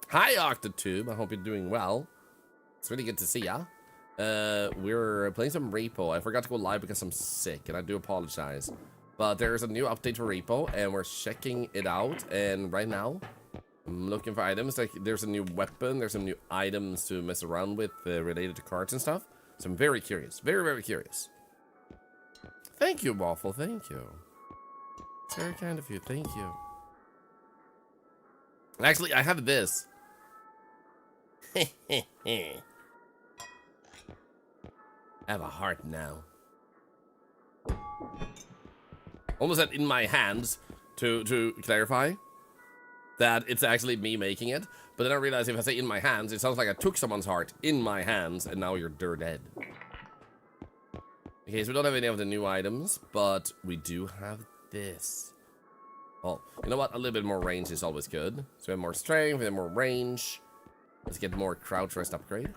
Hi, Octotube. I hope you're doing well. It's really good to see ya. We're playing some REPO. I forgot to go live because I'm sick, and I do apologize. But there's a new update for REPO, and we're checking it out. And right now, I'm looking for items. Like, there's a new weapon. There's some new items to mess around with related to cards and stuff. So I'm very curious. Very, very curious. Thank you, Waffle. Thank you. It's very kind of you. Thank you. Actually, I have this. I have a heart now. Almost said in my hands to clarify that it's actually me making it. But then I realized if I say in my hands, it sounds like I took someone's heart in my hands and now they're dead. Okay, so we don't have any of the new items, but we do have this. Well, you know what? A little bit more range is always good. So we have more strength, we have more range. Let's get more crouch rest upgrade.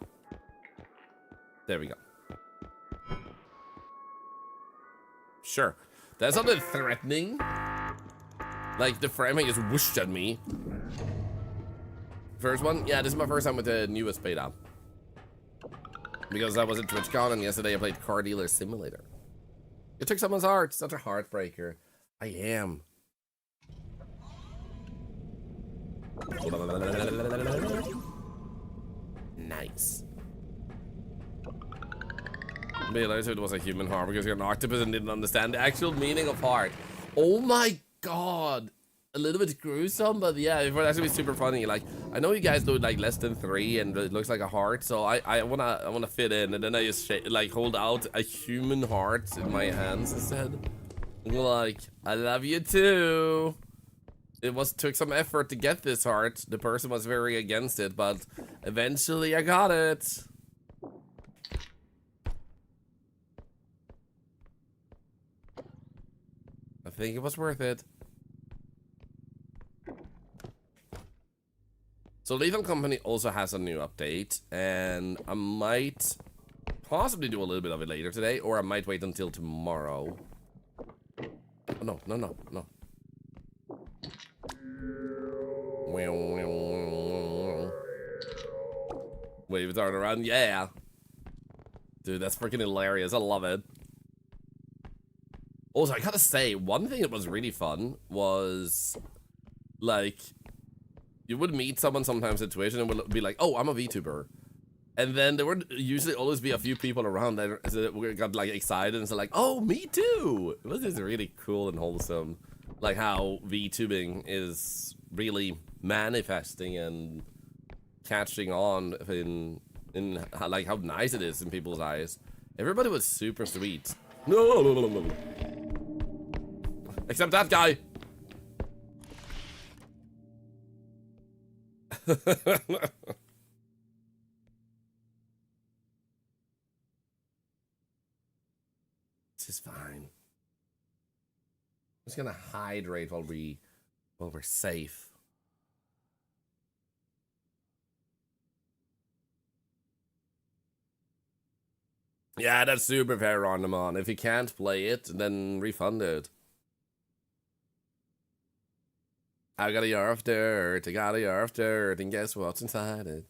There we go. Sure. That's not that threatening. Like, the framing is whooshed at me. First one? Yeah, this is my first time with the newest beta. Because I was at TwitchCon and yesterday I played Car Dealer Simulator. You took someone's heart. Such a heartbreaker. I am. Nice. I realized it was a human heart because you're an octopus and didn't understand the actual meaning of heart. Oh my god. A little bit gruesome, but yeah, it would actually be super funny. Like, I know you guys do like less than 3 and it looks like a heart, so I wanna fit in, and then I just like hold out a human heart in my hands instead. Like, I love you too. It took some effort to get this heart. The person was very against it, but eventually I got it. I think it was worth it. So Lethal Company also has a new update, and I might possibly do a little bit of it later today, or I might wait until tomorrow. Oh, no. Wave it around, yeah. Dude, that's freaking hilarious. I love it. Also, I gotta say, one thing that was really fun was, like, you would meet someone sometimes in Twitch and it would be like, oh, I'm a VTuber. And then there would usually always be a few people around that got, like, excited and so like, oh, me too. It was just really cool and wholesome. Like, how VTubing is really manifesting and catching on in like how nice it is in people's eyes. Everybody was super sweet. No. Except that guy. This is fine. I'm just gonna hydrate while we're safe. Yeah, that's super fair on them on. If you can't play it, then refund it. I got a yard of dirt, I got a yard of dirt, and guess what's inside it?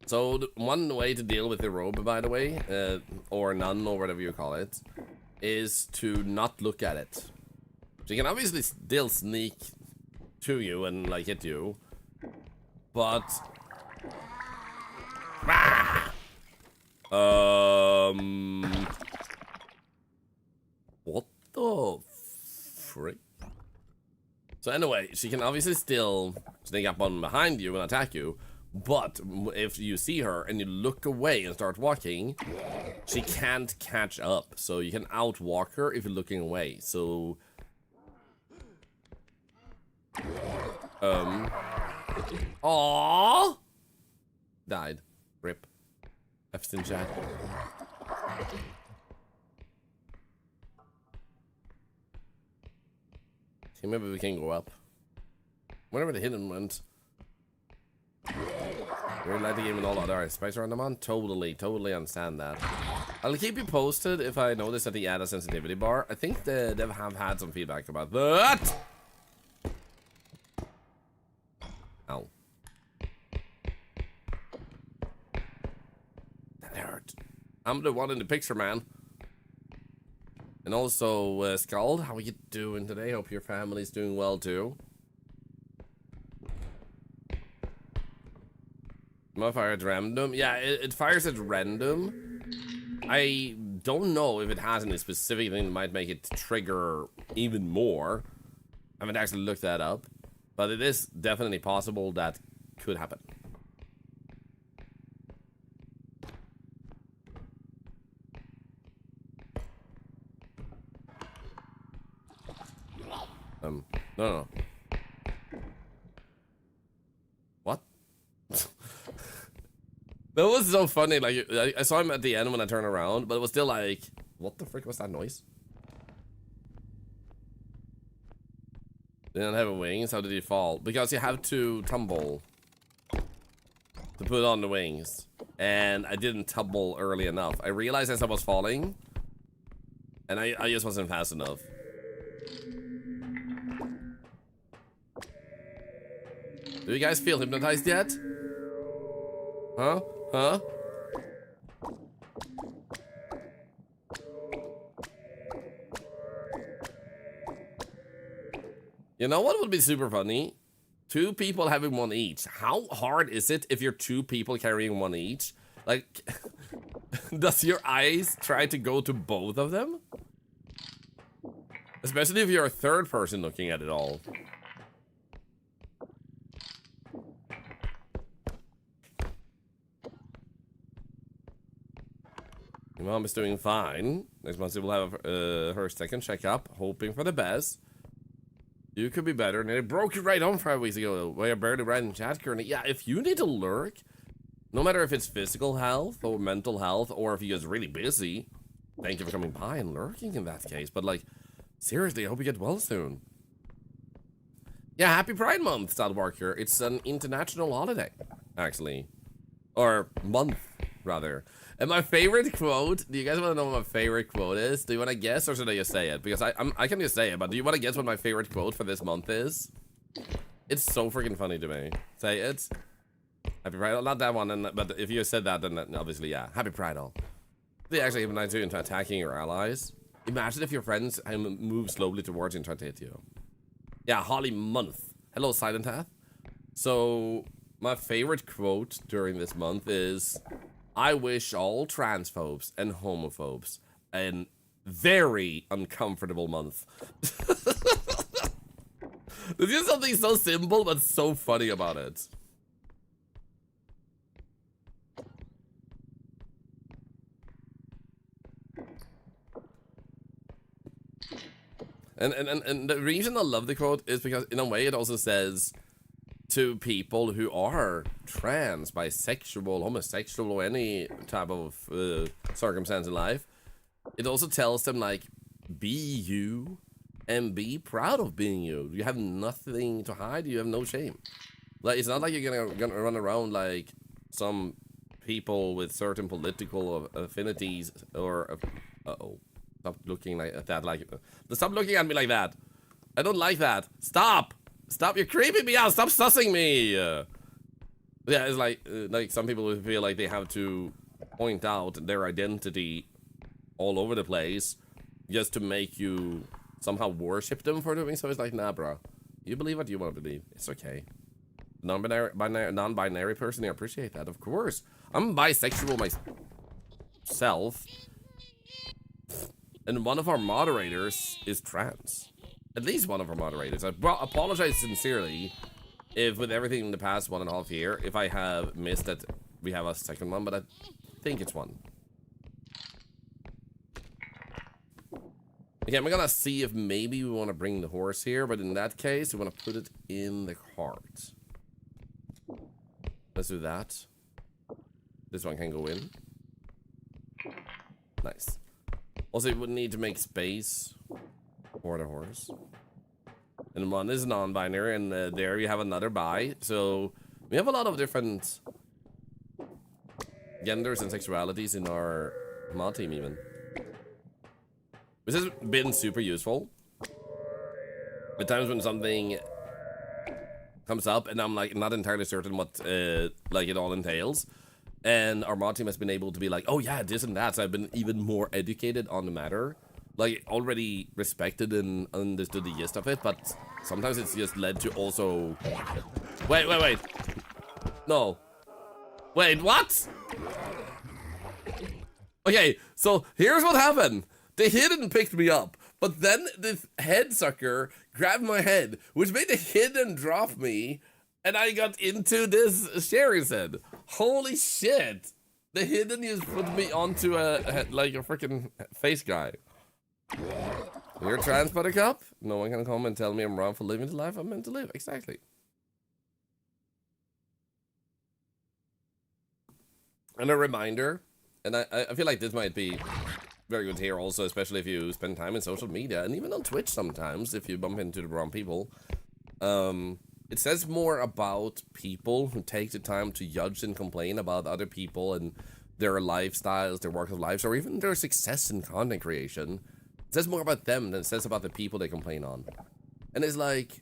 So, one way to deal with the robe, by the way, or none, or whatever you call it, is to not look at it. So you can obviously still sneak to you and, like, hit you, but... What the frick? So anyway, she can obviously still sneak up on behind you and attack you, but if you see her and you look away and start walking, she can't catch up. So you can outwalk her if you're looking away. So aww, died. Rip. F's in chat. Okay, maybe we can go up. Whenever the hidden went. We're like the game and all that. Alright, spice around them on? Totally understand that. I'll keep you posted if I notice that they add a sensitivity bar. I think they have had some feedback about that. I'm the one in the picture, man. And also, Scald, how are you doing today? Hope your family's doing well, too. Modifier at random? Yeah, it fires at random. I don't know if it has any specific thing that might make it trigger even more. I haven't actually looked that up. But it is definitely possible that could happen. No. What? That was so funny. Like, I saw him at the end when I turned around, but it was still like, what the frick was that noise? Didn't have wings. How did he fall? Because you have to tumble to put on the wings, and I didn't tumble early enough. I realized as I was falling, and I just wasn't fast enough. Do you guys feel hypnotized yet? Huh? Huh? You know what would be super funny? 2 people having one each. How hard is it if you're 2 people carrying one each? Like, does your eyes try to go to both of them? Especially if you're a 3rd person looking at it all. Your mom is doing fine. Next month she will have her 2nd checkup, hoping for the best. You could be better. And it broke your right arm 5 weeks ago. We are barely right in chat currently. Yeah, if you need to lurk, no matter if it's physical health or mental health, or if you're just really busy, thank you for coming by and lurking in that case. But like, seriously, I hope you get well soon. Yeah, happy Pride Month, Stadbarker. It's an international holiday, actually. Or month, rather. And my favorite quote, do you guys want to know what my favorite quote is? Do you want to guess, or should I just say it? Because I can just say it, but do you want to guess what my favorite quote for this month is? It's so freaking funny to me. Say it. Happy Pride, not that one, but if you said that, then obviously, yeah. Happy Pride all. They actually hypnotize you into attacking your allies. Imagine if your friends move slowly towards you and try to hit you. Yeah, Holly Month. Hello, Silent Hath. So, my favorite quote during this month is, I wish all transphobes and homophobes a very uncomfortable month. There's just something so simple but so funny about it. And the reason I love the quote is because in a way it also says to people who are trans, bisexual, homosexual, or any type of circumstance in life, it also tells them, like, be you and be proud of being you. You have nothing to hide. You have no shame. Like, it's not like you're gonna run around like some people with certain political affinities or uh-oh. Stop looking like that. Like, stop looking at me like that. I don't like that. Stop. Stop. You're creeping me out. Stop sussing me. Yeah, it's like some people who feel like they have to point out their identity all over the place just to make you somehow worship them for doing so. It's like, nah, bro. You believe what you want to believe. It's okay. Non-binary person, I appreciate that. Of course. I'm bisexual myself. And one of our moderators is trans. At least one of our moderators. I apologize sincerely if with everything in the past 1.5 years, if I have missed that we have a second one, but I think it's one. Okay, I'm gonna see if maybe we want to bring the horse here, but in that case, we want to put it in the cart. Let's do that. This one can go in. Nice. Also, you would need to make space for the horse. And one is non-binary, and there you have another bi. So we have a lot of different genders and sexualities in our mod team, even. Which has been super useful. At times when something comes up and I'm like not entirely certain what like it all entails, And our mod team has been able to be like, oh yeah, this and that. So I've been even more educated on the matter. Like, already respected and understood the gist of it, but sometimes it's just led to also... Wait. No. Wait, what? Okay, so here's what happened. The hidden picked me up, but then this head sucker grabbed my head, which made the hidden drop me, and I got into this Sherry's head. Holy shit. The hidden just put me onto like a freaking face guy. You're trans, buttercup? No one can come and tell me I'm wrong for living the life I'm meant to live. Exactly. And a reminder, and I feel like this might be very good here also, especially if you spend time in social media, and even on Twitch sometimes, if you bump into the wrong people. It says more about people who take the time to judge and complain about other people and their lifestyles, their work of lives, or even their success in content creation. It says more about them than it says about the people they complain on. And it's like,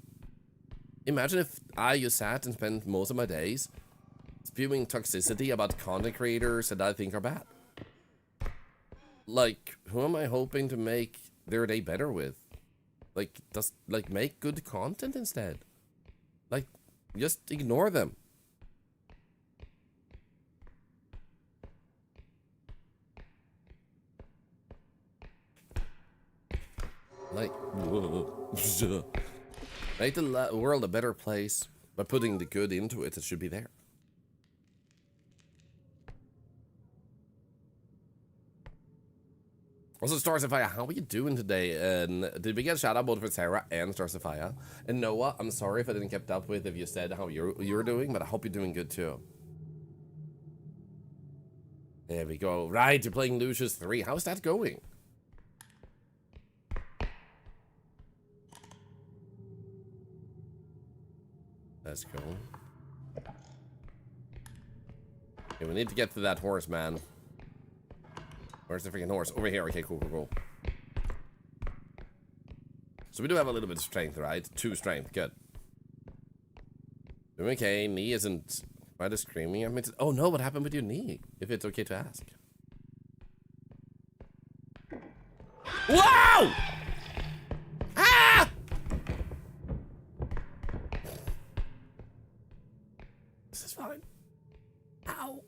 imagine if I just sat and spent most of my days spewing toxicity about content creators that I think are bad. Like, who am I hoping to make their day better with? Like, make good content instead. Like, just ignore them. Like, make the world a better place by putting the good into it that should be there. Also, Starsifia, how are you doing today? And did we get a shout out both for Sarah and Starsifia? And Noah, I'm sorry if I didn't keep up with if you said how you're doing, but I hope you're doing good too. There we go. Right, you're playing Lucius 3. How's that going? Let's go. Okay, we need to get to that horse, man. Where's the freaking horse? Over here. Okay, cool. So we do have a little bit of strength, right? 2 strength. Good. Okay, knee isn't quite as screaming. I mean, oh no, what happened with your knee? If it's okay to ask. Wow! Ah! This is fine. Ow.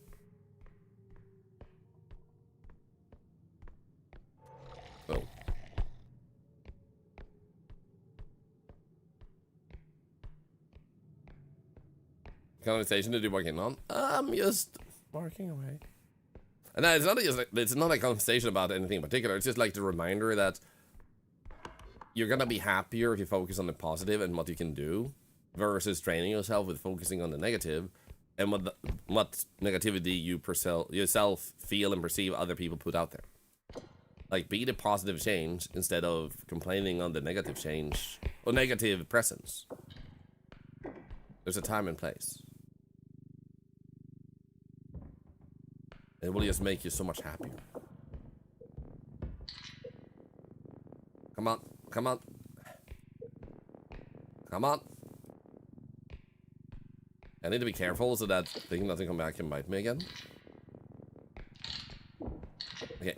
Oh. Conversation to do working on? I'm just working away. And it's not a conversation about anything in particular. It's just like the reminder that you're gonna be happier if you focus on the positive and what you can do, versus training yourself with focusing on the negative and what negativity you yourself feel and perceive other people put out there. Like, be the positive change instead of complaining on the negative change or negative presence. There's a time and place. It will just make you so much happier. Come on. Come on. Come on. I need to be careful so that thing doesn't come back and bite me again. Okay.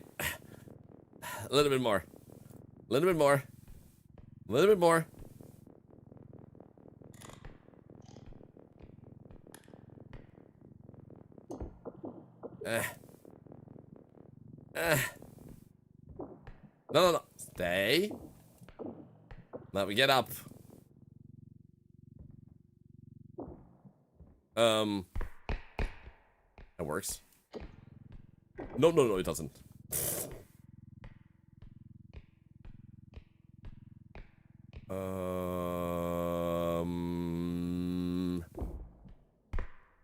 A little bit more. A little bit more. A little bit more. No. Stay. Now we get up. That works. No, it doesn't.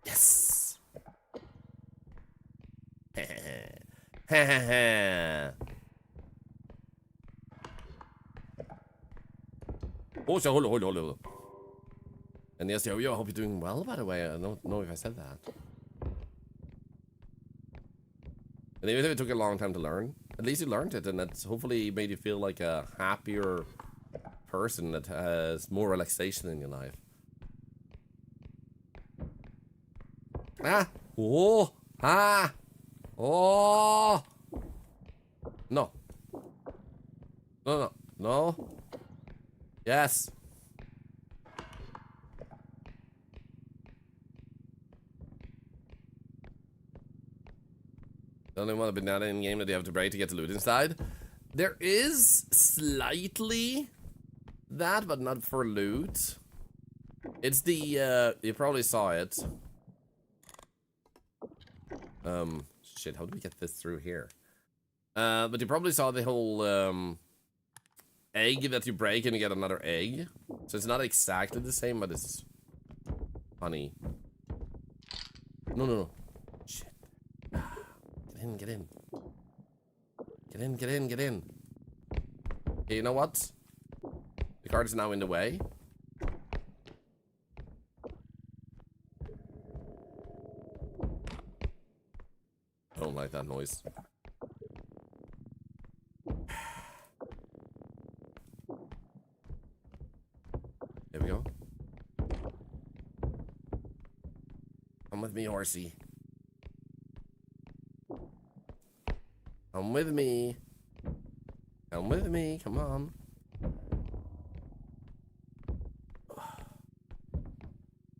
Yes. Oh, so hold on. And yes, yo, I hope you're doing well, by the way. I don't know if I said that. And even if it took a long time to learn, at least you learned it, and that's hopefully made you feel like a happier person that has more relaxation in your life. Ah! Oh! Ah! Oh! No. No, no. No. Yes. The only one banana in game that you have to break to get the loot inside. There is slightly that, but not for loot. It's the, you probably saw it. Shit, how do we get this through here? But you probably saw the whole, egg that you break and you get another egg. So it's not exactly the same, but it's funny. No, no, no. Shit. Get in, get in. Get in, get in, get in. Okay, you know what? The card is now in the way. I don't like that noise. There we go. Come with me, horsey. Come with me. Come with me, come on.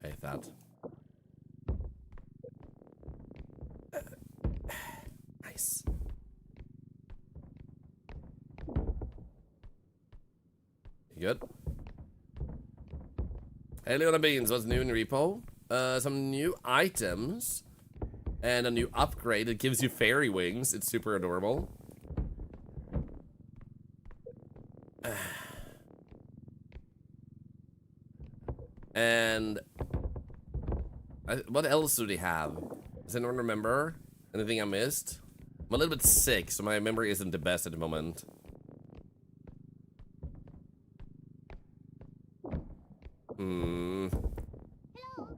Hey, that. Nice. You good? Hey, Leona Beans, what's new in Repo? Some new items. And a new upgrade that gives you fairy wings. It's super adorable. And what else do they have? Does anyone remember? Anything I missed? I'm a little bit sick, so my memory isn't the best at the moment.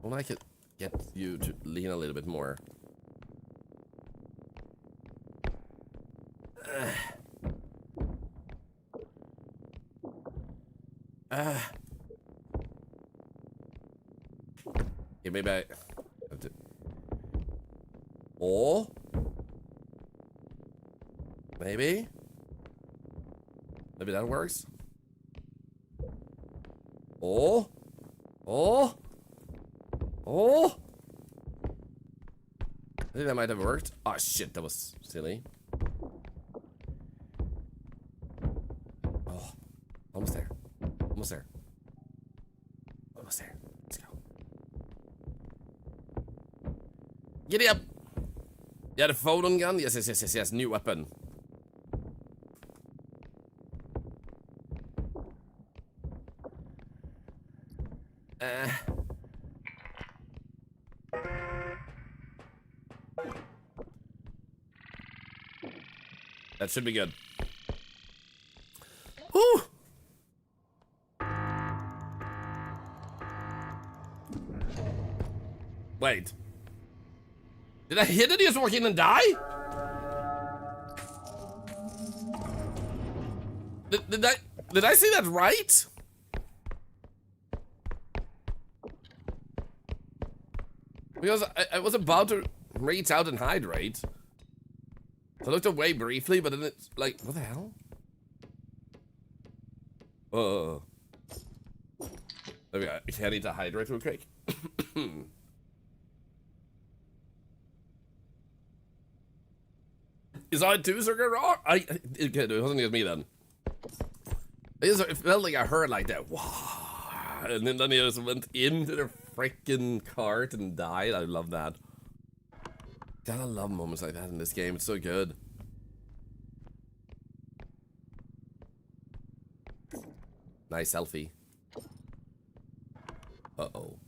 Well, I could get you to lean a little bit more. Okay, maybe I have to. Oh, maybe that works. Oh, oh, oh. I think that might have worked. Oh shit, that was silly. Oh, almost there. Almost there. Almost there. Let's go. Giddy up! Yeah, the photon gun? Yes, yes, yes, yes, yes. New weapon. That should be good. Whew! Wait. Did I hit it? He was walking and die? Did I see that right? Because I was about to reach out and hydrate. So I looked away briefly, but then it's like, what the hell? There we go. I need to hydrate real quick. Is I too circuit raw? It wasn't just me then. It felt like I heard like that. Wow. And then he just went into the freaking cart and died. I love that. God, I love moments like that in this game. It's so good. Nice selfie. Uh-oh.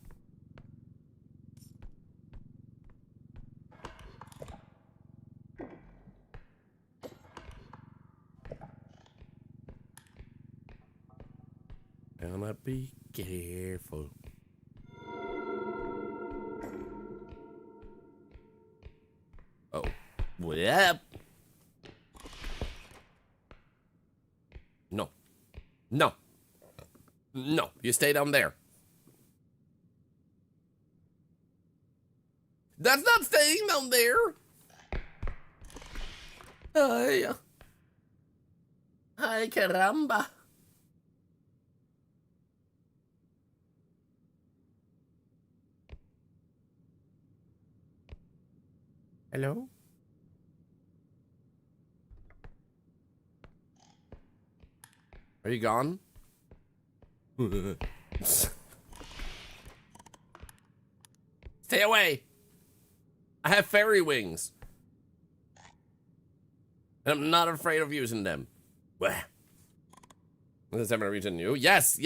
Gonna be careful. Oh. Yep. No. No. No. You stay down there. That's not staying down there. Ay. Ay, caramba. Hello? Are you gone? Stay away! I have fairy wings. And I'm not afraid of using them. Wah. Is the stamina regen new? Yes.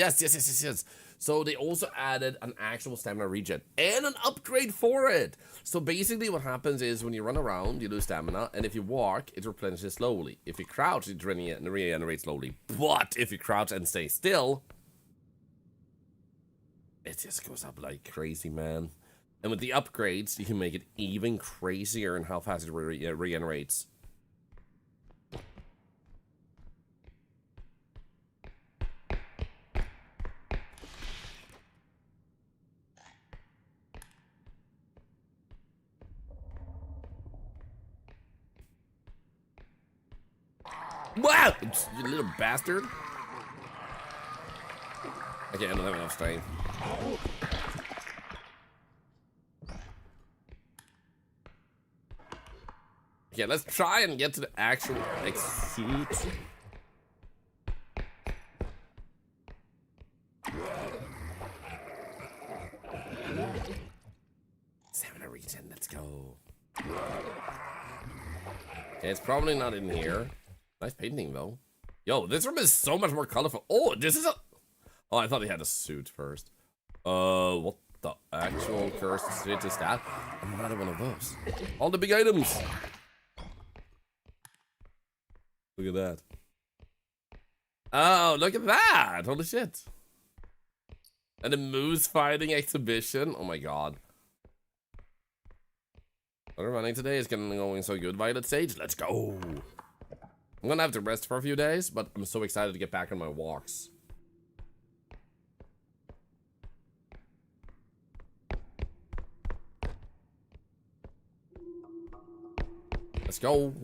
So they also added an actual stamina regen and an upgrade for it. So basically what happens is when you run around, you lose stamina, and if you walk, it replenishes slowly. If you crouch, it regenerates slowly. But if you crouch and stay still, it just goes up like crazy, man. And with the upgrades, you can make it even crazier in how fast it regenerates. Wow! You little bastard. Okay, I don't have enough strength. Okay, let's try and get to the actual, like, suit. Stamina regen, let's go. Okay, it's probably not in here. Nice painting, though. Yo, this room is so much more colorful. Oh, this is a... Oh, I thought he had a suit first. What the actual cursed suit is that? Another one of those. All the big items. Look at that. Oh, look at that. Holy shit. And the moose fighting exhibition. Oh my god. What are running today is going so good. Violet Sage, let's go. I'm gonna have to rest for a few days, but I'm so excited to get back on my walks. Let's go.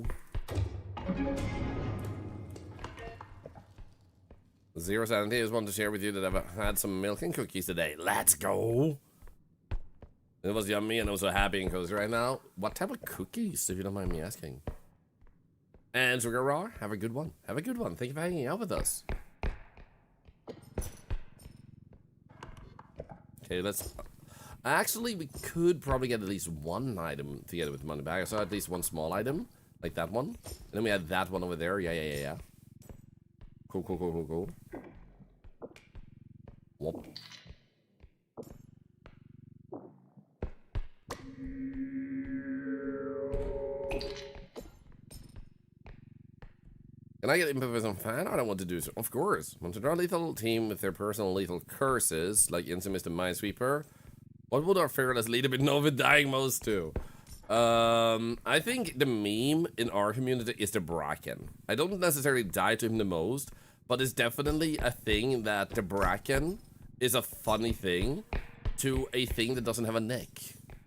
070 is one to share with you that I've had some milk and cookies today. Let's go. It was yummy and I'm so happy and cozy right now. What type of cookies, if you don't mind me asking? And Sugar Raw, have a good one. Have a good one. Thank you for hanging out with us. Okay, let's... Actually, we could probably get at least one item together with the money bag. I saw at least one small item, like that one. And then we had that one over there. Yeah. Cool. Whoop. Can I get input for some fan art? I want to do so. Of course. Want to draw a lethal team with their personal lethal curses, like Instant Mr. Minesweeper. What would our fearless leader be known for dying most to? I think the meme in our community is the Bracken. I don't necessarily die to him the most, but it's definitely a thing that the Bracken is a funny thing to a thing that doesn't have a neck.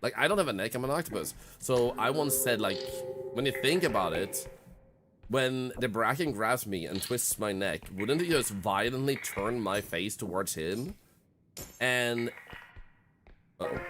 Like, I don't have a neck, I'm an octopus. So I once said, like, when you think about it, when the Bracken grabs me and twists my neck, wouldn't he just violently turn my face towards him? And... Uh-oh.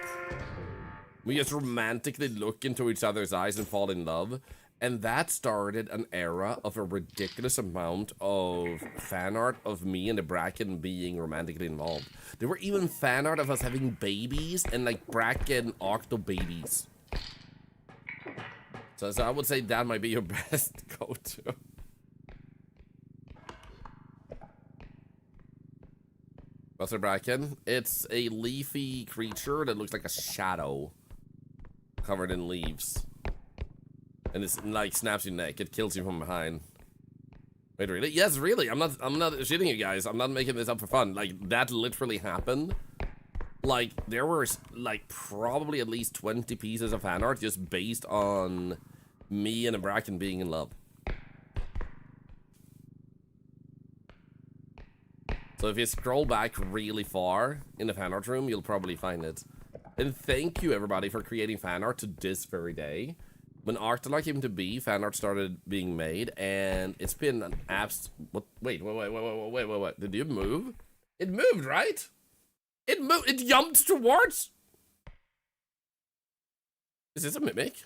We just romantically look into each other's eyes and fall in love. And that started an era of a ridiculous amount of fan art of me and the Bracken being romantically involved. There were even fan art of us having babies and like Bracken octo babies. So I would say that might be your best go-to. What's a Bracken? It's a leafy creature that looks like a shadow covered in leaves. And it's like snaps your neck. It kills you from behind. Wait, really? Yes, really. I'm not shitting you guys. I'm not making this up for fun. Like, that literally happened. Like, there were like probably at least 20 pieces of fan art just based on me and a Bracken being in love. So if you scroll back really far in the fan art room, you'll probably find it. And thank you, everybody, for creating fan art to this very day. When Thorlar came to be, fan art started being made, and it's been an what? Wait. Did you move? It moved, right? It moved. It jumped towards. Is this a mimic?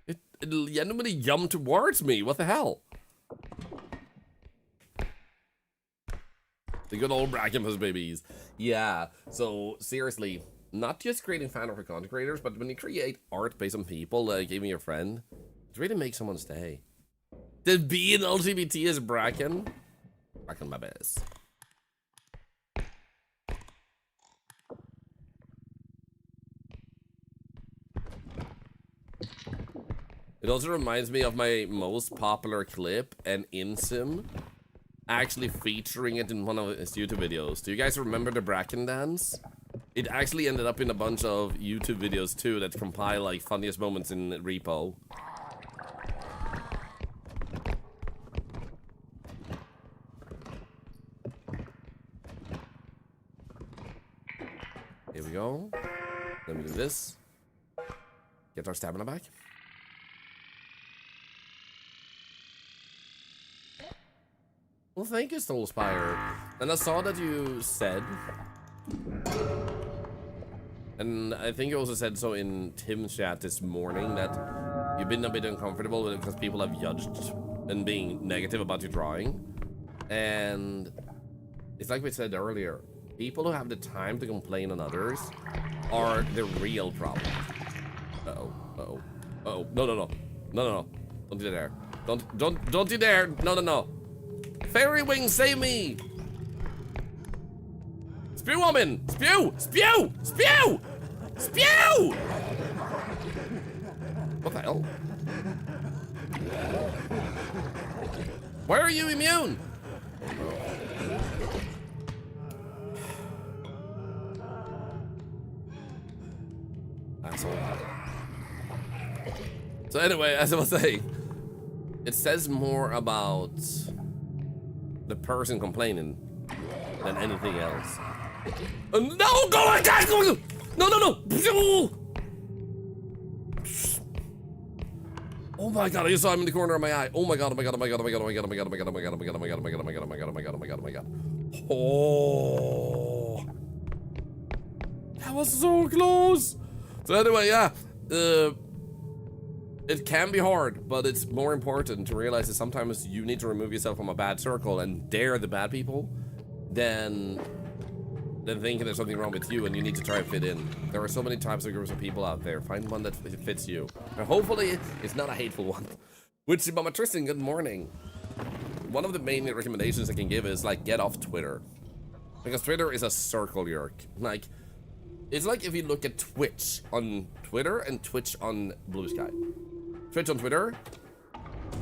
It genuinely jumped towards me. What the hell? The good old Brackenfus babies. Yeah, so seriously, not just creating fan art for content creators, but when you create art based on people, like even your friend, it really makes someone stay. To be an LGBT is Bracken? Bracken my best. It also reminds me of my most popular clip, and Insim actually featuring it in one of his YouTube videos. Do you guys remember the Bracken dance? It actually ended up in a bunch of YouTube videos too that compile like funniest moments in REPO. Here we go. Let me do this. Get our stamina back. Well, thank you, Soulspire. And I saw that you said, and I think you also said so in Tim's chat this morning, that you've been a bit uncomfortable with it because people have judged and being negative about your drawing. And it's like we said earlier, people who have the time to complain on others are the real problem. Uh-oh, uh-oh, uh-oh. No. Don't you dare. Don't you dare. No. Fairy wings, save me! Spew woman! Spew! What the hell? Why are you immune? Asshole. So anyway, as I was saying, it says more about the person complaining than anything else. No, go on, guys! Go! No! Oh my god, I just saw him in the corner of my eye. Oh my god. Oh. That was so close. So anyway, yeah. It can be hard, but it's more important to realize that sometimes you need to remove yourself from a bad circle and dare the bad people than thinking there's something wrong with you and you need to try and fit in. There are so many types of groups of people out there. Find one that fits you. And hopefully it's not a hateful one. Which, Mama Tristan, good morning. One of the main recommendations I can give is, like, get off Twitter. Because Twitter is a circle jerk. Like, it's like if you look at Twitch on Twitter and Twitch on Blue Sky. Twitch on Twitter.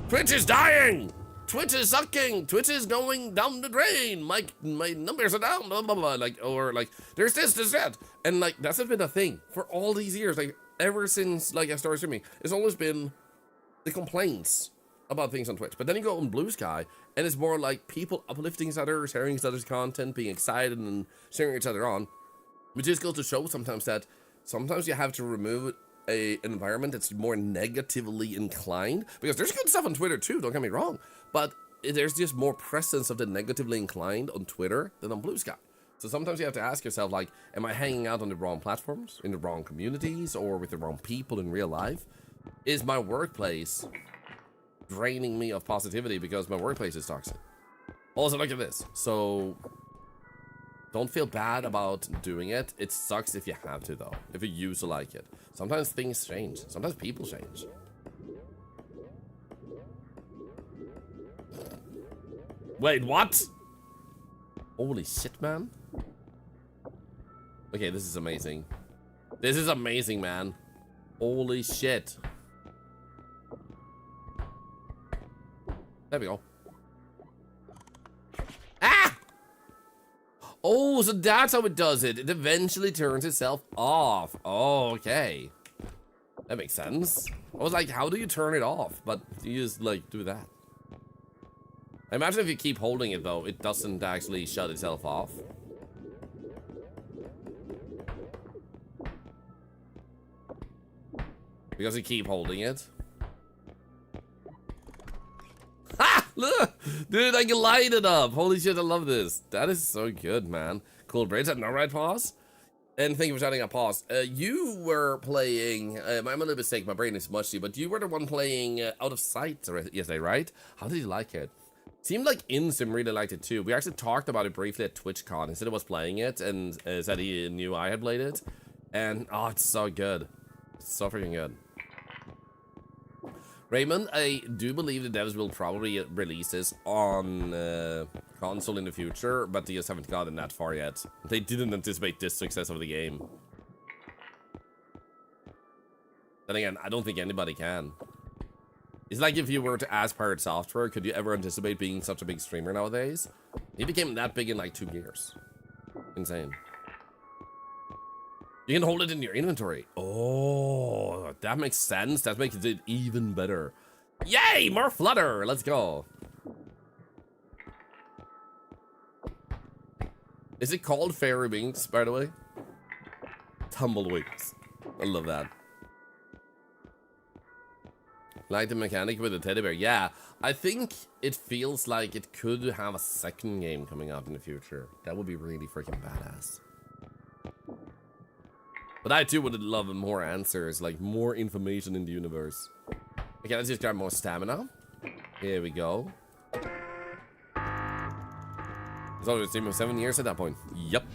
Twitch is dying. Twitch is sucking. Twitch is going down the drain. My numbers are down. Blah blah blah. Like, or like, there's this, there's that, and like that's been a thing for all these years. Like ever since like I started streaming, it's always been the complaints about things on Twitch. But then you go on Blue Sky, and it's more like people uplifting each other, sharing each other's content, being excited, and cheering each other on. Which just goes to show sometimes that sometimes you have to remove an environment that's more negatively inclined, because there's good stuff on Twitter too, don't get me wrong, but there's just more presence of the negatively inclined on Twitter than on Blue Sky. So sometimes you have to ask yourself, like, am I hanging out on the wrong platforms, in the wrong communities, or with the wrong people in real life? Is my workplace draining me of positivity because my workplace is toxic? Also, look at this. So don't feel bad about doing it. It sucks if you have to, though, if you used to like it. Sometimes things change. Sometimes people change. Wait, what? Holy shit, man. Okay, this is amazing. This is amazing, man. Holy shit. There we go. Ah! Oh, so that's how it does it. It eventually turns itself off. Oh, okay. That makes sense. I was like, how do you turn it off? But you just, like, do that. I imagine if you keep holding it, though, it doesn't actually shut itself off. Because you keep holding it. Ha! Look! Dude, I can light it up! Holy shit, I love this. That is so good, man. Cool bridge at no right pause. And thank you for shouting out pause. You were playing... I'm a little bit sick, my brain is mushy, but you were the one playing Out of Sight yesterday, right? How did you like it? Seemed like Insim really liked it too. We actually talked about it briefly at TwitchCon. He said he was playing it and said he knew I had played it. And, oh, it's so good. It's so freaking good. Raymond, I do believe the devs will probably release this on console in the future, but they just haven't gotten that far yet. They didn't anticipate this success of the game. Then again, I don't think anybody can. It's like if you were to ask Pirate Software, could you ever anticipate being such a big streamer nowadays? He became that big in like 2 years. Insane. You can hold it in your inventory. Oh, that makes sense. That makes it even better. Yay, more flutter. Let's go. Is it called Fairy Wings, by the way? Tumblewings. I love that. Like the mechanic with the teddy bear. Yeah, I think it feels like it could have a second game coming out in the future. That would be really freaking badass. But I too would love more answers, like more information in the universe. Okay, let's just grab more stamina. Here we go. It's only a stream of 7 years at that point. Yep.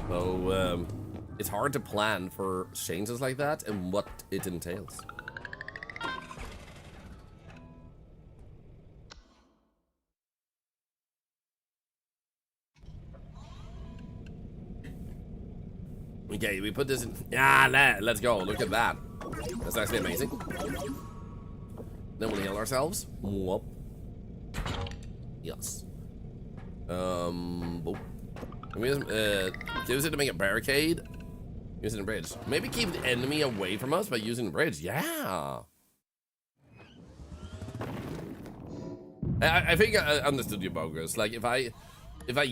So, it's hard to plan for changes like that and what it entails. Okay, we put this in. Yeah, let's go. Look at that. That's actually amazing. Then we'll heal ourselves. Whoop. Yes. Boop. Use it to make a barricade. Using a bridge. Maybe keep the enemy away from us by using the bridge. Yeah. I think I understood you, Bogus. Like if I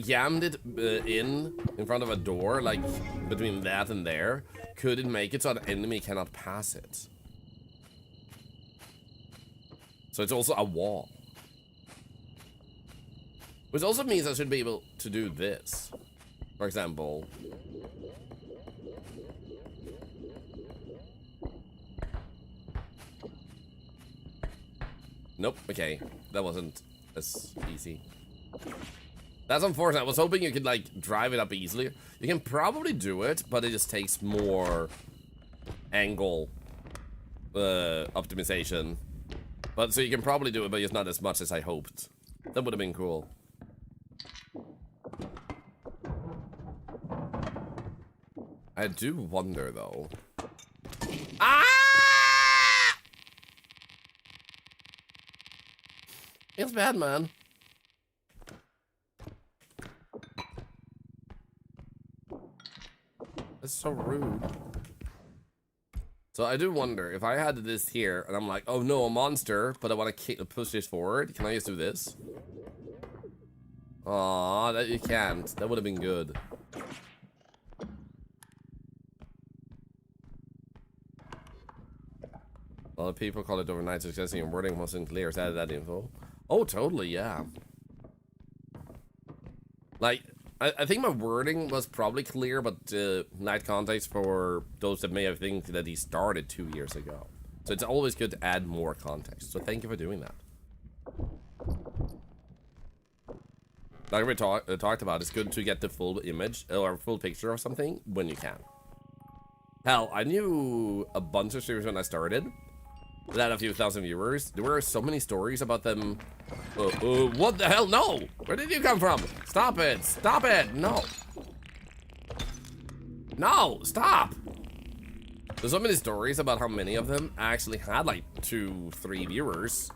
jammed it in front of a door, like between that and there, could it make it so the enemy cannot pass it? So it's also a wall. Which also means I should be able to do this. For example. Nope, okay. That wasn't as easy. That's unfortunate. I was hoping you could, like, drive it up easily. You can probably do it, but it just takes more angle optimization. But so you can probably do it, but it's not as much as I hoped. That would have been cool. I do wonder, though. Ah! Feels bad, man. That's so rude. So I do wonder, if I had this here, and I'm like, oh no, a monster, but I want to push this forward, can I just do this? Aw, that you can't. That would have been good. A lot of people call it overnight success and your wording wasn't clear. Is that info? Oh, totally, yeah. Like, I think my wording was probably clear, but night context for those that may have think that he started 2 years ago. So it's always good to add more context. So thank you for doing that. Like we talked about, it's good to get the full image or full picture of something when you can. Hell, I knew a bunch of streamers when I started that had a few thousand viewers. There were so many stories about them. What the hell? No! Where did you come from? Stop it! Stop it! No! No! Stop! There's so many stories about how many of them actually had like 2-3 viewers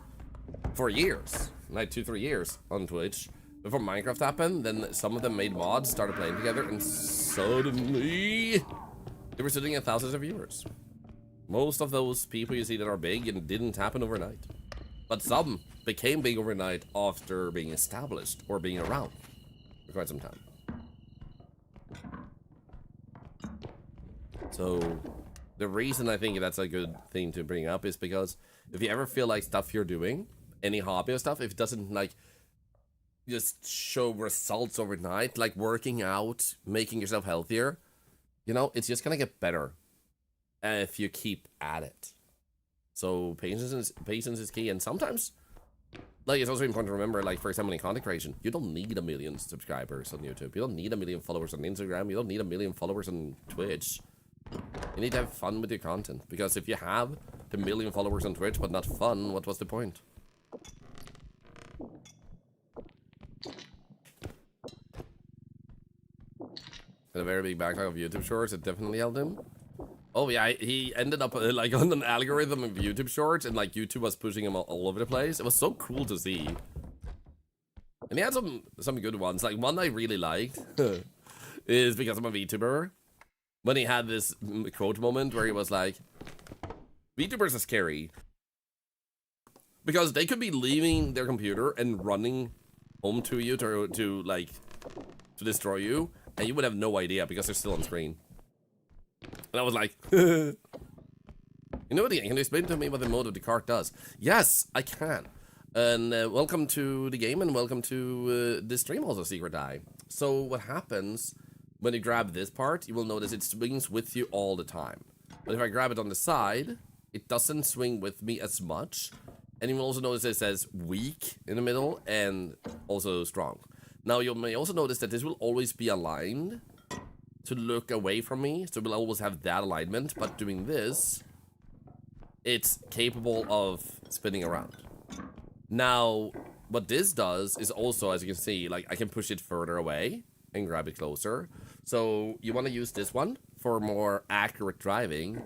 for years. Like 2-3 years on Twitch. Before Minecraft happened, then some of them made mods, started playing together, and suddenly they were sitting at thousands of viewers. Most of those people you see that are big, and didn't happen overnight. But some became big overnight after being established or being around for quite some time. So the reason I think that's a good thing to bring up is because if you ever feel like stuff you're doing, any hobby or stuff, if it doesn't like just show results overnight, like working out, making yourself healthier, you know, it's just gonna get better if you keep at it. So patience is key, and sometimes, like, it's also important to remember, like, for example, in content creation, you don't need 1 million subscribers on YouTube. You don't need 1 million followers on Instagram. You don't need 1 million followers on Twitch. You need to have fun with your content, because if you have the 1 million followers on Twitch but not fun, what was the point? A very big backlog of YouTube shorts, it definitely helped him. Oh yeah, he ended up like on an algorithm of YouTube shorts, and like YouTube was pushing him all over the place. It was so cool to see. And he had some good ones. Like one I really liked is because I'm a VTuber. When he had this quote moment where he was like, VTubers are scary because they could be leaving their computer and running home to you to destroy you, and you would have no idea because they're still on screen. And I was like, you know what? Can you explain to me what the mode of the cart does? Yes, I can. And welcome to the game, and welcome to this stream also, Secret Eye. So what happens when you grab this part, you will notice it swings with you all the time. But if I grab it on the side, it doesn't swing with me as much. And you will also notice it says weak in the middle and also strong. Now you may also notice that this will always be aligned to look away from me, so we'll always have that alignment, but doing this, it's capable of spinning around. Now, what this does is also, as you can see, like I can push it further away and grab it closer. So you want to use this one for more accurate driving,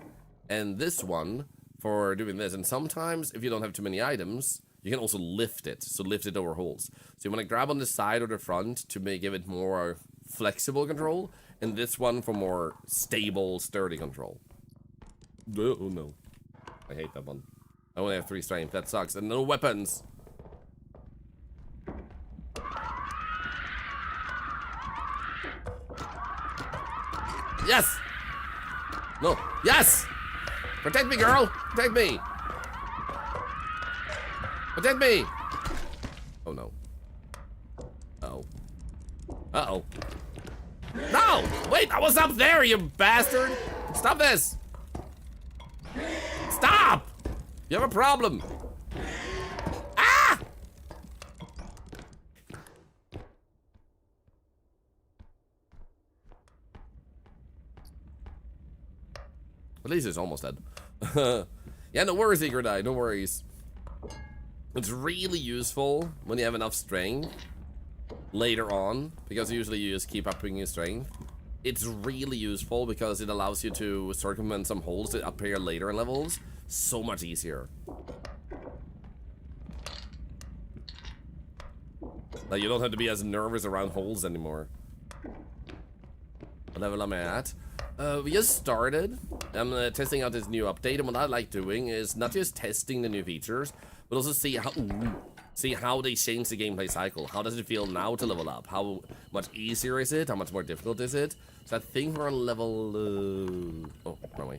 and this one for doing this. And sometimes, if you don't have too many items, you can also lift it, so lift it over holes. So you want to grab on the side or the front to give it more flexible control, and this one for more stable, sturdy control. Oh no. I hate that one. I only have 3 strength, that sucks. And no weapons! Yes! No. Yes! Protect me, girl! Protect me! Protect me! Oh no. Uh-oh. Uh-oh. No! Wait, I was up there, you bastard! Stop this! Stop! You have a problem. Ah! At least it's almost dead. Yeah, no worries, Secret Eye, no worries. It's really useful when you have enough strength later on, because usually you just keep upping your strength. It's really useful because it allows you to circumvent some holes that appear later in levels so much easier. Like, you don't have to be as nervous around holes anymore. What level am I at? We just started. I'm testing out this new update, and what I like doing is not just testing the new features, but also see how they change the gameplay cycle. How does it feel now to level up? How much easier is it? How much more difficult is it? So I think we're on level... oh, wrong way.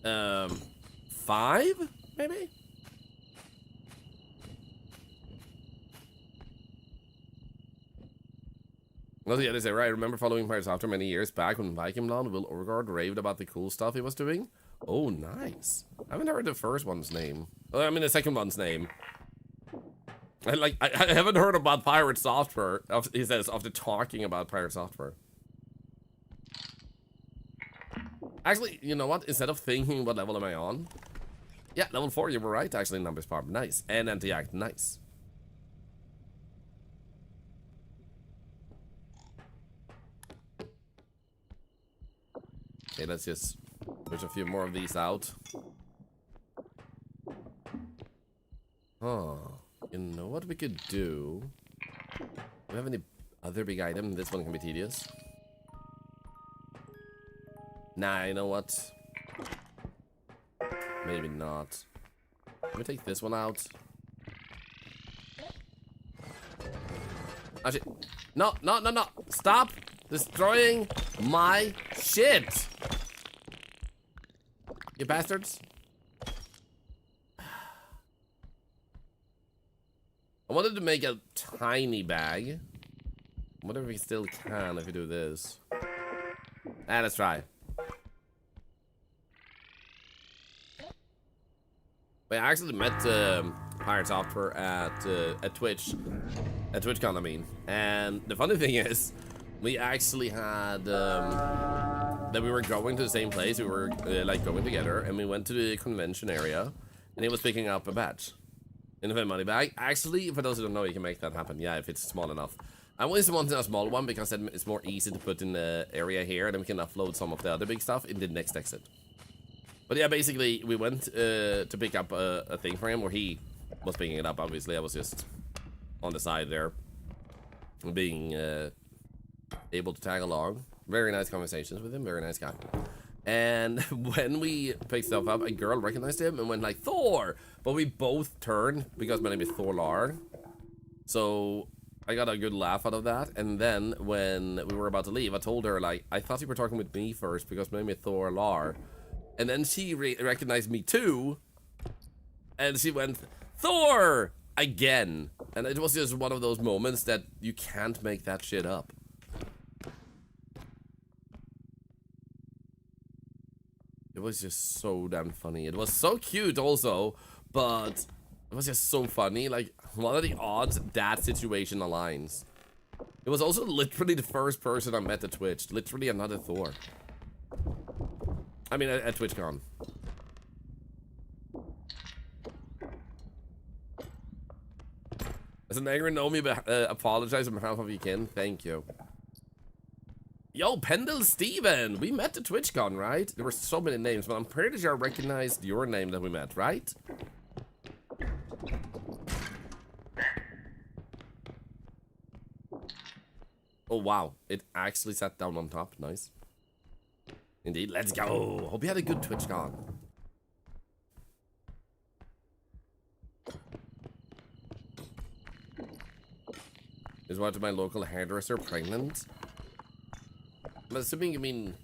5, maybe? Well, yeah, they say, right, I remember following Pirates after many years back when Viking Blonde, Will Overguard raved about the cool stuff he was doing. Oh, nice. I haven't heard the first one's name. I mean, the second one's name. I haven't heard about Pirate Software, he says, after talking about Pirate Software. Actually, you know what? Instead of thinking what level am I on? Yeah, level 4, you were right, actually, numbers pop. Nice. And anti-act, nice. Okay, let's just push a few more of these out. Oh, you know what we could do? Do we have any other big item? This one can be tedious. Nah, you know what? Maybe not. Let me take this one out. Actually, no, no, no, no. Stop destroying my shit. You bastards. I wanted to make a tiny bag. I wonder if we still can if we do this. Let's try. I actually met Pirate Software at Twitch. At TwitchCon, I mean. And the funny thing is, we actually had that we were going to the same place. We were like going together, and we went to the convention area, and he was picking up a badge in the money bag. Actually, for those who don't know, you can make that happen. Yeah, if it's small enough. I always wanted a small one because then it's more easy to put in the area here, and then we can upload some of the other big stuff in the next exit. But yeah, basically, we went to pick up a thing for him, where he was picking it up. Obviously, I was just on the side there, being able to tag along. Very nice conversations with him, very nice guy. And when we picked stuff up, a girl recognized him and went like, Thor! But we both turned, because my name is Thorlar. So I got a good laugh out of that. And then when we were about to leave, I told her, like, I thought you were talking with me first, because my name is Thorlar. And then she recognized me too, and she went, Thor! Again. And it was just one of those moments that you can't make that shit up. It was just so damn funny. It was so cute also, but it was just so funny. Like, what are the odds that situation aligns? It was also literally the first person I met at Twitch. Literally another Thor. I mean, at TwitchCon. As an angry know me, but apologize on behalf of you, Ken. Thank you. Yo, Pendle Steven! We met at TwitchCon, right? There were so many names, but I'm pretty sure I recognized your name that we met, right? Oh, wow. It actually sat down on top. Nice. Indeed, let's go. Hope you had a good TwitchCon. Is one of my local hairdresser pregnant? I'm assuming you mean...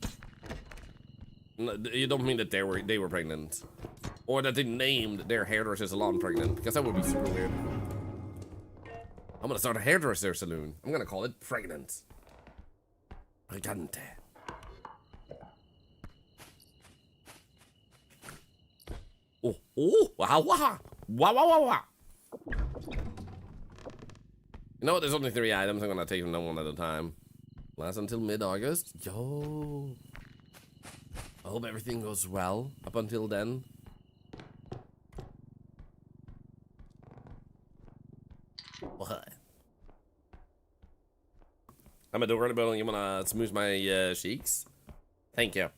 You don't mean that they were pregnant. Or that they named their hairdresser salon pregnant, because that would be super weird. I'm gonna start a hairdresser saloon. I'm gonna call it Pregnant. Pregnante. Oh, wow, wow, wow, wow, wow, wow. You know what? There's only 3 items. I'm gonna take them one at a time. Last until mid-August. Yo. I hope everything goes well up until then. What? I'm adorable. You wanna smooth my cheeks? Thank you.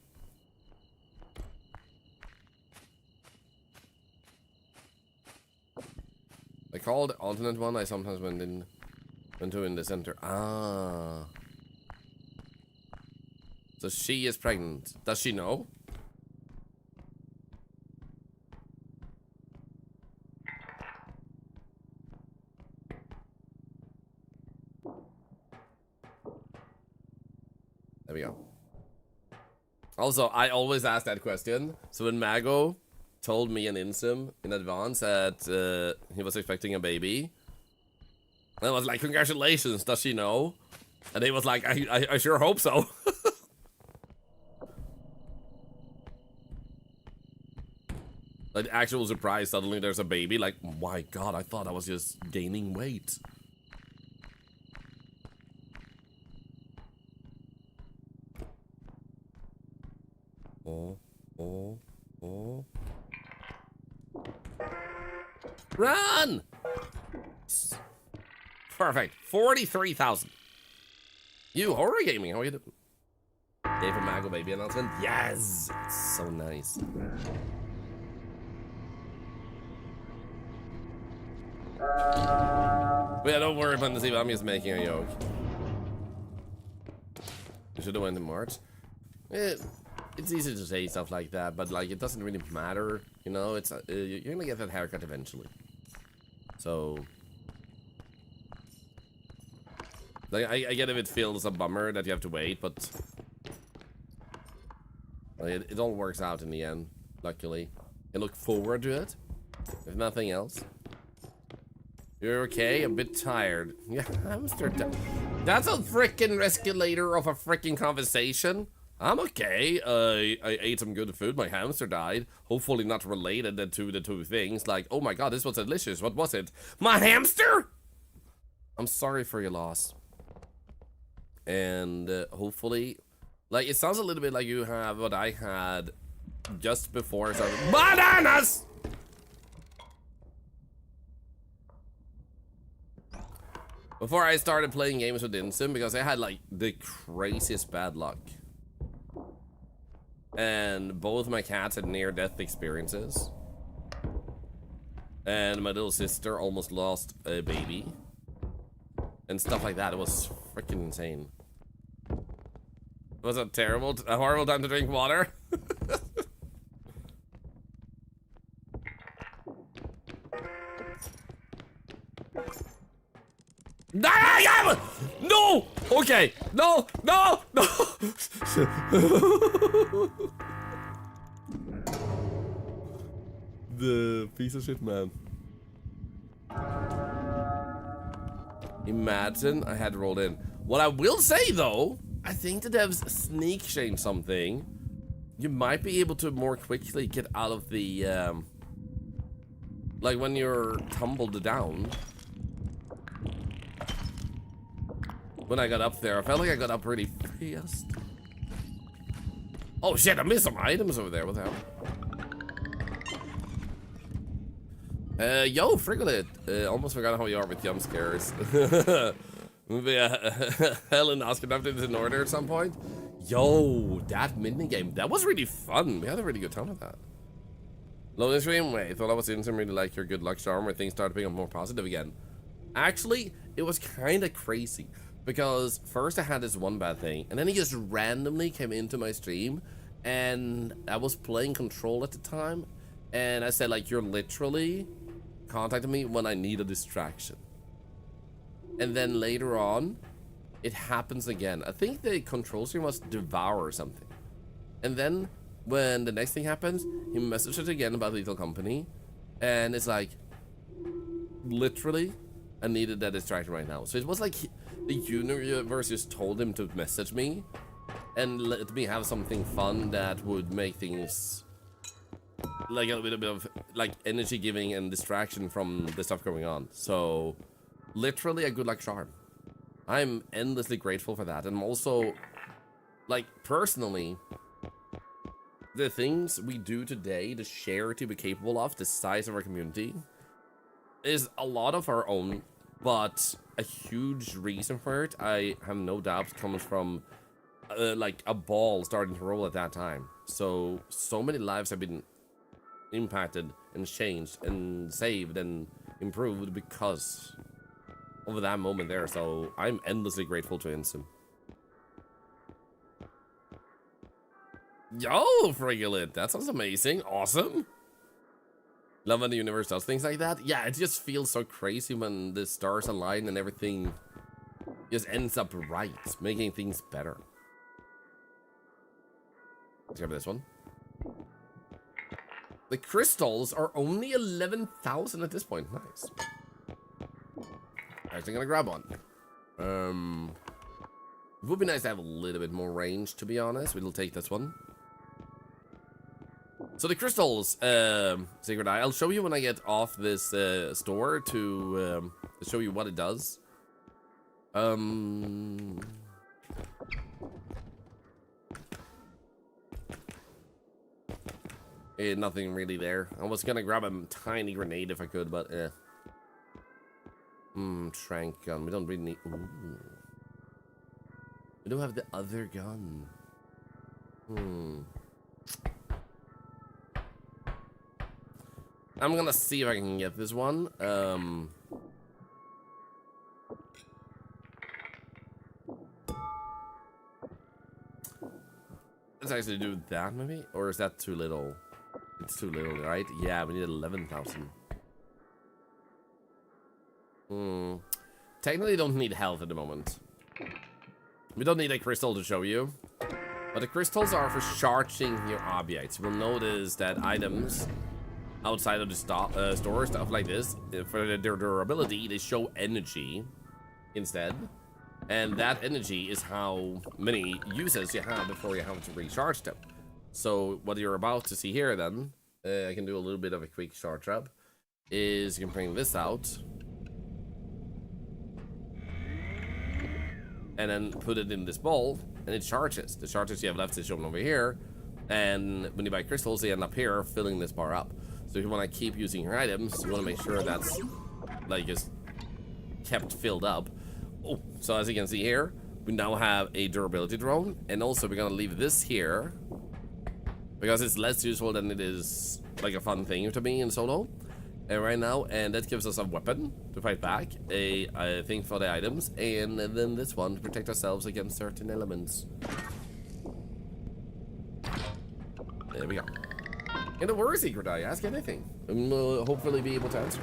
I called alternate one. I sometimes went to in the center. Ah. So she is pregnant. Does she know? There we go. Also, I always ask that question. So when Mago told me and Insim in advance that he was expecting a baby, and I was like, congratulations, does she know? And he was like, I sure hope so. Like, actual surprise, suddenly there's a baby. Like, my god, I thought I was just gaining weight. Oh. Run! Perfect. 43,000. You, Horror Gaming, how are you doing? David Mago baby announcement. Yes! It's so nice. But yeah, don't worry, Fantasy. I'm just making a joke. You should have went in March. It's easy to say stuff like that, but like it doesn't really matter, you know. It's you're gonna get that haircut eventually. So Like, I get if it feels a bummer that you have to wait, but it all works out in the end, luckily. I look forward to it, if nothing else. You're okay? A bit tired. Yeah, hamster. That's a freaking escalator of a freaking conversation. I'm okay. I ate some good food. My hamster died. Hopefully not related to the two things. Like, oh my god, this was delicious. What was it? My hamster? I'm sorry for your loss. And hopefully, like, it sounds a little bit like you have what I had just before I started. Bananas! Before I started playing games with Insum, because I had like the craziest bad luck. And both my cats had near-death experiences. And my little sister almost lost a baby. And stuff like that. It was freaking insane. It was a horrible time to drink water. No! Okay! No! No! No! The piece of shit, man. Imagine I had rolled in. What I will say, though, I think the devs sneak change something. You might be able to more quickly get out of the, like when you're tumbled down. When I got up there, I felt like I got up really fast. Oh shit, I missed some items over there. What the hell? Yo, Frigolit. Almost forgot how you are with jump scares. Helen asking if it's in order at some point. Yo, that minigame, that was really fun. We had a really good time with that. Loading stream, wait, thought I was into really like your good luck charm where things started being more positive again. Actually, it was kind of crazy. Because first I had this one bad thing, and then he just randomly came into my stream, and I was playing Control at the time, and I said, like, you're literally contacting me when I need a distraction. And then later on, it happens again. I think the Control stream was Devour or something. And then when the next thing happens, he messages again about Lethal Company, and it's like, literally, I needed that distraction right now. So it was like the universe just told him to message me and let me have something fun that would make things like a little bit of like energy giving and distraction from the stuff going on. So literally a good luck charm. I'm endlessly grateful for that. And I'm also, like, personally, the things we do today, the charity we're capable of, the size of our community, is a lot of our own, but a huge reason for it, I have no doubt, comes from like a ball starting to roll at that time. So many lives have been impacted and changed and saved and improved because of that moment there. So I'm endlessly grateful to Insum. Yo, Frigolit, that sounds amazing. Awesome. Love when the universe does things like that. Yeah, it just feels so crazy when the stars align and everything just ends up right, making things better. Let's grab this one. The crystals are only 11,000 at this point. Nice. Alright, so I'm gonna grab one. It would be nice to have a little bit more range, to be honest. We'll take this one. So the crystals, Sacred Eye, I'll show you when I get off this store to show you what it does. Nothing really there. I was gonna grab a tiny grenade if I could, but trank gun. We don't really need. Ooh. We don't have the other gun. I'm gonna see if I can get this one. Let's actually do that maybe, or is that too little? It's too little, right? Yeah, we need 11,000. Technically, don't need health at the moment. We don't need a crystal to show you. But the crystals are for charging your objects. You will notice that items outside of the store, stuff like this, for their durability, they show energy instead. And that energy is how many uses you have before you have to recharge them. So what you're about to see here then, I can do a little bit of a quick charge up, is you can bring this out. And then put it in this bowl, and it charges. The charges you have left is shown over here. And when you buy crystals, they end up here, filling this bar up. So if you want to keep using your items, you want to make sure that's, like, just kept filled up. Oh, so as you can see here, we now have a durability drone. And also, we're going to leave this here, because it's less useful than it is, like, a fun thing to me in solo. And right now, and that gives us a weapon to fight back, a thing for the items, and then this one to protect ourselves against certain elements. There we go. And a war secret, I ask anything, and we'll hopefully be able to answer.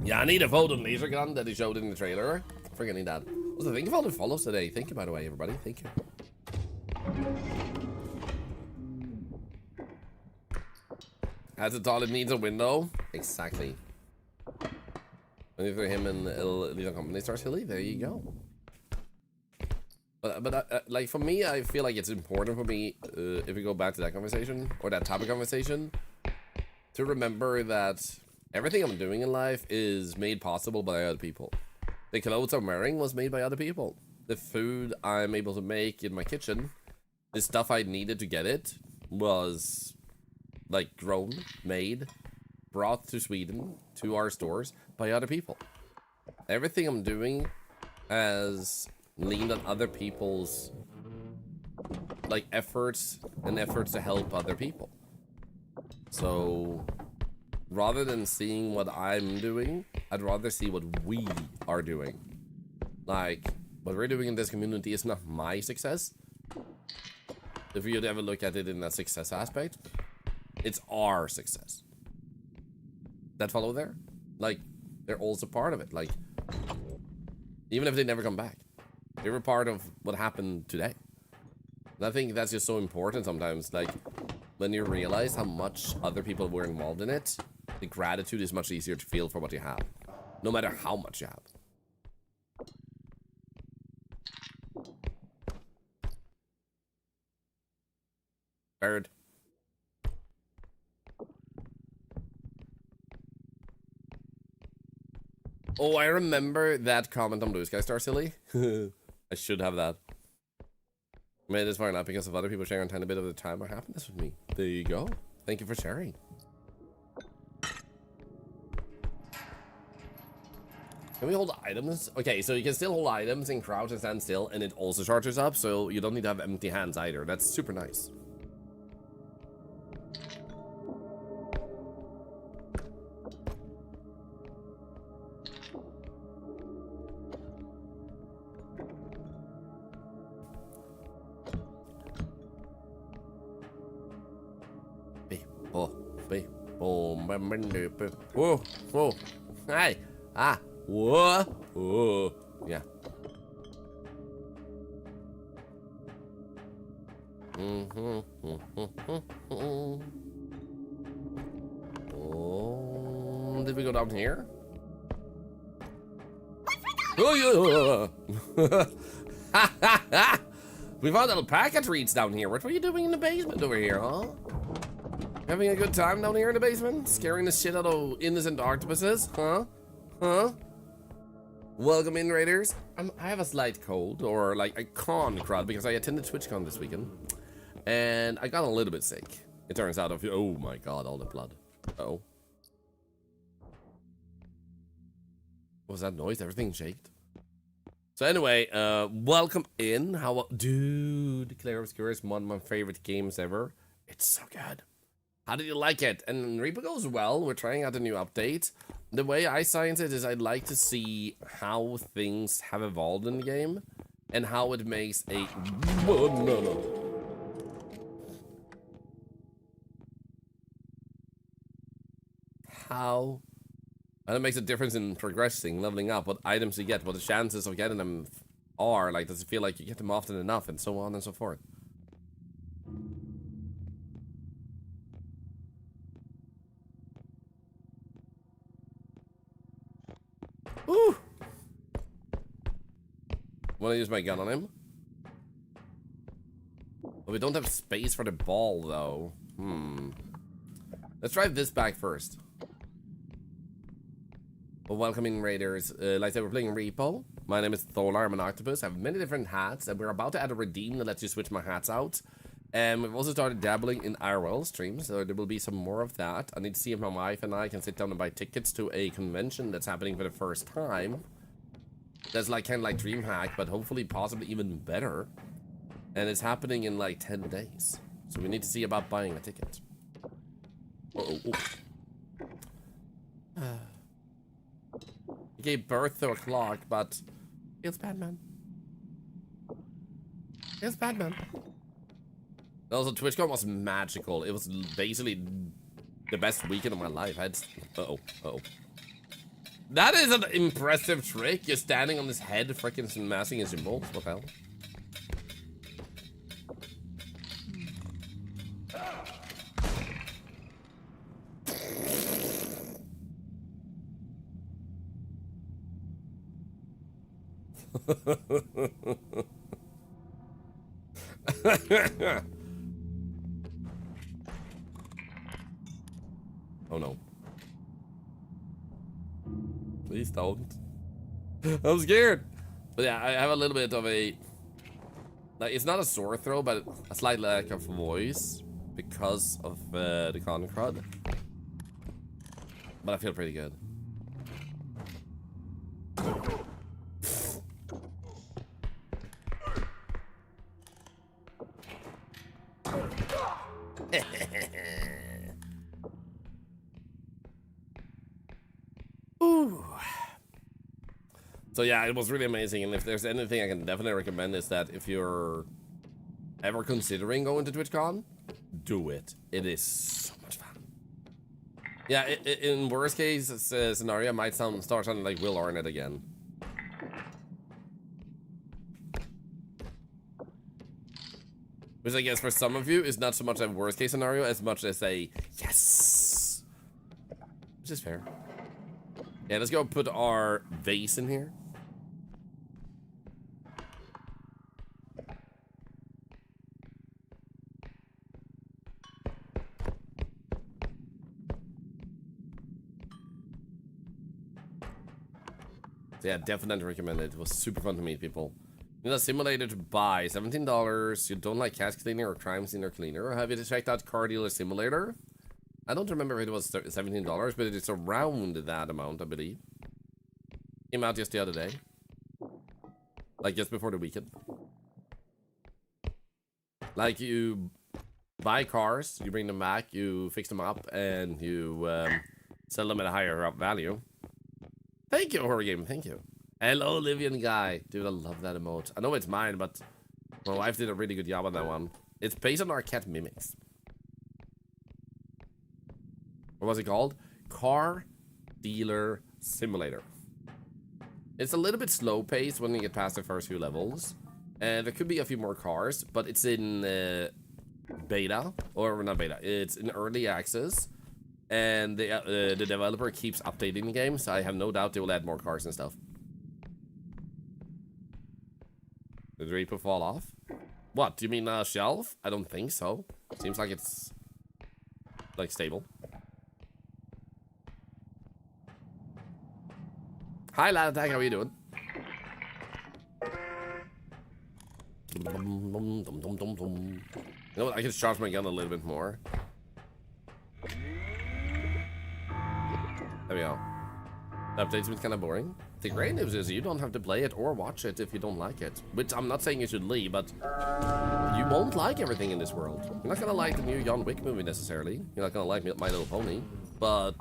Yeah, I need a Voden laser gun that he showed in the trailer. Forgetting that. Also, thank you for all the follows today. Thank you, by the way, everybody. Thank you. As a toilet needs a window. Exactly. Only for him and little company starts hilly. There you go. But like for me, I feel like it's important for me, if we go back to that conversation or that topic conversation, to remember that everything I'm doing in life is made possible by other people. The clothes I'm wearing was made by other people. The food I'm able to make in my kitchen, the stuff I needed to get it, was like grown, made, brought to Sweden, to our stores, by other people. Everything I'm doing has leaned on other people's like efforts and efforts to help other people. So rather than seeing what I'm doing, I'd rather see what we are doing. Like, what we're doing in this community is not my success. If you'd ever look at it in that success aspect, it's our success. That follow there? Like, they're also part of it. Like, even if they never come back, they were part of what happened today. And I think that's just so important sometimes. Like, when you realize how much other people were involved in it, the gratitude is much easier to feel for what you have, no matter how much you have. Bird. Oh, I remember that comment on Blue Sky Star Silly. I should have that. Made this far enough because of other people sharing a tiny bit of the time or happiness with me. There you go. Thank you for sharing. Can we hold items? Okay, so you can still hold items and crouch and stand still, and it also charges up, so you don't need to have empty hands either. That's super nice. Whoa, whoa, hey, ah, whoa, whoa, yeah. Oh, did we go down here? Oh yeah. We found alpaca treats down here. What were you doing in the basement over here, huh? Having a good time down here in the basement? Scaring the shit out of innocent octopuses? Huh? Huh? Welcome in, Raiders. I have a slight cold, or like a con crowd, because I attended TwitchCon this weekend. And I got a little bit sick. It turns out, oh my god, all the blood. Uh-oh. What was that noise? Everything shaked. So anyway, welcome in. Dude, Clair Obscura is one of my favorite games ever. It's so good. How did you like it? And REPO goes well. We're trying out a new update. The way I science it is I'd like to see how things have evolved in the game and how it makes a... How And it makes a difference in progressing, leveling up, what items you get, what the chances of getting them are. Like, does it feel like you get them often enough, and so on and so forth. Ooh! Wanna use my gun on him? But we don't have space for the ball, though. Let's drive this back first. Well, welcoming raiders. Like I said, we're playing REPO. My name is Thorlar. I'm an octopus. I have many different hats, and we're about to add a redeem that lets you switch my hats out. And we've also started dabbling in IRL streams, so there will be some more of that. I need to see if my wife and I can sit down and buy tickets to a convention that's happening for the first time. That's like kind of like DreamHack, but hopefully possibly even better. And it's happening in like 10 days. So we need to see about buying a ticket. He gave birth to a clock, but it's Batman. It's Batman. Also, TwitchCon was magical. It was basically the best weekend of my life. I had... Uh-oh. That is an impressive trick. You're standing on his head, freaking massing his symbols. What the hell? Oh no. Please don't. I'm scared. But yeah, I have a little bit of a... Like, it's not a sore throat, but a slight lack of voice because of the con crud. But I feel pretty good. Ooh. So yeah, it was really amazing, and if there's anything I can definitely recommend is that if you're ever considering going to TwitchCon, do it. It is so much fun. Yeah, in worst case scenario, I might start sounding like Will Arnett again. Which I guess for some of you is not so much a worst case scenario as much as a yes. Which is fair. Yeah, let's go put our vase in here. So yeah, definitely recommend it. It was super fun to meet people. You know, simulator to buy, $17. You don't like cash cleaner or crime scene cleaner? Or have you checked out Car Dealer Simulator? I don't remember if it was $17, but it is around that amount, I believe. Came out just the other day. Like, just before the weekend. Like, you buy cars, you bring them back, you fix them up, and you sell them at a higher value. Thank you, Horror Game, thank you. Hello, Livian guy. Dude, I love that emote. I know it's mine, but my wife did a really good job on that one. It's based on our cat mimics. What was it called? Car Dealer Simulator. It's a little bit slow paced when you get past the first few levels. And there could be a few more cars, but it's in beta, or not beta, it's in early access. And the developer keeps updating the game, so I have no doubt they will add more cars and stuff. Did the REPO fall off? What, do you mean shelf? I don't think so. Seems like it's like stable. Hi Lad Attack, how are you doing? You know what, I can charge my gun a little bit more. There we go. The update's been kind of boring. The great news is you don't have to play it or watch it if you don't like it. Which I'm not saying you should leave, but you won't like everything in this world. You're not gonna like the new John Wick movie necessarily. You're not gonna like My Little Pony, but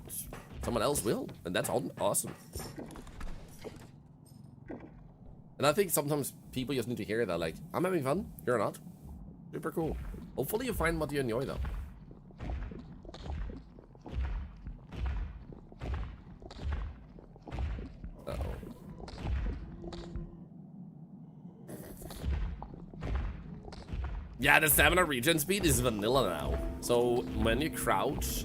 someone else will, and that's awesome. And I think sometimes people just need to hear that, like, I'm having fun, you're not. Super cool. Hopefully you find what you enjoy though. Yeah, the stamina regen speed is vanilla now. So when you crouch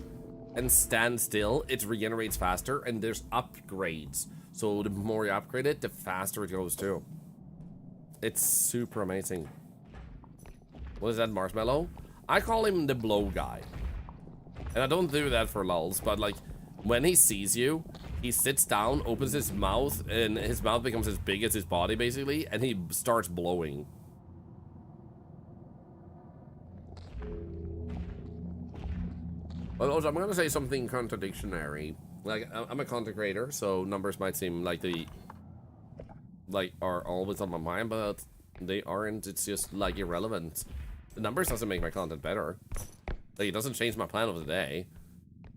and stand still, it regenerates faster, and there's upgrades. So the more you upgrade it, the faster it goes too. It's super amazing. What is that, Marshmallow? I call him the blow guy. And I don't do that for lulz, but like, when he sees you, he sits down, opens his mouth, and his mouth becomes as big as his body, basically, and he starts blowing. But also, I'm gonna say something contradictionary. Like, I'm a content creator, so numbers might seem like are always on my mind, but they aren't. It's just, like, irrelevant. The numbers doesn't make my content better. Like, it doesn't change my plan of the day.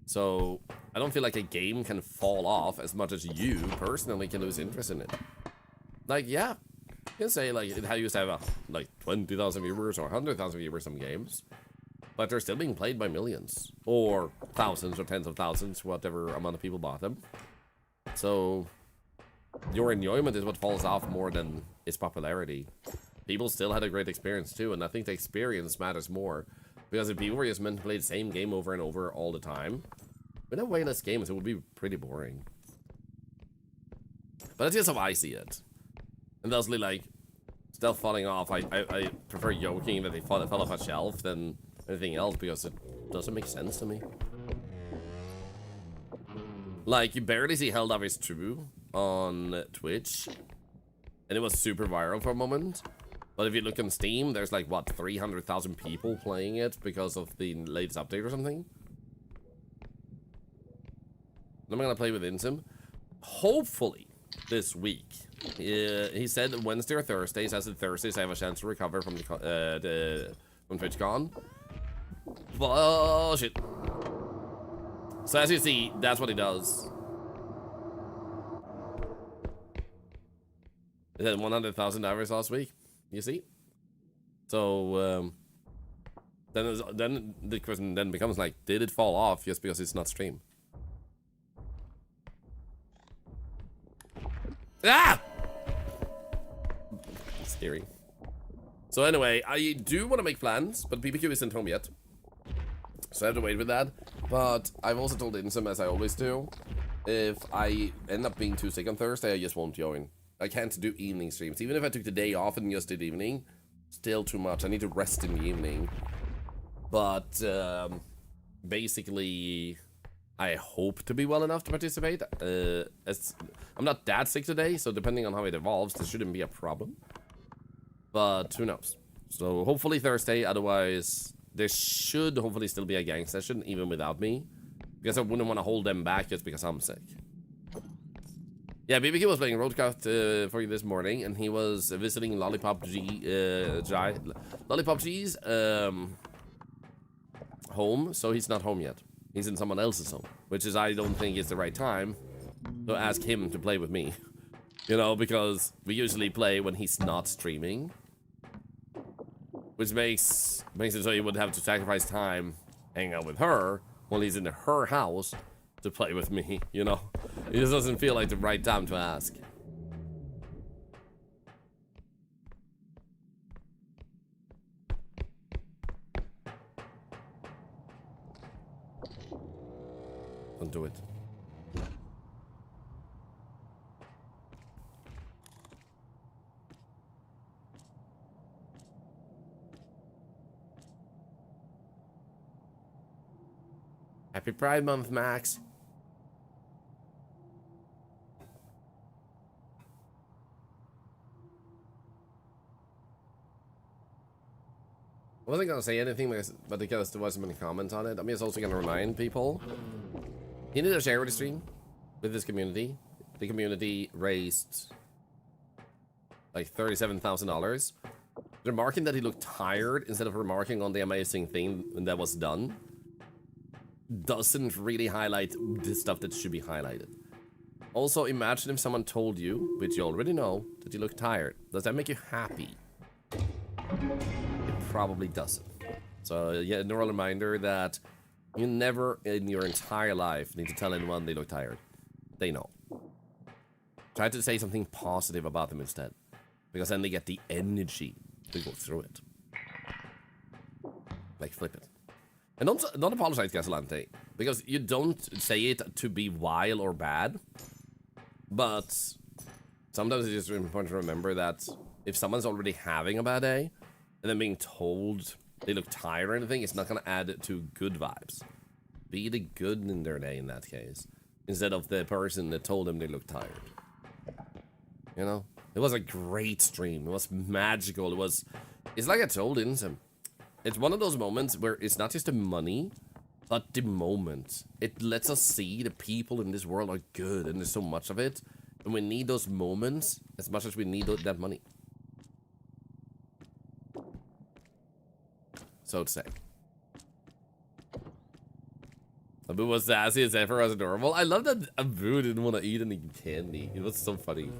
So, I don't feel like a game can fall off as much as you, personally, can lose interest in it. Like, yeah. You can say, like, it used to have, like, 20,000 viewers or 100,000 viewers some games. But they're still being played by millions. Or thousands or tens of thousands, whatever amount of people bought them. So, your enjoyment is what falls off more than its popularity. People still had a great experience too, and I think the experience matters more. Because if people were just meant to play the same game over and over all the time, with a way less games, it would be pretty boring. But that's just how I see it. And thusly, like, still falling off, I prefer joking that they fell off a shelf than anything else, because it doesn't make sense to me. Like, you barely see Held Up is True on Twitch, and it was super viral for a moment. But if you look on Steam, there's like, what, 300,000 people playing it because of the latest update or something? I'm gonna play with Insim. Hopefully, this week. He said Wednesday or Thursdays. As of Thursdays, I have a chance to recover from from TwitchCon. Bullshit. So as you see, that's what he does. It had 100,000 hours last week. You see? So then the question then becomes like, did it fall off just because it's not streamed? Ah! Scary. So anyway, I do want to make plans, but BBQ isn't home yet. So I have to wait with that. But I've also told Insum, as I always do, if I end up being too sick on Thursday, I just won't join. I can't do evening streams. Even if I took the day off and just did evening, still too much. I need to rest in the evening. But basically, I hope to be well enough to participate. I'm not that sick today, so depending on how it evolves, this shouldn't be a problem. But who knows? So hopefully Thursday, otherwise there should hopefully still be a gang session, even without me. Because I wouldn't want to hold them back just because I'm sick. Yeah, BBQ was playing Roadcraft for you this morning, and he was visiting Lollipop G's home, so he's not home yet. He's in someone else's home, which is, I don't think is the right time to ask him to play with me. You know, because we usually play when he's not streaming. Which makes it so he would have to sacrifice time hanging out with her while he's in her house to play with me, you know? It just doesn't feel like the right time to ask. Don't do it. Happy Pride Month, Max. I wasn't gonna say anything, but because there wasn't many comments on it, I'm just also gonna remind people. He did a charity stream with his community. The community raised like $37,000. Remarking that he looked tired instead of remarking on the amazing thing that was done doesn't really highlight the stuff that should be highlighted. Also, imagine if someone told you, which you already know, that you look tired. Does that make you happy? It probably doesn't. So, yeah, a neural reminder that you never in your entire life need to tell anyone they look tired. They know. Try to say something positive about them instead, because then they get the energy to go through it. Like, flip it. And don't apologize, Gasolante, because you don't say it to be vile or bad, but sometimes it's just important to remember that if someone's already having a bad day, and then being told they look tired or anything, it's not going to add to good vibes. Be the good in their day in that case, instead of the person that told them they look tired. You know? It was a great stream. It was magical. It's like I told Insem. It's one of those moments where it's not just the money, but the moment. It lets us see the people in this world are good, and there's so much of it. And we need those moments as much as we need that money. So to say. Abu was sassy as ever, was adorable. I love that Abu didn't want to eat any candy. It was so funny.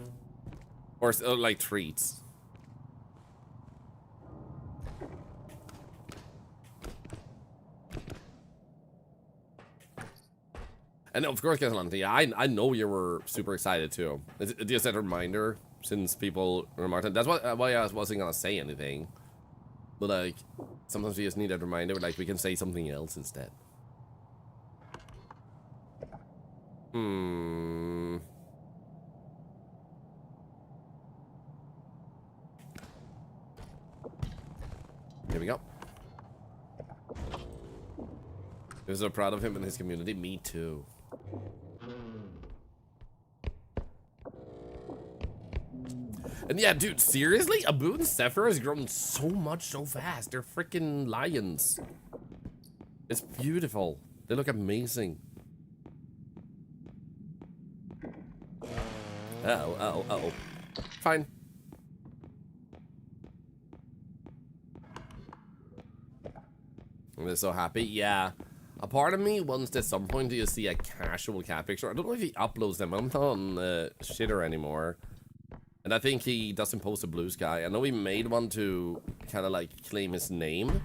Or like treats. And of course, Casalante, I know you were super excited too. It's just a reminder, since people remarked. That's why I wasn't gonna say anything. But like, sometimes we just need that reminder. Like, we can say something else instead. Here we go. We're so proud of him and his community. Me too. And yeah, dude, seriously? Abu and Sephir has grown so much so fast. They're freaking lions. It's beautiful. They look amazing. Uh-oh. Fine. I'm so happy. Yeah. A part of me wants at some point to see a casual cat picture. I don't know if he uploads them. I'm not on Shitter anymore. And I think he doesn't post a blue sky. I know he made one to kind of like claim his name.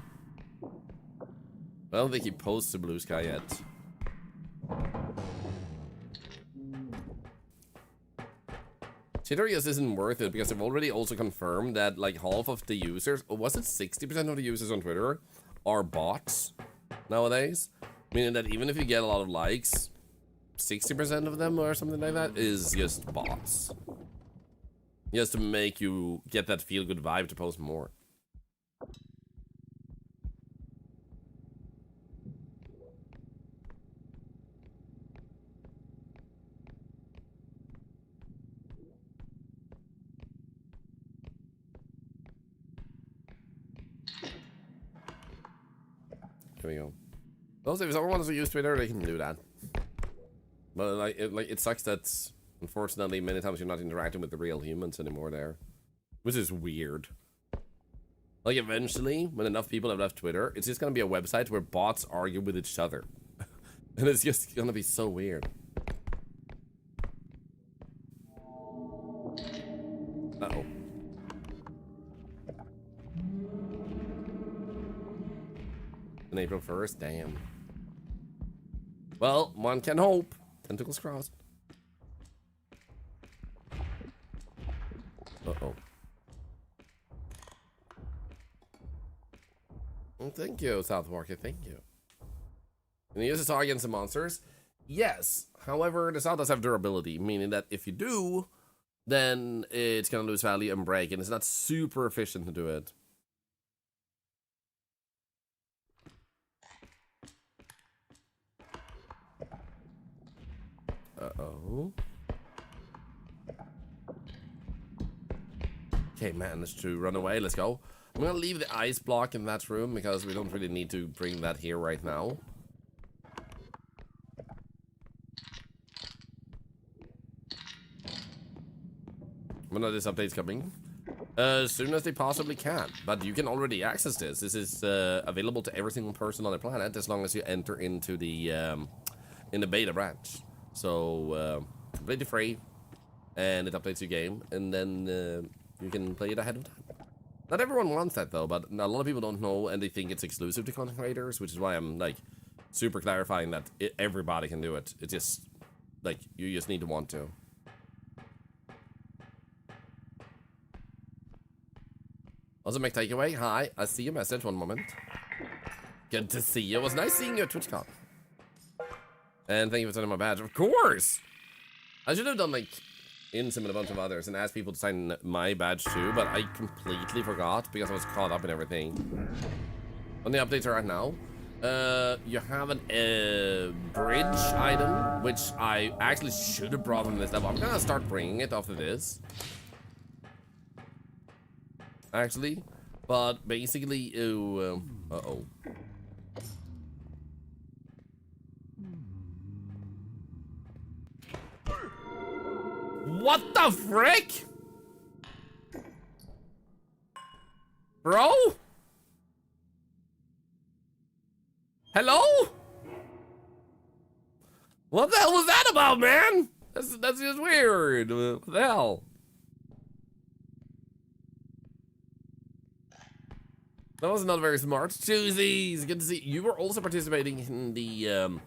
But I don't think he posts a blue sky yet. Shitter just isn't worth it because they've already also confirmed that like half of the users, or was it 60% of the users on Twitter, are bots nowadays? Meaning that even if you get a lot of likes, 60% of them or something like that is just bots. Just to make you get that feel-good vibe to post more. Here we go. Also, if someone wants to use Twitter, they can do that. But like it sucks that unfortunately many times you're not interacting with the real humans anymore there, which is weird. Like eventually, when enough people have left Twitter, it's just gonna be a website where bots argue with each other, and it's just gonna be so weird. Uh-oh. On April 1st? Damn. Well, one can hope. Tentacles crossed. Uh-oh. Well, thank you, South Walker. Thank you. Can you use the saw against the monsters? Yes. However, the saw does have durability, meaning that if you do, then it's gonna lose value and break, and it's not super efficient to do it. Uh-oh. Okay, managed to run away. Let's go. I'm gonna leave the ice block in that room because we don't really need to bring that here right now. When are this update's coming? As soon as they possibly can. But you can already access this. This is available to every single person on the planet as long as you enter into the in the beta branch. So completely free, and it updates your game, and then you can play it ahead of time. Not everyone wants that though, but a lot of people don't know, and they think it's exclusive to content creators, which is why I'm like super clarifying that everybody can do it. It's just like you just need to want to. Also, make takeaway. Hi, I see your message. One moment. Good to see you. It was nice seeing you at TwitchCon. And thank you for sending my badge. Of course! I should have done, like, Insim and a bunch of others and asked people to sign my badge too, but I completely forgot because I was caught up in everything. On the updates are out now. You have a bridge item, which I actually should have brought on this level. I'm gonna start bringing it after this. Actually. But basically, uh-oh. What the frick? Bro? Hello? What the hell was that about, man? That's just weird. What the hell? That was not very smart. Choosies, good to see you. Were also participating in the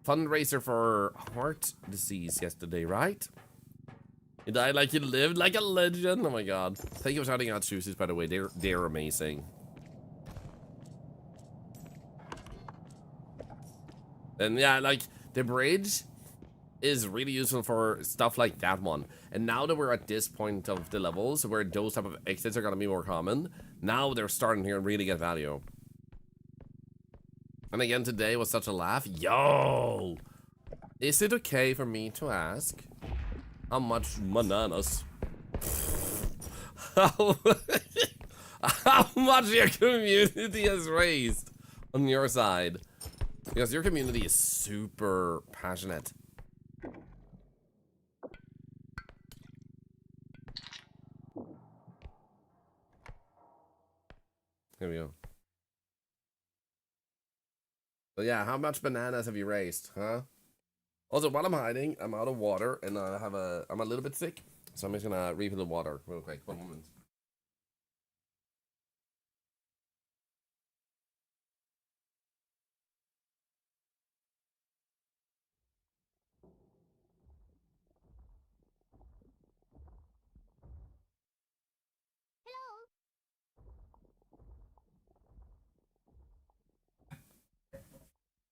fundraiser for heart disease yesterday, right? You died like you lived, like a legend. Oh my god. Thank you for shouting out Choosies, by the way. They're amazing. And yeah, like the bridge is really useful for stuff like that one. And now that we're at this point of the levels where those type of exits are gonna be more common, now they're starting here and really get value. And again, today was such a laugh. Yo! Is it okay for me to ask how much bananas? how much your community has raised on your side? Because your community is super passionate. Here we go. So yeah, how much bananas have you raised, huh? Also, while I'm hiding, I'm out of water and I'm a little bit sick. So I'm just gonna refill the water real quick. 1 moment.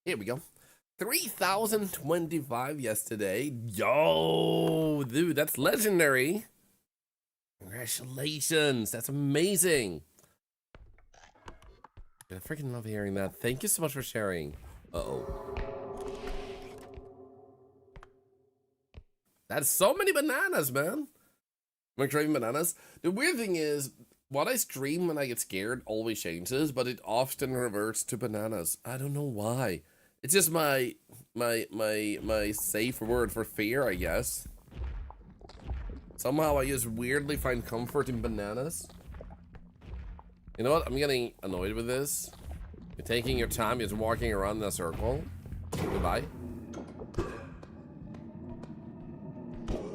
Here we go. 3,025 yesterday. Yo, dude, that's legendary. Congratulations. That's amazing. I freaking love hearing that. Thank you so much for sharing. Uh-oh. That's so many bananas, man. Am I craving bananas? The weird thing is, what I stream when I get scared always changes, but it often reverts to bananas. I don't know why. It's just my safe word for fear, I guess. Somehow I just weirdly find comfort in bananas. You know what? I'm getting annoyed with this. You're taking your time, you're just walking around in a circle. Goodbye.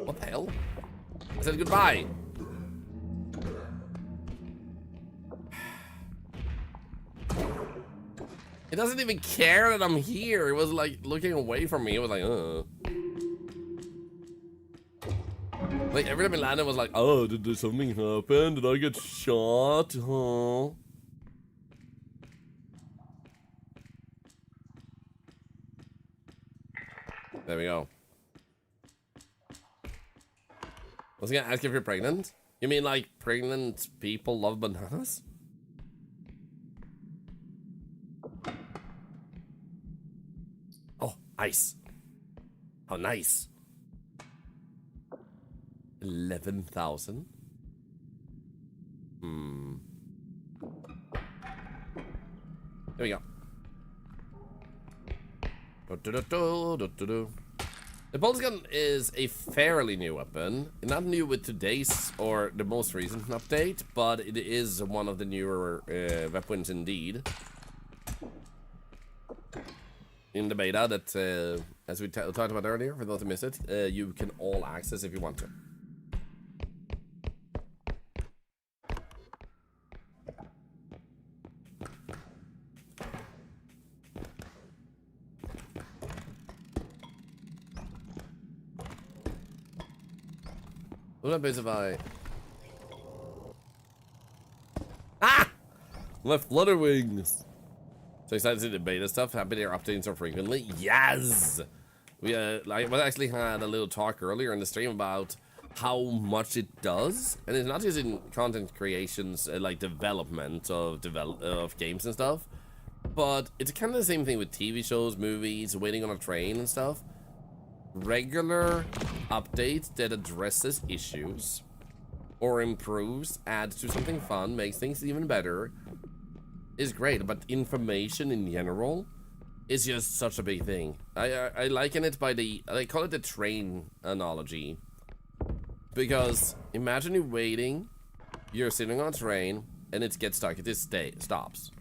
What the hell? I said goodbye. It doesn't even care that I'm here. It was like looking away from me. It was like, Like every time it landed was like, oh, did something happen? Did I get shot? Huh? There we go. I was gonna ask if you're pregnant. You mean like pregnant people love bananas? Oh, ice. How nice. 11,000. There we go. The pulse gun is a fairly new weapon. Not new with today's or the most recent update, but it is one of the newer weapons indeed. In the beta that, as we talked about earlier, for those who missed it, you can all access if you want to. What happens if I... Ah! My flutter wings! So excited to see the beta stuff. Happy they're updating so frequently. Yes! We actually had a little talk earlier in the stream about how much it does, and it's not just in content creations, like development of games and stuff, but it's kind of the same thing with TV shows, movies, waiting on a train and stuff. Regular updates that addresses issues or improves, adds to something fun, makes things even better is great, but information in general is just such a big thing. I liken it by I call it the train analogy, because imagine you're waiting, you're sitting on a train and it gets stuck, it just stops.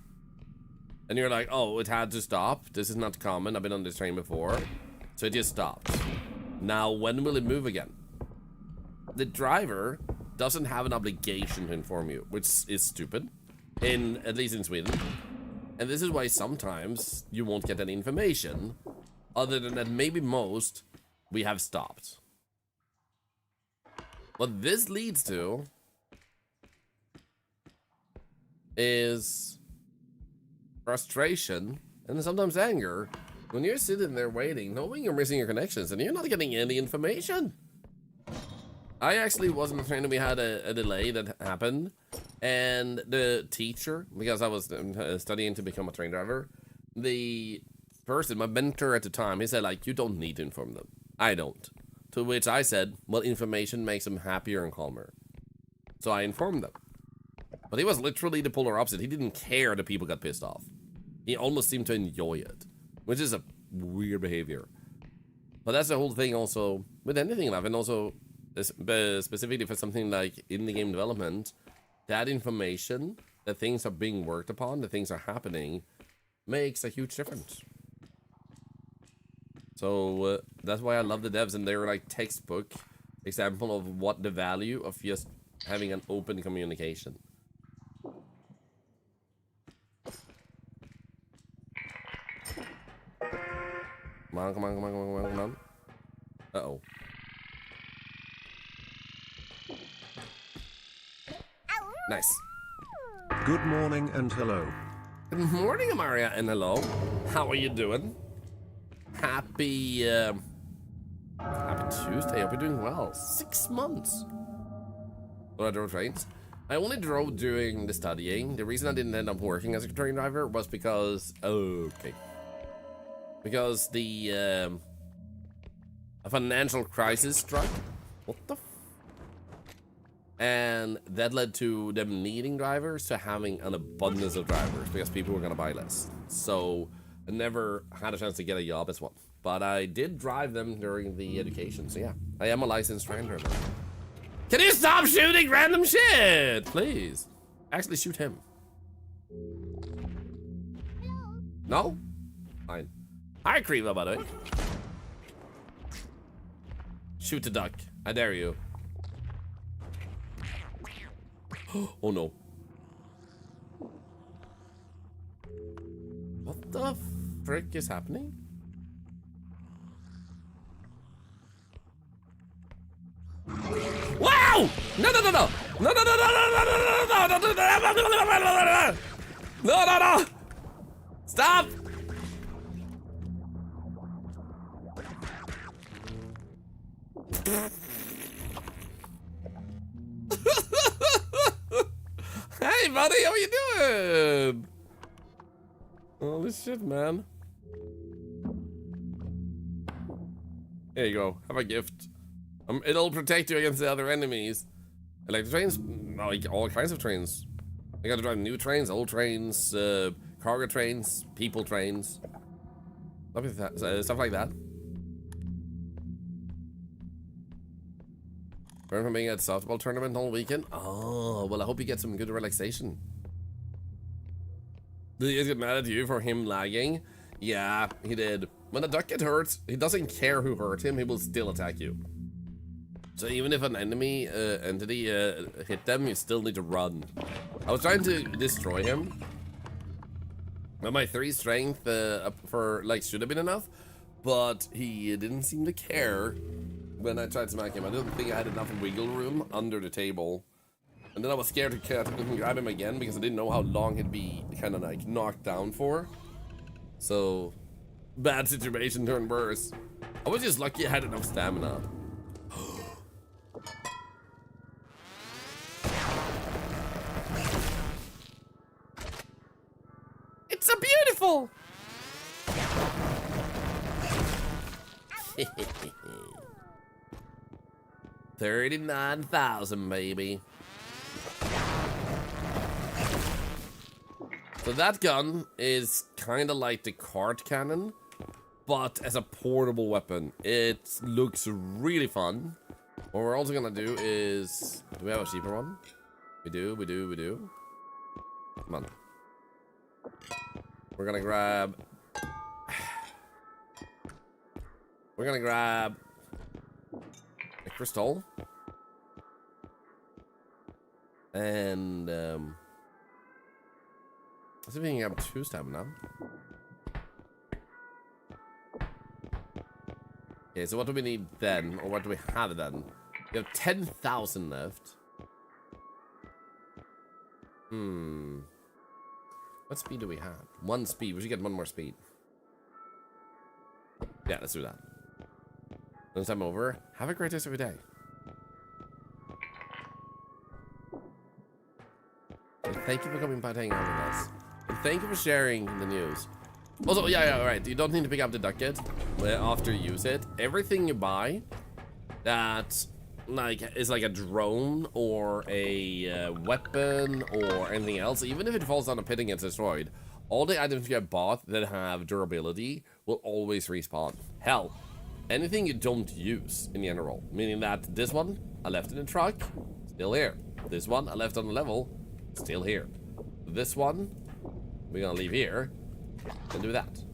And you're like, oh, it had to stop. This is not common. I've been on this train before. So it just stopped. Now, when will it move again? The driver doesn't have an obligation to inform you, which is stupid, at least in Sweden. And this is why sometimes you won't get any information, other than that maybe most we have stopped. What this leads to is frustration and sometimes anger when you're sitting there waiting, knowing you're missing your connections and you're not getting any information. I actually wasn't a train, and we had a delay that happened, and the teacher, because I was studying to become a train driver, the person, my mentor at the time, he said, like, you don't need to inform them. I don't. To which I said, well, information makes them happier and calmer. So I informed them. But he was literally the polar opposite. He didn't care that people got pissed off. He almost seemed to enjoy it, which is a weird behavior. But that's the whole thing also with anything in life, and also specifically for something like in-the-game development, that information, that things are being worked upon, that things are happening, makes a huge difference. So that's why I love the devs, and they're like textbook example of what the value of just having an open communication. Come on, come on, come on, come on, come on. Uh-oh. Nice. Good morning and hello. Good morning, Amaria, and hello. How are you doing? Happy Tuesday. Hope you're doing well. 6 months. Well, I drove trains. I only drove during the studying. The reason I didn't end up working as a train driver was because because the a financial crisis struck. What the? And that led to them needing drivers to having an abundance of drivers because people were gonna buy less. So I never had a chance to get a job as one. But I did drive them during the education. So yeah, I am a licensed train driver. Can you stop shooting random shit, please? Actually, shoot him. No? Fine. Hi, Creeva, by the way. Shoot the duck. I dare you. Oh no. What the frick is happening? Wow! No, no, no, no! No, no, no, no, no, no, no, no, no, no, no, no! Stop! Hey, buddy, how are you doing? Holy shit, man. Here you go. Have a gift. It'll protect you against the other enemies. I like the trains, like all kinds of trains. I gotta drive new trains, old trains, cargo trains, people trains. Stuff like that. Learn from being at a softball tournament all weekend. Oh, well, I hope you get some good relaxation. Did he get mad at you for him lagging? Yeah, he did. When a duck gets hurt, he doesn't care who hurt him, he will still attack you. So even if an enemy entity hit them, you still need to run. I was trying to destroy him. But my 3 strength for, like, should have been enough. But he didn't seem to care when I tried to smack him. I didn't think I had enough wiggle room under the table. And then I was scared to grab him again because I didn't know how long he'd be kind of like knocked down for. So, bad situation turned worse. I was just lucky I had enough stamina. It's so beautiful! 39,000, baby. So that gun is kind of like the card cannon, but as a portable weapon. It looks really fun. What we're also gonna do is... Do we have a cheaper one? We do. Come on. We're gonna grab... We're gonna grab... a crystal. And, let's see if we can grab 2 stamina. Okay, so what do we need then? Or what do we have then? We have 10,000 left. What speed do we have? 1 speed. We should get 1 more speed. Yeah, let's do that. Once I'm over, have a great rest of your day. And thank you for coming by hanging out with us. And thank you for sharing the news. Also, yeah, right. You don't need to pick up the ducat after you use it. Everything you buy that is like a drone or a weapon or anything else, even if it falls down a pit and gets destroyed, all the items you have bought that have durability will always respawn. Hell, anything you don't use in general, meaning that this one I left in the truck, still here. This one I left on the level, still here. This one we're gonna leave here and do that.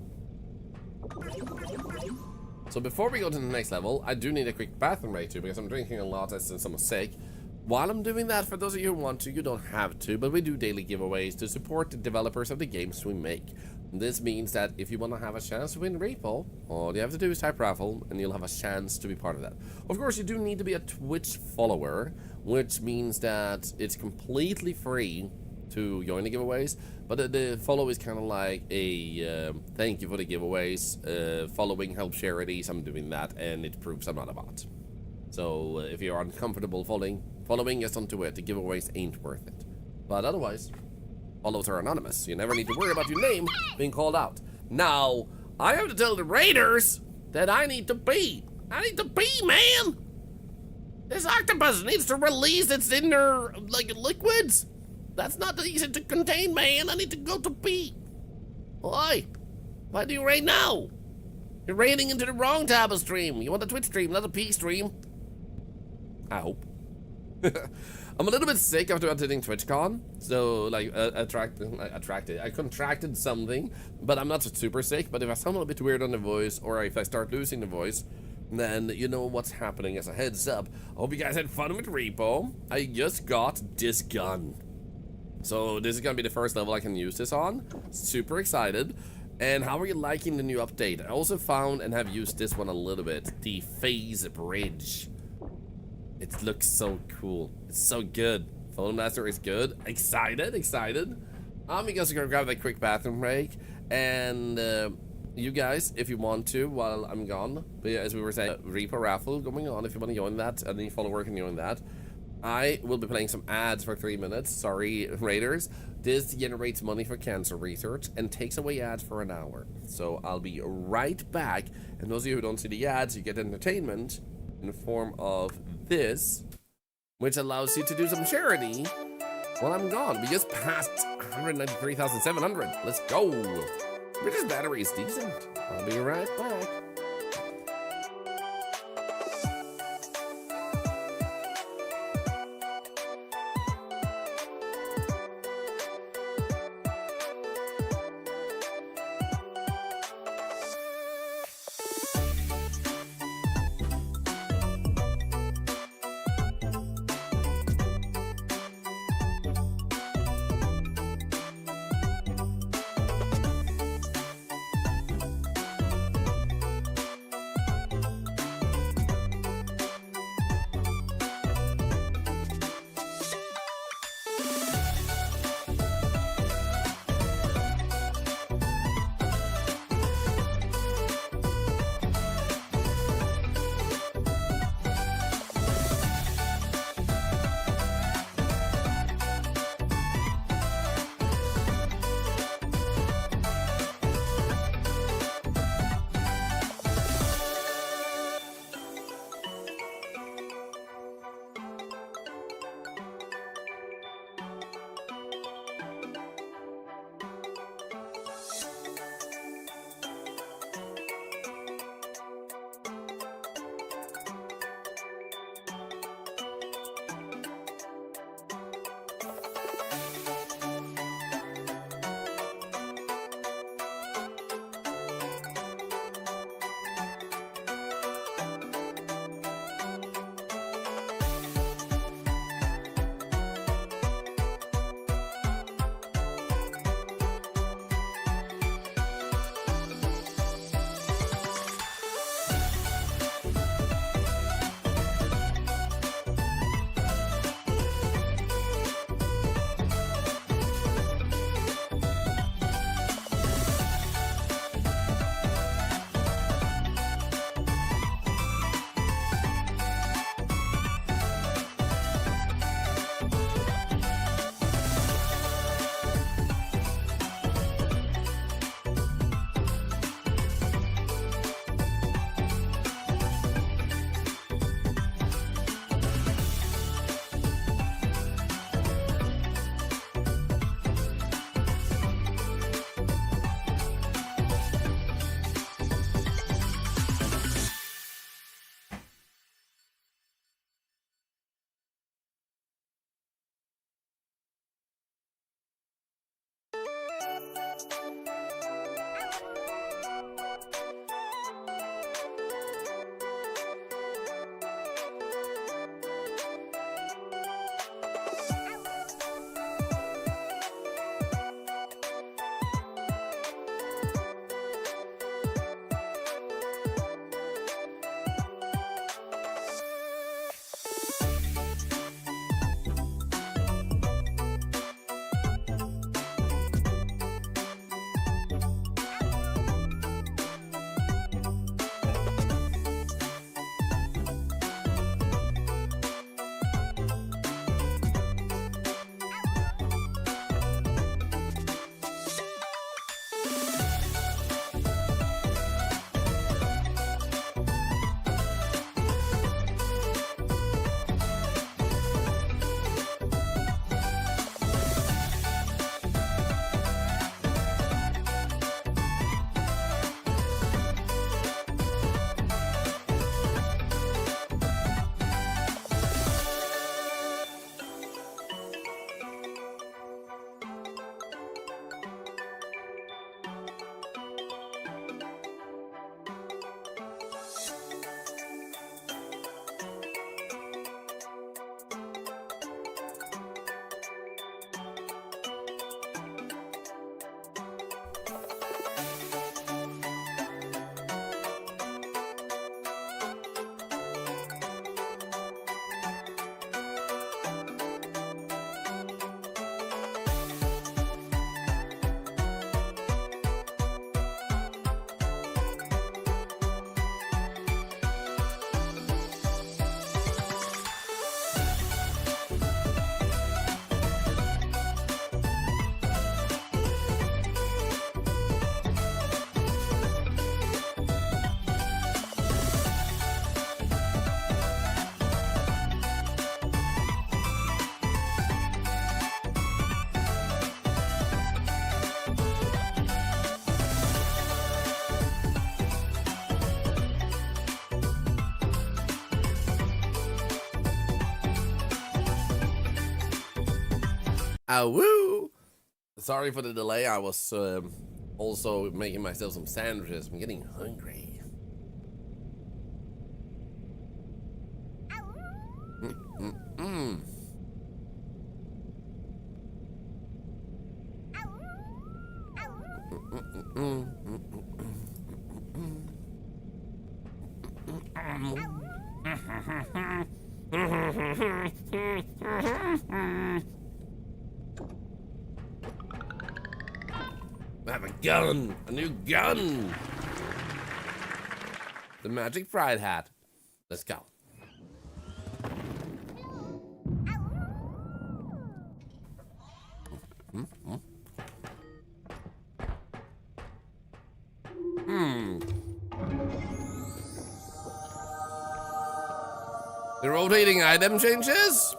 So before we go to the next level, I do need a quick bathroom break too, because I'm drinking a lot since I'm sick. While I'm doing that, for those of you who want to, you don't have to, but we do daily giveaways to support the developers of the games we make. This means that if you want to have a chance to win REPO, all you have to do is type raffle, and you'll have a chance to be part of that. Of course, you do need to be a Twitch follower, which means that it's completely free to join the giveaways, but the follow is kind of like a thank you for the giveaways. Following helps charities. I'm doing that, and it proves I'm not a bot. So if you're uncomfortable following, just don't do it. The giveaways ain't worth it. But otherwise, follows are anonymous. You never need to worry about your name being called out. Now, I have to tell the raiders that I need to pee. I need to pee, man. This octopus needs to release its inner, liquids. That's not easy to contain, man. I need to go to pee. Why? Why do you raid now? You're raiding into the wrong type of stream. You want a Twitch stream, not a pee stream. I hope. I'm a little bit sick after attending TwitchCon, so I contracted something, but I'm not super sick. But if I sound a little bit weird on the voice, or if I start losing the voice, then you know what's happening as a heads up. I hope you guys had fun with REPO. I just got this gun. So this is gonna be the first level I can use this on. Super excited. And how are you liking the new update? I also found and have used this one a little bit. The phase bridge. It looks so cool. It's so good. Phone Master is good. Excited. You guys are gonna grab that quick bathroom break. And you guys, if you want to, while I'm gone, but yeah, as we were saying, REPO raffle going on. If you want to join that, and any follower can join that. I will be playing some ads for 3 minutes. Sorry, Raiders. This generates money for cancer research and takes away ads for an hour. So I'll be right back. And those of you who don't see the ads, you get entertainment in the form of this, which allows you to do some charity while I'm gone. We just passed 193,700. Let's go. British battery is decent. I'll be right back. Ah, woo! Sorry for the delay. I was also making myself some sandwiches. I'm getting hungry. Mm-mm-mm. I have a gun! A new gun! The magic pride hat. Let's go. The rotating item changes?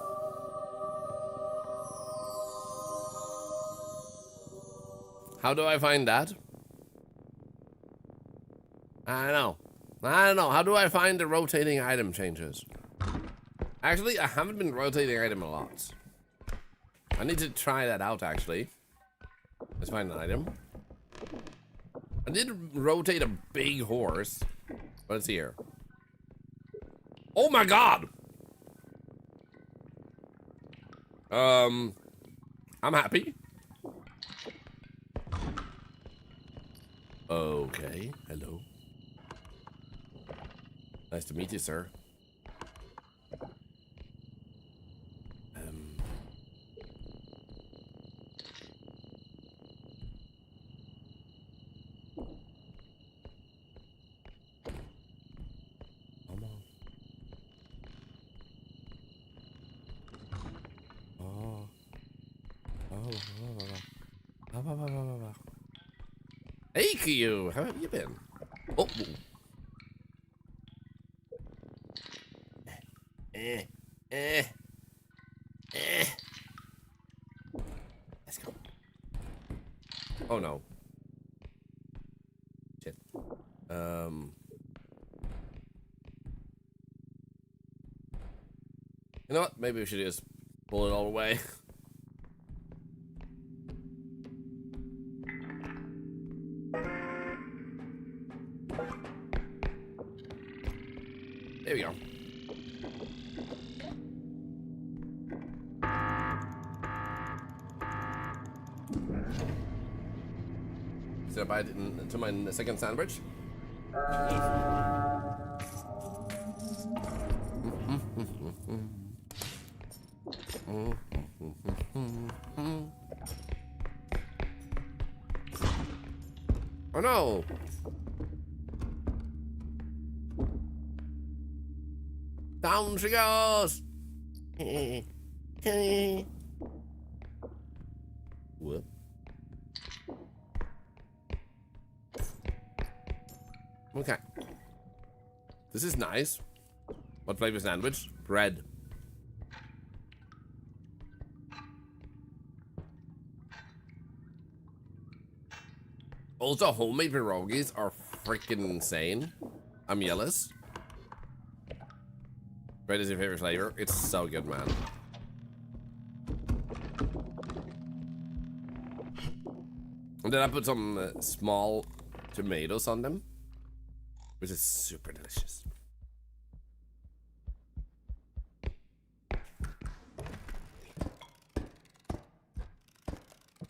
How do I find that? I don't know. How do I find the rotating item changes? Actually, I haven't been rotating item a lot. I need to try that out, actually. Let's find an item. I did rotate a big horse. What's here? Oh my god! I'm happy. Okay, hello. Nice to meet you, sir. Come on. Hey, Q, how have you been? Oh. Let's go. Oh no. Shit. You know what? Maybe we should just pull it all away. There we go. Should I bite into my second sandwich? Oh no! Down she goes! Whoop. Okay. This is nice. What flavor sandwich? Bread. Also, homemade pierogies are freaking insane. I'm jealous. Bread is your favorite flavor. It's so good, man. And then I put some small tomatoes on them, which is super delicious.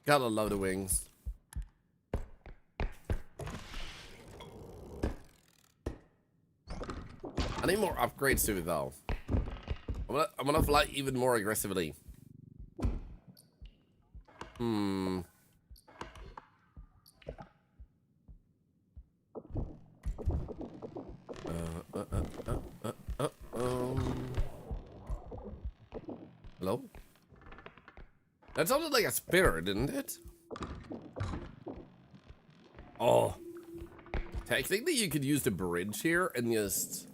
Gotta love the wings. I need more upgrades to it though. I'm gonna fly even more aggressively. Hello? That sounded like a spitter, didn't it? Oh. Technically, you could use the bridge here and just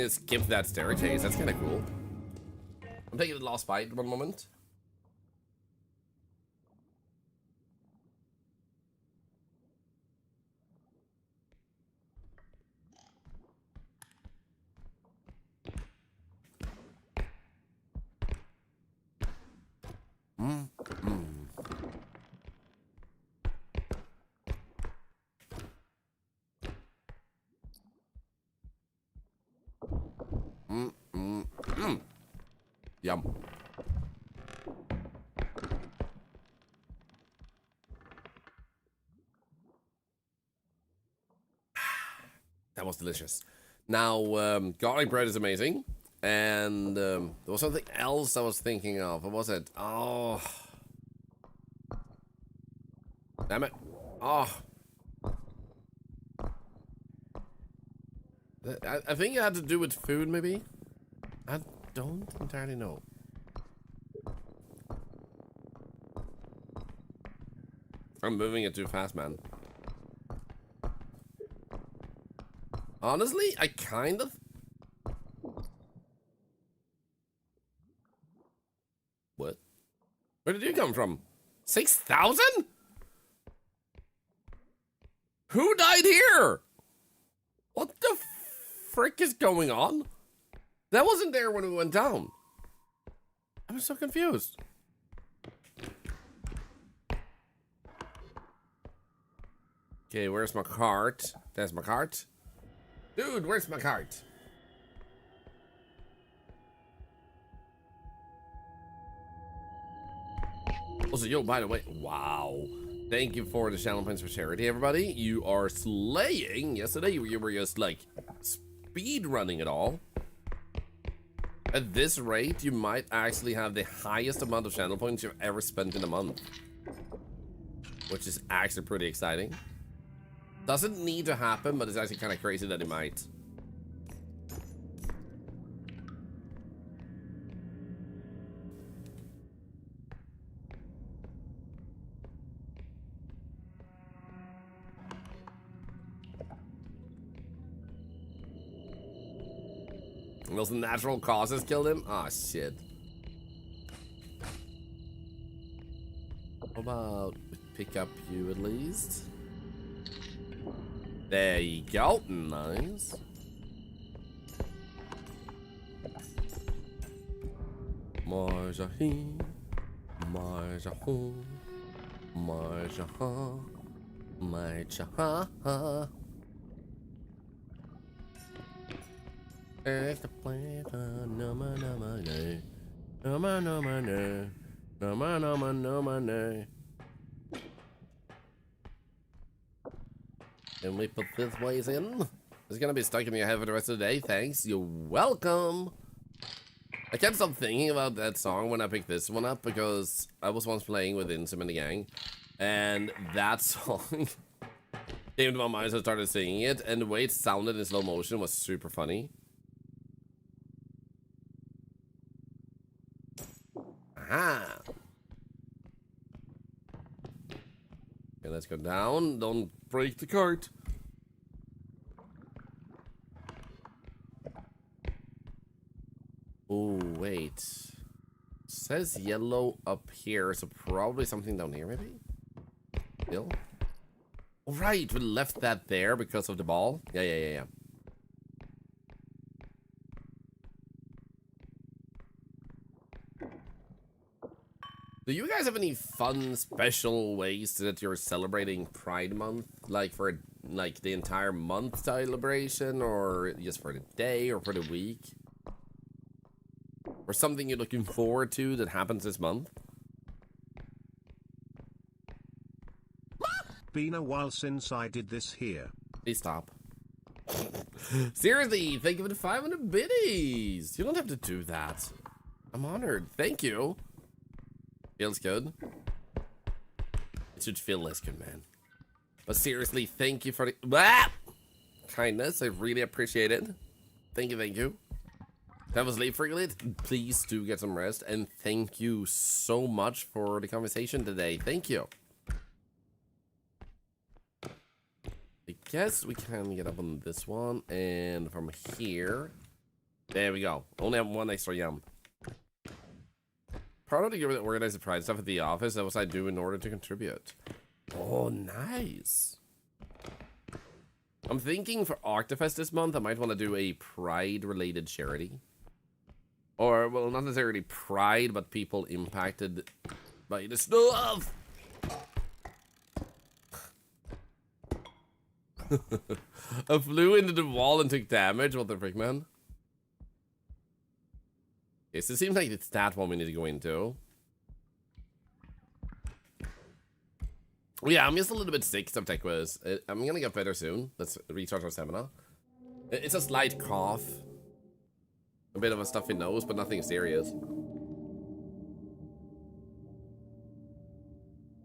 skip that staircase. That's kind of cool. I'm taking the last bite. One moment. Yum. That was delicious. Now, garlic bread is amazing. And there was something else I was thinking of. What was it? Oh. Damn it. Oh. I think it had to do with food, maybe? I don't entirely know. I'm moving it too fast, man. Honestly, I kind of... What? Where did you come from? 6,000? Who died here? What the frick is going on? That wasn't there when we went down. I'm so confused. Okay, where's my cart? There's my cart. Dude, where's my cart? Also, yo, by the way, wow. Thank you for the channel points for charity, everybody. You are slaying. Yesterday, you were just, like, speed running it all. At this rate, you might actually have the highest amount of channel points you've ever spent in a month. Which is actually pretty exciting. Doesn't need to happen, but it's actually kind of crazy that it might. Those natural causes killed him? Ah, shit. How about we pick up you at least? There you go. Nice. Marjahi, Marjahu, Marjaha, Marjaha. It's the plan for no man, no man, no man, no man, no man, no man, no man. And we put this ways in. It's gonna be stuck in your head for the rest of the day. Thanks. You're welcome. I can't stop thinking about that song when I picked this one up because I was once playing with Insum in the gang, and that song came to my mind, so I started singing it, and the way it sounded in slow motion was super funny. Aha! Okay, let's go down. Don't break the cart. Oh, wait. Says yellow up here, so probably something down here, maybe? Still? Oh, right, we left that there because of the ball. Yeah. Do you guys have any fun, special ways that you're celebrating Pride Month? Like for like the entire month celebration, or just for the day, or for the week? Or something you're looking forward to that happens this month? Been a while since I did this here. Please stop. Seriously, thank you for the 500 biddies. You don't have to do that. I'm honored. Thank you. Feels good. It should feel less good, man. But seriously, thank you for the kindness. I really appreciate it. Thank you. That was late for you. Please do get some rest. And thank you so much for the conversation today. Thank you. I guess we can get up on this one. And from here. There we go. Only have one extra yum. Proud of the giver that organized the Pride stuff at the office. That was I do in order to contribute. Oh, nice. I'm thinking for Octofest this month, I might want to do a Pride-related charity. Or, well, not necessarily Pride, but people impacted by the stuff. I flew into the wall and took damage. What the frick, man? Okay, so it seems like it's that one we need to go into. Well, yeah, I'm just a little bit sick of tech quiz. I'm gonna get better soon. Let's recharge our stamina. It's a slight cough. A bit of a stuffy nose, but nothing serious.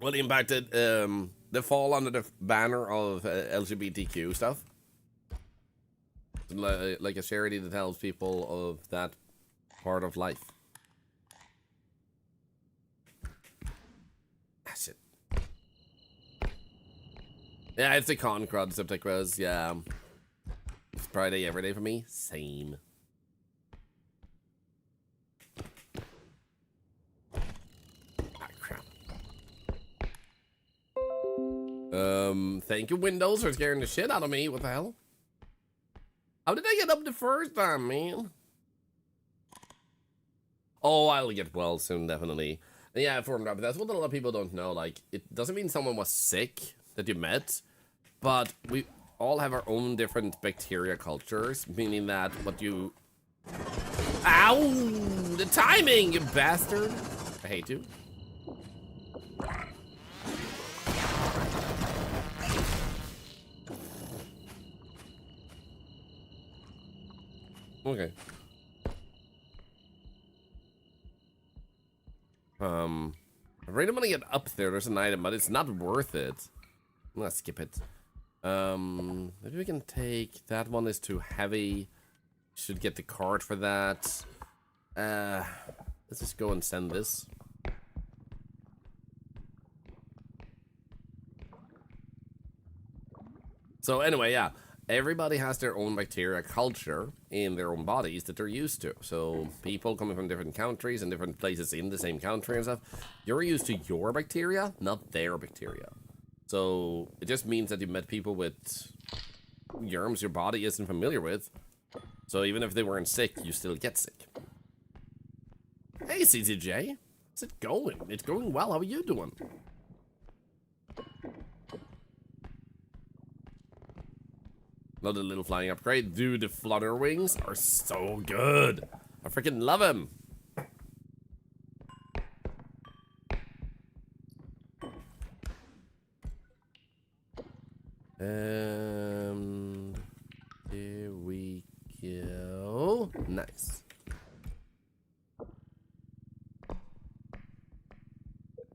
Well, impacted they fall under the banner of LGBTQ stuff. Like a charity that helps people of that part of life. Ah, shit. Yeah, it's a con crowd septic res, yeah. It's Friday every day for me. Same. Ah, crap. Thank you, Windows, for scaring the shit out of me. What the hell? How did I get up the first time, man? Oh, I'll get well soon, definitely. And yeah, but that's what a lot of people don't know. Like, it doesn't mean someone was sick that you met, but we all have our own different bacteria cultures, meaning that what you... Ow! The timing, you bastard! I hate you. Okay. I really want to get up there. There's an item, but it's not worth it. I'm gonna skip it. Maybe we can take that one. Is too heavy. Should get the card for that. Let's just go and send this. So anyway, yeah. Everybody has their own bacteria culture in their own bodies that they're used to. So people coming from different countries and different places in the same country and stuff, you're used to your bacteria, not their bacteria. So it just means that you met people with germs your body isn't familiar with. So even if they weren't sick, you still get sick. Hey, CCJ. How's it going? It's going well. How are you doing? Another little flying upgrade. Dude, the flutter wings are so good. I freaking love them. Here we go. Nice.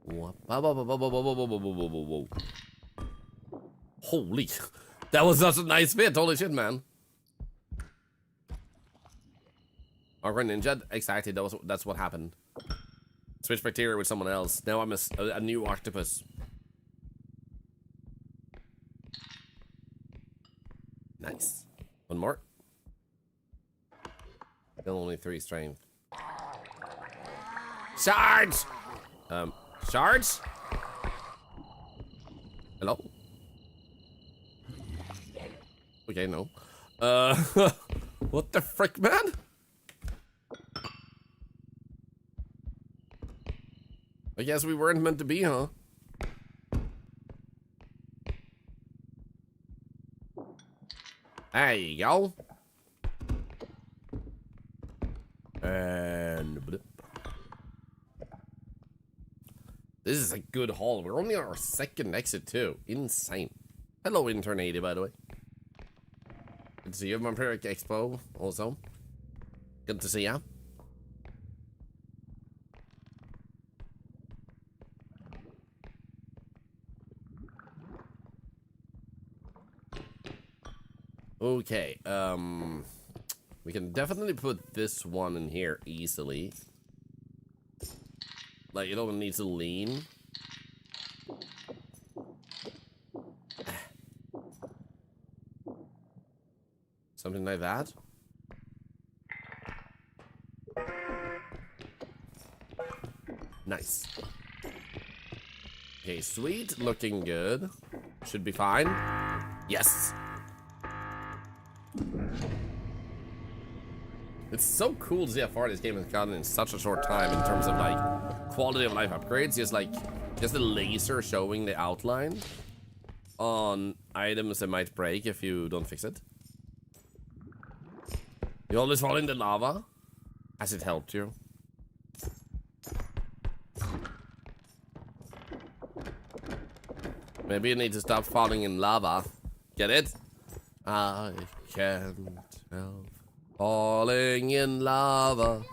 Whoa. Holy. That was such a nice fit. Holy shit, man. Awkward ninja. Exactly. That's what happened. Switch bacteria with someone else. Now I'm a new octopus. Nice. One more. Still only 3 strength. Shards! Shards? Hello? Okay, no. What the frick, man? I guess we weren't meant to be, huh? There you go. And... This is a good haul. We're only on our 2nd exit, too. Insane. Hello, Intern 80, by the way. Good to see you at Vampiric Expo, also. Good to see ya. Okay, we can definitely put this one in here easily. Like, it don't need to lean. Something like that. Nice. Okay, sweet. Looking good. Should be fine. Yes. It's so cool to see how far this game has gotten in such a short time in terms of like quality of life upgrades. Just the laser showing the outline on items that might break if you don't fix it. You always fall in the lava. Has it helped you? Maybe you need to stop falling in lava. Get it? I can't help falling in lava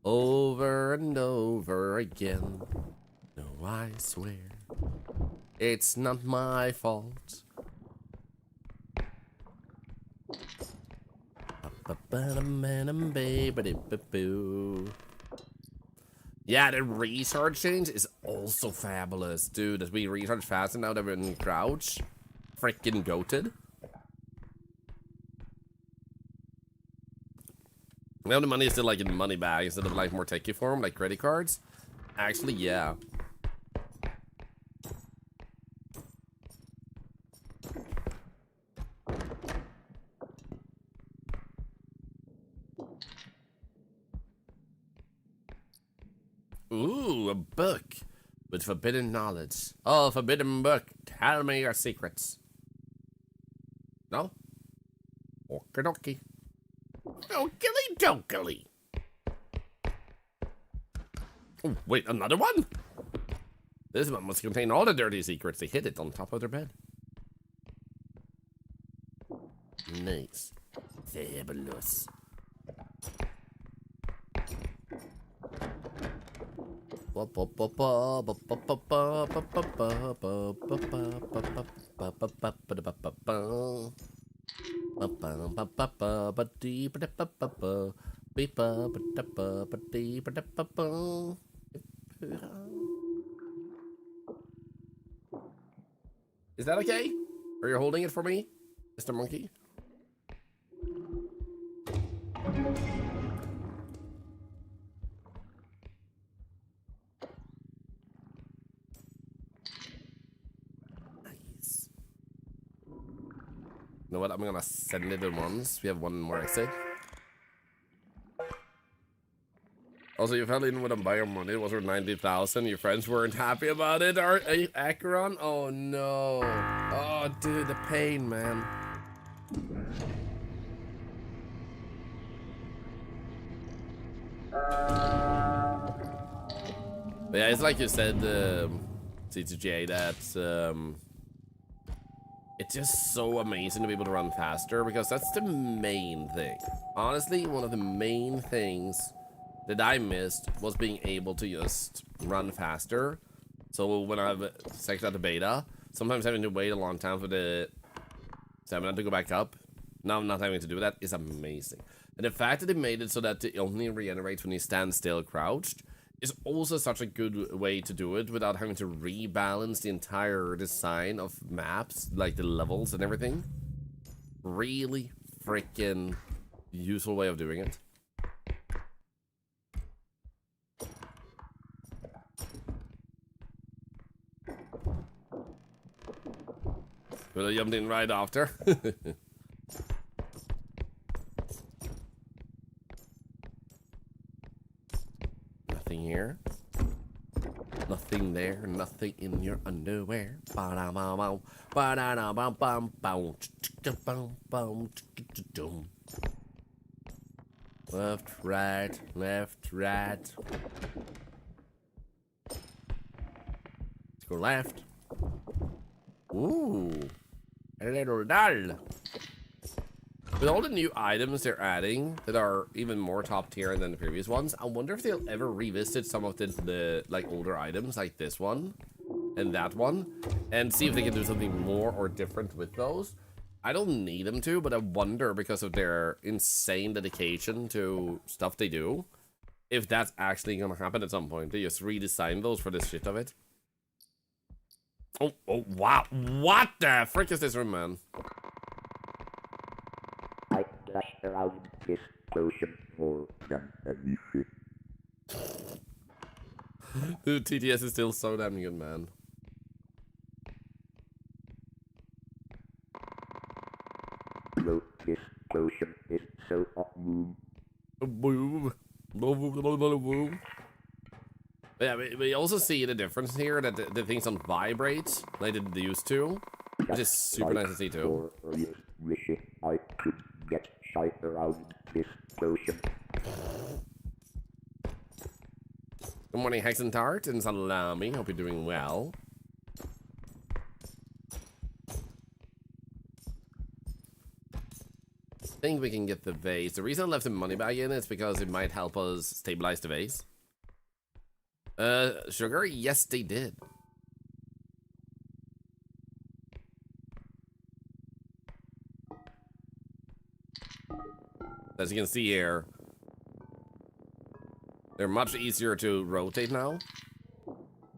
over and over again. No, I swear it's not my fault. Yeah, the recharge change is also fabulous, dude. As we recharge faster now that we're in crouch, freaking goated. Now the money is still like in money bag instead of like more techie form, like credit cards. Actually, yeah. Ooh, a book with forbidden knowledge. Oh, forbidden book. Tell me your secrets. No? Okie dokie. Okily dokily. Oh, wait, another one? This one must contain all the dirty secrets. They hid it on top of their bed. Nice. Fabulous. Is that okay? Are you holding it for me, Mr. Monkey? Nice. You know what? I'm gonna send it in once. We have one more exit. Also, you fell in with a buyer money. It was worth 90,000. Your friends weren't happy about it. Acheron? Oh no. Oh, dude, the pain, man. But yeah, it's like you said, C2J, that it's just so amazing to be able to run faster, because that's the main thing. Honestly, one of the main things that I missed was being able to just run faster. So when I've checked out the beta, sometimes having to wait a long time for the stamina to go back up, now not having to do that is amazing. And the fact that they made it so that it only regenerates when you stand still crouched is also such a good way to do it without having to rebalance the entire design of maps, like the levels and everything. Really freaking useful way of doing it. But I jumped in right after. Nothing here. Nothing there. Nothing in your underwear. Left, right, left, right. Let's go left. Ooh. A little dull. With all the new items they're adding that are even more top tier than the previous ones, I wonder if they'll ever revisit some of the like older items like this one and that one and see if they can do something more or different with those. I don't need them to, but I wonder, because of their insane dedication to stuff they do, if that's actually gonna happen at some point. They just redesign those for the shit of it. Oh, wow. What the frick is this room, man? I dashed around this ocean more than anything. Dude, TTS is still so damn good, man. Look, this ocean is so boom. Boom. Boom. Yeah, we also see the difference here that the things don't vibrate like they used to, which is super nice to see too. Wishing I could get shy around this ocean. Good morning, Hex and Tart and Salami. Hope you're doing well. think we can get the vase. The reason I left the money bag in is because it might help us stabilize the vase. Sugar? Yes, they did. As you can see here, they're much easier to rotate now.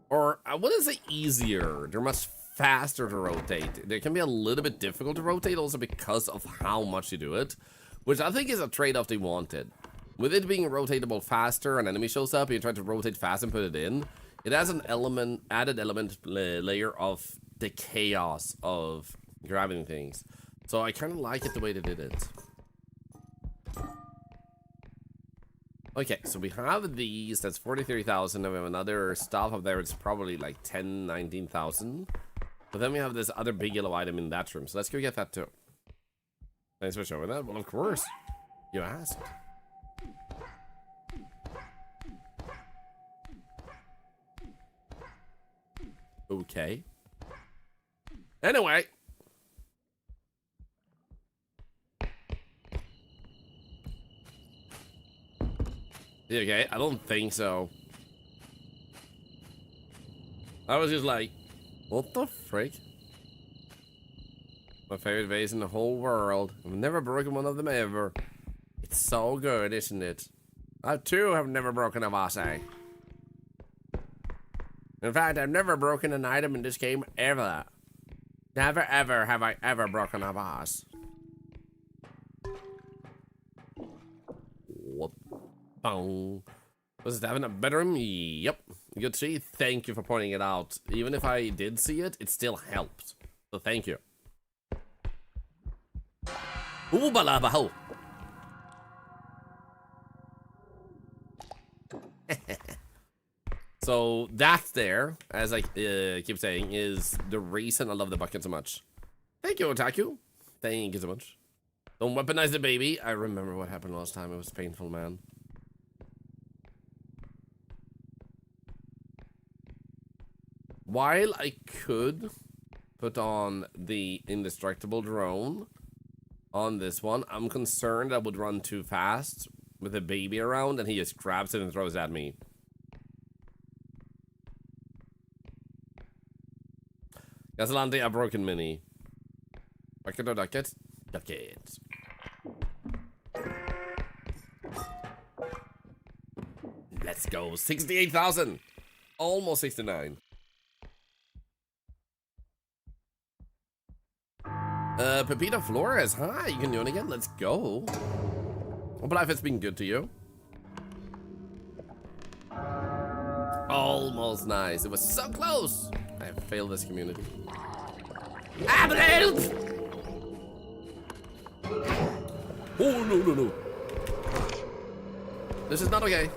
Or, I wouldn't say easier. They're much faster to rotate. They can be a little bit difficult to rotate also because of how much you do it, which I think is a trade-off they wanted. With it being rotatable faster, an enemy shows up, you try to rotate fast and put it in. It has an added element layer of the chaos of grabbing things. So I kind of like it the way they did it. Okay, so we have these, that's 43,000, and we have another stuff up there, it's probably like 10, 19,000. But then we have this other big yellow item in that room, so let's go get that too. Thanks for showing that. Well, of course, you asked. Okay. Anyway. Okay, I don't think so. I was just like, what the frick? My favorite vase in the whole world. I've never broken one of them ever. It's so good, isn't it? I too have never broken a vase. In fact, I've never broken an item in this game ever. Never ever have I ever broken a vase. What? Boom. Was it having a bedroom? Yep. Good to see. Thank you for pointing it out. Even if I did see it, it still helped. So thank you. Ooh, balabaho. So that's there, as I keep saying, is the reason I love the bucket so much. Thank you, Otaku. Thank you so much. Don't weaponize the baby. I remember what happened last time. It was painful, man. While I could put on the indestructible drone on this one, I'm concerned I would run too fast with the baby around and he just grabs it and throws it at me. Gasolante, a broken mini. Bucket or ducket? Ducket. Let's go. 68,000. Almost 69. Pepita Flores, hi, you can do it again. Let's go. Hope life has been good to you. Almost nice. It was so close. I have failed this community. Ambulance! Oh, no, no, no. This is not okay.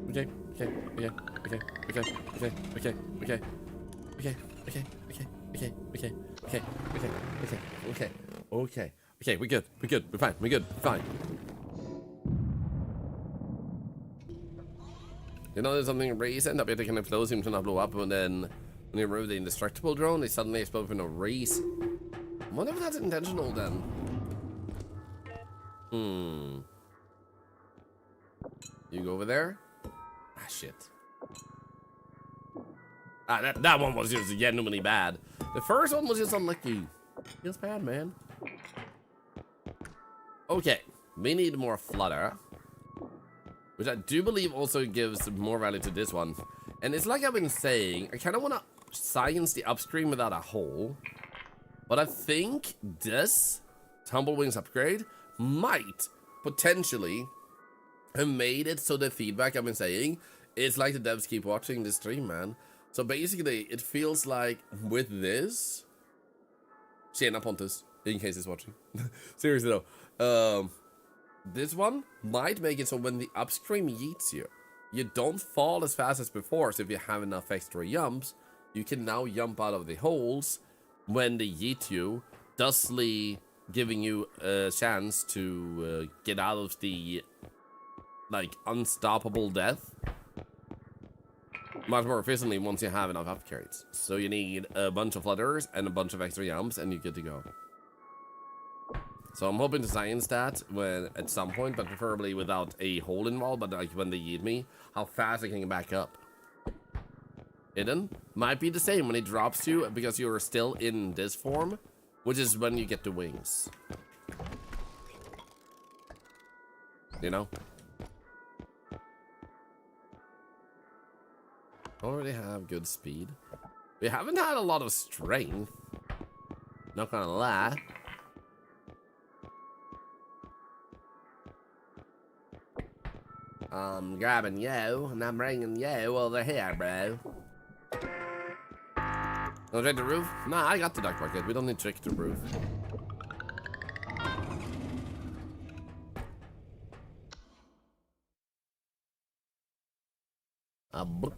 Okay, okay, okay, okay, okay, okay, okay, okay, okay, okay, okay, okay, okay, okay, okay, okay, okay, okay, we're good, we're fine, we're good, fine. You know, there's something recent up here that can explode seems to not blow up, and then when you remove the indestructible drone, they suddenly explode for no reason. I wonder if that's intentional then. You go over there? Ah, shit. Ah, that one was just genuinely bad. The first one was just unlucky. Feels bad, man. Okay, we need more flutter. Which I do believe also gives more value to this one. And it's like I've been saying, I kind of want to science the upstream without a hole. But I think this Tumblewings upgrade might potentially have made it so the feedback I've been saying is like the devs keep watching this stream, man. So basically, it feels like with this... Tjena Pontus, in case he's watching. Seriously though. This one might make it so when the upstream yeets you, you don't fall as fast as before. So if you have enough extra jumps, you can now jump out of the holes when they yeet you, thusly giving you a chance to get out of the, like, unstoppable death. much more efficiently once you have enough upgrades. So you need a bunch of flutterers and a bunch of extra jumps, and you're good to go. So I'm hoping to science that when at some point, but preferably without a hole involved, but like when they eat me, how fast I can get back up. Hidden might be the same when it drops you because you're still in this form, which is when you get the wings. You know? Already have good speed. We haven't had a lot of strength. Not gonna lie. I'm grabbing you, and I'm bringing you over here, bro. Wanna check the roof? Nah, I got the duck bucket. We don't need to check the roof. Boop.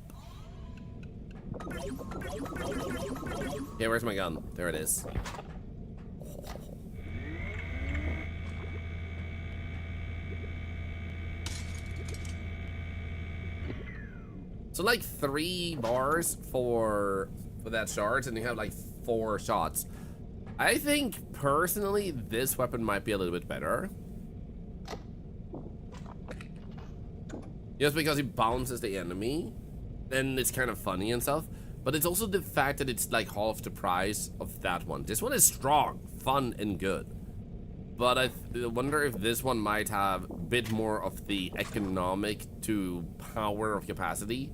Yeah, where's my gun? There it is. So like 3 bars for that charge, and you have like 4 shots. I think personally this weapon might be a little bit better. Just because it bounces the enemy, and it's kind of funny and stuff. But it's also the fact that it's like half the price of that one. This one is strong, fun, and good. But I wonder if this one might have a bit more of the economic to power of capacity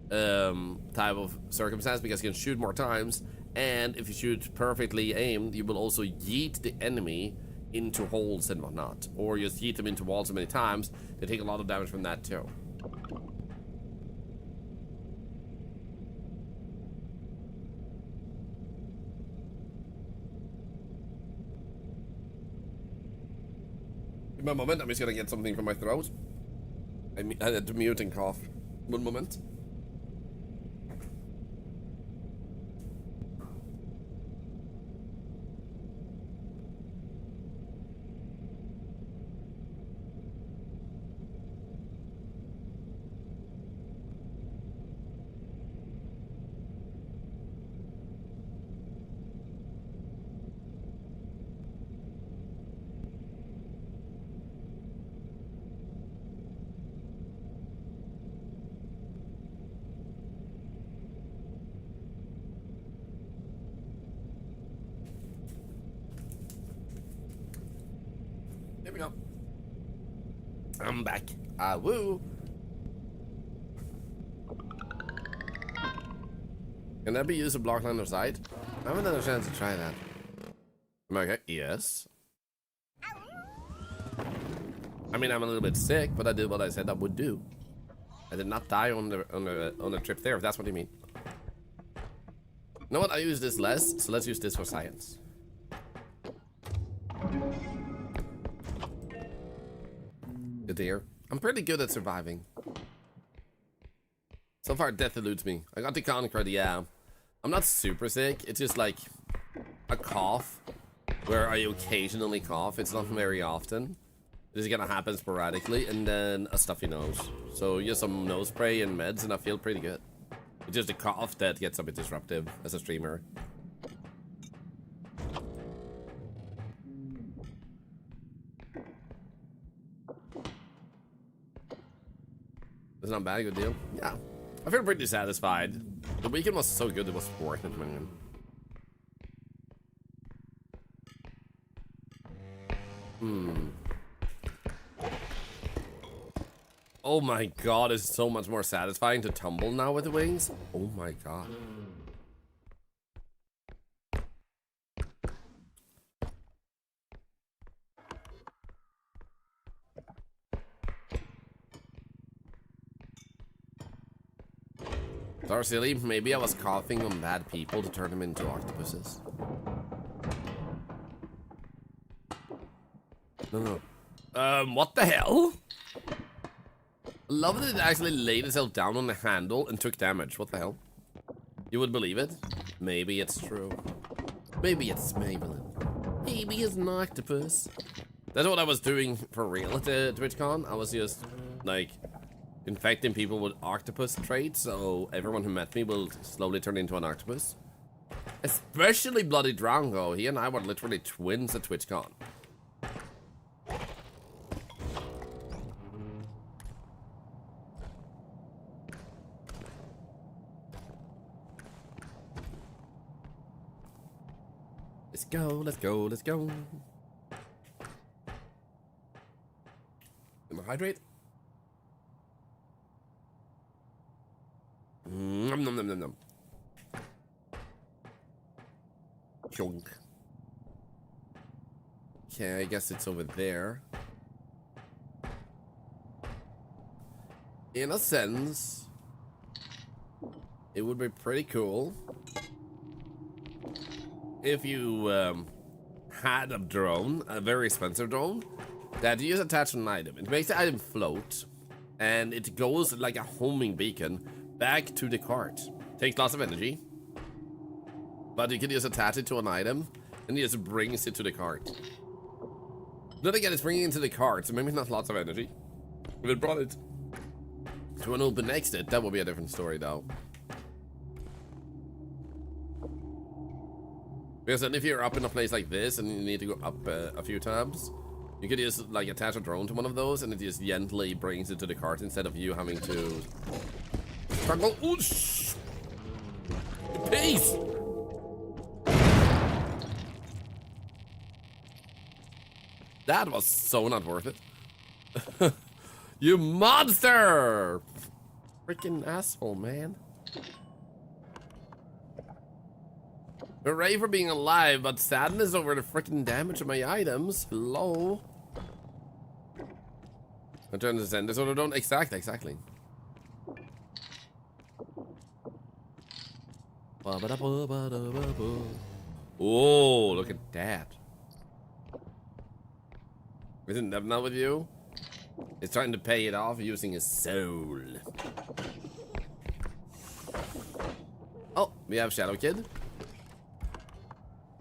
type of circumstance, because you can shoot more times, and if you shoot perfectly aimed, you will also yeet the enemy into holes and whatnot, or just yeet them into walls so many times, they take a lot of damage from that too. In one moment, I'm just gonna get something from my throat. I had to mute and cough. One moment. Here we go. I'm back. Ah, woo. Can that be used to block line of sight? I haven't had a chance to try that. Am I okay? Yes. I mean, I'm a little bit sick, but I did what I said I would do. I did not die on the trip there, if that's what you mean. You know what? I use this less, so let's use this for science. Good to hear. I'm pretty good at surviving. So far, death eludes me. I got the conquer, yeah. I'm not super sick. It's just like a cough where I occasionally cough. It's not very often. This is gonna happen sporadically, and then a stuffy nose. So just some nose spray and meds, and I feel pretty good. It's just a cough that gets a bit disruptive as a streamer. It's not bad, good deal. Yeah, I feel pretty satisfied. The weekend was so good, it was worth it, man. Oh my god, it's so much more satisfying to tumble now with the wings. Oh my god. Sorry, silly. Maybe I was coughing on bad people to turn them into octopuses. No. What the hell? I love that it actually laid itself down on the handle and took damage. What the hell? You would believe it? Maybe it's true. Maybe it's Maybelline. Maybe it's an octopus. That's what I was doing for real at the TwitchCon. I was just, like, infecting people with octopus traits, so everyone who met me will slowly turn into an octopus. Especially Bloody Drongo. He and I were literally twins at TwitchCon. Let's go, let's go, let's go. Am I hydrate? Nom nom nom nom nom. Chunk. Okay, I guess it's over there. In a sense, it would be pretty cool if you had a drone, a very expensive drone, that you just attach an item. It makes the item float, and it goes like a homing beacon back to the cart. Takes lots of energy, but you can just attach it to an item, and it just brings it to the cart. Then again, it's bringing it to the cart, so maybe not lots of energy. If it brought it to an open exit, that would be a different story, though. Because then if you're up in a place like this and you need to go up a few times, you could just like attach a drone to one of those and it just gently brings it to the cart instead of you having to struggle. Ooh, shh! Peace! That was so not worth it. You monster! Freaking asshole, man. Hooray for being alive, but sadness over the freaking damage of my items. Hello? I'm trying to send this order don't exactly. Oh, look at that. Isn't that not with you? He's trying to pay it off using his soul. Oh, we have Shadow Kid.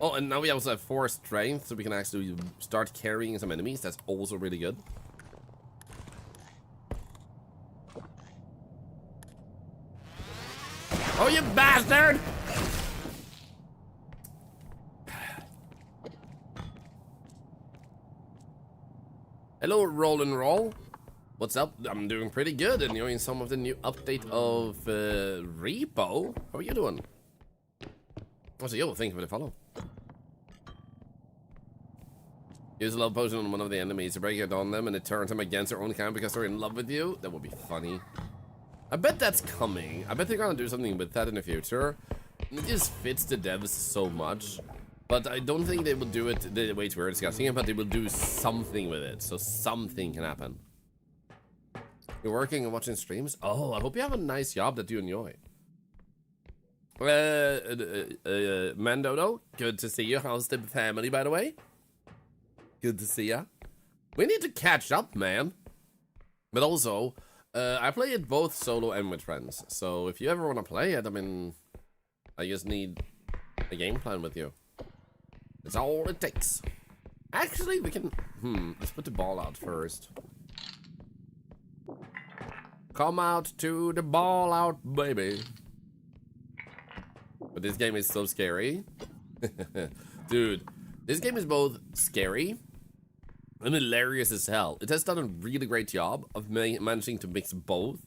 Oh, and now we also have 4 strength, so we can actually start carrying some enemies. That's also really good. Oh, you bastard! Hello, Roll and Roll. What's up? I'm doing pretty good, enjoying some of the new update of REPO. How are you doing? Also, yo, thank you for the follow. Use a love potion on one of the enemies to break it on them and it turns them against their own kind because they're in love with you. That would be funny. I bet that's coming. I bet they're gonna do something with that in the future. It just fits the devs so much. But I don't think they will do it the way we're discussing it, but they will do something with it. So something can happen. You're working and watching streams? Oh, I hope you have a nice job that you enjoy. Mandodo, good to see you. How's the family, by the way? Good to see ya. We need to catch up, man. But also, I play it both solo and with friends. So if you ever want to play it, I mean, I just need a game plan with you. It's all it takes. Actually, we can... let's put the ball out first. Come out to the ball out, baby. But this game is so scary. Dude, this game is both scary and hilarious as hell. It has done a really great job of managing to mix both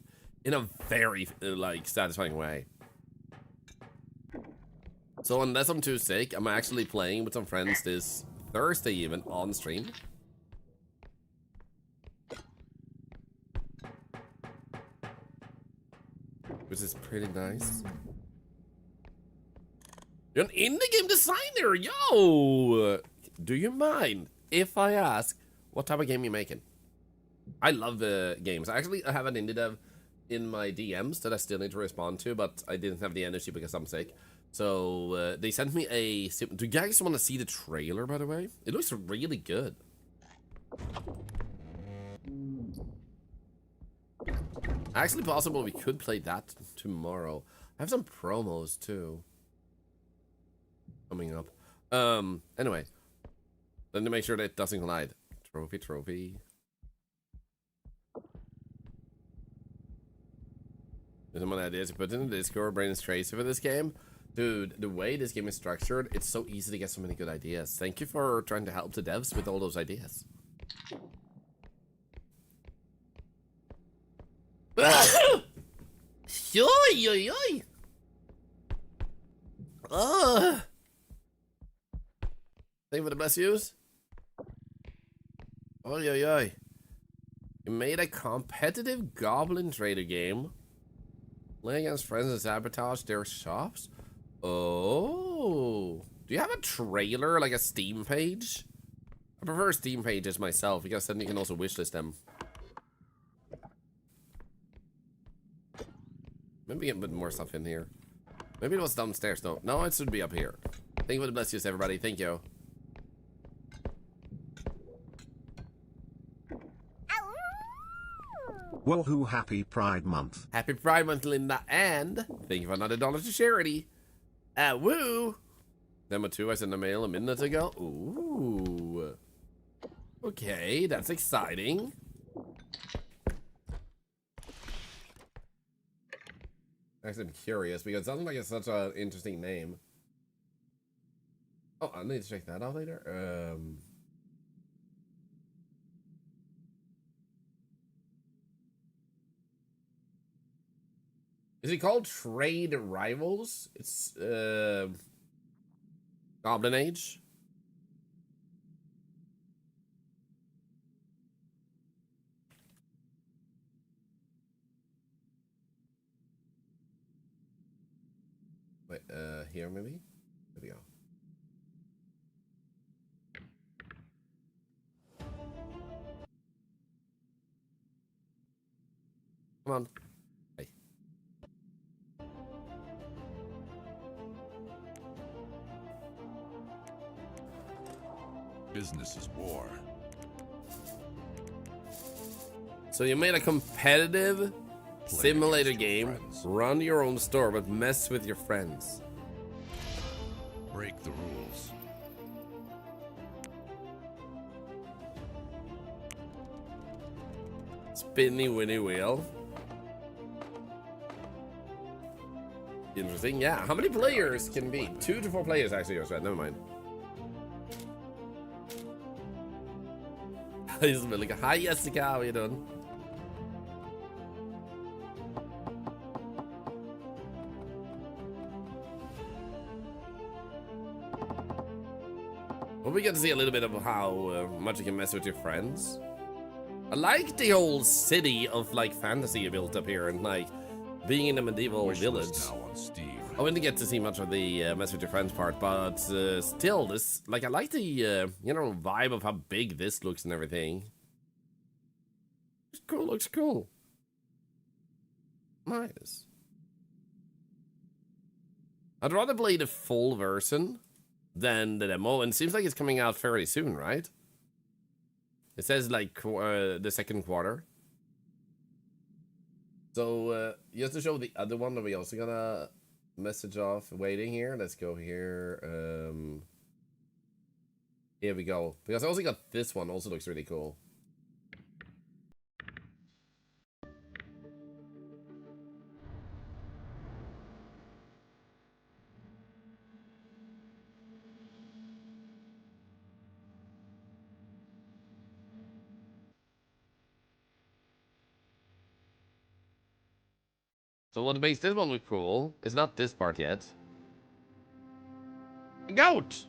in a very, like, satisfying way. So unless I'm too sick, I'm actually playing with some friends this Thursday even on stream. Which is pretty nice. You're an indie game designer, yo! Do you mind if I ask what type of game you're making? I love the games. I have an indie dev in my DMs that I still need to respond to, but I didn't have the energy because I'm sick. So they sent me a... Do you guys want to see the trailer, by the way? It looks really good. Actually possible we could play that tomorrow. I have some promos too coming up. Anyway, let me make sure that it doesn't collide. Trophy. There's some ideas to put in the Discord, brain is crazy for this game. Dude, the way this game is structured, it's so easy to get so many good ideas. Thank you for trying to help the devs with all those ideas. Yoy, yoy, yoy. Thank you for the bless yous. Oy, oy, oy. You made a competitive Goblin Trader game. Play against friends and sabotage their shops? Oh. Do you have a trailer, like a Steam page? I prefer Steam pages myself, because then you can also wishlist them. Maybe get a bit more stuff in here. Maybe it was downstairs. No, it should be up here. Thank you for the bless yous, everybody. Thank you. Woohoo, happy Pride Month. Happy Pride Month, Linda, and thank you for another $1 to charity. Woo! Demo 2, I sent a mail a minute ago. Ooh. Okay, that's exciting. Actually, I'm curious because it sounds like it's such an interesting name. Oh, I need to check that out later. Is it called Trade Rivals? It's Goblin Age. Wait, here maybe? There we go. Come on. Hey. Business is war. So you made a competitive simulator game, run your own store, but mess with your friends. Break the rules. Spinny Winnie Wheel. Interesting, yeah. How many players can be? 2 to 4 players actually, right? Never mind. He's like, hi Jessica, how you doing? Well, we get to see a little bit of how much you can mess with your friends. I like the whole city of like fantasy you built up here and like being in a medieval village. Now on Steam. I didn't get to see much of the mess with your friends part, but still, this like I like the you know, vibe of how big this looks and everything. It's cool, looks cool. Nice. I'd rather play the full version than the demo, and it seems like it's coming out fairly soon, right? It says like the second quarter. So just to show the other one that we also got a message off waiting here. Let's go here. Here we go. Because I also got this one. Also looks really cool. So what makes this one look cool is not this part yet. A goat!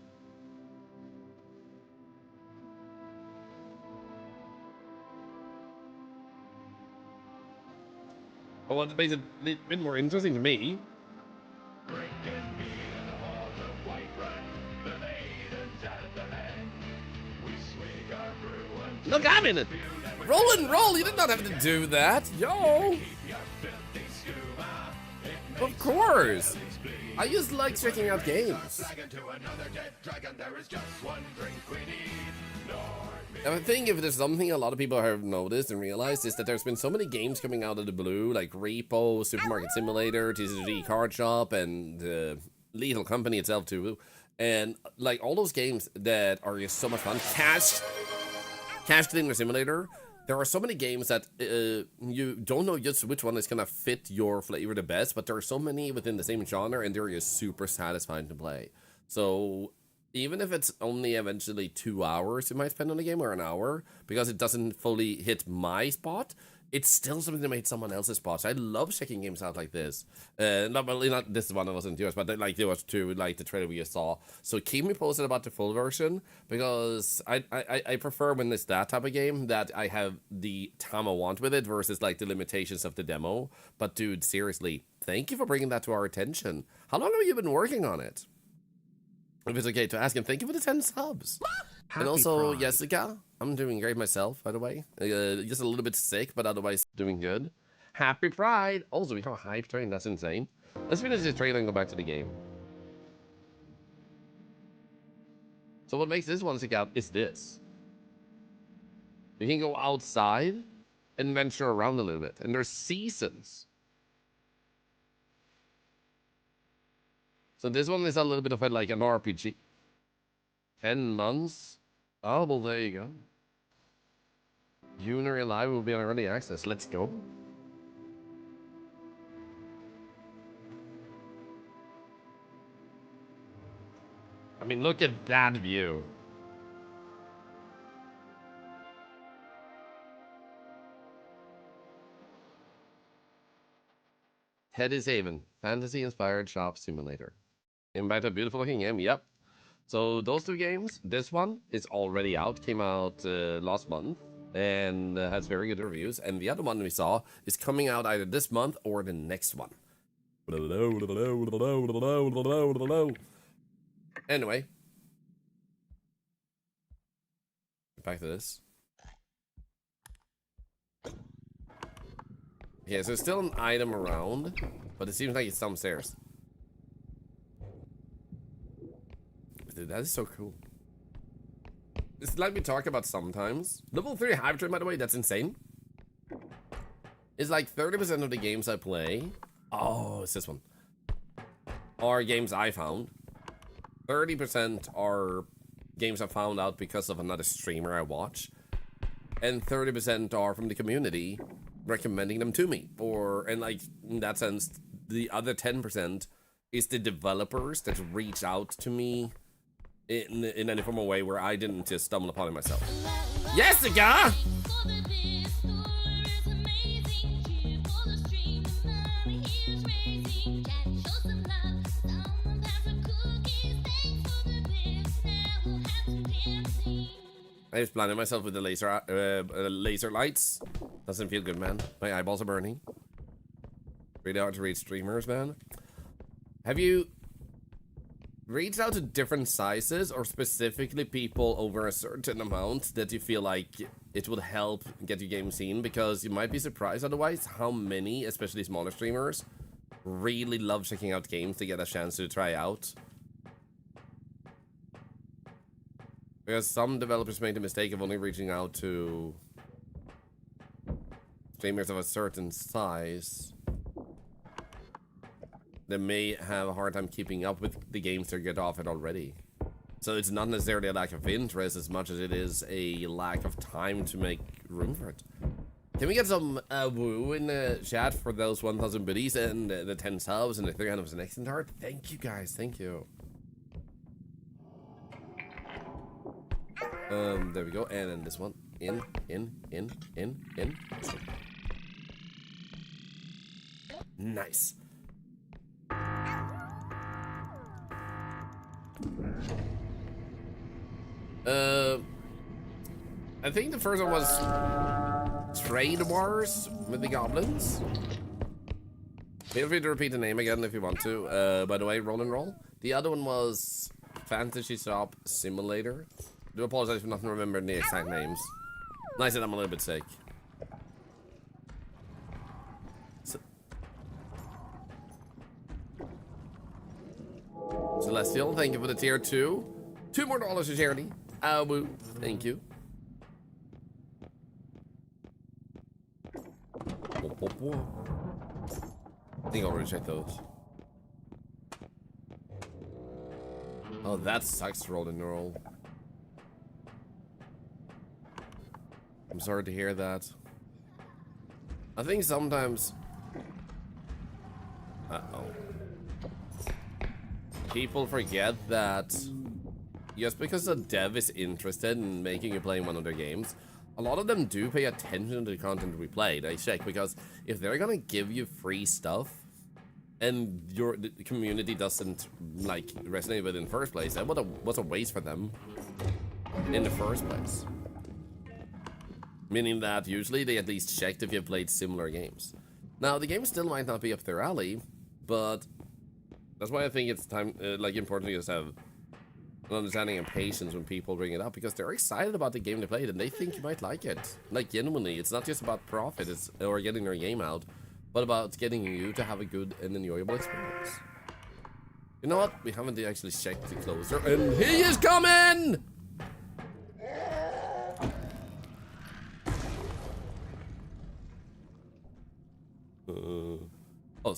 But what makes it a bit more interesting to me. Look, I'm in it! Roll and roll! You did not have to do that! Yo! Of course! I just like checking out games. And I think if there's something a lot of people have noticed and realized is that there's been so many games coming out of the blue, like REPO, Supermarket Simulator, TCG Card Shop, and Lethal Company itself too. And like all those games that are just so much fun. Cash Cleaner Simulator. there are so many games that you don't know just which one is gonna fit your flavor the best, but there are so many within the same genre, and they're just super satisfying to play. So even if it's only eventually 2 hours you might spend on a game or an hour, because it doesn't fully hit my spot, it's still something that made someone else's spot. So I love checking games out like this. Not this one, it wasn't yours, but like there was two, like the trailer we just saw. So keep me posted about the full version, because I prefer when it's that type of game that I have the time I want with it versus like the limitations of the demo. But dude, seriously, thank you for bringing that to our attention. How long have you been working on it? If it's okay to ask, and thank you for the 10 subs. Happy And also, Pride. Jessica, I'm doing great myself, by the way. Just a little bit sick, but otherwise doing good. Happy Pride! Also, we have a hype train, that's insane. Let's finish this trailer and go back to the game. So what makes this one stick out is this. You can go outside and venture around a little bit, and there's seasons. So this one is a little bit of like an RPG. 10 months? Oh, well, there you go. Unary Live will be on early access. Let's go. I mean, look at that view. Teddy's Haven, fantasy-inspired shop simulator. Invite a beautiful looking game. Yep. So those two games, this one is already out, came out last month, and has very good reviews. And the other one we saw is coming out either this month or the next one. Anyway, back to this. Okay, so there's still an item around, but it seems like it's downstairs. Dude, that is so cool. It's like we talk about sometimes. Level 3 hype train, by the way, that's insane. It's like 30% of the games I play. Oh, it's this one. Are games I found. 30% are games I found out because of another streamer I watch. And 30% are from the community recommending them to me. And like, in that sense, the other 10% is the developers that reach out to me in any form of way where I didn't just stumble upon it myself. Jessica! I just blinded myself with the laser lights. Doesn't feel good, man. My eyeballs are burning. Really hard to read streamers, man. Have you reached out to different sizes or specifically people over a certain amount that you feel like it would help get your game seen? Because you might be surprised otherwise how many, especially smaller streamers, really love checking out games to get a chance to try out. Because some developers made the mistake of only reaching out to streamers of a certain size. They may have a hard time keeping up with the games they get offered already. So it's not necessarily a lack of interest as much as it is a lack of time to make room for it. Can we get some woo in the chat for those 1,000 biddies and the 10 subs and the 300 was an excellent heart? Thank you guys, thank you. There we go, and then this one. In. Nice. I think the first one was Trade Wars with the Goblins. Feel free to repeat the name again if you want to. By the way, roll and roll. The other one was Fantasy Shop Simulator. I do apologize for not remembering the exact names. Nice that I'm a little bit sick. Celestial, thank you for the tier 2. $2 more to charity. Woo. Thank you. I think I already checked those. Oh, that sucks, roll and roll. I'm sorry to hear that. I think sometimes... Uh-oh. People forget that just because a dev is interested in making you play one of their games, a lot of them do pay attention to the content we play. They check, because if they're gonna give you free stuff and the community doesn't like resonate with it in the first place, that was a waste for them in the first place. Meaning that usually they at least checked if you've played similar games. Now the game still might not be up their alley, but that's why I think it's time, like, important to just have an understanding and patience when people bring it up, because they're excited about the game they played and they think you might like it. Like, genuinely, it's not just about profit or getting their game out, but about getting you to have a good and enjoyable experience. You know what? We haven't actually checked the closer, and he is coming! Oh,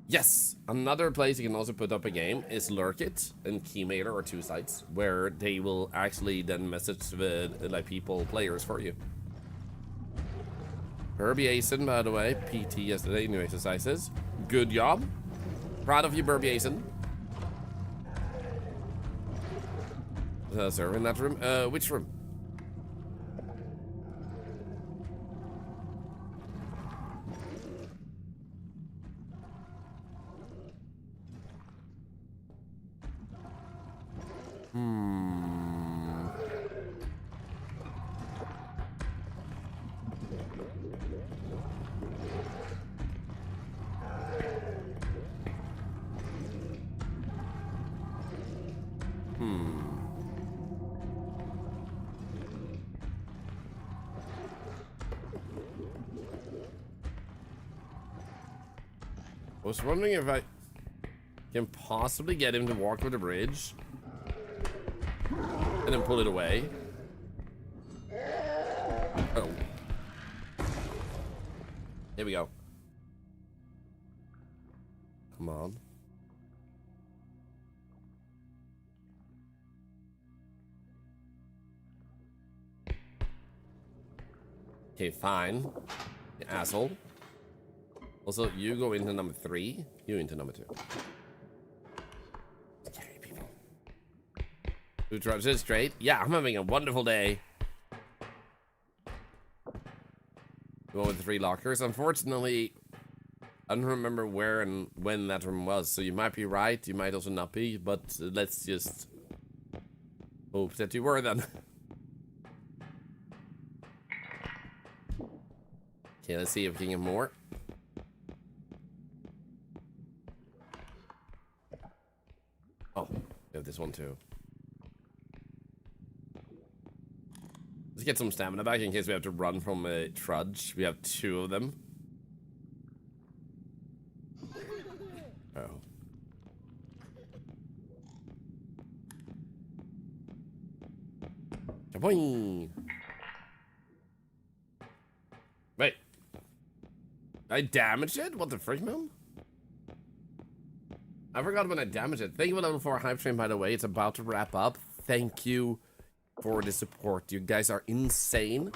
yes! Another place you can also put up a game is Lurkit and Keymailer are two sites where they will actually then message with like players for you. Herbie Asen, by the way, PT yesterday, new exercises. Good job. Proud of you, Herbie Asen. Sir, in that room? Which room? I was wondering if I can possibly get him to walk over the bridge and then pull it away. Oh. Here we go. Come on. Okay, fine. You asshole. Also, you go into number 3, you into number 2. Okay, people. 2 trousers straight. Yeah, I'm having a wonderful day. Go with 3 lockers. Unfortunately, I don't remember where and when that room was, so you might be right, you might also not be, but let's just hope that you were then. Okay, let's see if we can get more. Oh, we have this one too. Let's get some stamina back in case we have to run from a trudge. We have 2 of them. Oh. Kaboing! Wait. I damaged it? What the frick, man? I forgot when I damaged it. Thank you for level 4 hype train, by the way. It's about to wrap up. Thank you for the support. You guys are insane.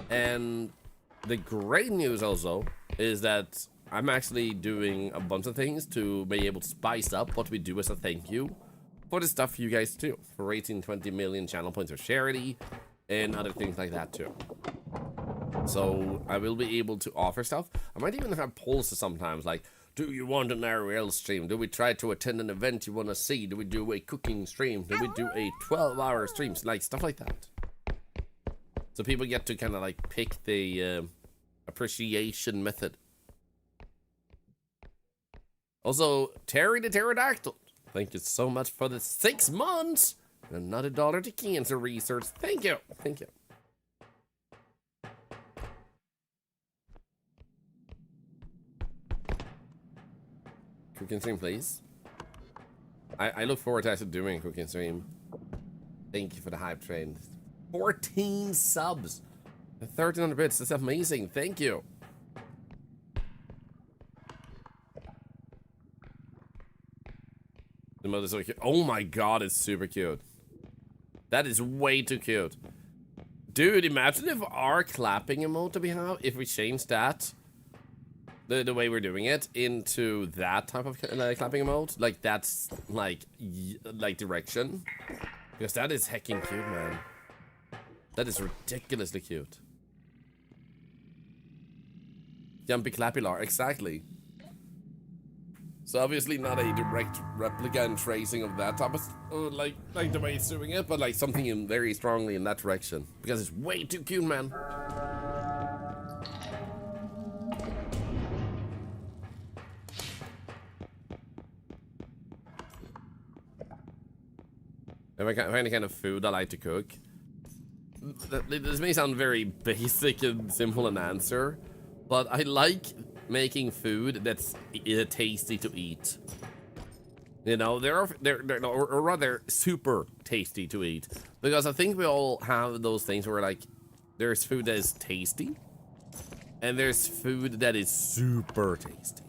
And the great news also is that I'm actually doing a bunch of things to be able to spice up what we do as a thank you for the stuff you guys do. For raising 20 million channel points of charity and other things like that too. So I will be able to offer stuff. I might even have polls sometimes like, do you want an RL stream? Do we try to attend an event you want to see? Do we do a cooking stream? Do we do a 12-hour stream? Like, stuff like that. So people get to kind of like pick the appreciation method. Also, Terry the Pterodactyl, thank you so much for the 6 months. And another $1 to cancer research. Thank you. Thank you. Cooking stream, please. I look forward to actually doing a cooking stream. Thank you for the hype train. 14 subs. 1,300 bits. That's amazing. Thank you. The mother's so cute. Oh my god, it's super cute. That is way too cute. Dude, imagine if our clapping emote that we have, if we change that, the way we're doing it, into that type of clapping emote, like that's like direction, because that is heckin' cute, man. That is ridiculously cute. Jumpy clappular, exactly. So obviously not a direct replica and tracing of that type of like the way it's doing it, but like something in very strongly in that direction because it's way too cute, man. If I find the kind of food I like to cook, this may sound very basic and simple an answer, but I like making food that's tasty to eat. You know, or rather super tasty to eat, because I think we all have those things where like there's food that is tasty and there's food that is super tasty.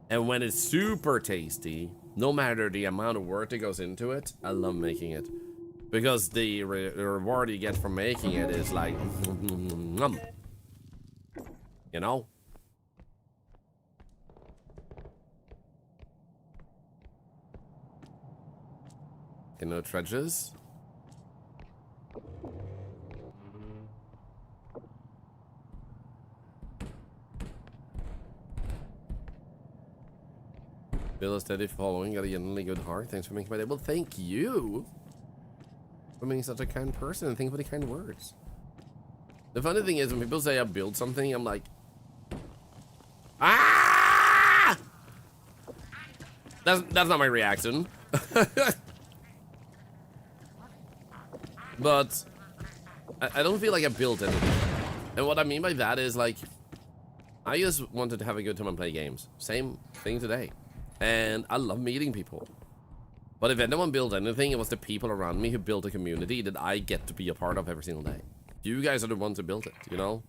And when it's super tasty, no matter the amount of work that goes into it, I love making it. Because the reward you get from making it is like, you know? Okay, no treasures. Bill is steady following, got a genuinely good heart. Thanks for making my day. Well, thank you for being such a kind person and thank you for the kind words. The funny thing is, when people say I build something, I'm like, ah! That's not my reaction. But I don't feel like I built anything. And what I mean by that is like, I just wanted to have a good time and play games. Same thing today. And I love meeting people. But if anyone built anything, it was the people around me who built a community that I get to be a part of every single day. You guys are the ones who built it, you know?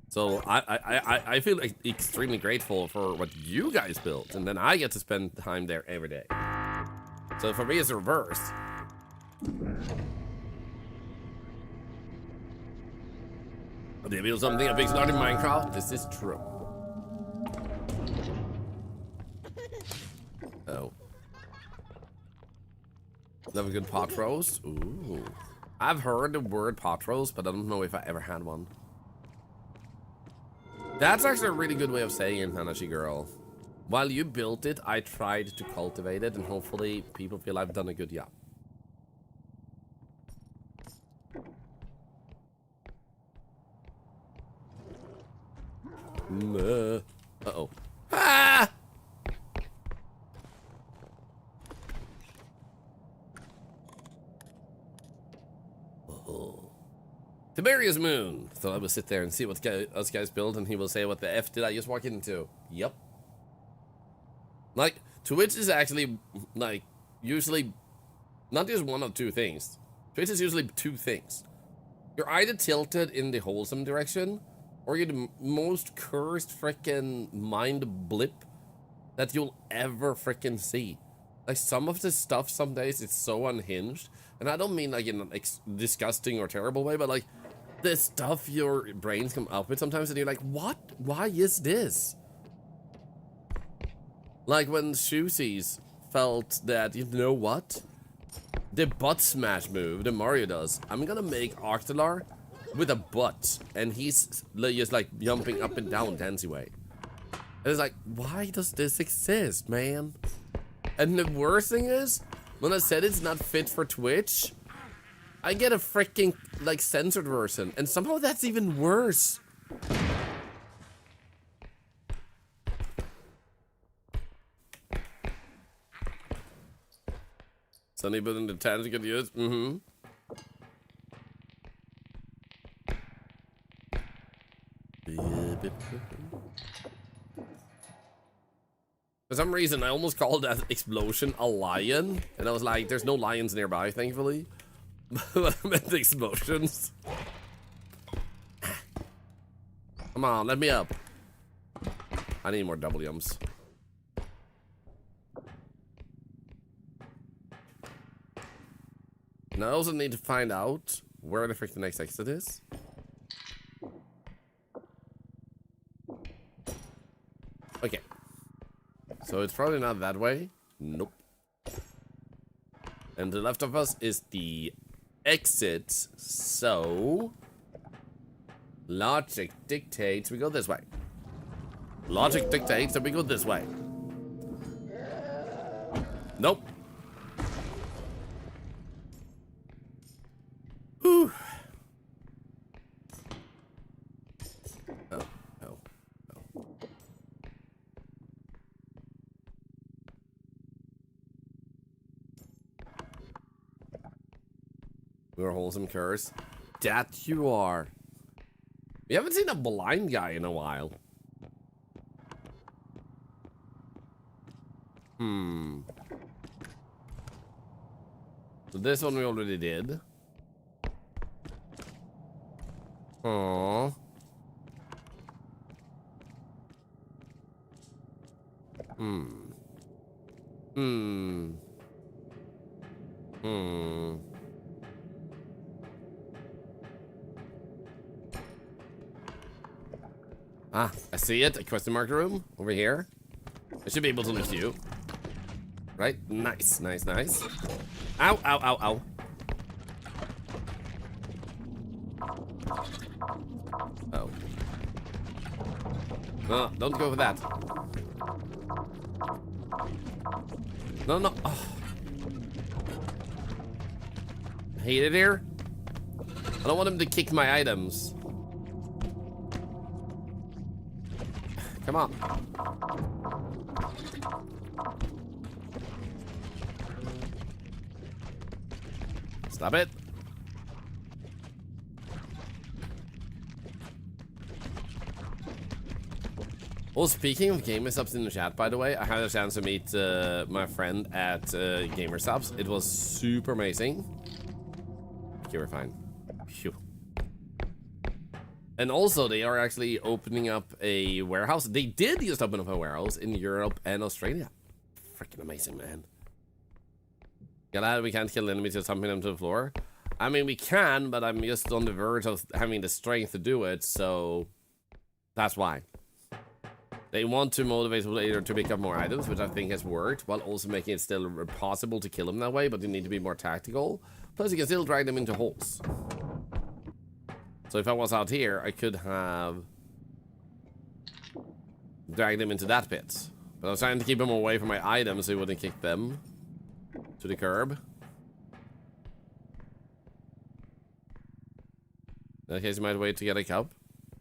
So I feel extremely grateful for what you guys built, and then I get to spend time there every day. So for me, it's the reverse. Did you build something a big start in Minecraft? This is true. Oh. Love a good pot roast? Ooh. I've heard the word pot roast, but I don't know if I ever had one. That's actually a really good way of saying it, Hanashi girl. While you built it, I tried to cultivate it, and hopefully people feel I've done a good job. Uh-oh. Ah! Oh. Tiberius Moon. So I will sit there and see what us guys build, and he will say, what the F did I just walk into? Yep. Like, Twitch is actually, like, usually not just one of two things. Twitch is usually two things. You're either tilted in the wholesome direction, or you're the most cursed frickin' mind blip that you'll ever frickin' see. Like, some of the stuff some days, it's so unhinged. And I don't mean, like, in an disgusting or terrible way, but, like, the stuff your brains come up with sometimes, and you're like, what? Why is this? Like, when Shoesies felt that, you know what? The butt smash move that Mario does, I'm gonna make Thorlar with a butt, and he's just like jumping up and down dancing way. And it's like, why does this exist, man? And the worst thing is, when I said it's not fit for Twitch, I get a freaking like censored version, and somehow that's even worse. Sunny but in the tans you could use. For some reason, I almost called that explosion a lion, and I was like, there's no lions nearby, thankfully. But I meant the explosions. Come on, let me up. I need more double jumps. And I also need to find out where the frick the next exit is. Okay. So it's probably not that way. Nope. And to the left of us is the exit. So logic dictates we go this way. Logic dictates that we go this way. Nope. Whew. Oh, oh, oh. We're wholesome curse. That you are. We haven't seen a blind guy in a while. So this one we already did. Aww. Ah, I see it. A question mark room over here. I should be able to lift you. Right? Nice, nice, nice. Ow, ow, ow, ow. Oh. No, don't go for that. No, no. Oh. Hate it here. I don't want him to kick my items. Come on. Stop it. Well, speaking of Gamer Subs in the chat, by the way, I had a chance to meet my friend at Gamer Subs. It was super amazing. Okay, we're fine. Phew. And also, they are actually opening up a warehouse. They did just open up a warehouse in Europe and Australia. Freaking amazing, man. Glad we can't kill enemies just humping them to the floor. I mean, we can, but I'm just on the verge of having the strength to do it, so that's why. They want to motivate the player to pick up more items, which I think has worked, while also making it still possible to kill them that way, but you need to be more tactical. Plus, you can still drag them into holes. So if I was out here, I could have dragged them into that pit. But I was trying to keep them away from my items so he wouldn't kick them to the curb. In that case, you might wait to get a cup.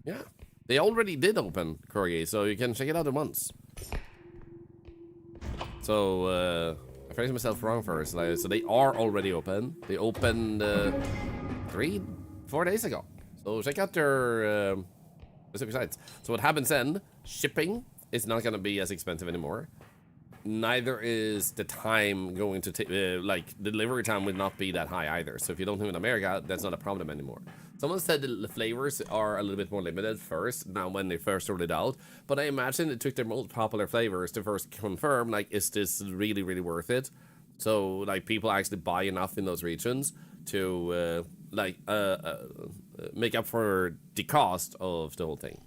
Yeah. They already did open Corgi, so you can check it out at once. So, I phrased myself wrong first. Like, so they are already open. They opened 3-4 days ago. So check out their specific sites. So what happens then, shipping is not going to be as expensive anymore. Neither is the time going to take, like, the delivery time would not be that high either. So if you don't live in America, that's not a problem anymore. Someone said the flavors are a little bit more limited first, now when they first rolled it out. But I imagine it took their most popular flavors to first confirm, like, is this really, really worth it? So, like, people actually buy enough in those regions to, make up for the cost of the whole thing.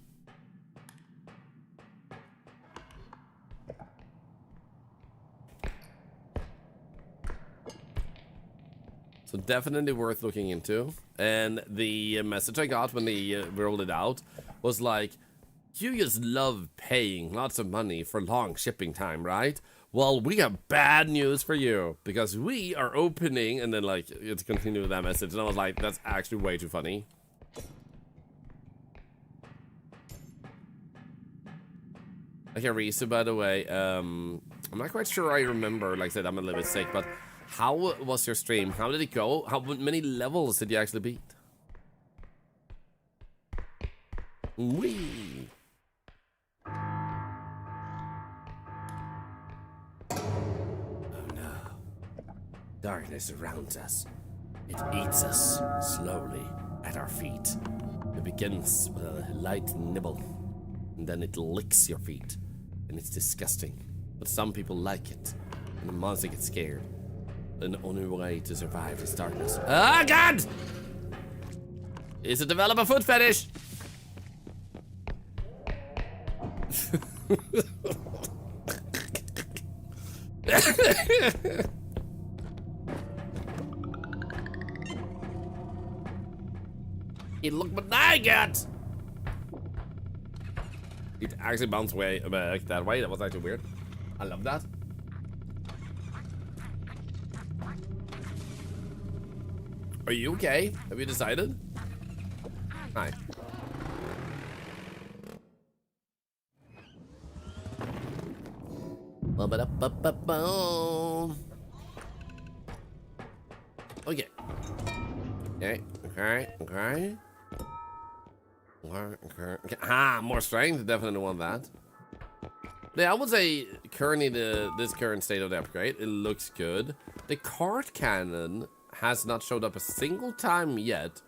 So definitely worth looking into. And the message I got when they rolled it out was like, you just love paying lots of money for long shipping time, right? Well, we have bad news for you because we are opening, and then like it's continue with that message. And I was like, that's actually way too funny. Okay, Risu, by the way, I'm not quite sure I remember, like I said, I'm a little bit sick, but how was your stream? How did it go? How many levels did you actually beat? Wee. Oh no. Darkness surrounds us. It eats us slowly at our feet. It begins with a light nibble, and then it licks your feet, and it's disgusting. But some people like it, and the monster gets scared. An only way to survive this darkness. Oh God! Is it develop a foot fetish? It look what I got. It actually bounced away back that way. That was actually weird. I love that. Are you okay? Have you decided? Hi. Okay. Okay. Okay. Okay. Ah, more strength. Definitely want that. Yeah, I would say currently this current state of the upgrade, it looks good. The cart cannon has not showed up a single time yet,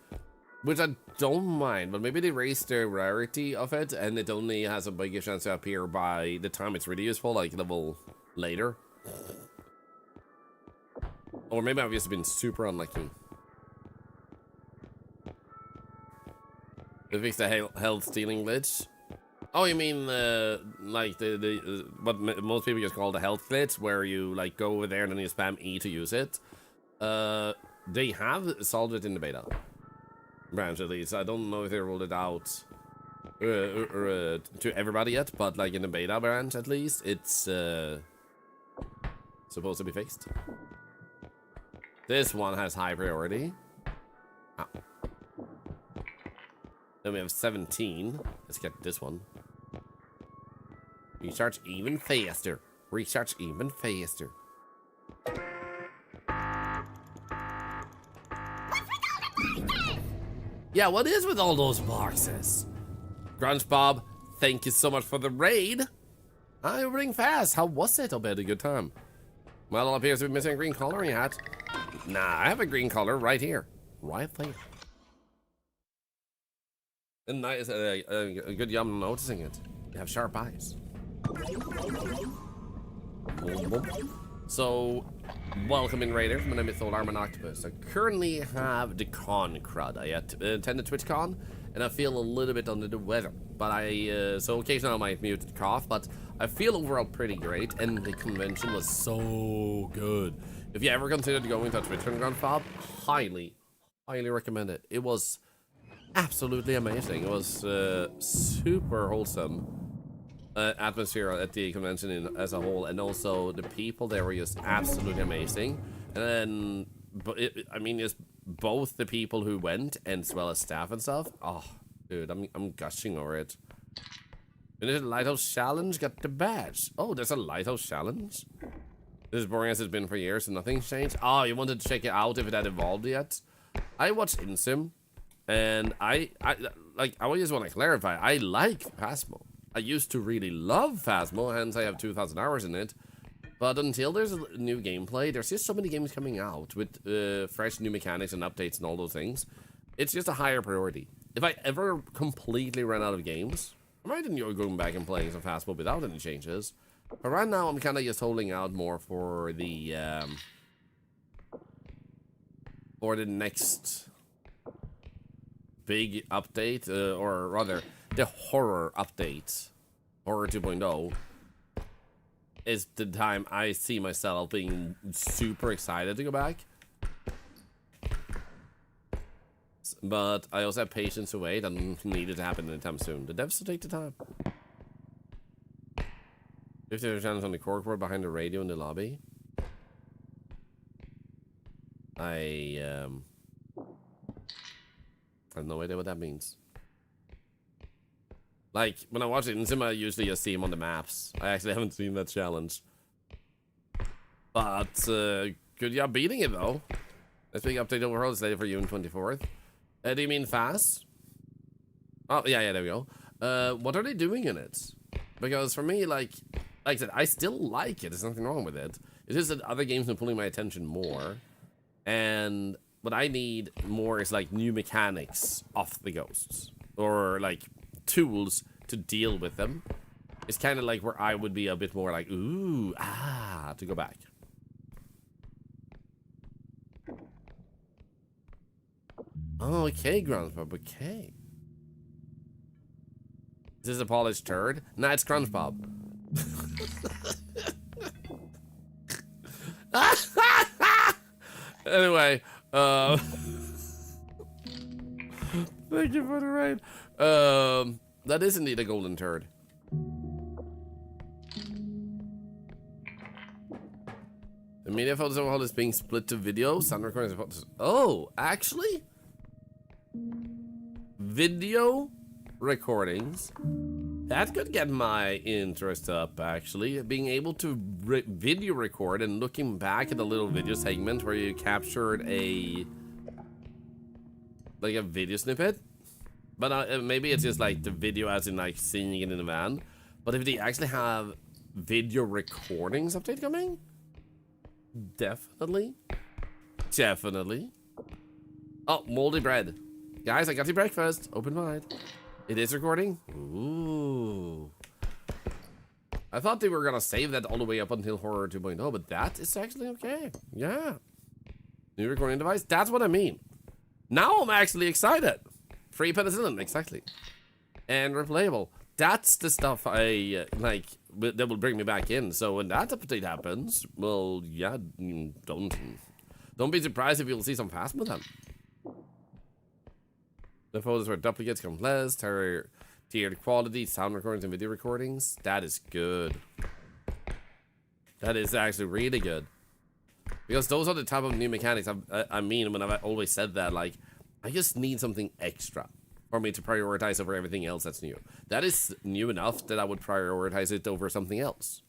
which I don't mind, but maybe they raised the rarity of it and it only has a bigger chance to appear by the time it's really useful, like level later. Or maybe I've just been super unlucky. They fixed the health stealing glitch. Oh, you mean like what most people just call the health glitch, where you like go over there and then you spam E to use it. They have solved it in the beta branch at least. I don't know if they rolled it out to everybody yet, but like in the beta branch at least, it's supposed to be fixed. This one has high priority. Ah. Then we have 17. Let's get this one. Recharge even faster. Recharge even faster. Yeah, what is with all those boxes? Grunge Bob, thank you so much for the raid. Hi, ring fast. How was it? I'll bet a good time. Well, it appears to be missing a green collar in your hat. Nah, I have a green collar right here. Right there. And nice, a good job noticing it. You have sharp eyes. So, welcome in Raiders. My name is Thorlar, I'm an octopus. I currently have the con crud. I attended TwitchCon, and I feel a little bit under the weather. But so occasionally I might mute and cough, but I feel overall pretty great, and the convention was so good. If you ever considered going to a TwitchCon, Bob, highly recommend it. It was absolutely amazing. It was super wholesome atmosphere at the convention as a whole, and also the people there were just absolutely amazing. And then, I mean, just both the people who went and as well as staff and stuff. Oh, dude, I'm gushing over it. Finish the Lighthouse Challenge, got the badge. Oh, there's a Lighthouse Challenge? This is boring as it's been for years and nothing's changed. Oh, you wanted to check it out if it had evolved yet? I watched InSim. And I just want to clarify, I like Phasmo. I used to really love Phasmo, hence I have 2,000 hours in it. But until there's a new gameplay, there's just so many games coming out with fresh new mechanics and updates and all those things. It's just a higher priority. If I ever completely run out of games, I might enjoy going back and playing some Phasmo without any changes. But right now, I'm kind of just holding out more for the next big update, or rather, the horror update, Horror 2.0, is the time I see myself being super excited to go back. But I also have patience to wait and need it to happen anytime soon. The devs will take the time. 50% on the corkboard behind the radio in the lobby. I have no idea what that means. Like, when I watch it in Sim, I usually just see him on the maps. I actually haven't seen that challenge. But, good job beating it, though. This big update overall is later for June 24th. Do you mean fast? Oh, yeah, there we go. What are they doing in it? Because for me, like I said, I still like it. There's nothing wrong with it. It's just that other games are pulling my attention more. And what I need more is like new mechanics off the ghosts, or like tools to deal with them. It's kind of like where I would be a bit more like, ooh, to go back. Oh, okay, Grandpop, okay. Is this a polished turd? Nah, it's Grandpop. Anyway, thank you for the raid. That is indeed a golden turd. The media photos overhaul is being split to video, sound recordings and photos. Oh, actually? Video recordings. That could get my interest up, actually. Being able to video record and looking back at a little video segment where you captured a video snippet. But maybe it's just like the video as in like seeing it in the van. But if they actually have video recordings update coming, definitely. Oh, moldy bread. Guys, I got you breakfast. Open wide. It is recording? Ooh. I thought they were gonna save that all the way up until Horror 2.0, but that is actually okay. Yeah. New recording device? That's what I mean. Now I'm actually excited. Free penicillin, exactly. And replayable. That's the stuff I like that will bring me back in. So when that update happens, well, yeah, don't be surprised if you'll see some fast with them. The photos were duplicates, compressed, tiered quality, sound recordings and video recordings. That is good. That is actually really good. Because those are the type of new mechanics I mean when I've always said that, like, I just need something extra for me to prioritize over everything else that's new. That is new enough that I would prioritize it over something else.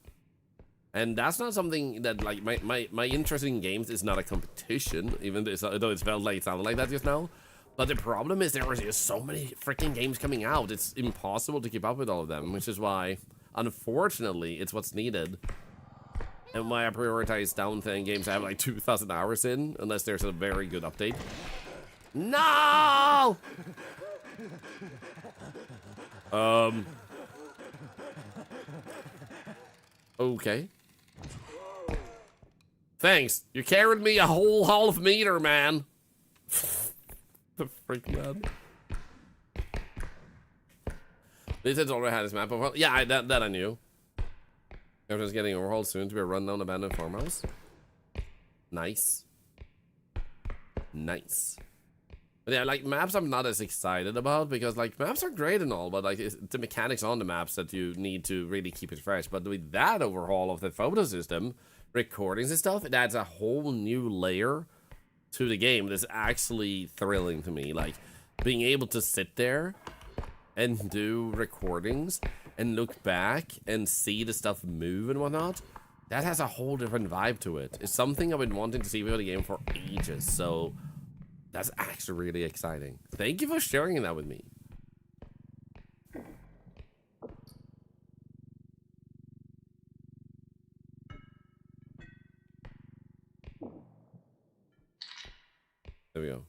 And that's not something that, like, my interest in games is not a competition, even though it felt like it sounded like that just now. But the problem is there are just so many freaking games coming out. It's impossible to keep up with all of them, which is why, unfortunately, it's what's needed. And why I prioritize down 10 games I have like 2,000 hours in, unless there's a very good update. No! Okay. Thanks. You carried me a whole half meter, man. The freak, man. This has already had his map overhaul. Yeah, that I knew. Everything's getting overhauled soon to be a rundown abandoned farmhouse. Nice. Nice. But yeah, like, maps I'm not as excited about, because, like, maps are great and all, but, like, it's the mechanics on the maps that you need to really keep it fresh. But with that overhaul of the photo system, recordings and stuff, it adds a whole new layer to the game that's actually thrilling to me. Like, being able to sit there and do recordings and look back and see the stuff move and whatnot, that has a whole different vibe to it. It's something I've been wanting to see with the game for ages, so that's actually really exciting. Thank you for sharing that with me. There we go.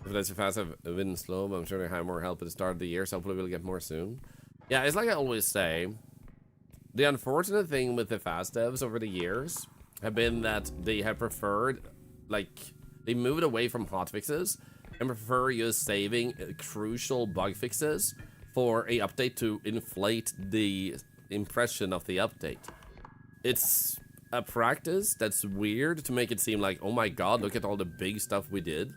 If that's too fast, I've been slow, but I'm sure they have more help at the start of the year, so hopefully we'll get more soon. Yeah, it's like I always say, the unfortunate thing with the fast devs over the years have been that they have preferred, like, they moved away from hotfixes and prefer just saving crucial bug fixes for a update to inflate the impression of the update. It's a practice that's weird to make it seem like, oh my god, look at all the big stuff we did.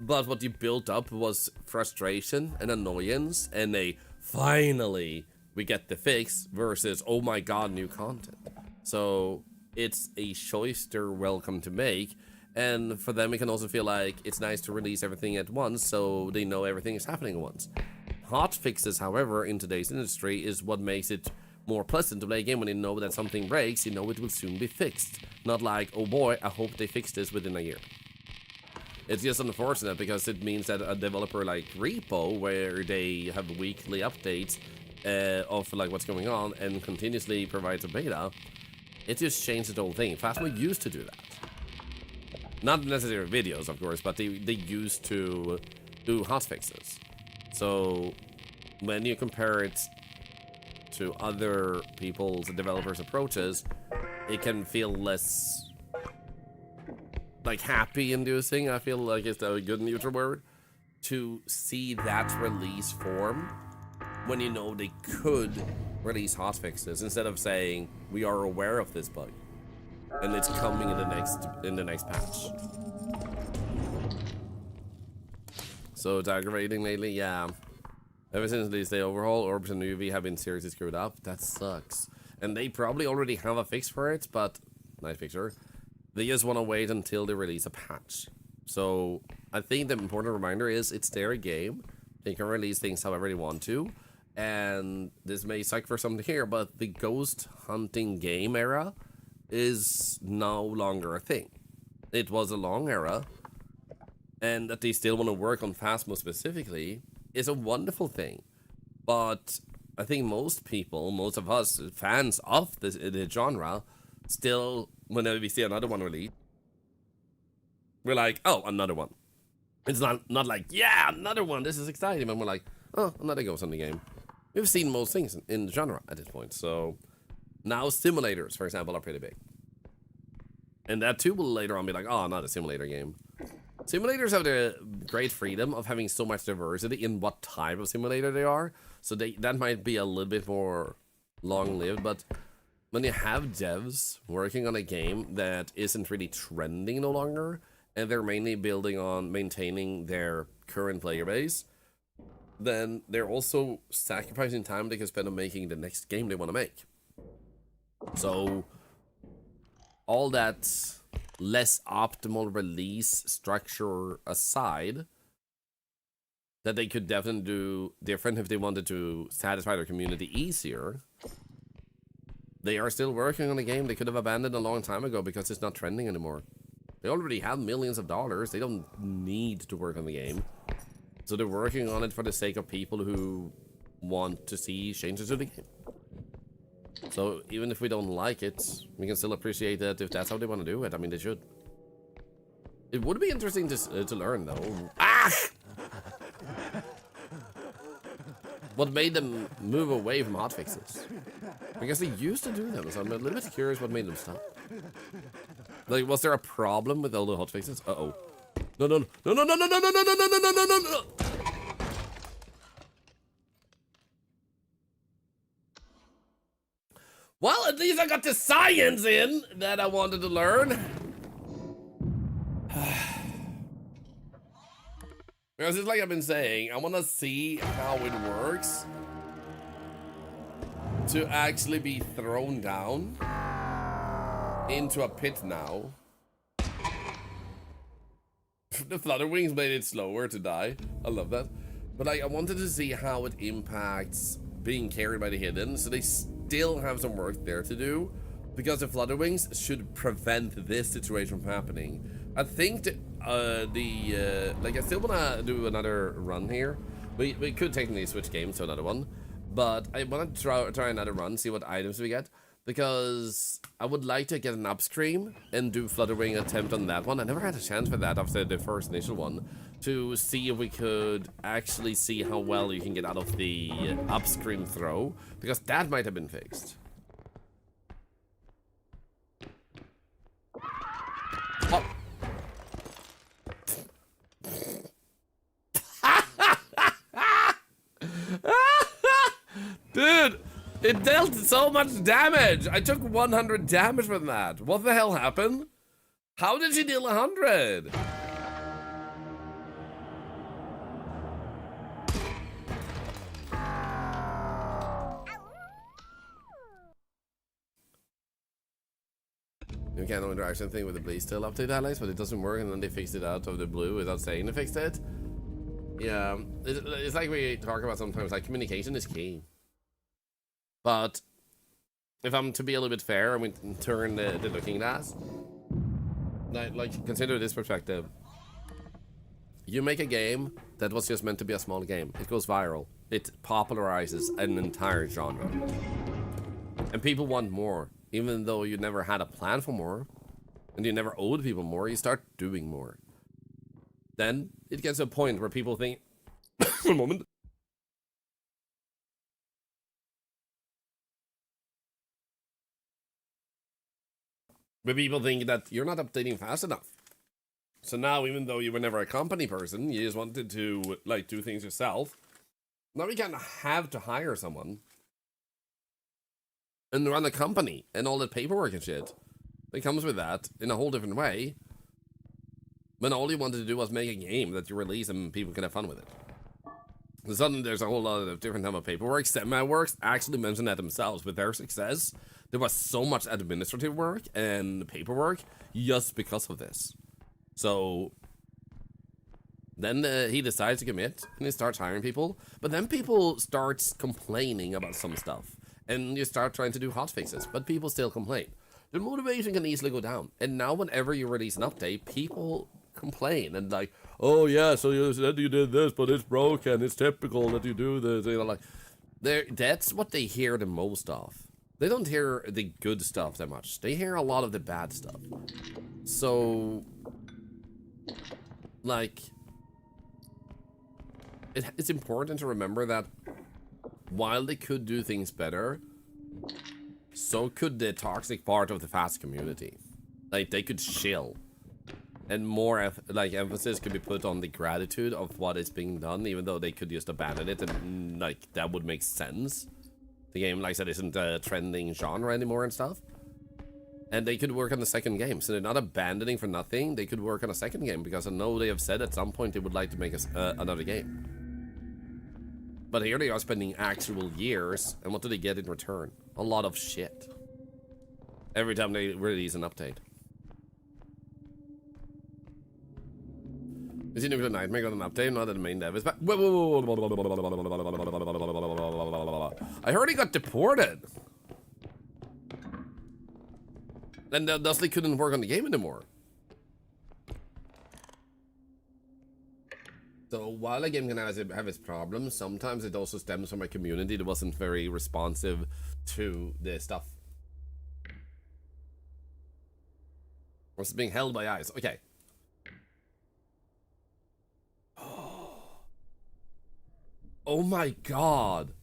But what you built up was frustration and annoyance and a finally we get the fix versus oh my god, new content. So it's a choice they're welcome to make, and for them it can also feel like it's nice to release everything at once so they know everything is happening at once. Hot fixes, however, in today's industry is what makes it more pleasant to play a game. When you know that something breaks, you know it will soon be fixed. Not like, oh boy, I hope they fix this within a year. It's just unfortunate because it means that a developer like REPO, where they have weekly updates of like what's going on and continuously provides a beta, it just changed the whole thing. Phasmo used to do that. Not necessarily videos, of course, but they used to do hotfixes. So when you compare it to other people's developers' approaches, it can feel less like happy inducing, I feel like it's a good neutral word, to see that release form when you know they could release hotfixes instead of saying we are aware of this bug and it's coming in the next patch. So it's aggravating lately, yeah. Ever since they say overhaul, Orbs and UV have been seriously screwed up. That sucks. And they probably already have a fix for it, but nice picture. They just want to wait until they release a patch. So I think the important reminder is it's their game. They can release things however they want to. And this may suck for some to hear, but the ghost hunting game era is no longer a thing. It was a long era. And that they still want to work on Phasmo specifically is a wonderful thing. But I think most people, most of us, fans of the genre, still, whenever we see another one released, we're like, oh, another one. It's not like, yeah, another one, this is exciting. And we're like, oh, another Ghost Hunting game. We've seen most things in the genre at this point. So now simulators, for example, are pretty big. And that too will later on be like, oh, not a simulator game. Simulators have the great freedom of having so much diversity in what type of simulator they are. So that might be a little bit more long-lived, but when you have devs working on a game that isn't really trending no longer, and they're mainly building on maintaining their current player base, then they're also sacrificing time they can spend on making the next game they want to make. So all that less optimal release structure aside, that they could definitely do different if they wanted to satisfy their community easier, they are still working on a game they could have abandoned a long time ago because it's not trending anymore. They already have millions of dollars. They don't need to work on the game. So they're working on it for the sake of people who want to see changes to the game. So even if we don't like it, we can still appreciate that if that's how they want to do it. I mean, they should. It would be interesting to learn, though. Ah! What made them move away from hotfixes? Because they used to do them, so I'm a little bit curious what made them stop. Like, was there a problem with all the hotfixes? Uh-oh. No, no, no, no, no, no, no, no, no, no, no, no, no, no, no, no. Well, at least I got the science in that I wanted to learn. Because it's like I've been saying, I want to see how it works to actually be thrown down into a pit now. The Flutterwings made it slower to die. I love that. But I wanted to see how it impacts being carried by the Hidden, so they still have some work there to do, because the Flutterwings should prevent this situation from happening. I think that, like, I still want to do another run here. We could technically switch games to another one, but I want to try another run, see what items we get, because I would like to get an upstream and do Flutterwing attempt on that one. I never had a chance for that after the first initial one, to see if we could actually see how well you can get out of the upstream throw, because that might have been fixed. Oh. Dude, it dealt so much damage. I took 100 damage from that. What the hell happened? How did she deal 100? You can't no interaction thing with the Blaze still update highlights, but it doesn't work, and then they fixed it out of the blue without saying they fixed it. Yeah, it's like we talk about sometimes, like, communication is key. But if I'm to be a little bit fair and we turn the looking glass, like, consider this perspective. You make a game that was just meant to be a small game. It goes viral. It popularizes an entire genre. And people want more. Even though you never had a plan for more, and you never owed people more, you start doing more. Then it gets to a point where people think, for a moment, where people think that you're not updating fast enough. So now, even though you were never a company person, you just wanted to like do things yourself. Now you kind of have to hire someone and run a company and all the paperwork and shit that comes with that in a whole different way. When all you wanted to do was make a game that you release and people can have fun with it. And suddenly there's a whole lot of different type of paperwork. Semi-Works actually mentioned that themselves. With their success, there was so much administrative work and paperwork just because of this. So then he decides to commit and he starts hiring people. But then people start complaining about some stuff. And you start trying to do hotfixes, but people still complain. The motivation can easily go down. And now whenever you release an update, people complain and like, oh yeah, so you said you did this, but it's broken. It's typical that you do this. You know, like, that's what they hear the most of. They don't hear the good stuff that much. They hear a lot of the bad stuff. So, like, it's important to remember that while they could do things better, so could the toxic part of the fast community. Like, they could chill. And more like emphasis could be put on the gratitude of what is being done, even though they could just abandon it, and like that would make sense. The game, like I said, isn't a trending genre anymore and stuff. And they could work on the second game, so they're not abandoning for nothing. They could work on a second game because I know they have said at some point they would like to make another game. But here they are spending actual years, and what do they get in return? A lot of shit. Every time they release an update. Is he Nuclear Nightmare got an update? Not that the main dev is back. I heard he got deported. And thus they couldn't work on the game anymore. So while a game can have its problems, sometimes it also stems from a community that wasn't very responsive to the stuff. Was being held by eyes. Okay. Oh my god.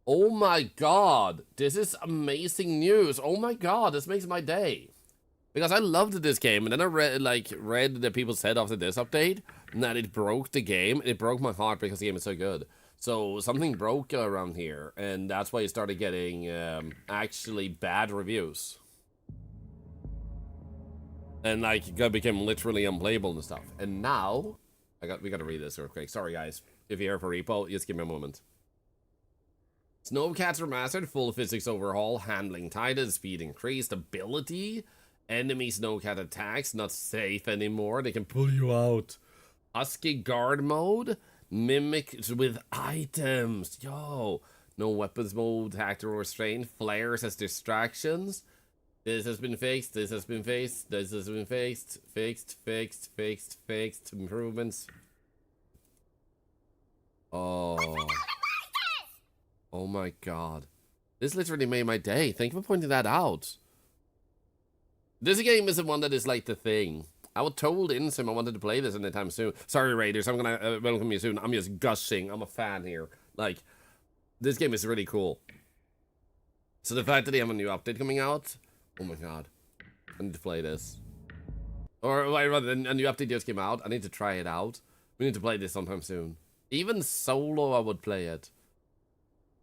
Oh my god. This is amazing news. Oh my god, this makes my day. Because I loved this game, and then I read the people said after this update that it broke the game. It broke my heart because the game is so good. So something broke around here, and that's why it started getting actually bad reviews. And like it became literally unplayable and stuff. And now we gotta read this real quick. Sorry guys. If you're here for repo, just give me a moment. Snowcats remastered, full physics overhaul, handling tightened, speed increased, ability. Enemy snowcat attacks, not safe anymore. They can pull you out. Husky guard mode, mimicked with items. Yo, no weapons mode, actor restraint, flares as distractions. This has been fixed. This has been fixed. This has been fixed. Fixed. Improvements. Oh. Oh my god. This literally made my day. Thank you for pointing that out. This game isn't one that is like the thing. I was told in sim I wanted to play this anytime soon. Sorry, Raiders. I'm gonna welcome you soon. I'm just gushing. I'm a fan here. Like, this game is really cool. So the fact that they have a new update coming out, oh my god, I need to play this. Or rather, a new update just came out. I need to try it out. We need to play this sometime soon. Even solo, I would play it.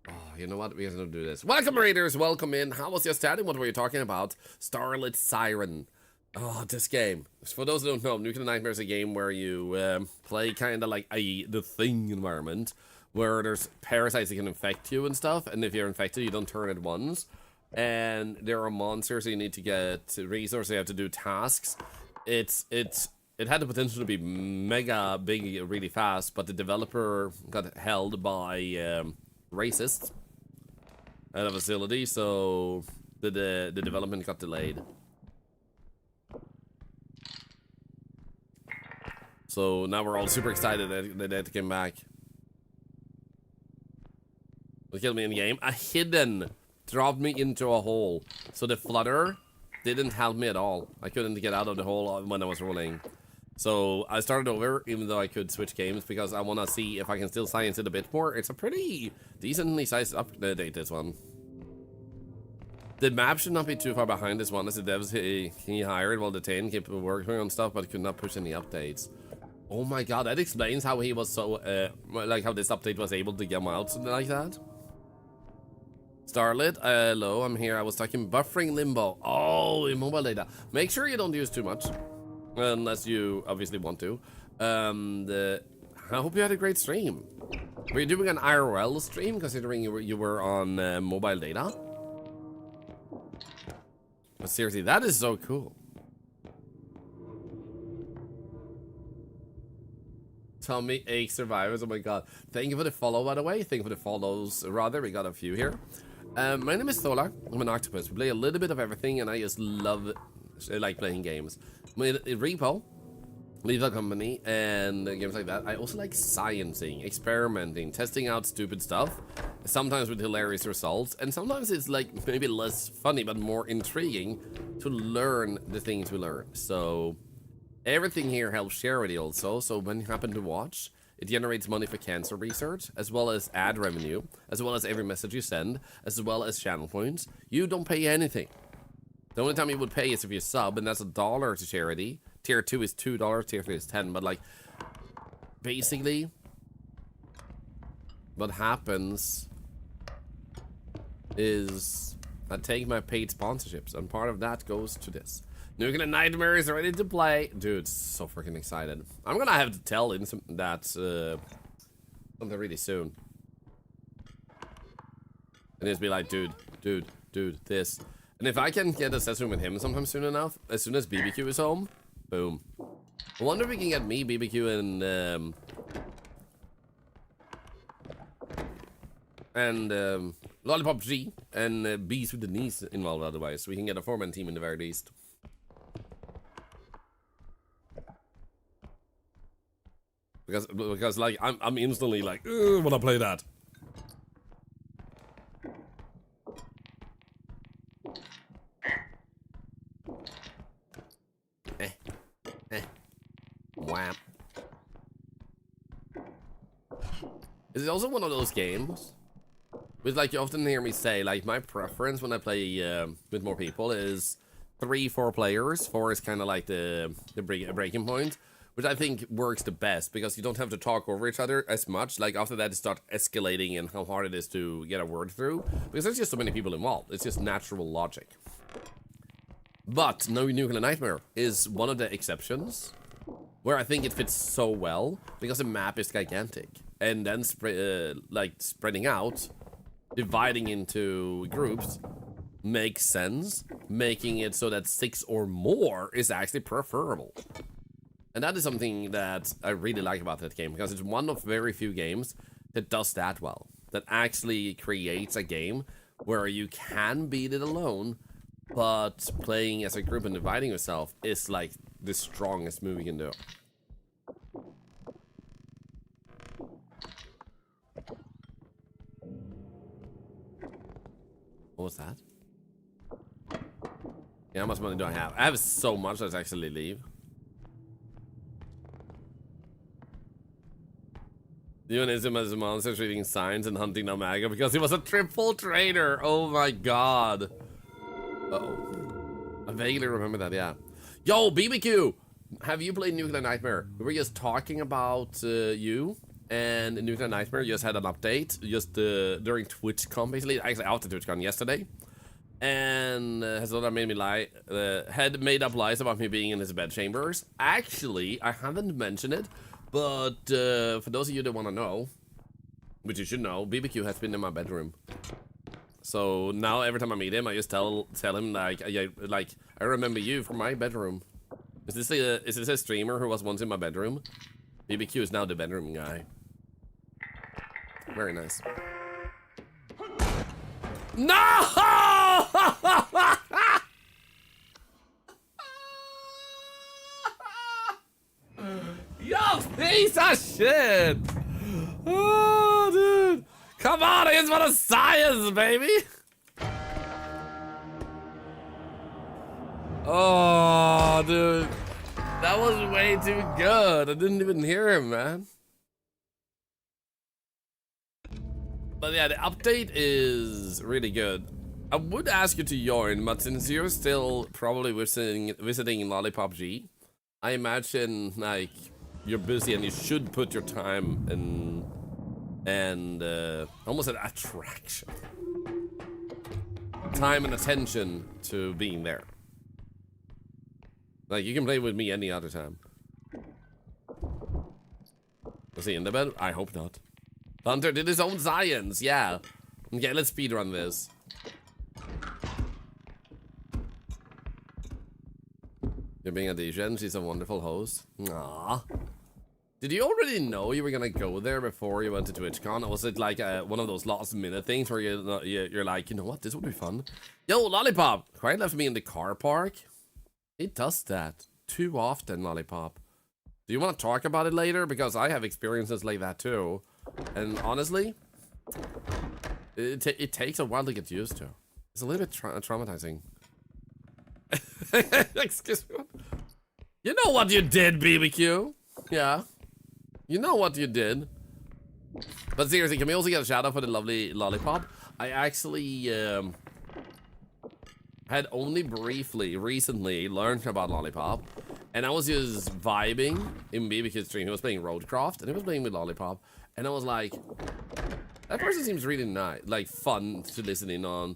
Oh, you know what? We're gonna do this. Welcome, Raiders. Welcome in. How was your study? What were you talking about? Starlit Siren. Oh, this game. For those who don't know, Nuclear Nightmare is a game where you play kind of like The Thing environment, where there's parasites that can infect you and stuff, and if you're infected, you don't turn it once. And there are monsters, so you need to get resources, you have to do tasks. It had the potential to be mega big really fast, but the developer got held by racists at a facility, so the development got delayed. So now we're all super excited that it came back. What killed me in game? A hidden dropped me into a hole. So the flutter didn't help me at all. I couldn't get out of the hole when I was rolling. So I started over, even though I could switch games, because I want to see if I can still science it a bit more. It's a pretty decently sized update, this one. The map should not be too far behind this one, as the devs he hired while detained kept working on stuff, but could not push any updates. Oh my god, that explains how he was so, like how this update was able to get him out like that. Starlit, hello, I'm here. I was stuck in buffering limbo. Oh, in mobile data. Make sure you don't use too much, unless you obviously want to. I hope you had a great stream. Were you doing an IRL stream, considering you were on mobile data? But seriously, that is so cool. Tommy 8 survivors. Oh my god. Thank you for the follow, by the way. Thank you for the follows, rather. We got a few here. My name is Thorlar. I'm an octopus. We play a little bit of everything, and I just love, like playing games. With REPO, Lethal Company, and games like that. I also like sciencing, experimenting, testing out stupid stuff. Sometimes with hilarious results, and sometimes it's like maybe less funny, but more intriguing to learn the things we learn. So everything here helps charity also, so when you happen to watch, it generates money for cancer research, as well as ad revenue, as well as every message you send, as well as channel points. You don't pay anything. The only time you would pay is if you sub, and that's $1 to charity. Tier 2 is $2, tier 3 is 10, but like, basically, what happens is I take my paid sponsorships, and part of that goes to this. Nuclear Nightmare is ready to play. Dude, so freaking excited. I'm gonna have to tell him that something really soon. And just be like, dude, this. And if I can get a session with him sometime soon enough, as soon as BBQ is home, boom. I wonder if we can get me, BBQ, and Lollipop G, and Beast with Denise involved otherwise. So we can get a 4-man team in the very least. Because like I'm instantly like, wanna play that. Whap. Is it also one of those games with, like, you often hear me say, like, my preference when I play with more people is 3-4 players. 4 is kind of like the breaking point, which I think works the best because you don't have to talk over each other as much. Like, after that, it starts escalating and how hard it is to get a word through because there's just so many people involved. It's just natural logic. But No Nuclear Nightmare is one of the exceptions where I think it fits so well because the map is gigantic, and then like spreading out, dividing into groups makes sense, making it so that 6 or more is actually preferable. And that is something that I really like about that game, because it's one of very few games that does that well, that actually creates a game where you can beat it alone, but playing as a group and dividing yourself is like the strongest move you can do. What was that? Yeah, how much money do I have? I have so much, let's actually leave. Unison as a monster reading signs and hunting Namaga because he was a triple traitor. Oh my god. Uh-oh. I vaguely remember that, yeah. Yo, BBQ! Have you played Nuclear Nightmare? We were just talking about you, and Nuclear Nightmare just had an update just during TwitchCon, basically. Actually, after TwitchCon yesterday. And Hazora made me lie, had made up lies about me being in his bed chambers. Actually, I haven't mentioned it, but for those of you that want to know, which you should know, BBQ has been in my bedroom. So now every time I meet him, I just tell him like I remember you from my bedroom. Is this a streamer who was once in my bedroom? BBQ is now the bedroom guy. Very nice. No! Yo, piece of shit! Oh, dude! Come on, I just want a science, baby! Oh, dude. That was way too good. I didn't even hear him, man. But yeah, the update is really good. I would ask you to join, but since you're still probably visiting Lollipop G, I imagine like you're busy and you should put your time in and almost an attraction, time and attention to being there. Like you can play with me any other time. Was he in the bed? I hope not. Hunter did his own science, yeah. Okay, let's speedrun this. You're being a DJ, she's a wonderful host. Aww. Did you already know you were gonna go there before you went to TwitchCon? Or was it like one of those last minute things where you're like, you know what, this would be fun? Yo, Lollipop! Quiet left me in the car park. It does that too often, Lollipop. Do you want to talk about it later? Because I have experiences like that too. And honestly, it takes a while to get used to. It's a little bit traumatizing. Excuse me. You know what you did, BBQ? Yeah. You know what you did. But seriously, can we also get a shout out for the lovely Lollipop? I actually had only briefly, recently learned about Lollipop. And I was just vibing in BBQ's stream. He was playing Roadcraft and he was playing with Lollipop. And I was like, that person seems really nice, like fun to listen in on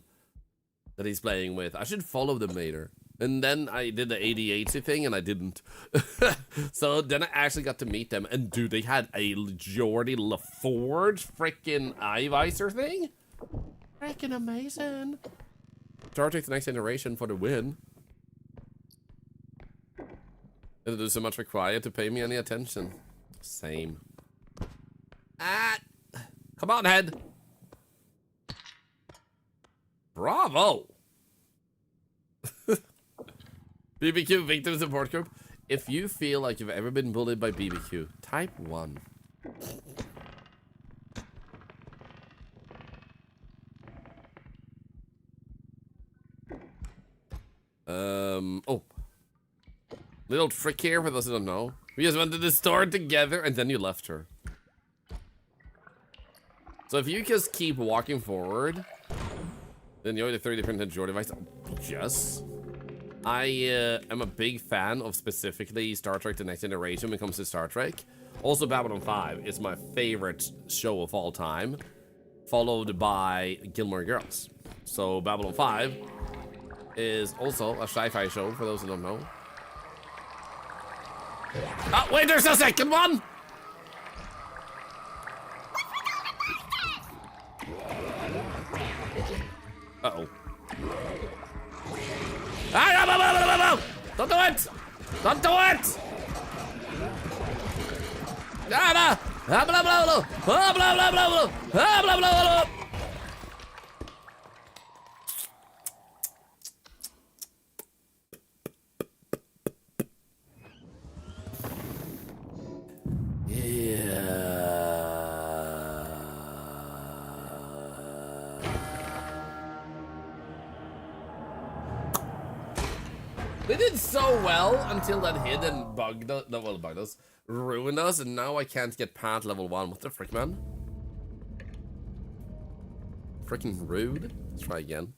that he's playing with. I should follow them later. And then I did the ADHD thing and I didn't. So then I actually got to meet them. And dude, they had a Geordie LaForge freaking eye visor thing. Freaking amazing. Star Trek: The Next Generation for the win. It'll do so much for Quiet to pay me any attention. Same. Ah, come on, head. Bravo. BBQ Victim Support Group. If you feel like you've ever been bullied by BBQ, type 1. Oh. Little trick here for those who don't know. We just went to the store together and then you left her. So if you just keep walking forward, then you're the 3D printed Geordie device. Yes. I am a big fan of specifically Star Trek: The Next Generation when it comes to Star Trek. Also, Babylon 5 is my favorite show of all time, followed by Gilmore Girls. So Babylon 5 is also a sci-fi show for those who don't know. Oh, wait, there's a second one! Uh-oh. Ah, don't do it! Don't do it! Ah, blah, blah, blah, blah, blah, blah, blah, blah, blah, blah, blah, blah, blah. They did so well until that hit and bugged us, no, well, bugged us, ruined us, and now I can't get past level 1. What the frick, man? Freaking rude. Let's try again.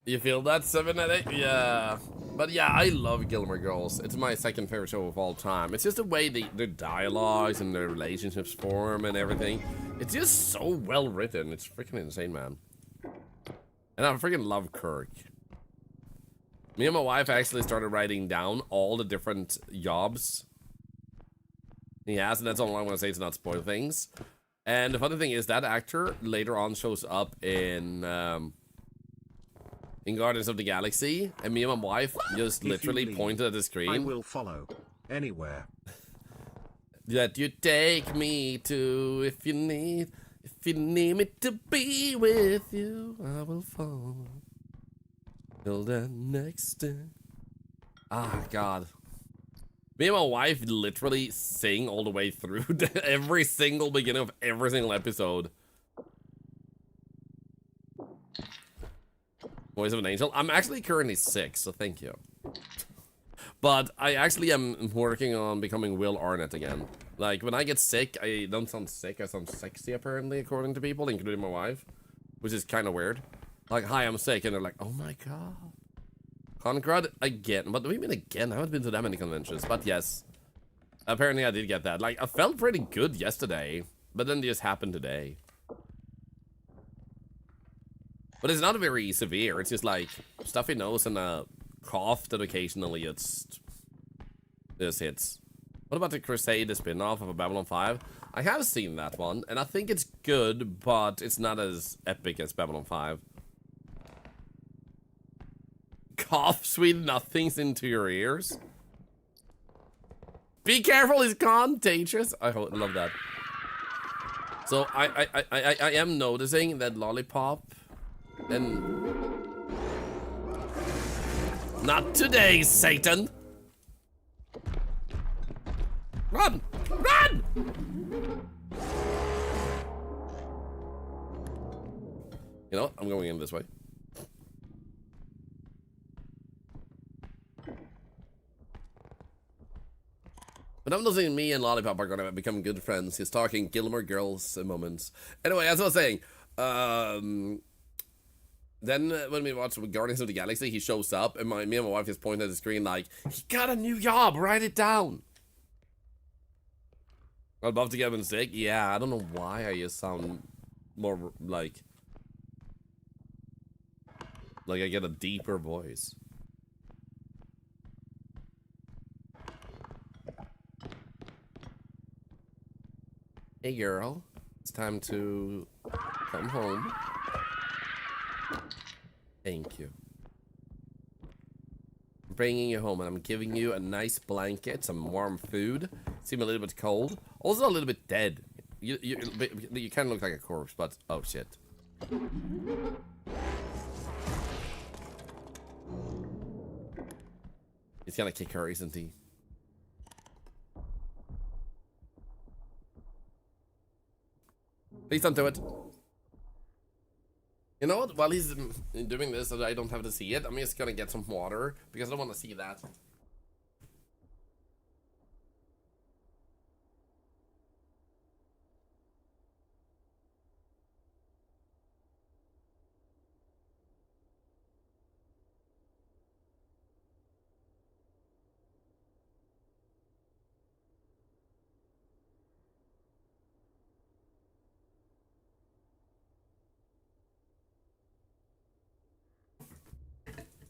You feel that, 7 out of 8? Yeah. But yeah, I love Gilmore Girls. It's my second favorite show of all time. It's just the way their dialogues and their relationships form and everything. It's just so well written. It's freaking insane, man. And I freaking love Kirk. Me and my wife actually started writing down all the different jobs he has, and that's all I'm gonna say to not spoil things. And the funny thing is that actor later on shows up in Guardians of the Galaxy, and me and my wife just literally pointed at the screen. I will follow anywhere that you take me to. If you need me to be with you, I will follow till the next day. Ah, God. Me and my wife literally sing all the way through every single beginning of every single episode. Voice of an Angel. I'm actually currently 6, so thank you. But I actually am working on becoming Will Arnett again. Like, when I get sick, I don't sound sick, I sound sexy, apparently, according to people, including my wife. Which is kind of weird. Like, hi, I'm sick, and they're like, oh my god. Conrad again. What do we mean again? I haven't been to that many conventions, but yes. Apparently I did get that. Like, I felt pretty good yesterday, but then it just happened today. But it's not very severe, it's just like, stuffy nose and a cough that occasionally just hits. What about the Crusade, the spin-off of Babylon 5? I have seen that one, and I think it's good, but it's not as epic as Babylon 5. Cough sweet nothings into your ears. Be careful, it's contagious. I love that. So I am noticing that Lollipop and not today, Satan. Run! Run! You know what? I'm going in this way. But I'm not saying me and Lollipop are gonna become good friends. He's talking Gilmore Girls moments. Anyway, as I was saying, then when we watch Guardians of the Galaxy, he shows up, and me and my wife just point at the screen like, he got a new job, write it down. I'm about to get him sick. Yeah, I don't know why I just sound more like I get a deeper voice. Hey girl, it's time to come home. Thank you. I'm bringing you home, and I'm giving you a nice blanket, some warm food. Seem a little bit cold, also a little bit dead. You kind of look like a corpse, but oh shit. He's gonna kick her, isn't he? Please don't do it. You know what? While he's doing this, so that I don't have to see it, I'm just gonna get some water because I don't want to see that.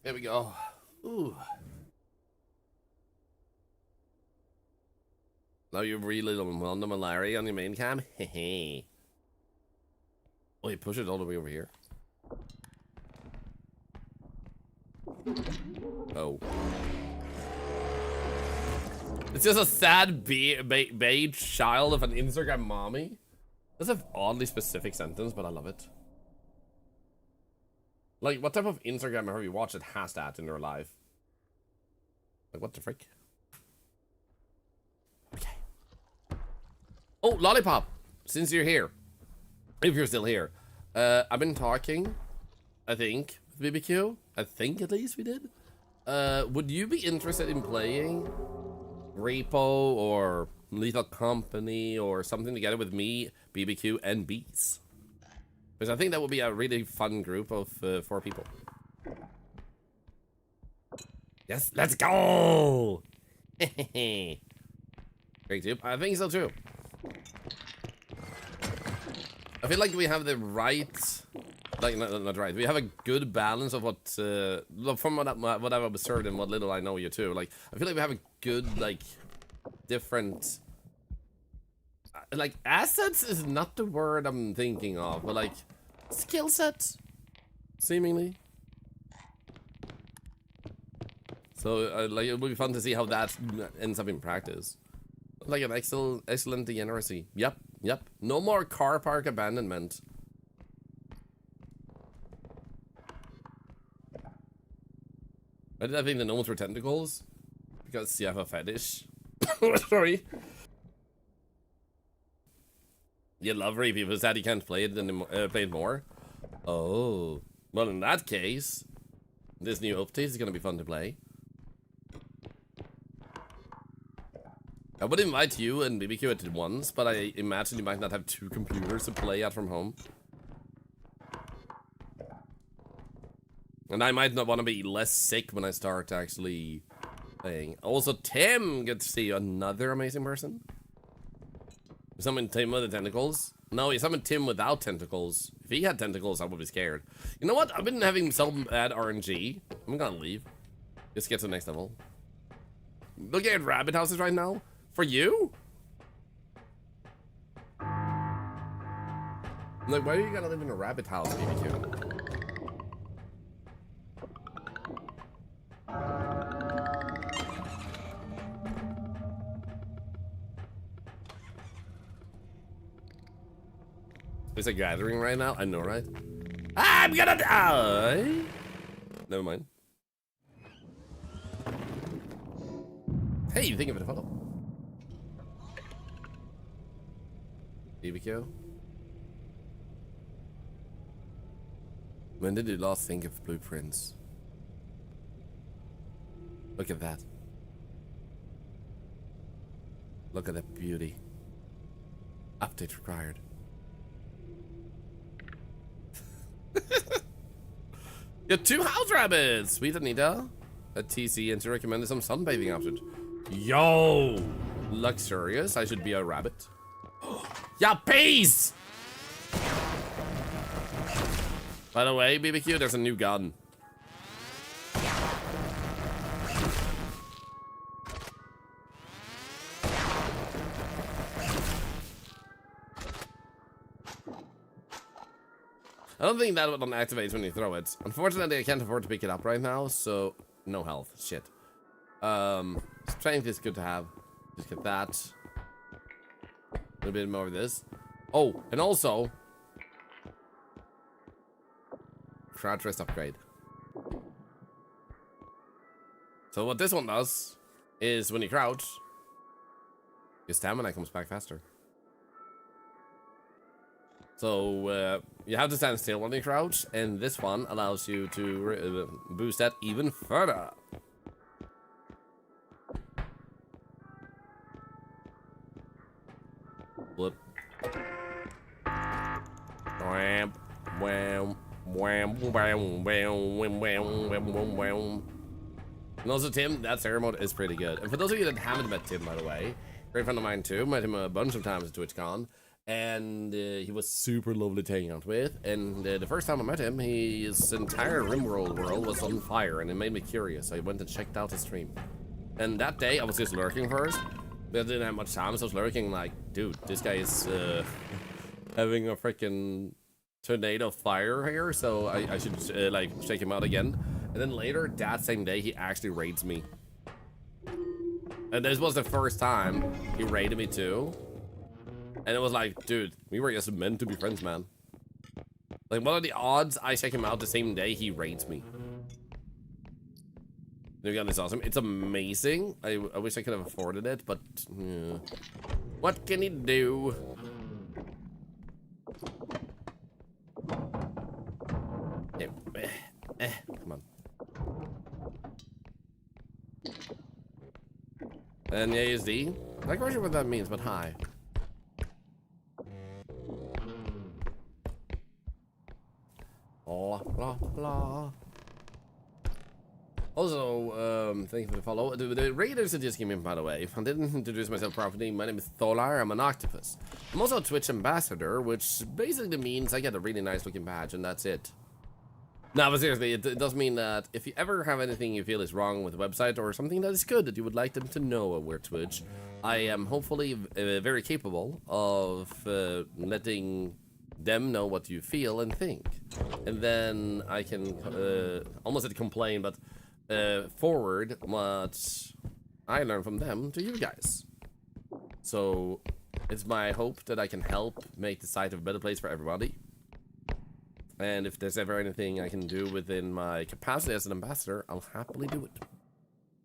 There we go. Ooh. Now you really don't want the malaria on your main cam? Hehe. Oh, you push it all the way over here. Oh. It's just a sad beige child of an Instagram mommy. That's an oddly specific sentence, but I love it. Like, what type of Instagram have you watched that has that in their life? Like, what the frick? Okay. Oh, Lollipop! Since you're here. If you're still here. I've been talking, I think, with BBQ. I think, at least, we did. Would you be interested in playing REPO or Lethal Company or something together with me, BBQ, and Bees? Because I think that would be a really fun group of 4 people. Yes, let's go! Great tube. I think so too. I feel like we have the right, like not right. We have a good balance of what, from what I've observed and what little I know you too. Like I feel like we have a good like different. Like, assets is not the word I'm thinking of, but like, skill sets, seemingly. So, like, it would be fun to see how that ends up in practice. Like an excellent degeneracy. Yep. No more car park abandonment. Why did I think the gnomes were tentacles? Because you have a fetish. Sorry. You love Ray people, sad you can't play it anymore, play it more. Oh, well in that case, this new update is gonna be fun to play. I would invite you and BBQ at once, but I imagine you might not have 2 computers to play at from home. And I might not want to be less sick when I start actually playing. Also, Tim, good to see you. Another amazing person. You summoned Tim with the tentacles? No, you summoned Tim without tentacles. If he had tentacles, I would be scared. You know what? I've been having some bad RNG. I'm gonna leave. Just get to the next level. Looking at rabbit houses right now. For you? Like, why are you gonna live in a rabbit house, BBQ? There's a gathering right now? I know, right? I'm gonna die! Never mind. Hey, you think of it a follow. BBQ? When did you last think of blueprints? Look at that. Look at that beauty. Update required. You have 2 house rabbits! Sweet Anita. A TC and to recommend some sunbathing options. Yo! Luxurious. I should be a rabbit. Yeah, peace! By the way, BBQ, there's a new gun. I don't think that one activates when you throw it. Unfortunately, I can't afford to pick it up right now, so no health. Shit. Strength is good to have. Just get that. A little bit more of this. Oh, and also crouch rest upgrade. So what this one does is when you crouch, your stamina comes back faster. So you have to stand still when you crouch, and this one allows you to boost that even further. Flip. Wham, wham, wham, wham, wham, wham, wham, wham, wham. And also, Tim, that Sarah mode is pretty good. And for those of you that haven't met Tim, by the way, great friend of mine too. Met him a bunch of times at TwitchCon. And he was super lovely to hang out with. And the first time I met him, his entire RimWorld world was on fire, and it made me curious. So I went and checked out his stream. And that day, I was just lurking first. But I didn't have much time, so I was lurking like, dude, this guy is having a freaking tornado of fire here, so I should like check him out again. And then later, that same day, he actually raids me. And this was the first time he raided me too. And it was like, dude, we were just meant to be friends, man. Like, what are the odds I check him out the same day he raids me? New gun is awesome. It's amazing. I wish I could have afforded it, but yeah. What can he do? Come on. And ASD. I'm not quite sure what that means, but hi. Blah, blah, blah. Also, thank you for the follow. The raiders that just came in, by the way. I didn't introduce myself properly. My name is Thorlar. I'm an octopus. I'm also a Twitch ambassador, which basically means I get a really nice looking badge, and that's it. No, but seriously, it does mean that if you ever have anything you feel is wrong with the website or something that is good that you would like them to know about Twitch, I am hopefully very capable of letting them know what you feel and think. And then I can almost at complain, but forward what I learn from them to you guys. So it's my hope that I can help make the site a better place for everybody. And if there's ever anything I can do within my capacity as an ambassador, I'll happily do it.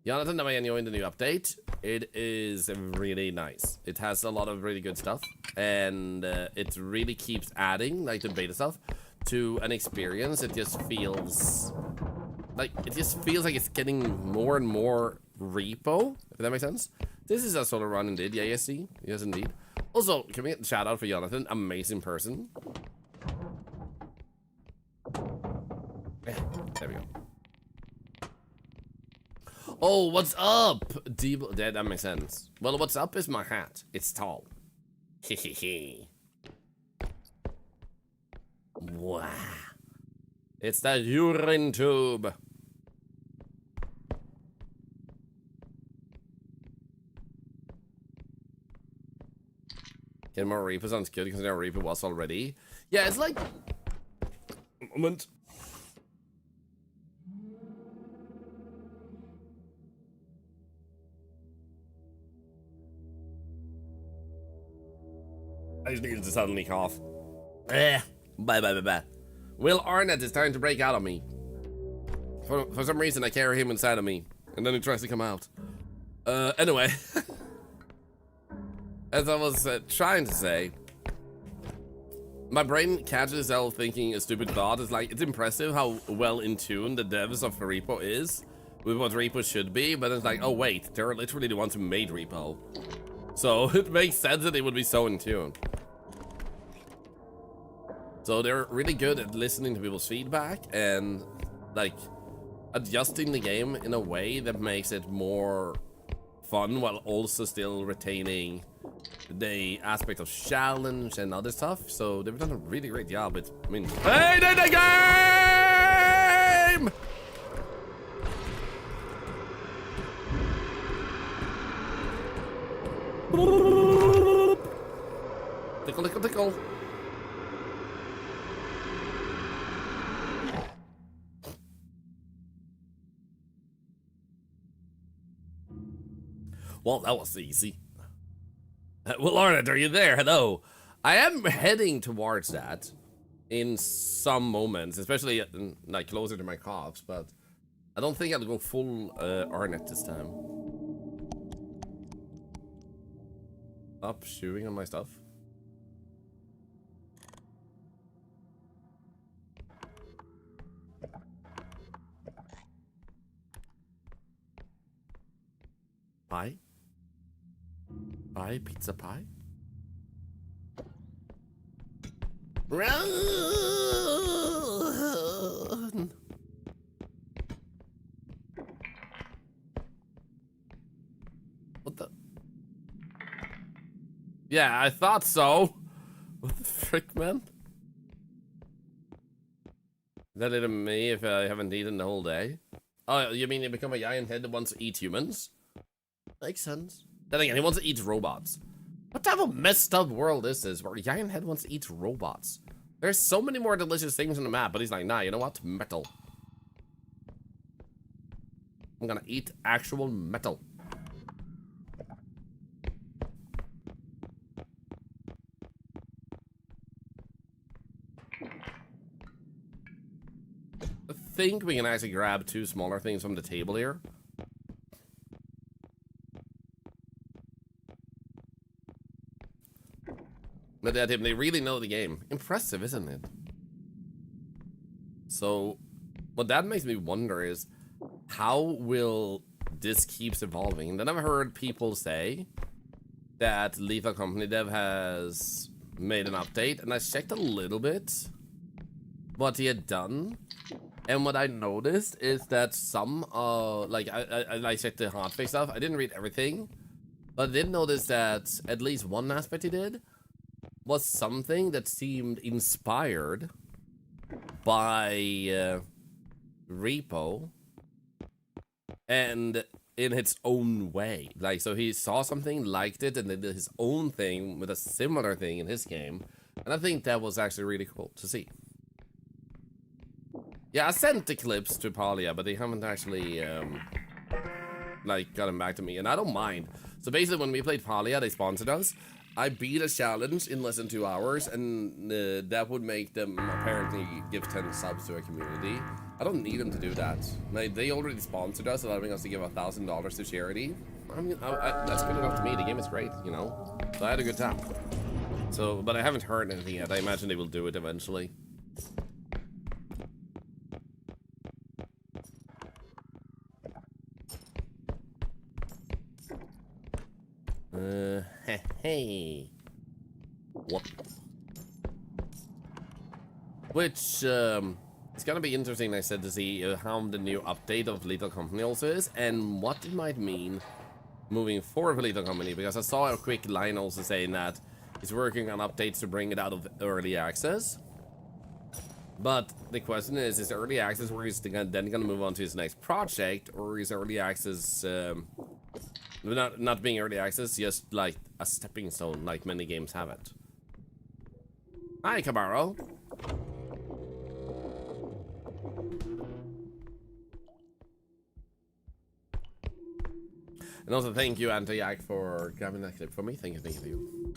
Jonathan, am I enjoying the new update? It is really nice. It has a lot of really good stuff, and it really keeps adding, like the beta stuff, to an experience. It just feels like it's getting more and more repo, if that makes sense. This is a solo run indeed. Yeah, yes, see? Yes, indeed. Also, can we get a shout out for Jonathan? Amazing person. Yeah, there we go. Oh, what's up? That makes sense. Well, what's up is my hat. It's tall. Hehehe. Wow. It's the urine tube. Get more Reaper sounds good because now Reaper was already. Yeah, it's like. Moment. I just needed to suddenly cough. Bye, bye, bye, bye. Will Arnett is trying to break out of me. For some reason, I carry him inside of me, and then he tries to come out. Anyway. As I was trying to say, my brain catches itself thinking a stupid thought. It's like, it's impressive how well in tune the devs of REPO is with what REPO should be, but it's like, oh wait, they're literally the ones who made REPO. So it makes sense that they would be so in tune. So they're really good at listening to people's feedback and like adjusting the game in a way that makes it more fun while also still retaining the aspect of challenge and other stuff. So they've done a really great job. It's, I mean, hey, the game! Tickle, tickle, tickle. Well, that was easy. Well, Arnett, are you there? Hello. I am heading towards that in some moments, especially like closer to my coughs, but I don't think I'll go full Arnett this time. Stop chewing on my stuff. Pie? Pie? Pizza pie? Run! What the? Yeah, I thought so. What the frick, man? Is that it to me if I haven't eaten the whole day? Oh, you mean you become a giant head that wants to eat humans? Makes sense. Then again, he wants to eat robots. What type of messed up world is this where Giant Head wants to eat robots? There's so many more delicious things on the map, but he's like, nah, you know what? Metal. I'm gonna eat actual metal. I think we can actually grab two smaller things from the table here. But that they really know the game. Impressive, isn't it? So, what that makes me wonder is, how will this keeps evolving? And then I've heard people say that Lethal Company Dev has made an update, and I checked a little bit what he had done. And what I noticed is that some, like, I checked the hotfix stuff. I didn't read everything, but I did notice that at least one aspect he did was something that seemed inspired by REPO and in its own way. Like, so he saw something, liked it, and then did his own thing with a similar thing in his game. And I think that was actually really cool to see. Yeah, I sent the clips to Palia, but they haven't actually, like, gotten back to me, and I don't mind. So basically, when we played Palia, they sponsored us. I beat a challenge in less than 2 hours, and that would make them apparently give 10 subs to a community. I don't need them to do that. Like, they already sponsored us, allowing us to give $1,000 to charity. I mean, that's good enough to me. The game is great, you know? So I had a good time. So, but I haven't heard anything yet. I imagine they will do it eventually. What? Which, it's gonna be interesting, I said, to see how the new update of Lethal Company also is, and what it might mean moving forward for Lethal Company, because I saw a quick line also saying that it's working on updates to bring it out of early access. But the question is early access where he's then gonna move on to his next project, or is early access, not being early access, just like a stepping stone, like many games have it. Hi, Camaro. And also thank you, Anti-Yak, for grabbing that clip for me. Thank you, thank you, thank you.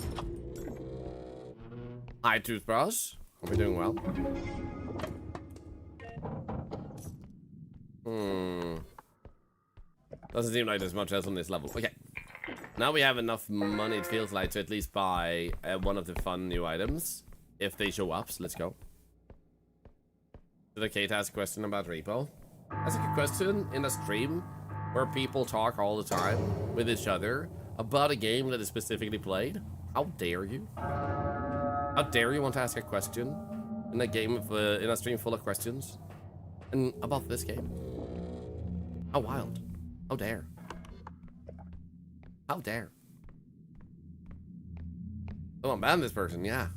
Hi, Toothbrush. Hope you're doing well. Doesn't seem like there's much else on this level. Okay. Now we have enough money, it feels like, to at least buy one of the fun new items. If they show up, so let's go. Did Kate ask a question about Repo? Ask a question in a stream where people talk all the time with each other about a game that is specifically played? How dare you? How dare you want to ask a question in a game of, in a stream full of questions? And about this game? How wild. How dare. How dare. Oh, ban this person, yeah.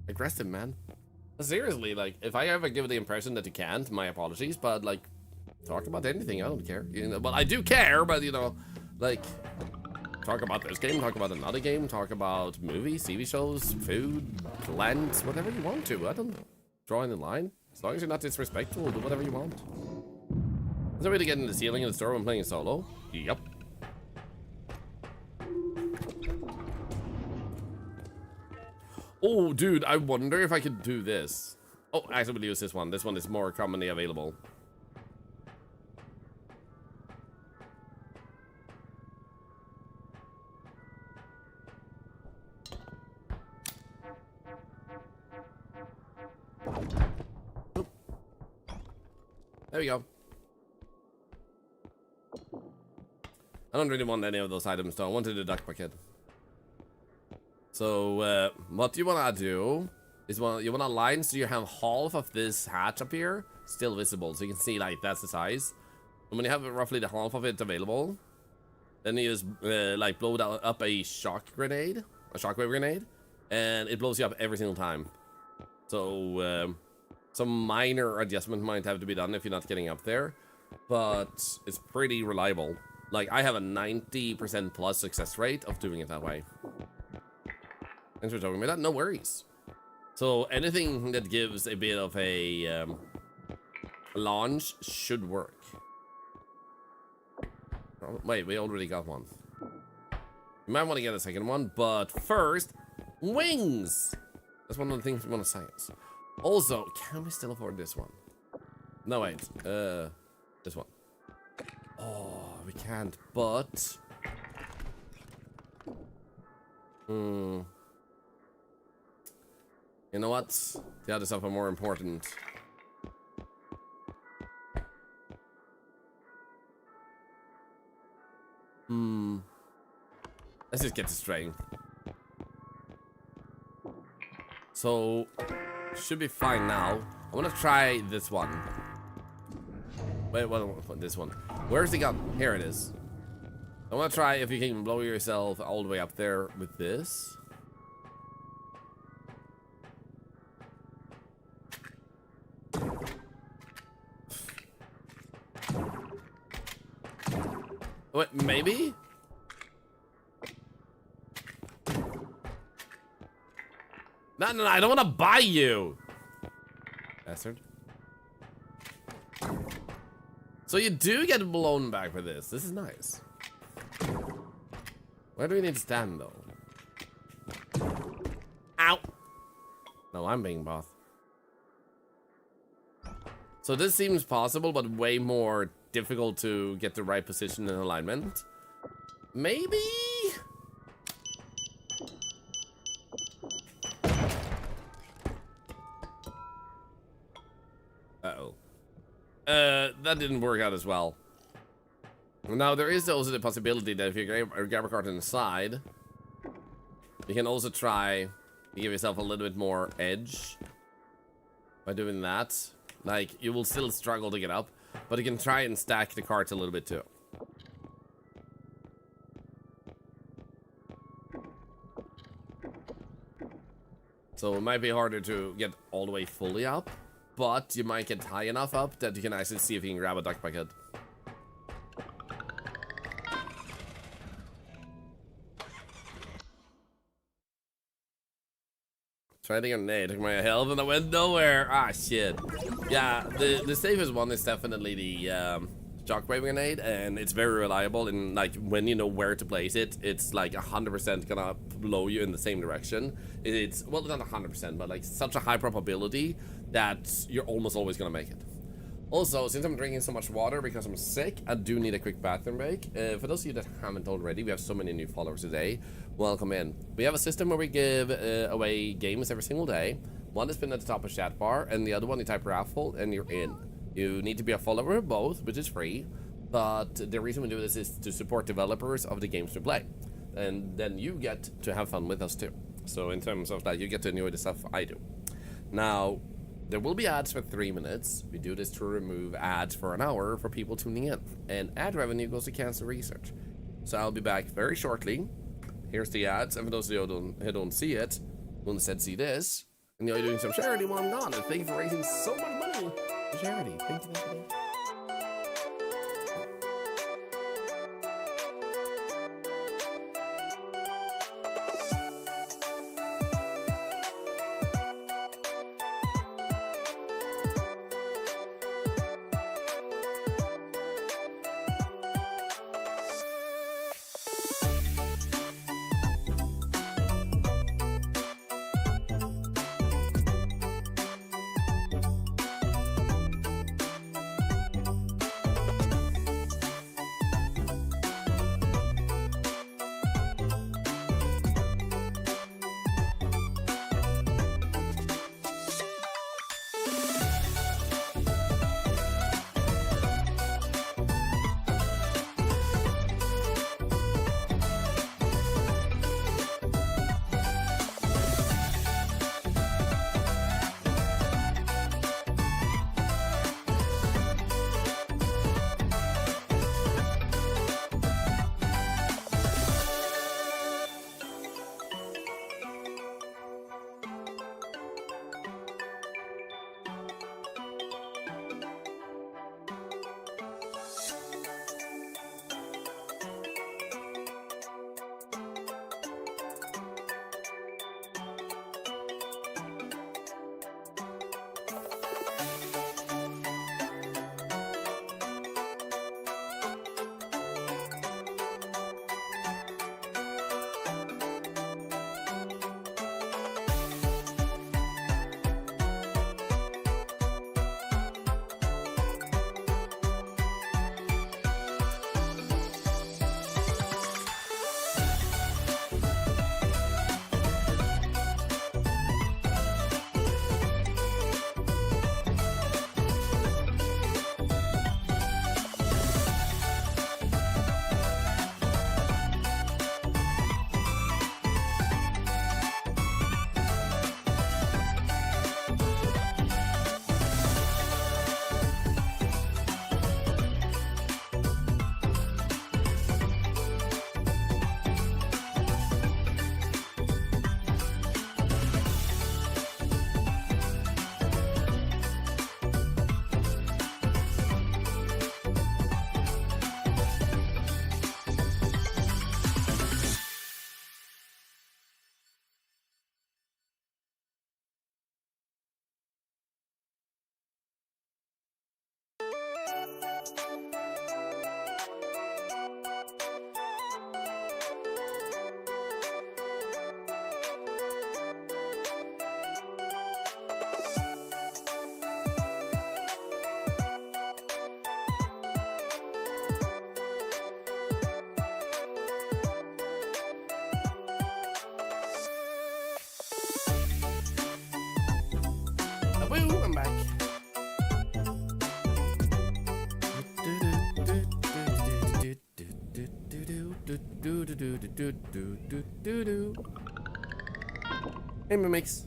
Aggressive, man. Seriously, like, if I ever give the impression that you can't, my apologies, but, like, talk about anything, I don't care. You know, well, I do care, but, you know, like, talk about this game, talk about another game, talk about movies, TV shows, food, plants, whatever you want to. I don't draw in the line. As long as you're not disrespectful, do whatever you want. Is there a way to get in the ceiling in the store when playing solo? Yep. Oh, dude, I wonder if I could do this. Oh, actually, we'll use this one. This one is more commonly available. There we go. I don't really want any of those items, though. I wanted a duck bucket. So, what you wanna do is you wanna align so you have half of this hatch up here still visible, so you can see, like, that's the size. And when you have roughly the half of it available, then you just, like, blow up a shockwave grenade, and it blows you up every single time. So, some minor adjustment might have to be done if you're not getting up there, but it's pretty reliable. Like, I have a 90% plus success rate of doing it that way. Thanks for talking about that. No worries. So anything that gives a bit of a launch should work. Oh, wait, we already got one. You might want to get a second one, but first, wings. That's one of the things we want to science. Also, can we still afford this one? No, wait. This one. Oh, we can't, but... You know what? The other stuff are more important. Let's just get the strength. So, should be fine now. I want to try this one. Wait, what? This one. Where's the gun? Here it is. I want to try if you can blow yourself all the way up there with this. Wait, maybe? No, I don't want to buy you. Bastard. So you do get blown back for this. This is nice. Where do we need to stand, though? Ow! No, I'm being both. So this seems possible, but way more difficult to get the right position and alignment. Maybe? Uh-oh. That didn't work out as well. Now, there is also the possibility that if you grab a card on the side, you can also try You give yourself a little bit more edge by doing that. Like, you will still struggle to get up, but you can try and stack the carts a little bit too. So it might be harder to get all the way fully up, but you might get high enough up that you can actually see if you can grab a duck bucket. Trying to get a grenade, took my health and I went nowhere. Ah, shit. Yeah, the safest one is definitely the shockwave grenade, and it's very reliable. And like when you know where to place it, it's like 100% gonna blow you in the same direction. It's well, not 100%, but like such a high probability that you're almost always gonna make it. Also, since I'm drinking so much water because I'm sick, I do need a quick bathroom break. For those of you that haven't already, we have so many new followers today. Welcome in. We have a system where we give away games every single day. One is pinned at the top of chat bar, and the other one you type raffle, and you're in. You need to be a follower of both, which is free. But the reason we do this is to support developers of the games we play. And then you get to have fun with us too. So in terms of that, you get to enjoy the stuff I do. Now, there will be ads for 3 minutes. We do this to remove ads for an hour for people tuning in. And ad revenue goes to cancer research. So I'll be back very shortly. Here's the ads. And for those of you who don't see it, we'll instead see this. And you're doing some charity while I'm gone. And thank you for raising so much money for charity. Thank you. Thank you. Woo, I'm back. Hey, Mimix.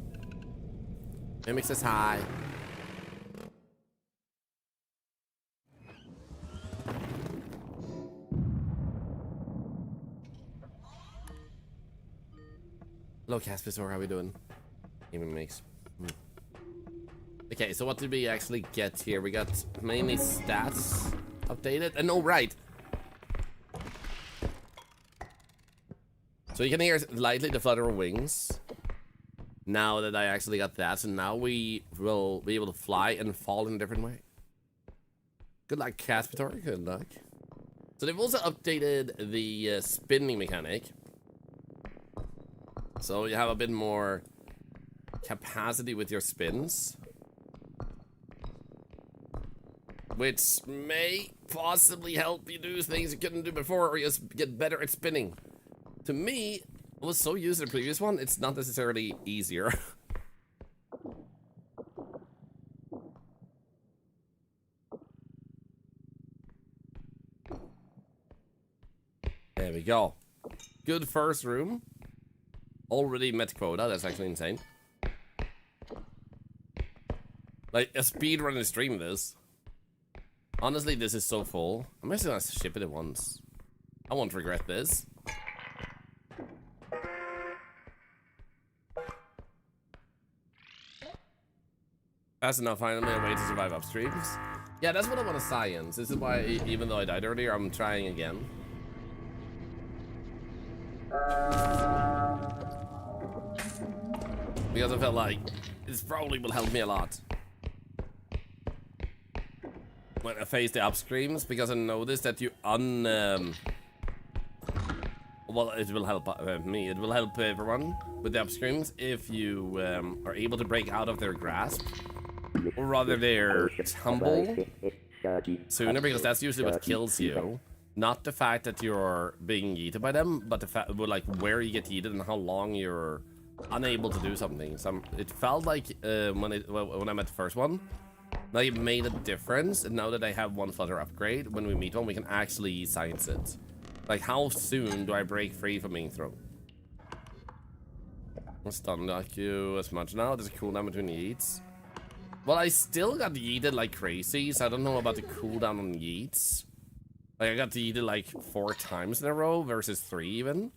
Mimix says hi. Hello, Caspizor. How we doing? Hey, Mimix. Okay, so what did we actually get here? We got mainly stats updated. And oh, right. So you can hear lightly the flutter of wings. Now that I actually got that, so now we will be able to fly and fall in a different way. Good luck, Caspitor. Good luck. So they've also updated the spinning mechanic. So you have a bit more capacity with your spins. Which may possibly help you do things you couldn't do before, or just get better at spinning. To me, I was so used to the previous one, it's not necessarily easier. There we go. Good first room. Already met quota, that's actually insane. Like, a speedrunner stream this. Honestly, this is so full. I'm just gonna ship it at once. I won't regret this. Fast enough, finally a way to survive upstreams. Yeah, that's what I want to science. This is why, even though I died earlier, I'm trying again. Because I felt like this probably will help me a lot when I face the upstreams, because I noticed that you well, it will help me. It will help everyone with the upstreams if you are able to break out of their grasp, or rather their tumble sooner, because that's usually what kills you. Not the fact that you're being yeeted by them, but the fact, like, where you get yeeted and how long you're unable to do something. It felt like when I met the first one, like it made a difference. And now that I have one flutter upgrade, when we meet one, we can actually science it. Like, how soon do I break free from being thrown? I'm stunned like you as much now. There's a cooldown between yeets. Well, I still got yeeted like crazy, so I don't know about the cooldown on yeets. Like, I got yeeted like 4 times in a row versus 3 even.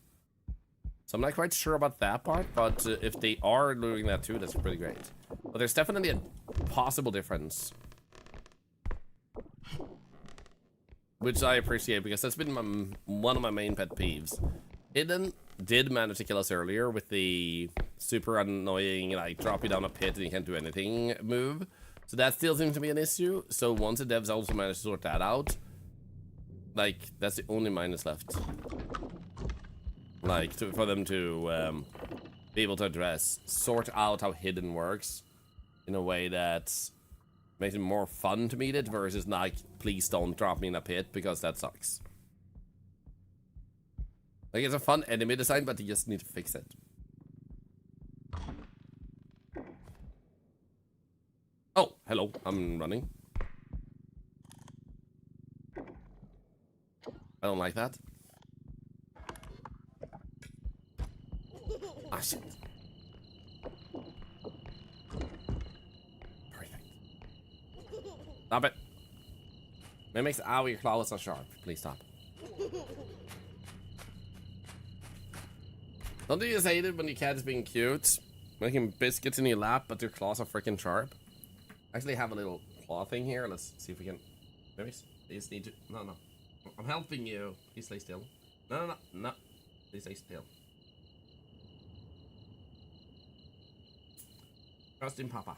So I'm not quite sure about that part, but if they are doing that too, that's pretty great. But there's definitely a possible difference, which I appreciate, because that's been one of my main pet peeves. Hidden did manage to kill us earlier with the super annoying, like, drop you down a pit and you can't do anything move. So that still seems to be an issue. So once the devs also managed to sort that out, like, that's the only minus left. Like, for them to be able to address, sort out how hidden works in a way that makes it more fun to meet it, versus like, please don't drop me in a pit, because that sucks. Like, it's a fun enemy design, but you just need to fix it. Oh, hello, I'm running. I don't like that. Ah, shit. Perfect. Stop it. Mimics, ow, your claws are sharp. Please stop. Don't you just hate it when your cat is being cute? Making biscuits in your lap, but your claws are freaking sharp? I actually have a little claw thing here. Let's see if we can... Mimics, you just need to... No. I'm helping you. Please stay still. No. Please stay still. Trust in Papa.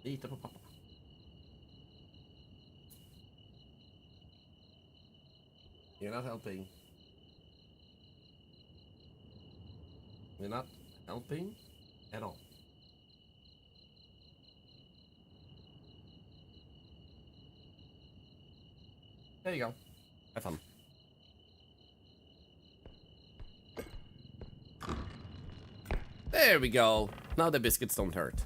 Lita på Papa. You're not helping. You're not helping at all. There you go. Have fun. There we go. Now the biscuits don't hurt.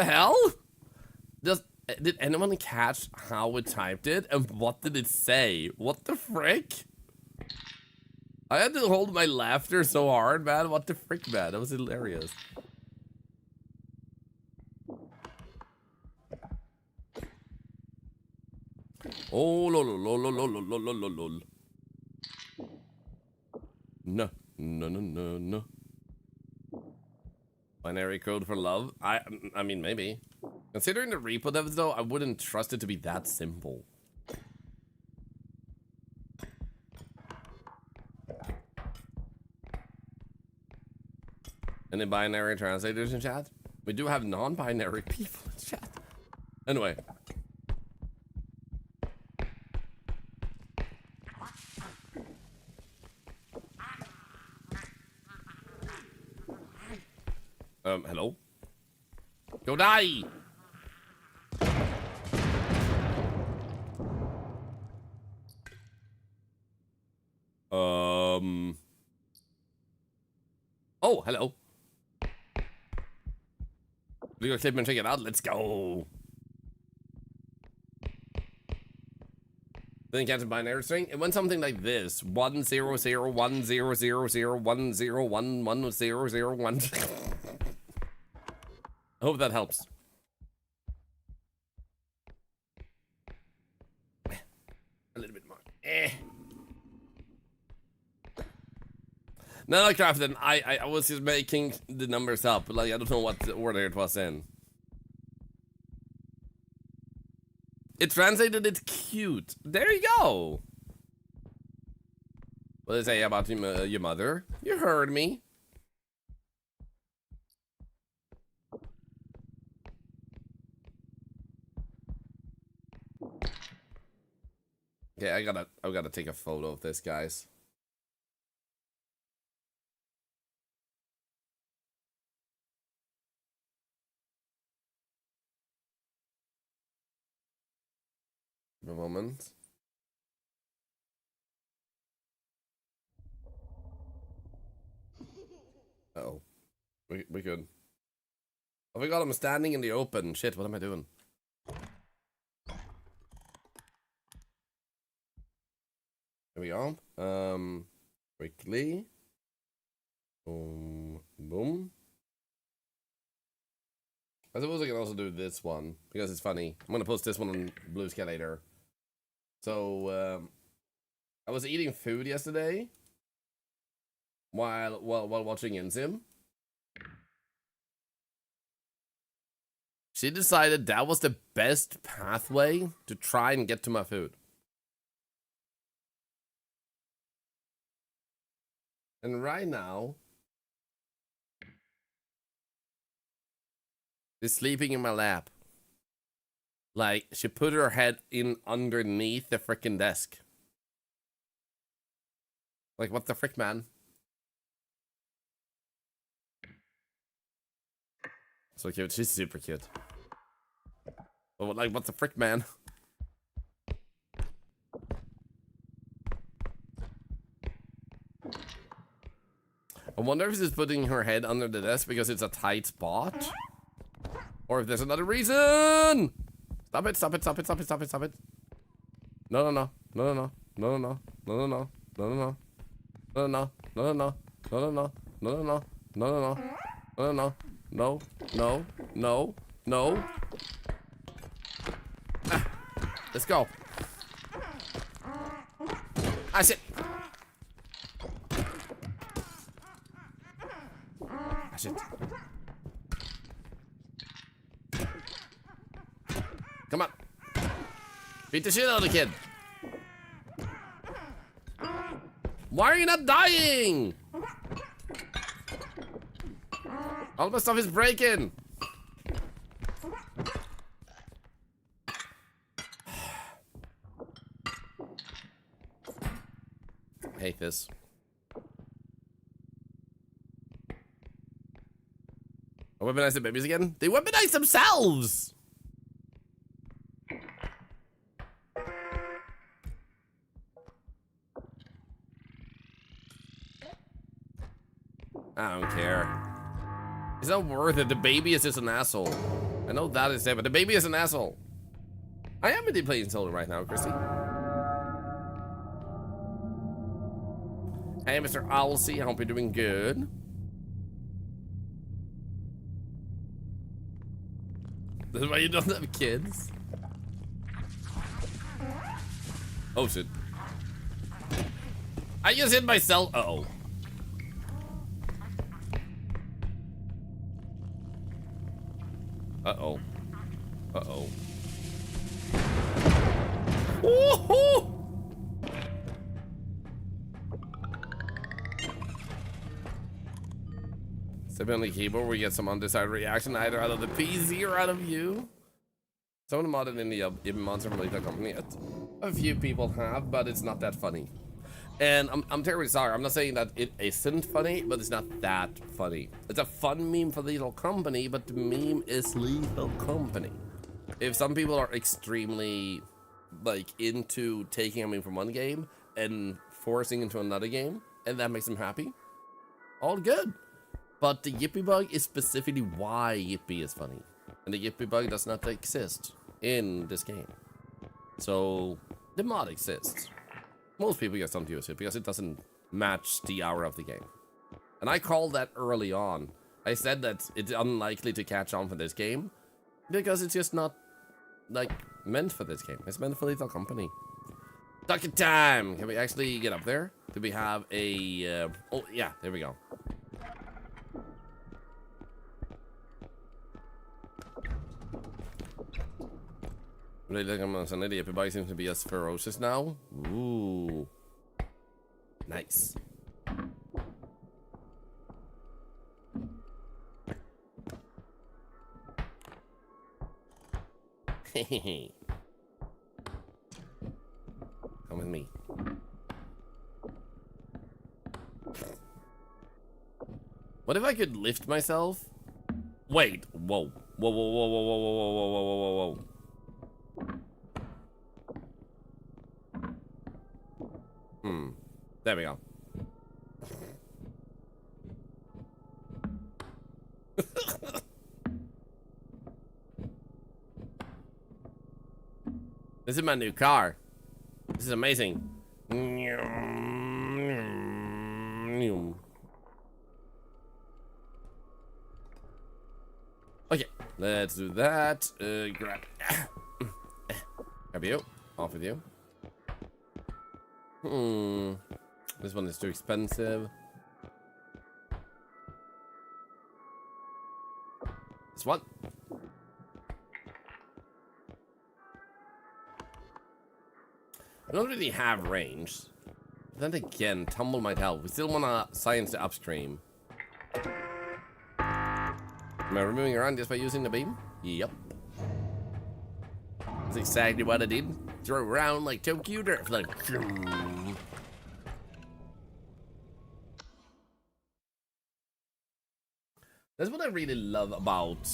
the hell? Did anyone catch how it typed it? And what did it say? What the frick? I had to hold my laughter so hard, man. What the frick, man? That was hilarious. Oh, lol, lol, lol, lol, lol, lol, lol, lol. No, no, no, no, no. Binary code for love? I mean, maybe. Considering the repo devs, though, I wouldn't trust it to be that simple. Any binary translators in chat? We do have non-binary people in chat. Anyway. Hello? Go die! Oh, hello. We go clip and check it out. Let's go. Then catch a binary string. It went something like this: 1 0 0 1 0 0 0 1 0 1 1 0 0 1. I hope that helps. A little bit more. No, Crafton. I was just making the numbers up. Like, I don't know what order it was in. It translated it cute. There you go. What did it say about your mother? You heard me. Okay, I gotta take a photo of this, guys. A moment. Uh-oh. We could. Oh my god, I'm standing in the open. Shit, what am I doing? Here we go. Quickly. Boom. Boom. I suppose I can also do this one because it's funny. I'm gonna post this one on Blue Sky later. So I was eating food yesterday while watching Insim. She decided that was the best pathway to try and get to my food. And right now, she's sleeping in my lap. Like, she put her head in underneath the freaking desk. Like, what the frick, man? So cute. She's super cute. But, like, what the frick, man? I wonder if she's putting her head under the desk because it's a tight spot. Or if there's another reason! Stop it, stop it, stop it, stop it, stop it, stop it. No, no, no. No, no, no. No, no, no. No, no, no. No, no, no. No, no, no. No, no, no. No, no, no. No, no, no. No, no, no, no. Ah, let's go. Ah, shit. Ah, shit. Come on. Beat the shit out of the kid. Why are you not dying? All my stuff is breaking. I hate this. I weaponize the babies again? They weaponize themselves! I don't care. It's not worth it. The baby is just an asshole. I know that is it, but the baby is an asshole. I am indeed playing solo right now, Christy. Hey, Mr. Owlsey, I hope you're doing good. That's why you don't have kids? Oh, shit. I just hit myself. Uh-oh. Uh-oh. Uh-oh. Woohoo! Stepping on the keyboard, we get some undecided reaction either out of the PC or out of you. Someone modded in the even monster from the company. A few people have, but it's not that funny. And I'm terribly sorry. I'm not saying that it isn't funny, but it's not that funny. It's a fun meme for Lethal Company, but the meme is Lethal Company. If some people are extremely, like, into taking a meme from one game and forcing into another game, and that makes them happy, all good. But the Yippee bug is specifically why Yippee is funny. And the Yippee bug does not exist in this game. So, the mod exists. Most people just don't use it because it doesn't match the hour of the game. And I called that early on. I said that it's unlikely to catch on for this game because it's just not, like, meant for this game. It's meant for Lethal Company. Ducky time! Can we actually get up there? Do we have a... oh, yeah, there we go. Really like I'm on Sunday. The Yippee bug seems to be as ferocious now. Ooh. Nice. Hehehe. Come with me. What if I could lift myself? Wait. Whoa. Whoa, whoa, whoa, whoa, whoa, whoa, whoa, whoa, whoa, whoa, whoa. There we go. This is my new car. This is amazing. Okay, Let's do that. Grab. Grab you. Off with you. This one is too expensive. This one. I don't really have range. Then again, tumble might help. We still want to science the upstream. Am I removing around just by using the beam? Yep. That's exactly what I did. Throw around like Tokyo Drift. Like, that's what I really love about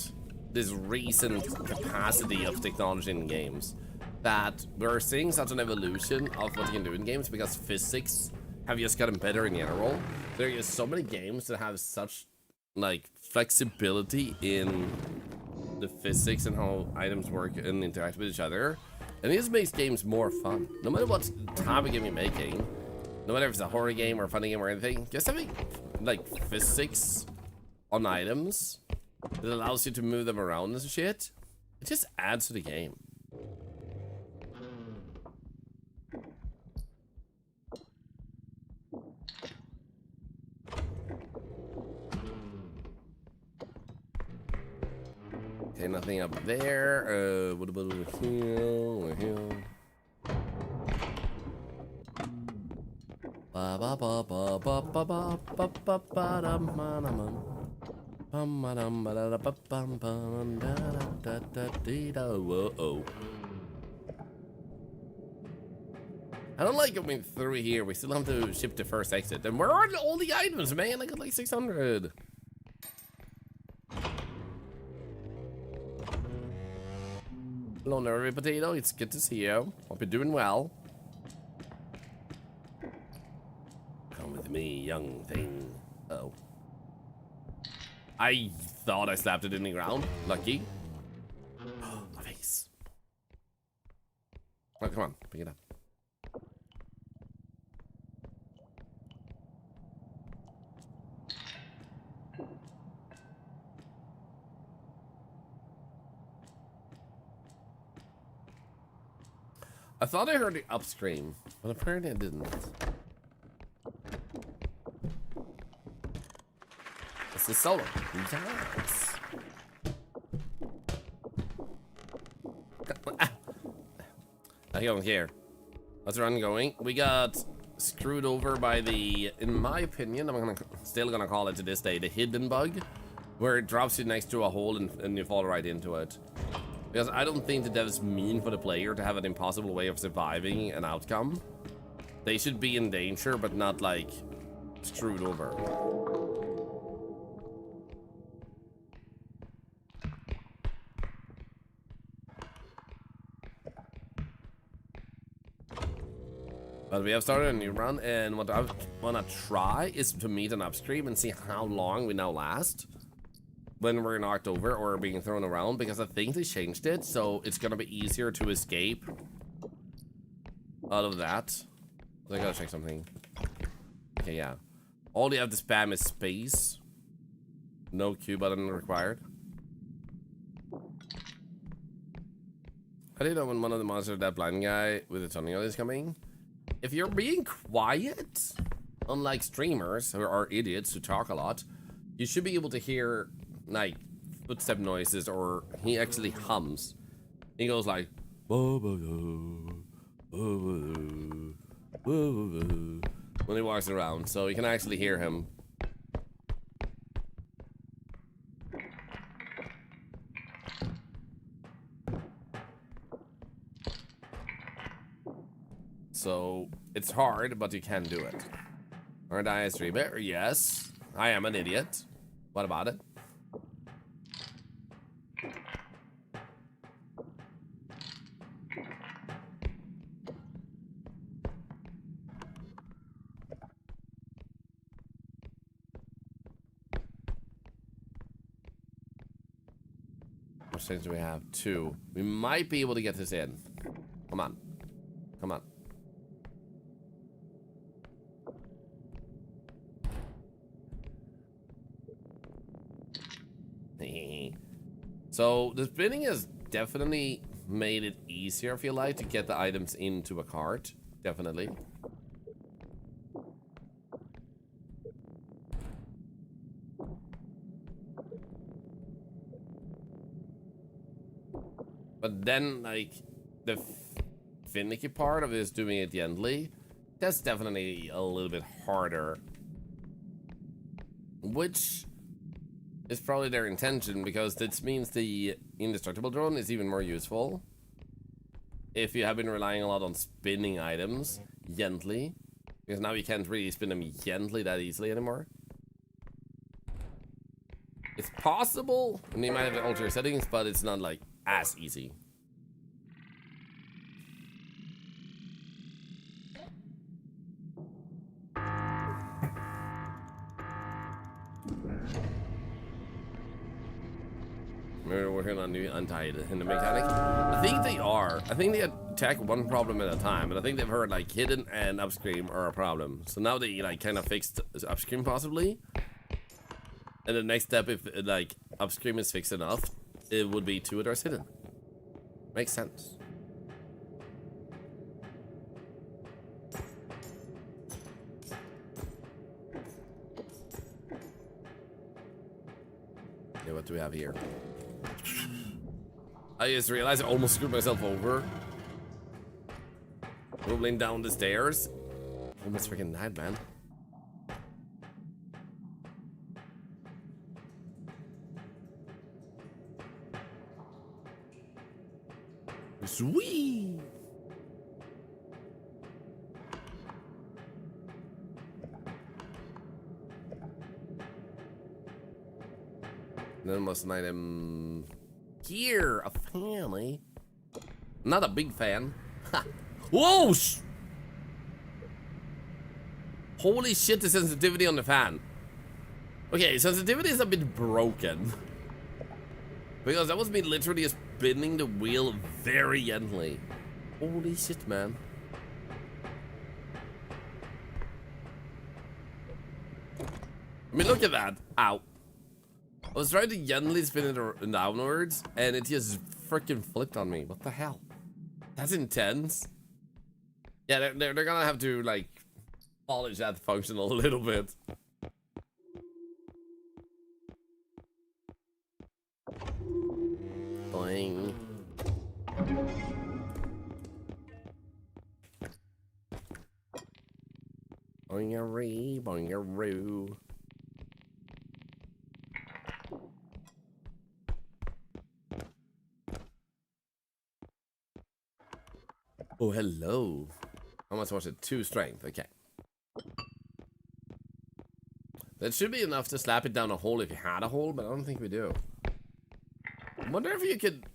this recent capacity of technology in games. That we're seeing such an evolution of what you can do in games because physics have just gotten better in general. There are so many games that have such like flexibility in the physics and how items work and interact with each other. And it just makes games more fun. No matter what type of game you're making, no matter if it's a horror game or a funny game or anything, just having like physics on items that allows you to move them around and shit, it just adds to the game. Okay, nothing up there. What about over here? Over here. Ba ba ba ba ba ba ba ba ba ba dum ba dum bum ba dum ba da ba bum bum da da da dee da. Whoa. I don't like going through here. We still have to ship the first exit. And where are all the items, man? I got like 600. Hello, Nervy Potato. It's good to see you. Hope you're doing well. Come with me, young thing. Oh. I thought I slapped it in the ground. Lucky. Oh, my face. Oh, come on. Pick it up. I thought I heard the upstream, but apparently I didn't. This is solar. Yes. I don't care. Let's run going. We got screwed over by the, in my opinion, still gonna call it to this day, the hidden bug, where it drops you next to a hole and you fall right into it. Because I don't think the devs mean for the player to have an impossible way of surviving an outcome. They should be in danger, but not like screwed over. But we have started a new run, and what I want to try is to meet an upstream and see how long we now last when we're knocked over or being thrown around, because I think they changed it, so it's gonna be easier to escape out of that. I gotta check something. Okay, yeah. All you have to spam is space. No Q button required. How do you know when one of the monsters, that blind guy with the tunnel is coming? If you're being quiet, unlike streamers who are idiots who talk a lot, you should be able to hear like footstep noises, or he actually hums. He goes like when he walks around, so you can actually hear him. So it's hard, but you can do it. Aren't I a streamer? Yes, I am an idiot. What about it? What things do we have? 2. We might be able to get this in. Come on. Come on. So the spinning has definitely made it easier, I feel like, to get the items into a cart. Definitely. But then, like, the finicky part of this doing it gently, that's definitely a little bit harder. Which is probably their intention, because this means the indestructible drone is even more useful. If you have been relying a lot on spinning items gently, because now you can't really spin them gently that easily anymore. It's possible, and you might have to alter your settings, but it's not like as easy. We're working on new untied in the mechanic. I think they are. I think they attack one problem at a time, but I think they've heard like hidden and upstream are a problem. So now they like kind of fixed upstream possibly. And the next step, if like upstream is fixed enough, it would be to address hidden. Makes sense. Okay, what do we have here? I just realized I almost screwed myself over. Rolling down the stairs. Almost freaking died, man. Sweet. Then must an item here, a family. Not a big fan. Ha. Whoa! Holy shit, the sensitivity on the fan. Okay, sensitivity is a bit broken. Because that was me literally spinning the wheel very gently. Holy shit, man. I mean, look at that. Ow. I was trying to gently spin it downwards, and it just freaking flipped on me. What the hell? That's intense. Yeah, they're gonna have to, like, polish that function a little bit. Boing. Boingaree, boingaroo. Oh, hello. How much was it? 2 strength. Okay. That should be enough to slap it down a hole if you had a hole, but I don't think we do. I wonder if you could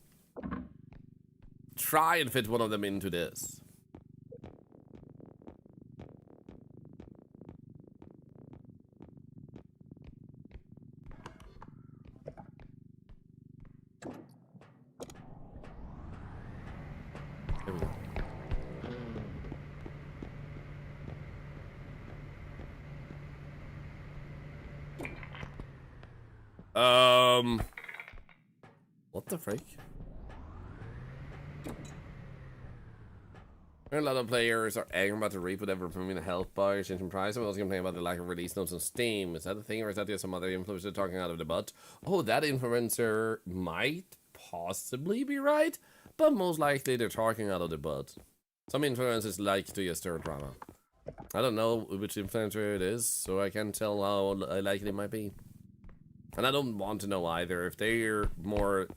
try and fit one of them into this. There we go. What the freak? A lot of players are angry about the REPO that removing the health bar, changing price. I'm also complaining about the lack of release notes on Steam. Is that a thing, or is that just some other influencer talking out of the butt? Oh, that influencer might possibly be right, but most likely they're talking out of the butt. Some influencers like to just stir drama. I don't know which influencer it is, so I can't tell how likely it might be. And I don't want to know either. If they're more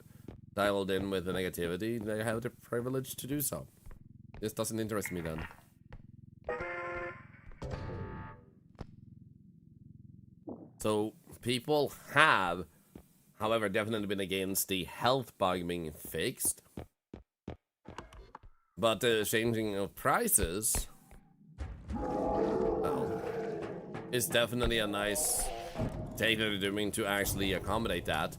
dialed in with the negativity, they have the privilege to do so. This doesn't interest me then. So, people have, however, definitely been against the health bug being fixed. But the changing of prices, well, is definitely a nice take that they're doing to actually accommodate that.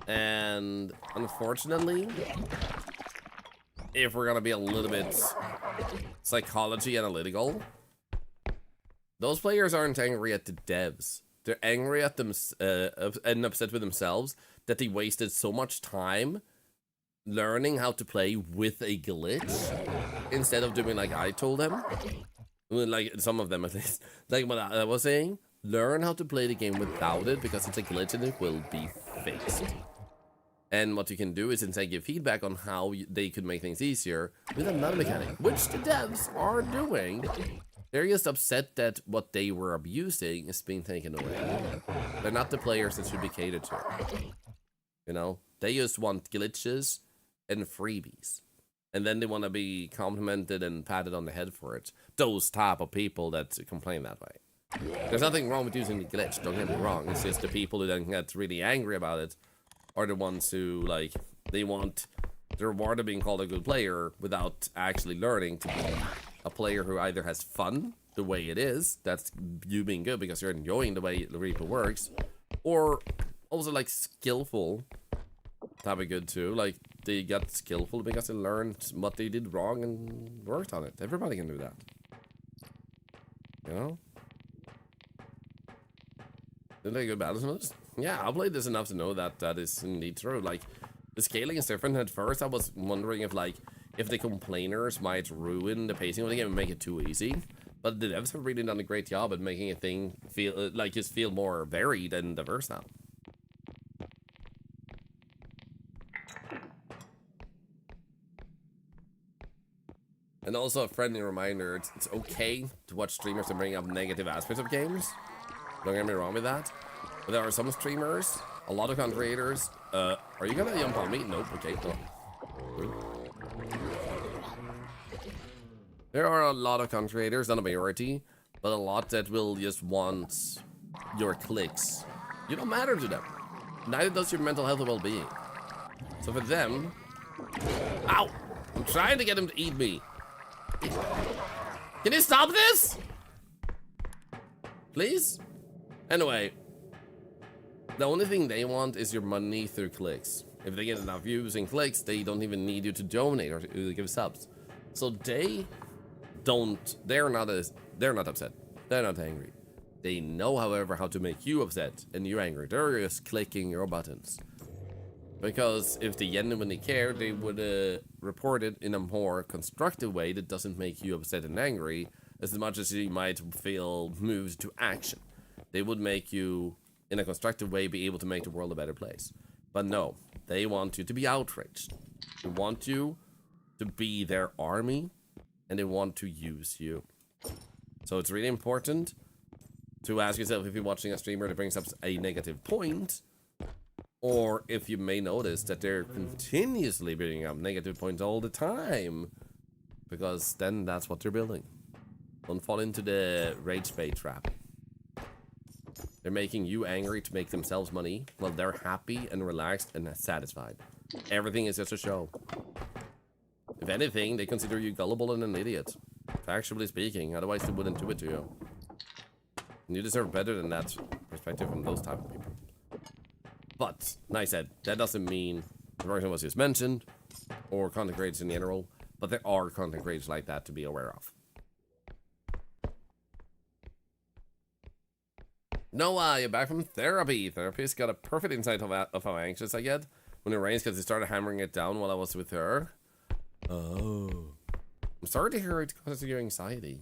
And unfortunately, if we're gonna be a little bit psychology analytical, those players aren't angry at the devs. They're angry at them and upset with themselves that they wasted so much time learning how to play with a glitch instead of doing like I told them. Like some of them at least. Like what I was saying, learn how to play the game without it because it's a glitch and it will be fixed. And what you can do is instead give feedback on how they could make things easier with another mechanic, which the devs are doing. They're just upset that what they were abusing is being taken away. They're not the players that should be catered to. You know, they just want glitches and freebies. And then they want to be complimented and patted on the head for it. Those type of people that complain that way. There's nothing wrong with using the glitch, don't get me wrong. It's just the people who then get really angry about it are the ones who, like, they want the reward of being called a good player without actually learning to be a player who either has fun the way it is, that's you being good because you're enjoying the way the REPO works, or also like skillful. That'd be good too. Like they got skillful because they learned what they did wrong and worked on it. Everybody can do that. You know? Did they good balance modes? Yeah, I played this enough to know that that is indeed true. Like, the scaling is different. At first, I was wondering if, like, if the complainers might ruin the pacing of the game and make it too easy. But the devs have really done a great job at making a thing feel, like, just feel more varied and diverse now. And also a friendly reminder, it's okay to watch streamers and bring up negative aspects of games. Don't get me wrong with that. But there are some streamers, a lot of content creators. Are you gonna jump on me? Nope, okay, no. There are a lot of content creators, not a majority, but a lot that will just want your clicks. You don't matter to them. Neither does your mental health or well-being. So for them... Ow! I'm trying to get him to eat me. Can you stop this? Please? Anyway, the only thing they want is your money through clicks. If they get enough views and clicks, they don't even need you to donate or to give subs. So they're not upset. They're not angry. They know, however, how to make you upset and you angry. They're just clicking your buttons. Because if they genuinely care, they would report it in a more constructive way that doesn't make you upset and angry as much as you might feel moved to action. They would make you, in a constructive way, be able to make the world a better place. But no, they want you to be outraged. They want you to be their army, and they want to use you. So it's really important to ask yourself if you're watching a streamer that brings up a negative point, or if you may notice that they're continuously bringing up negative points all the time, because then that's what they're building. Don't fall into the rage bait trap. They're making you angry to make themselves money, while they're happy and relaxed and satisfied. Everything is just a show. If anything, they consider you gullible and an idiot. Factually speaking, otherwise they wouldn't do it to you. And you deserve better than that perspective from those type of people. But, like I said, that doesn't mean the person was just mentioned, or content creators in general, but there are content creators like that to be aware of. Noah, you're back from therapy. Therapist got a perfect insight of how anxious I get when it rains because they started hammering it down while I was with her. Oh. I'm sorry to hear it causes your anxiety.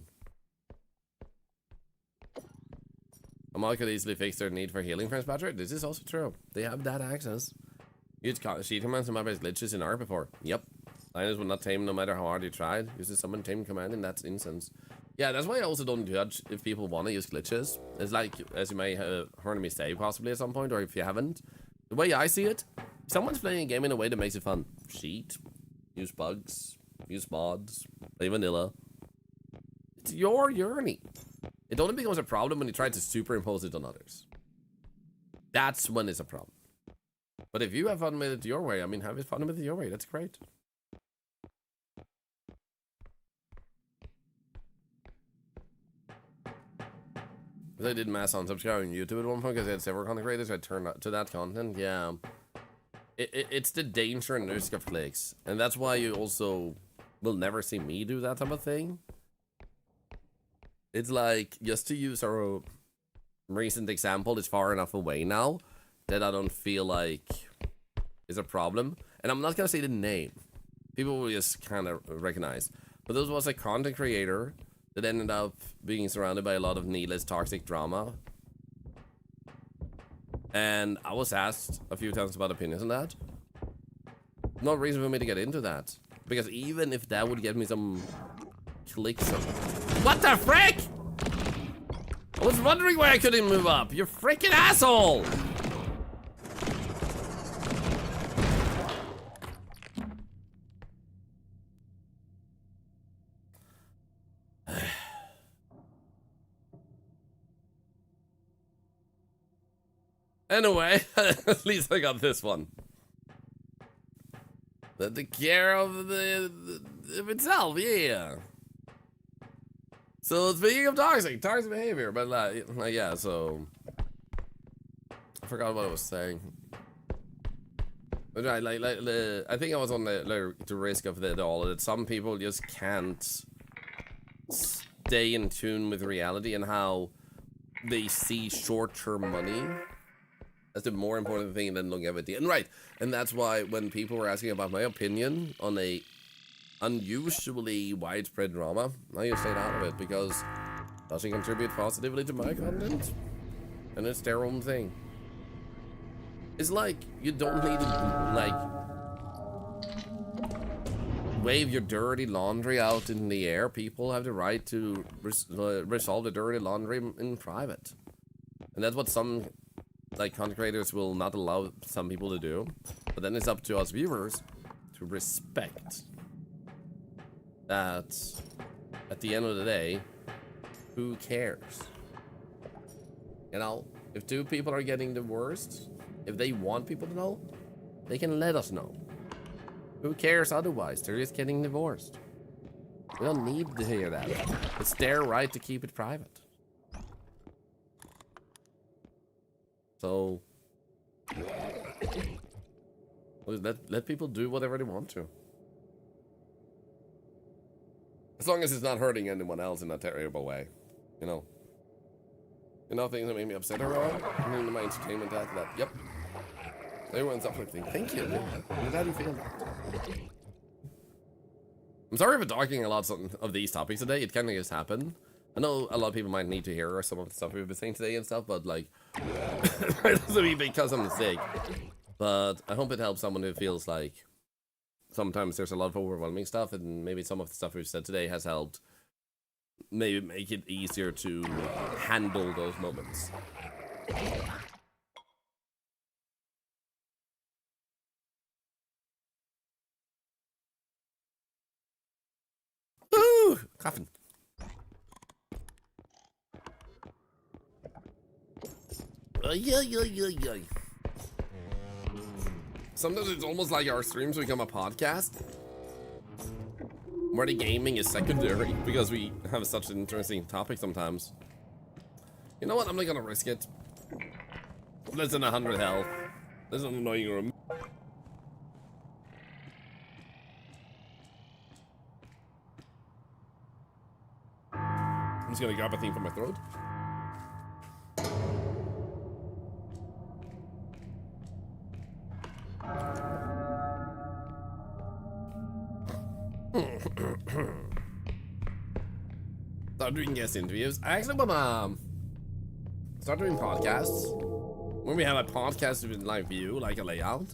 A mod could easily fix their need for healing frames, Patrick. This is also true. They have that access. Used sheet commands and map-based glitches in R before. Yep. Liners will not tame no matter how hard you tried. Uses summon tame command in that instance. Yeah, that's why I also don't judge if people want to use glitches. It's like, as you may have heard me say possibly at some point, or if you haven't. The way I see it, if someone's playing a game in a way that makes it fun. Cheat. Use bugs. Use mods. Play vanilla. It's your journey. It only becomes a problem when you try to superimpose it on others. That's when it's a problem. But if you have fun with it your way, I mean, have fun with it your way. That's great. I did mass unsubscribe on YouTube at one point because I had several content creators. I turned to that content. Yeah. It's the danger and risk of clicks. And that's why you also will never see me do that type of thing. It's like, just to use our recent example is far enough away now that I don't feel like is a problem. And I'm not gonna say the name. People will just kind of recognize. But this was a content creator that ended up being surrounded by a lot of needless toxic drama. And I was asked a few times about opinions on that. No reason for me to get into that. Because even if that would get me some clicks. What the frick? I was wondering why I couldn't move up. You freaking asshole! Anyway, at least I got this one. The care of of itself, yeah. So speaking of toxic behavior, but yeah. So I forgot what I was saying. But right, I think I was on the risk of it all. That some people just can't stay in tune with reality and how they see short-term money. That's the more important thing than longevity. And right, and that's why when people were asking about my opinion on a unusually widespread drama, I just stayed out of it because it doesn't contribute positively to my content. And it's their own thing. It's like, you don't need to, like, wave your dirty laundry out in the air. People have the right to resolve the dirty laundry in private. And that's what some like content creators will not allow some people to do, but then it's up to us viewers to respect that. At the end of the day, who cares? You know, if two people are getting divorced, if they want people to know, they can let us know. Who cares otherwise? They're just getting divorced. We don't need to hear that. It's their right to keep it private. So let people do whatever they want to. As long as it's not hurting anyone else in a terrible way. You know. You know things that made me upset around? In my entertainment after that. Yep. Everyone's uplifting. Thank you. How do you feel that? I'm sorry for talking a lot of these topics today. It kind of just happened. I know a lot of people might need to hear some of the stuff we've been saying today and stuff, but like, it doesn't mean because I'm sick. But I hope it helps someone who feels like sometimes there's a lot of overwhelming stuff, and maybe some of the stuff we've said today has helped maybe make it easier to handle those moments. Ooh, coughing. Yeah. Sometimes it's almost like our streams become a podcast where the gaming is secondary because we have such an interesting topic sometimes. You know what? I'm not gonna risk it. Less than 100 health. There's an annoying room. I'm just gonna grab a thing from my throat. Start doing guest interviews. I actually wanna start doing podcasts when we have a podcast with live view, like a layout,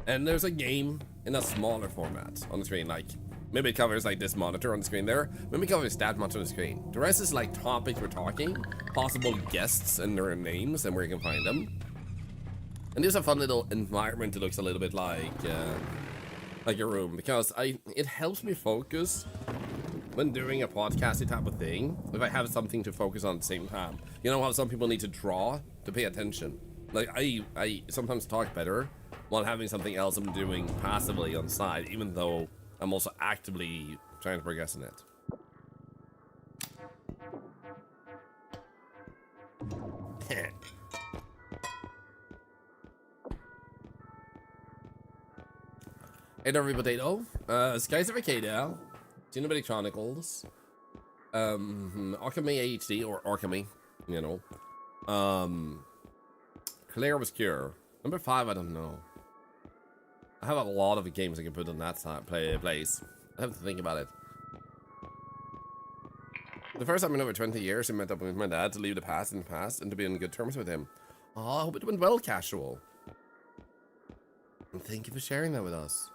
and there's a game in a smaller format on the screen. Like maybe it covers like this monitor on the screen there. Maybe it covers that much on the screen. The rest is like topics we're talking, possible guests and their names and where you can find them. And there's a fun little environment that looks a little bit like a room, because it helps me focus when doing a podcasty type of thing, if I have something to focus on at the same time. You know how some people need to draw to pay attention? Like, I sometimes talk better while having something else I'm doing passively on the side, even though I'm also actively trying to progress in it. Hey there, potato. Skies of Arcadia, Xenoblade Chronicles, Alchemy HD, or Alchemy, you know. Clear Obscure. Number 5, I don't know. I have a lot of games I can put on that side, place. I have to think about it. The first time in over 20 years, I met up with my dad to leave the past in the past and to be on good terms with him. Oh, I hope it went well, Casual. And thank you for sharing that with us.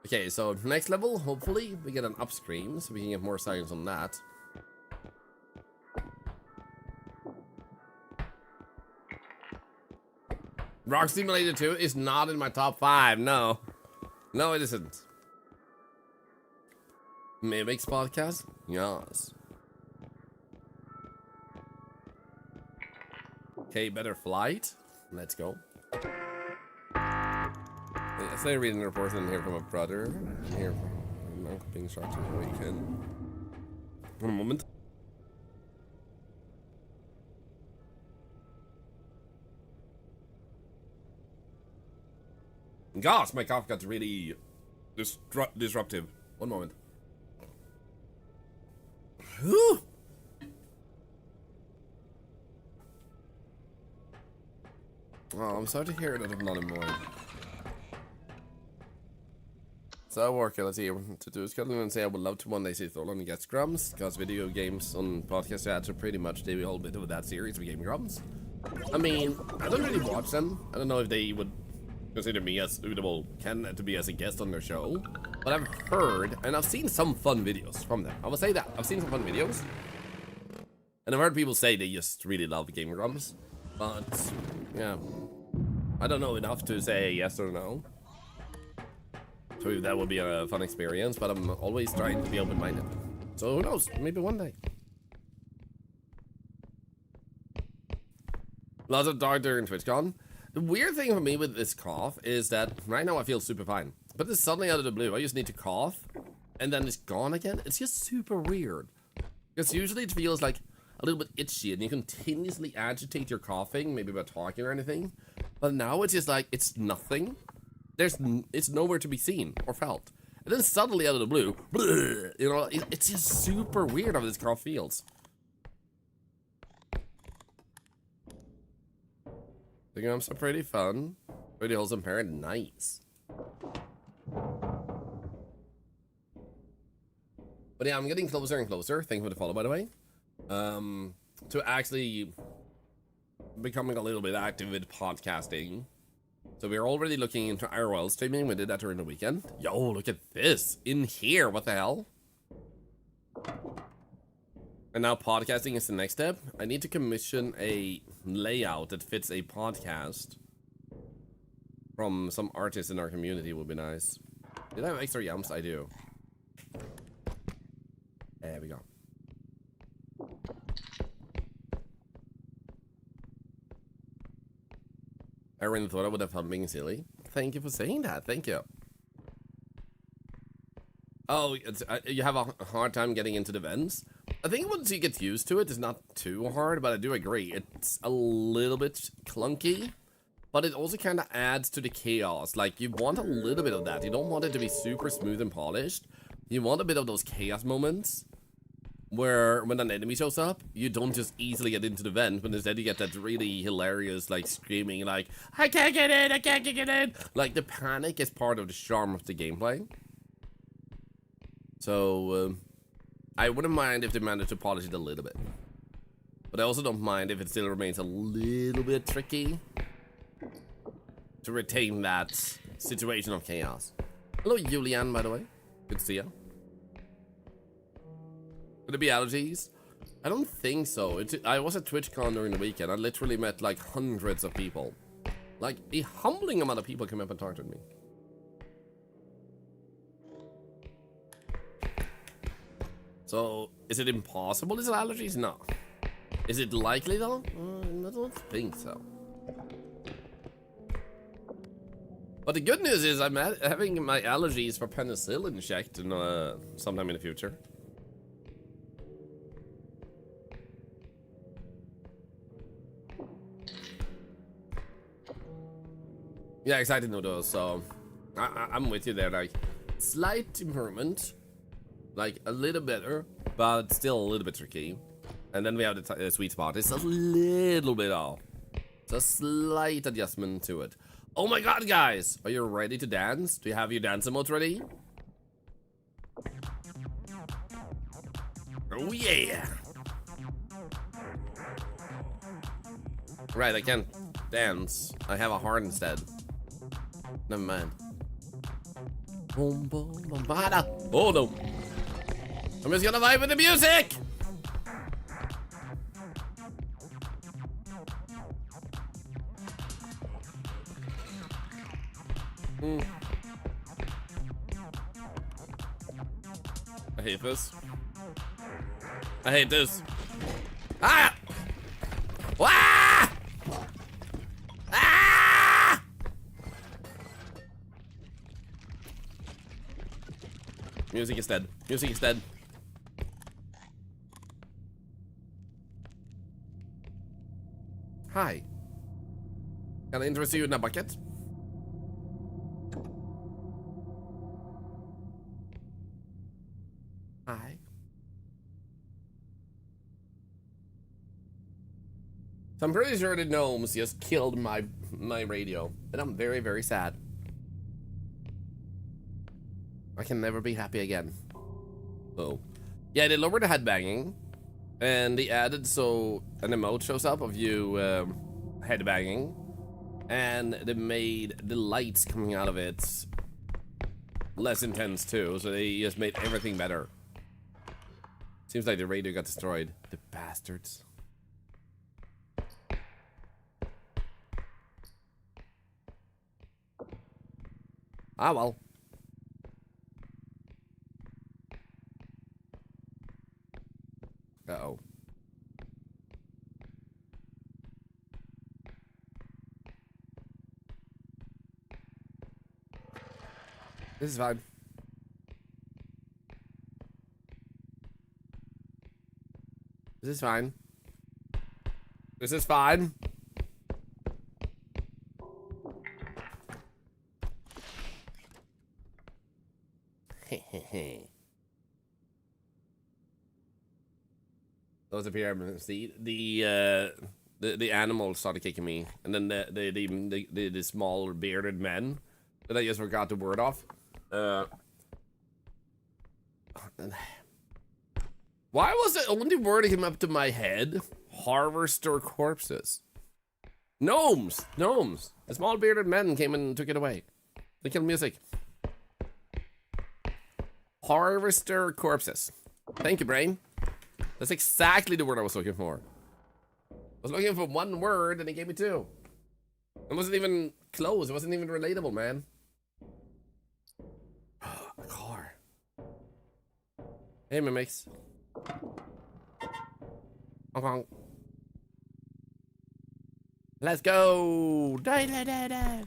Okay, so next level, hopefully we get an upstream so we can get more science on that. Rock Simulator 2 is not in my top 5, no. No, it isn't. Mimics podcast? Yes. Okay, better flight. Let's go. I started reading the reports and hear from a brother. And hear from my uncle being shot over the weekend. One moment. Gosh, my cough got really disruptive. One moment. Whew. Oh, I'm sorry to hear that I'm not anymore. So, worker, let's see. To do schedule and say I would love to one day see Thorlar and get scrums, because video games on podcast ads are pretty much the whole bit of that series of Game Grumps. I mean, I don't really watch them. I don't know if they would consider me as suitable candidate to be as a guest on their show, but I've heard and I've seen some fun videos from them. I will say that I've seen some fun videos, and I've heard people say they just really love Game Grumps, but yeah, I don't know enough to say yes or no. So that would be a fun experience, but I'm always trying to be open-minded. So who knows? Maybe one day. Lots of dark during TwitchCon. The weird thing for me with this cough is that right now I feel super fine. But this suddenly out of the blue, I just need to cough, and then it's gone again. It's just super weird. Because usually it feels like a little bit itchy, and you continuously agitate your coughing, maybe by talking or anything. But now it's just like, it's nothing. It's nowhere to be seen or felt. And then suddenly out of the blue, you know, it's just super weird how this cough feels. The games are pretty fun. Pretty wholesome parent, nice. But yeah, I'm getting closer and closer. Thank you for the follow, by the way. To actually becoming a little bit active with podcasting. So we're already looking into IRL streaming. We did that during the weekend. Yo, look at this. In here, what the hell? And now podcasting is the next step. I need to commission a layout that fits a podcast from some artist in our community. Would be nice. Did I have extra yums? I do. There we go. I really thought I would have fun being silly. Thank you for saying that. Thank you. Oh, you have a hard time getting into the vents? I think once you get used to it, it's not too hard, but I do agree. It's a little bit clunky, but it also kind of adds to the chaos. Like, you want a little bit of that. You don't want it to be super smooth and polished. You want a bit of those chaos moments where when an enemy shows up, you don't just easily get into the vent, but instead you get that really hilarious, like, screaming, like, I can't get in, I can't get in. Like, the panic is part of the charm of the gameplay. So, I wouldn't mind if they managed to polish it a little bit. But I also don't mind if it still remains a little bit tricky to retain that situation of chaos. Hello, Julian, by the way. Good to see you. Could it be allergies? I don't think so. I was at TwitchCon during the weekend. I literally met like hundreds of people. Like a humbling amount of people came up and talked to me. So, is it impossible? Is it allergies? No. Is it likely though? I don't think so. But the good news is I'm having my allergies for penicillin checked in, sometime in the future. Yeah, excited noodles. So I'm with you there. Like, slight improvement, like a little better, but still a little bit tricky. And then we have the sweet spot. It's a little bit off. It's a slight adjustment to it. Oh my god, guys! Are you ready to dance? Do you have your dance emote ready? Oh yeah! Right, I can't dance. I have a heart instead. Never mind. Boom, boom, boom, bada. Oh no! I'm just gonna vibe with the music! I hate this. I hate this. Ah! Ah! Ah! Music is dead. Music is dead. Hi. Can I interest you in a bucket? Hi. So I'm pretty sure the gnomes just killed my radio, and I'm very, very sad. I can never be happy again. Oh. Yeah, they lowered the headbanging, and they added so an emote shows up of you headbanging, and they made the lights coming out of it less intense too, so they just made everything better. Seems like the radio got destroyed. The bastards. Ah, well. Uh-oh. This is fine. This is fine. This is fine. Those appear. See the animals started kicking me, and then the small bearded men that I just forgot the word of. Why was the only word that came up to my head? Harvester corpses. Gnomes! Gnomes! The small bearded men came and took it away. They killed music. Harvester corpses. Thank you, brain. That's exactly the word I was looking for. I was looking for one word and he gave me two. It wasn't even close. It wasn't even relatable, man. A car. Hey, mimics. Okay. Let's go. Die.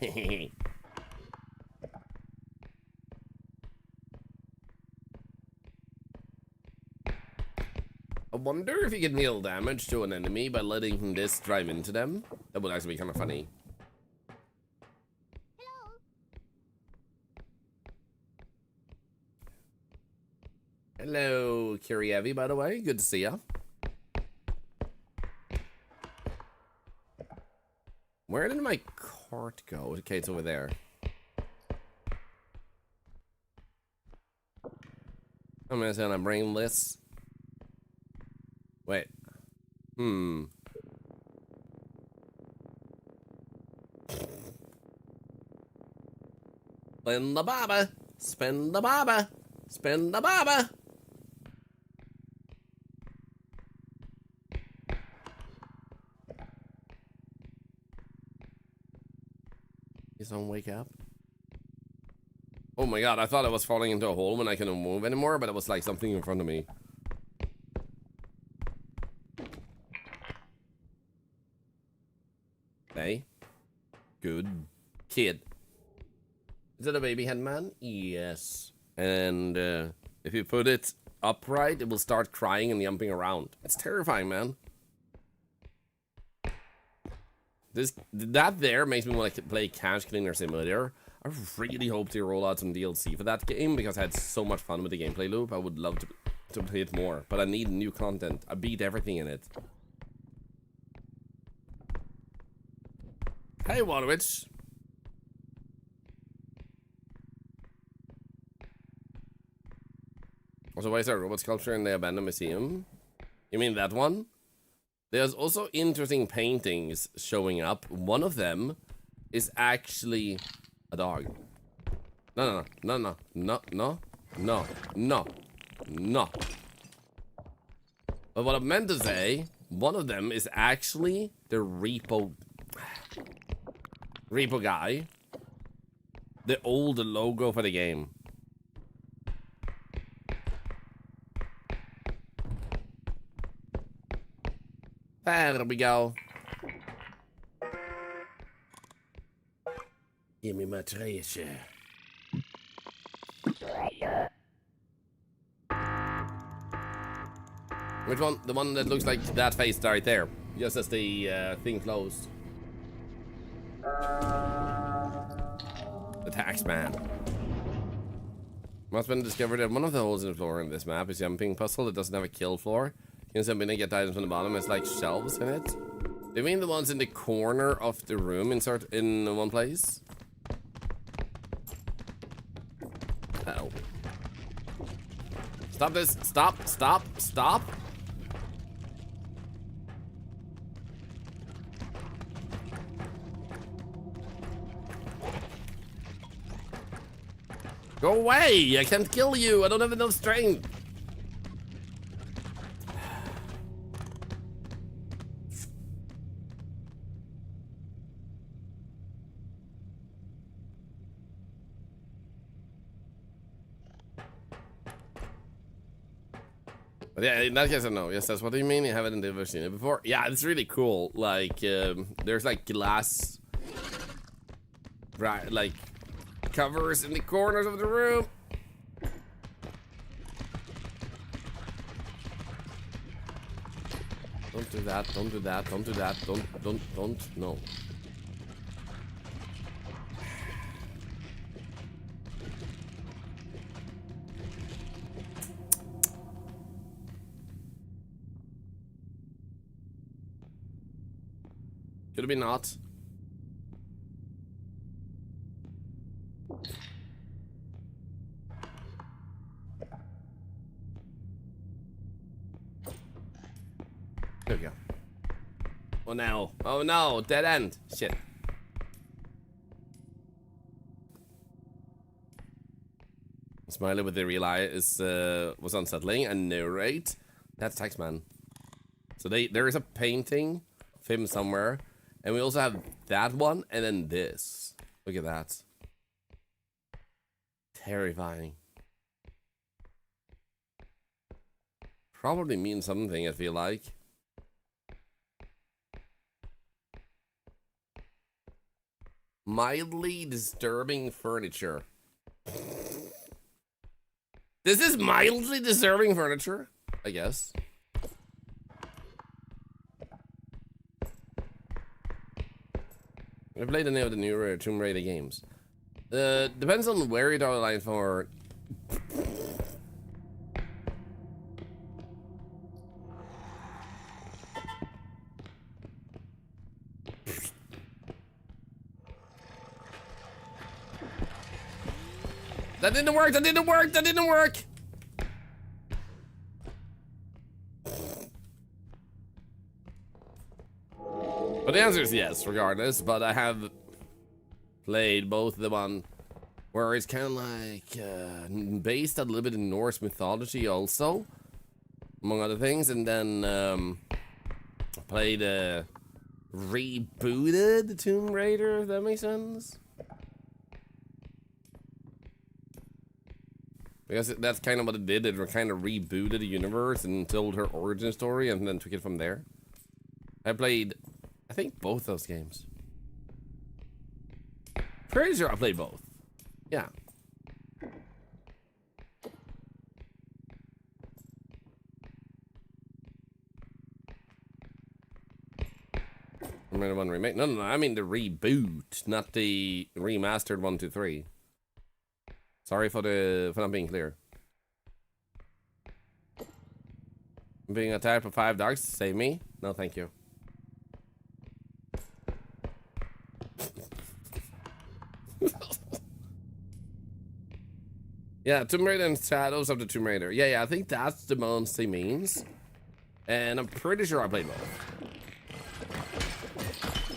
I wonder if you can deal damage to an enemy by letting this drive into them. That would actually be kind of funny. Hello, Kirievi, by the way. Good to see ya. Where did my cart go? Okay, it's over there. I'm gonna bring this. Wait. Spend the baba. Spend the baba. Spend the baba. Please don't wake up. Oh my god, I thought I was falling into a hole when I couldn't move anymore, but it was like something in front of me. Hey. Good kid. Is that a baby hen man? Yes. And if you put it upright, it will start crying and jumping around. It's terrifying, man. That there makes me want to play Cash Cleaner Simulator. I really hope they roll out some DLC for that game because I had so much fun with the gameplay loop. I would love to play it more, but I need new content. I beat everything in it. Hey, Waterwitch. Also, why is there a robot sculpture in the abandoned museum? You mean that one? There's also interesting paintings showing up. One of them is actually a dog. No. But what I meant to say, one of them is actually the repo guy. The old logo for the game. There we go. Give me my treasure. Which one? The one that looks like that face right there. Just as the thing closed. The tax man. Must have been discovered that one of the holes in the floor in this map is a jumping puzzle that doesn't have a kill floor. You can jump in and get items from the bottom. It's like shelves in it. Do you mean the ones in the corner of the room insert in one place? Uh-oh. Stop this. Stop. Go away! I can't kill you! I don't have enough strength! But yeah, in that case, I know. Yes, that's what you mean. You haven't ever seen it before. Yeah, it's really cool. Like, there's like glass, right? Like covers in the corners of the room. Don't do that. Don't do that. Don't do that. Don't. No. Could it be not? There we go. Oh no. Oh no, dead end. Shit. Smiley with the real eye is was unsettling and narrate. That's Taxman. So there is a painting of him somewhere. And we also have that one, and then this. Look at that. Terrifying. Probably means something, I feel like. Mildly disturbing furniture. This is mildly disturbing furniture, I guess. I played any of the newer Tomb Raider games. Depends on where you draw the line for. That didn't work! That didn't work! That didn't work! But the answer is yes, regardless. But I have played both the one where it's kind of like based a little bit in Norse mythology also, among other things, and then played rebooted Tomb Raider, if that makes sense. Because that's kind of what it did. It kind of rebooted the universe and told her origin story and then took it from there. I played, I think, both those games. Pretty sure I played both. Yeah. Tomb Raider 1 remake. No, I mean the reboot, not the remastered 1, 2, 3. Sorry for not being clear. I'm being attacked for 5 dogs. Save me. No, thank you. Yeah, Tomb Raider and Shadows of the Tomb Raider. Yeah, I think that's the ones he means. And I'm pretty sure I played both.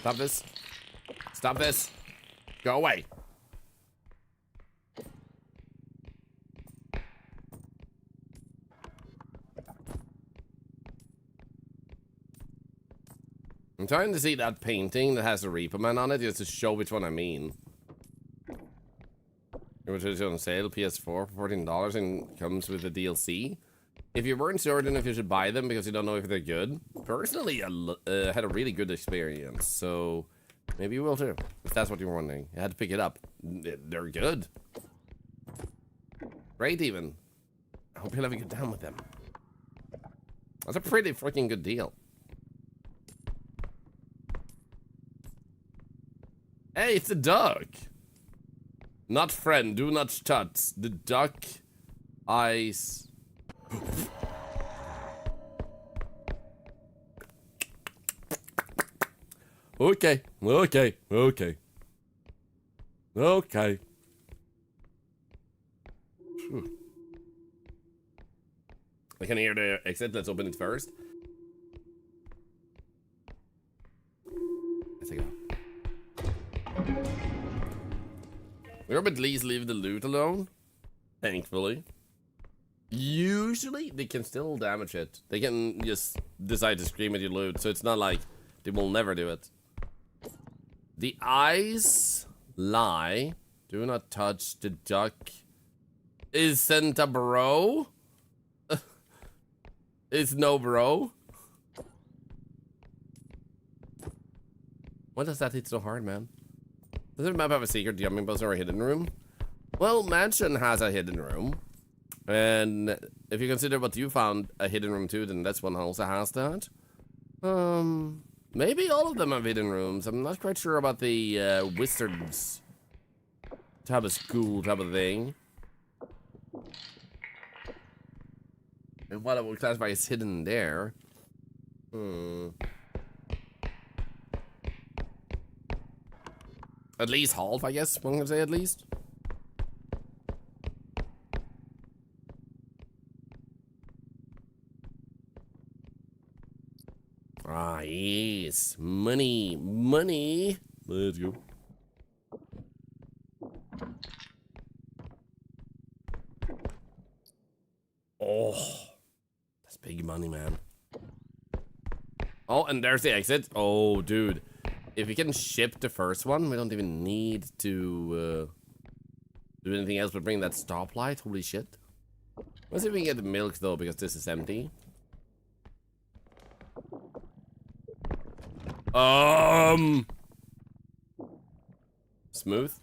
Stop this. Stop this. Go away. I'm trying to see that painting that has a Repo Man on it just to show which one I mean. Which is on sale, PS4 for $14 and comes with the DLC. If you weren't certain if you should buy them because you don't know if they're good, personally, I had a really good experience. So maybe you will too, if that's what you're wondering. You had to pick it up. They're good. Great even. I hope you'll have a good time with them. That's a pretty freaking good deal. Hey, it's a duck. Not friend, do not touch. The duck eyes. Okay. I can hear the exit. Let's open it first. Let's go. We're at least leave the loot alone. Thankfully. Usually, they can still damage it. They can just decide to scream at your loot, so it's not like they will never do it. The eyes lie. Do not touch the duck. Isn't a bro? Is no bro? Why does that hit so hard, man? Does the map have a secret jumping bus or a hidden room? Well, Mansion has a hidden room. And if you consider what you found a hidden room too, then this one also has that. Maybe all of them have hidden rooms. I'm not quite sure about the wizards type of school type of thing. And what I would classify as hidden there. At least half, I guess, one can say at least. Ah, yes. Money. Money. Let's go. Oh. That's big money, man. Oh, and there's the exit. Oh, dude. If we can ship the first one, we don't even need to do anything else but bring that stoplight. Holy shit. Let's see if we can get the milk, though, because this is empty. Smooth.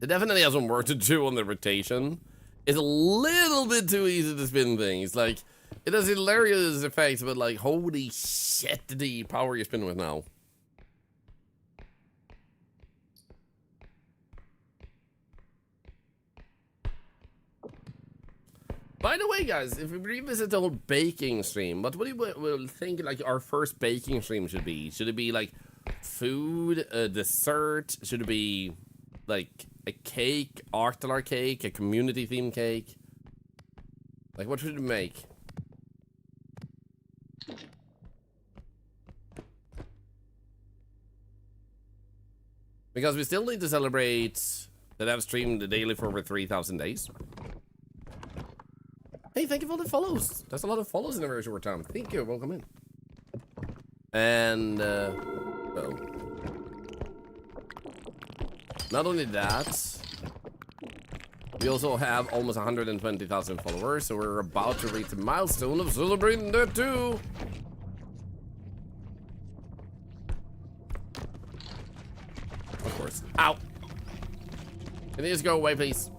It definitely has some work to do on the rotation. It's a little bit too easy to spin things. Like, it has hilarious effects, but like, holy shit, the power you spin with now. By the way, guys, if we revisit the whole baking stream, what do you think like our first baking stream should be? Should it be like food, a dessert? Should it be like a cake, Thorlar cake, a community themed cake? Like, what should we make? Because we still need to celebrate that I've streamed daily for over 3,000 days. Hey, thank you for the follows. That's a lot of follows in a very short time. Thank you. Welcome in. And, not only that, we also have almost 120,000 followers, so we're about to reach the milestone of celebrating that too. Of course. Ow! Can you just go away, please?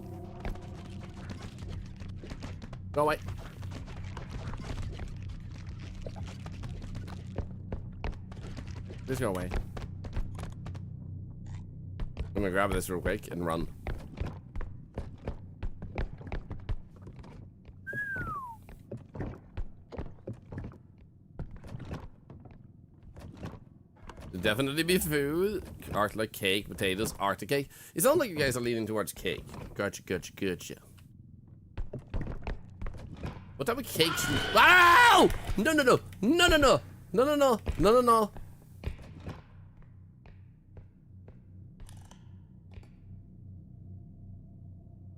Go away. Please go away. I'm gonna grab this real quick and run. Definitely be food. Art like cake, potatoes, Arctic cake. It sounds like you guys are leaning towards cake. Gotcha. What type of cake should you... Wow! No.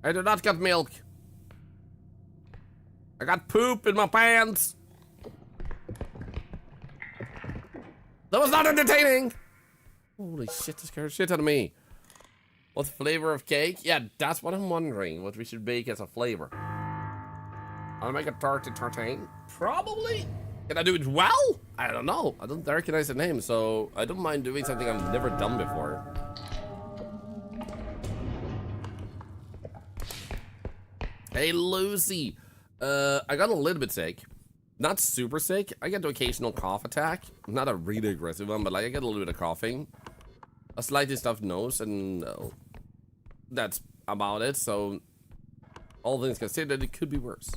I do not got milk. I got poop in my pants. That was not entertaining. Holy shit, this scared shit out of me. What flavor of cake? Yeah, that's what I'm wondering. What we should bake as a flavor. I'll make a tartine. Probably. Can I do it well? I don't know. I don't recognize the name, so I don't mind doing something I've never done before. Hey, Lucy. I got a little bit sick. Not super sick. I get the occasional cough attack. Not a really aggressive one, but like I get a little bit of coughing. A slightly stuffed nose, and that's about it. So, all things considered, it could be worse.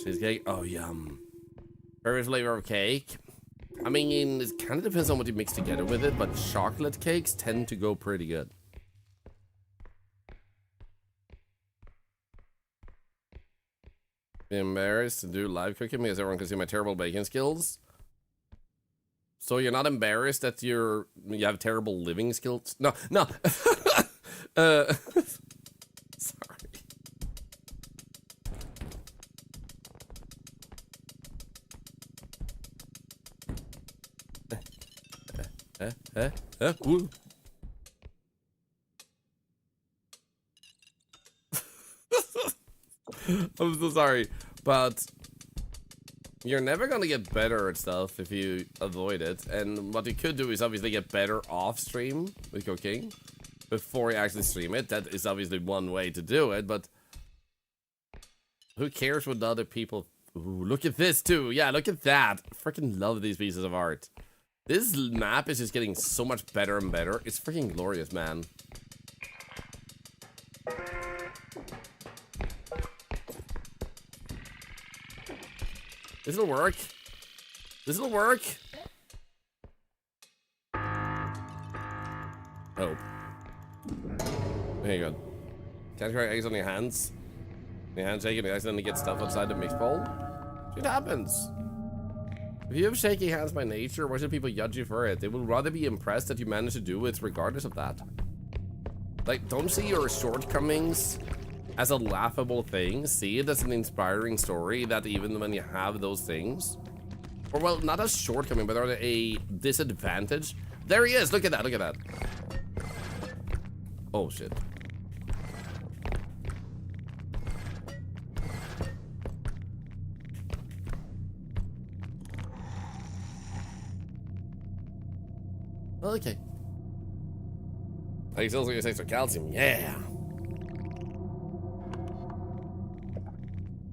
Cheesecake? Oh, yum. Favorite flavor of cake? I mean, it kind of depends on what you mix together with it, but chocolate cakes tend to go pretty good. Be embarrassed to do live cooking because everyone can see my terrible baking skills. So you're not embarrassed that you have terrible living skills? No. Sorry. Woo. I'm so sorry, but you're never gonna get better at stuff if you avoid it. And what you could do is obviously get better off stream with cooking before you actually stream it. That is obviously one way to do it, but who cares what other people... Ooh, look at this too. Yeah, look at that. I freaking love these pieces of art. This map is just getting so much better and better. It's freaking glorious, man. This'll work. This'll work. Oh. There you go. Can't crack eggs on your hands. Your hands shaking, you accidentally get stuff outside the mix bowl. Shit happens. If you have shaky hands by nature, why should people judge you for it? They will rather be impressed that you managed to do it regardless of that. Like, don't see your shortcomings as a laughable thing. See it as an inspiring story that even when you have those things, or well, not a shortcoming, but rather a disadvantage. There he is. Look at that. Look at that. Oh shit. Okay. Like, still gonna say some calcium. Yeah.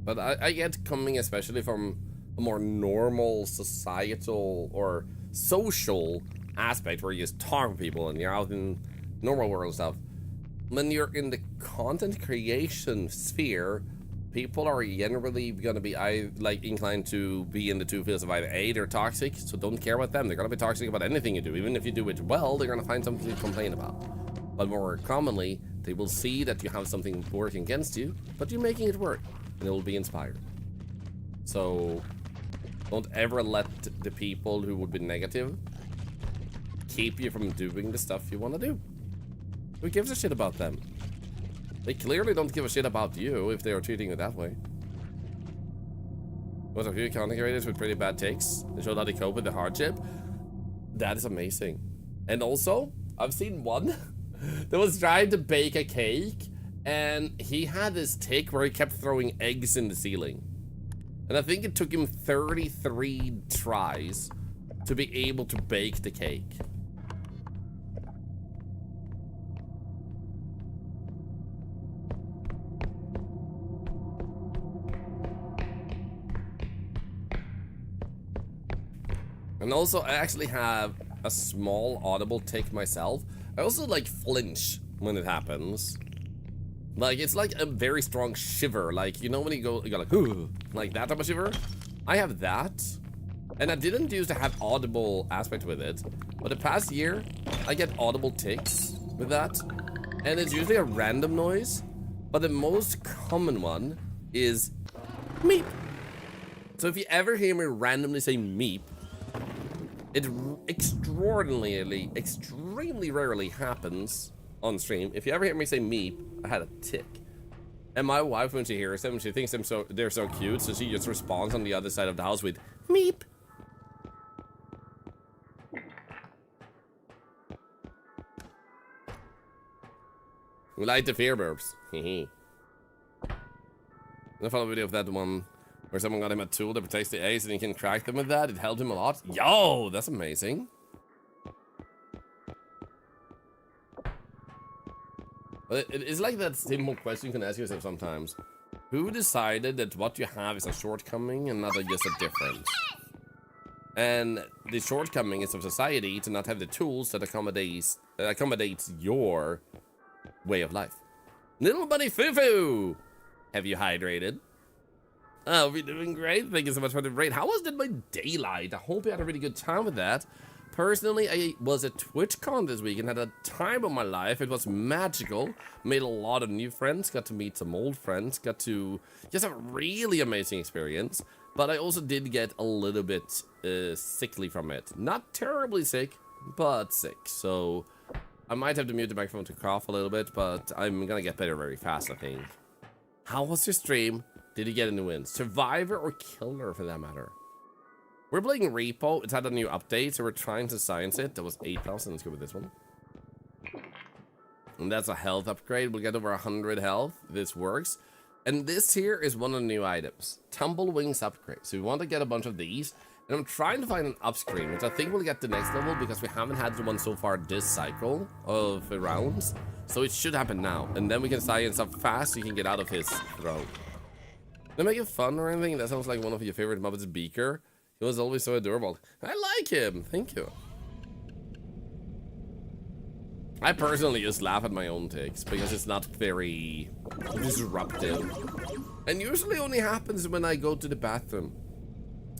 But I get coming especially from a more normal societal or social aspect where you just talk to people and you're out in normal world stuff. When you're in the content creation sphere, people are generally gonna be inclined to be in the two fields of either A, they're toxic, so don't care about them. They're gonna be toxic about anything you do. Even if you do it well, they're gonna find something to complain about. But more commonly, they will see that you have something working against you, but you're making it work. And it will be inspired. So don't ever let the people who would be negative keep you from doing the stuff you want to do. Who gives a shit about them? They clearly don't give a shit about you if they are treating you that way. What a few content creators with pretty bad takes. They showed how they cope with the hardship. That is amazing. And also, I've seen one that was trying to bake a cake, and he had this tick where he kept throwing eggs in the ceiling. And I think it took him 33 tries to be able to bake the cake. And also, I actually have a small audible tick myself. I also like flinch when it happens. Like, it's like a very strong shiver. Like, you know when you go like, ooh, like that type of shiver? I have that. And I didn't used to have audible aspect with it. But the past year, I get audible ticks with that. And it's usually a random noise. But the most common one is meep. So if you ever hear me randomly say meep, it extremely rarely happens on stream. If you ever hear me say meep, I had a tick. And my wife, when she hears them, she thinks they're so cute, so she just responds on the other side of the house with meep. We like the fear burps. Hehe. I found a video of that one where someone got him a tool that protects the ace and he can crack them with that. It helped him a lot. Yo, that's amazing. It's like that simple question you can ask yourself sometimes. Who decided that what you have is a shortcoming and not just a difference? And the shortcoming is of society to not have the tools that accommodates your way of life. Little buddy Fufu, have you hydrated? Oh, we're doing great. Thank you so much for the raid. How was my daylight? I hope you had a really good time with that. Personally, I was at TwitchCon this week and had a time of my life. It was magical. Made a lot of new friends. Got to meet some old friends. Got to just have a really amazing experience. But I also did get a little bit sickly from it. Not terribly sick, but sick. So I might have to mute the microphone to cough a little bit, but I'm gonna get better very fast, I think. How was your stream? Did you get any wins? Survivor or Killer, for that matter? We're playing Repo. It's had a new update, so we're trying to science it. That was 8,000. Let's go with this one. And that's a health upgrade. We'll get over 100 health. This works. And this here is one of the new items. Tumble Wings upgrade. So we want to get a bunch of these. And I'm trying to find an upstream, which I think we'll get the next level because we haven't had the one so far this cycle of rounds. So it should happen now. And then we can science up fast so you can get out of his throw. Did I make it fun or anything? That sounds like one of your favorite Muppets, Beaker. He was always so adorable. I like him. Thank you. I personally just laugh at my own takes because it's not very disruptive. And usually only happens when I go to the bathroom.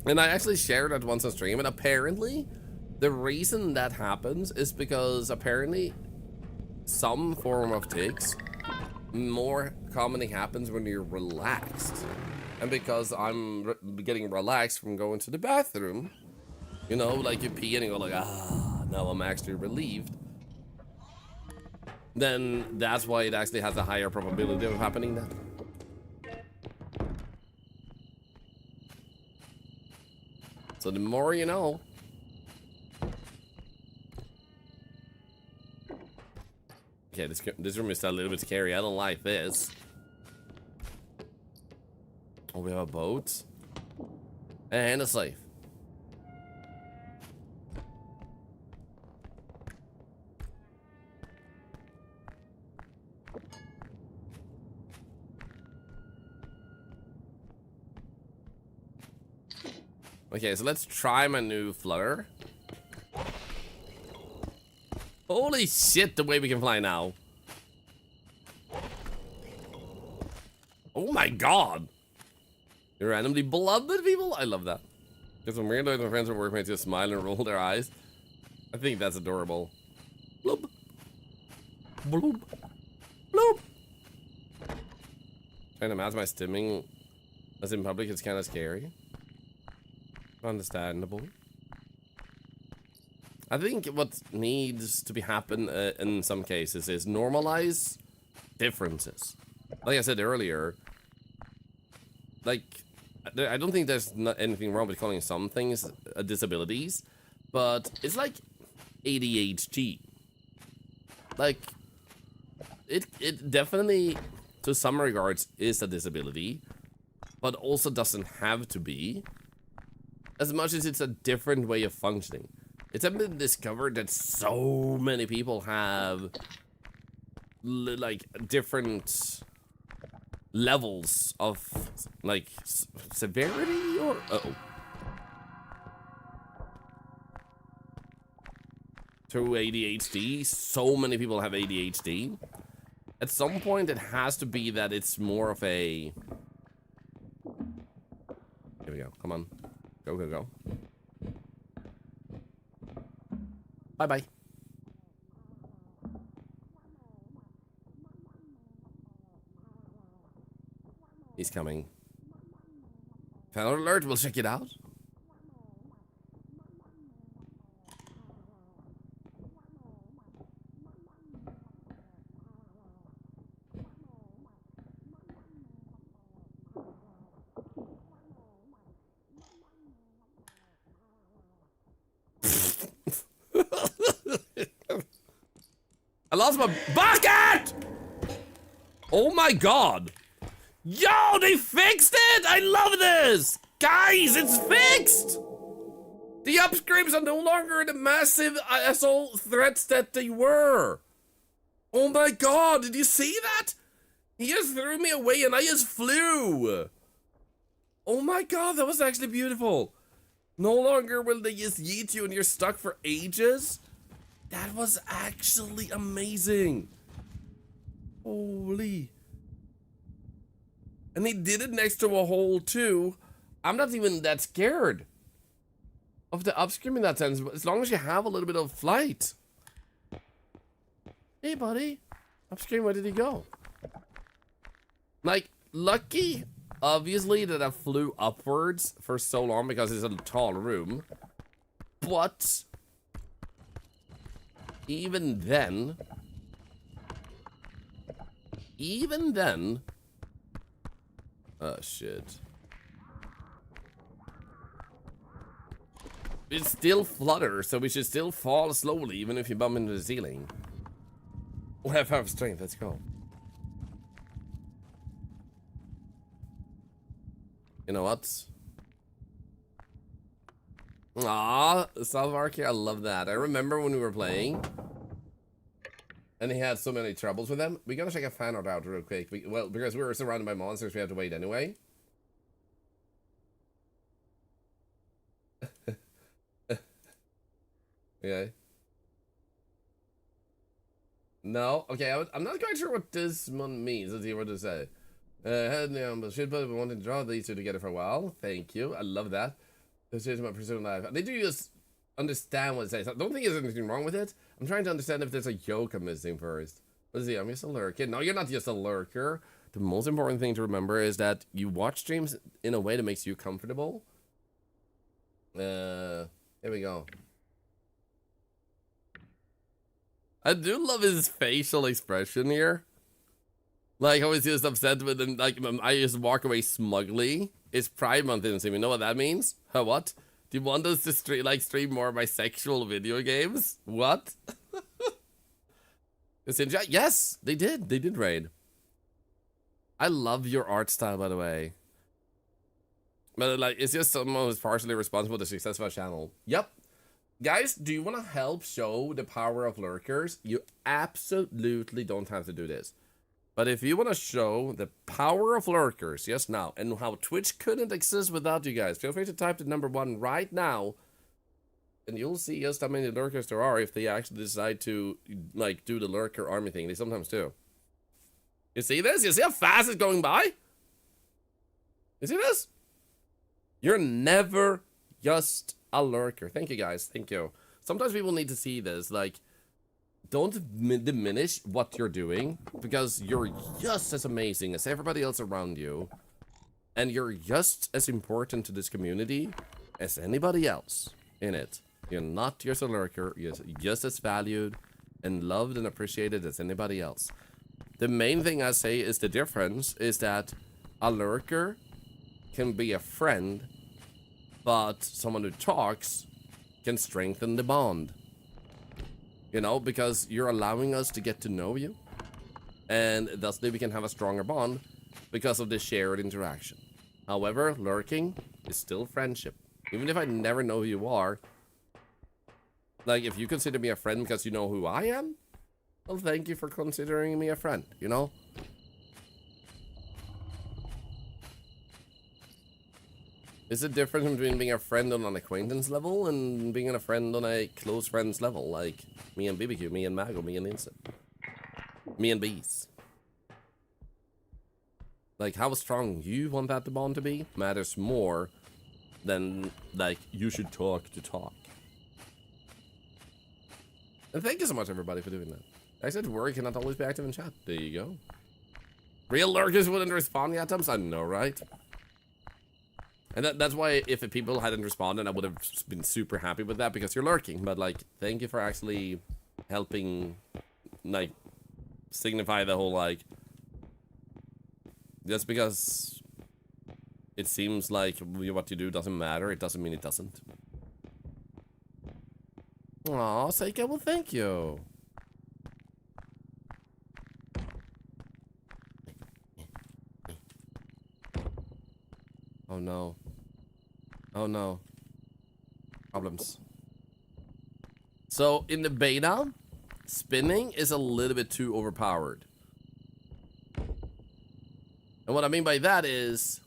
And I actually shared that once on stream, and apparently the reason that happens is because apparently some form of tics more commonly happens when you're relaxed. And because I'm getting relaxed from going to the bathroom, you know, like you pee and you go like, ah, now I'm actually relieved. Then that's why it actually has a higher probability of happening then. So the more you know. Okay, this room is a little bit scary. I don't like this. Oh, we have a boat. And a safe. Okay, so let's try my new flutter. Holy shit, the way we can fly now. Oh my god. You're randomly beloved, people? I love that. Because when weird my friends or workmates just smile and roll their eyes. I think that's adorable. Bloop. Bloop. Bloop. Trying to match my stimming as in public is kind of scary. Understandable. I think what needs to be happen in some cases is normalize differences. Like I said earlier, like I don't think there's not anything wrong with calling some things disabilities, but it's like ADHD. Like it definitely to some regards is a disability, but also doesn't have to be. As much as it's a different way of functioning. It's been discovered that so many people have like different levels of like severity or through ADHD. So many people have ADHD. At some point, it has to be that it's more of a... Here we go. Come on. Go, go, go. Bye-bye. He's coming. Final alert, we'll check it out. I lost my bucket! Oh my god! Yo, they fixed it! I love this! Guys, it's fixed! The upscreams are no longer the massive asshole threats that they were. Oh my god, did you see that? He just threw me away and I just flew. Oh my god, that was actually beautiful. No longer will they just yeet you and you're stuck for ages. That was actually amazing. Holy. And they did it next to a hole too. I'm not even that scared of the upscream in that sense, as long as you have a little bit of flight. Hey buddy, upscream, where did he go? Like, lucky, obviously, that I flew upwards for so long because it's a tall room. But even then, oh shit. It still flutters, so we should still fall slowly even if you bump into the ceiling. We'll have half strength, let's go. You know what? Ah, South Arcade, I love that. I remember when we were playing and he had so many troubles with them. We gotta check a fan art out real quick. Well, because we were surrounded by monsters, we have to wait anyway. Okay. No? Okay, I'm not quite sure what this one means. Let's see what to say. Should be wanting to draw these two together for a while. Thank you. I love that. This is my pursuing life. They do just understand what it says. I don't think there's anything wrong with it. I'm trying to understand if there's a yoke I'm missing first. Let's see, I'm just a lurker. No, you're not just a lurker. The most important thing to remember is that you watch streams in a way that makes you comfortable. Here we go. I do love his facial expression here. Like, how he's just upset with him, like, I just walk away smugly. It's Pride Month in the stream. You know what that means? Huh, what? Do you want us to stream more bisexual video games? What? Yes, they did. They did raid. I love your art style, by the way. But, like, it's just someone who's partially responsible for the success of our channel. Yep. Guys, do you want to help show the power of lurkers? You absolutely don't have to do this. But if you want to show the power of lurkers, yes now, and how Twitch couldn't exist without you guys, feel free to type the number 1 right now. And you'll see just how many lurkers there are if they actually decide to, like, do the lurker army thing. They sometimes do. You see this? You see how fast it's going by? You see this? You're never just a lurker. Thank you, guys. Thank you. Sometimes people need to see this. Like, don't diminish what you're doing, because you're just as amazing as everybody else around you. And you're just as important to this community as anybody else in it. You're not just a lurker. You're just as valued and loved and appreciated as anybody else. The main thing I say is the difference is that a lurker can be a friend, but someone who talks can strengthen the bond. You know, because you're allowing us to get to know you. And thusly we can have a stronger bond because of the shared interaction. However, lurking is still friendship. Even if I never know who you are. Like, if you consider me a friend because you know who I am, well, thank you for considering me a friend, you know? Is it different between being a friend on an acquaintance level and being a friend on a close friends level? Like me and BBQ, me and Mago, me and Instant, me and Bees. Like how strong you want that bond to be matters more than like you should talk to talk. And thank you so much everybody for doing that. I said work cannot always be active in chat. There you go. Real lurkers wouldn't respond yet, I know, right? And that's why if people hadn't responded, I would have been super happy with that because you're lurking. But like, thank you for actually helping, like, signify the whole like. Just because it seems like what you do doesn't matter, it doesn't mean it doesn't. Aw, Seika, well, thank you. Oh no. Oh no. Problems. So in the beta, spinning is a little bit too overpowered. And what I mean by that is,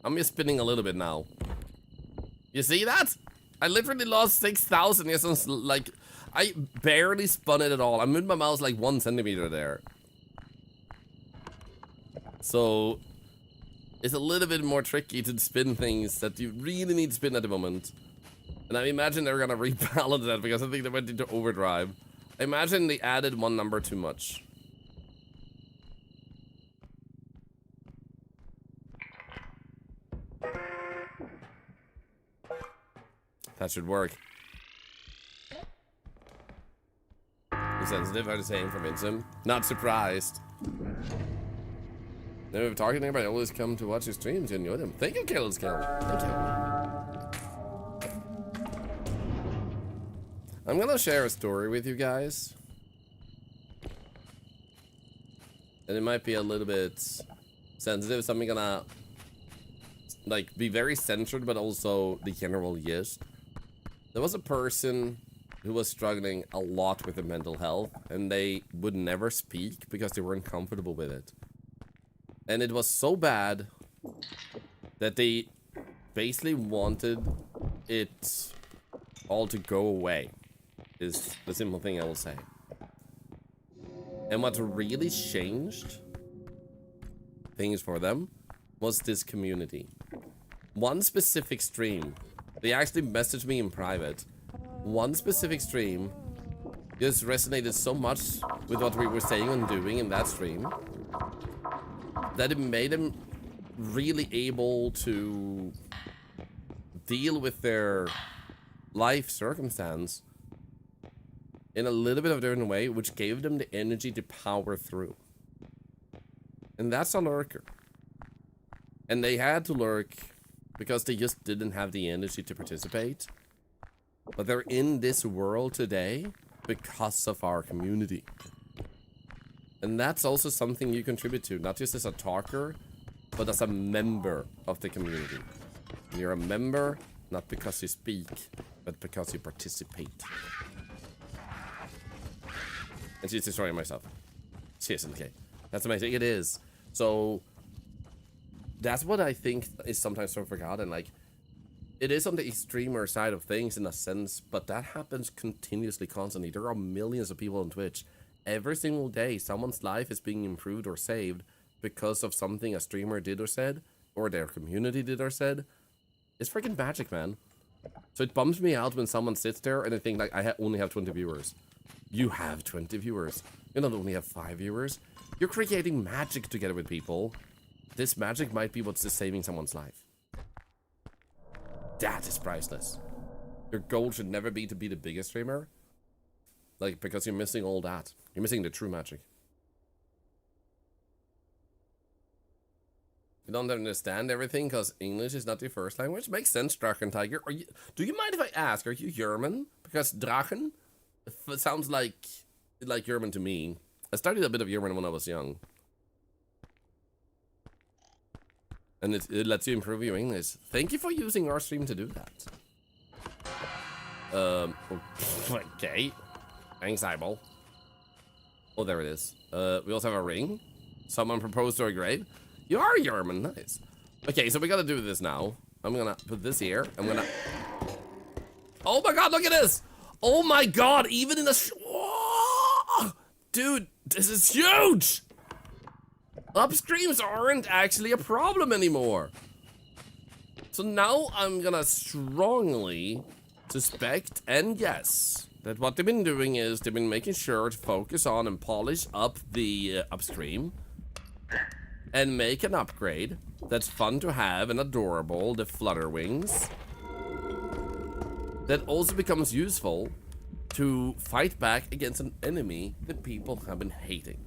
I'm just spinning a little bit now. You see that? I literally lost 6,000 just like, I barely spun it at all. I moved my mouse like 1 centimeter there. So it's a little bit more tricky to spin things that you really need to spin at the moment. And I imagine they're gonna rebalance that because I think they went into overdrive. I imagine they added one number too much. That should work. Insensitive, hard to say from Insum. Not surprised. Never talking to anybody, always come to watch your streams and enjoy them. Thank you, Kills Kill. Thank you. I'm gonna share a story with you guys. And it might be a little bit sensitive, so I'm gonna like be very censored, but also the general gist. There was a person who was struggling a lot with their mental health, and they would never speak because they weren't comfortable with it. And it was so bad that they basically wanted it all to go away, is the simple thing I will say. And what really changed things for them was this community. One specific stream, they actually messaged me in private. One specific stream just resonated so much with what we were saying and doing in that stream that it made them really able to deal with their life circumstance in a little bit of a different way, which gave them the energy to power through. And that's a lurker. And they had to lurk because they just didn't have the energy to participate. But they're in this world today because of our community. And that's also something you contribute to, not just as a talker, but as a member of the community. And you're a member, not because you speak, but because you participate. And she's destroying myself. Seriously, okay. That's amazing. It is. So, that's what I think is sometimes so forgotten. Like, it is on the extremer side of things in a sense, but that happens continuously, constantly. There are millions of people on Twitch. Every single day, someone's life is being improved or saved because of something a streamer did or said, or their community did or said. It's freaking magic, man. So it bums me out when someone sits there and they think, like, I only have 20 viewers. You have 20 viewers. You don't only have 5 viewers. You're creating magic together with people. This magic might be what's saving someone's life. That is priceless. Your goal should never be to be the biggest streamer. Like, because you're missing all that. You're missing the true magic. You don't understand everything because English is not your first language? Makes sense, Drachen Tiger. Do you mind if I ask, are you German? Because Drachen sounds like German to me. I studied a bit of German when I was young. And it lets you improve your English. Thank you for using our stream to do that. Okay. Thanks, eyeball. Oh, there it is. We also have a ring. Someone proposed to our grave. You are German, nice. Okay, so we gotta do this now. I'm gonna put this here. I'm gonna... Oh my god, look at this! Oh my god, even in the... Whoa! Dude, this is huge! Upstreams aren't actually a problem anymore. So now I'm gonna strongly suspect and guess that what they've been doing is they've been making sure to focus on and polish up the upstream and make an upgrade that's fun to have and adorable, the flutter wings, that also becomes useful to fight back against an enemy that people have been hating.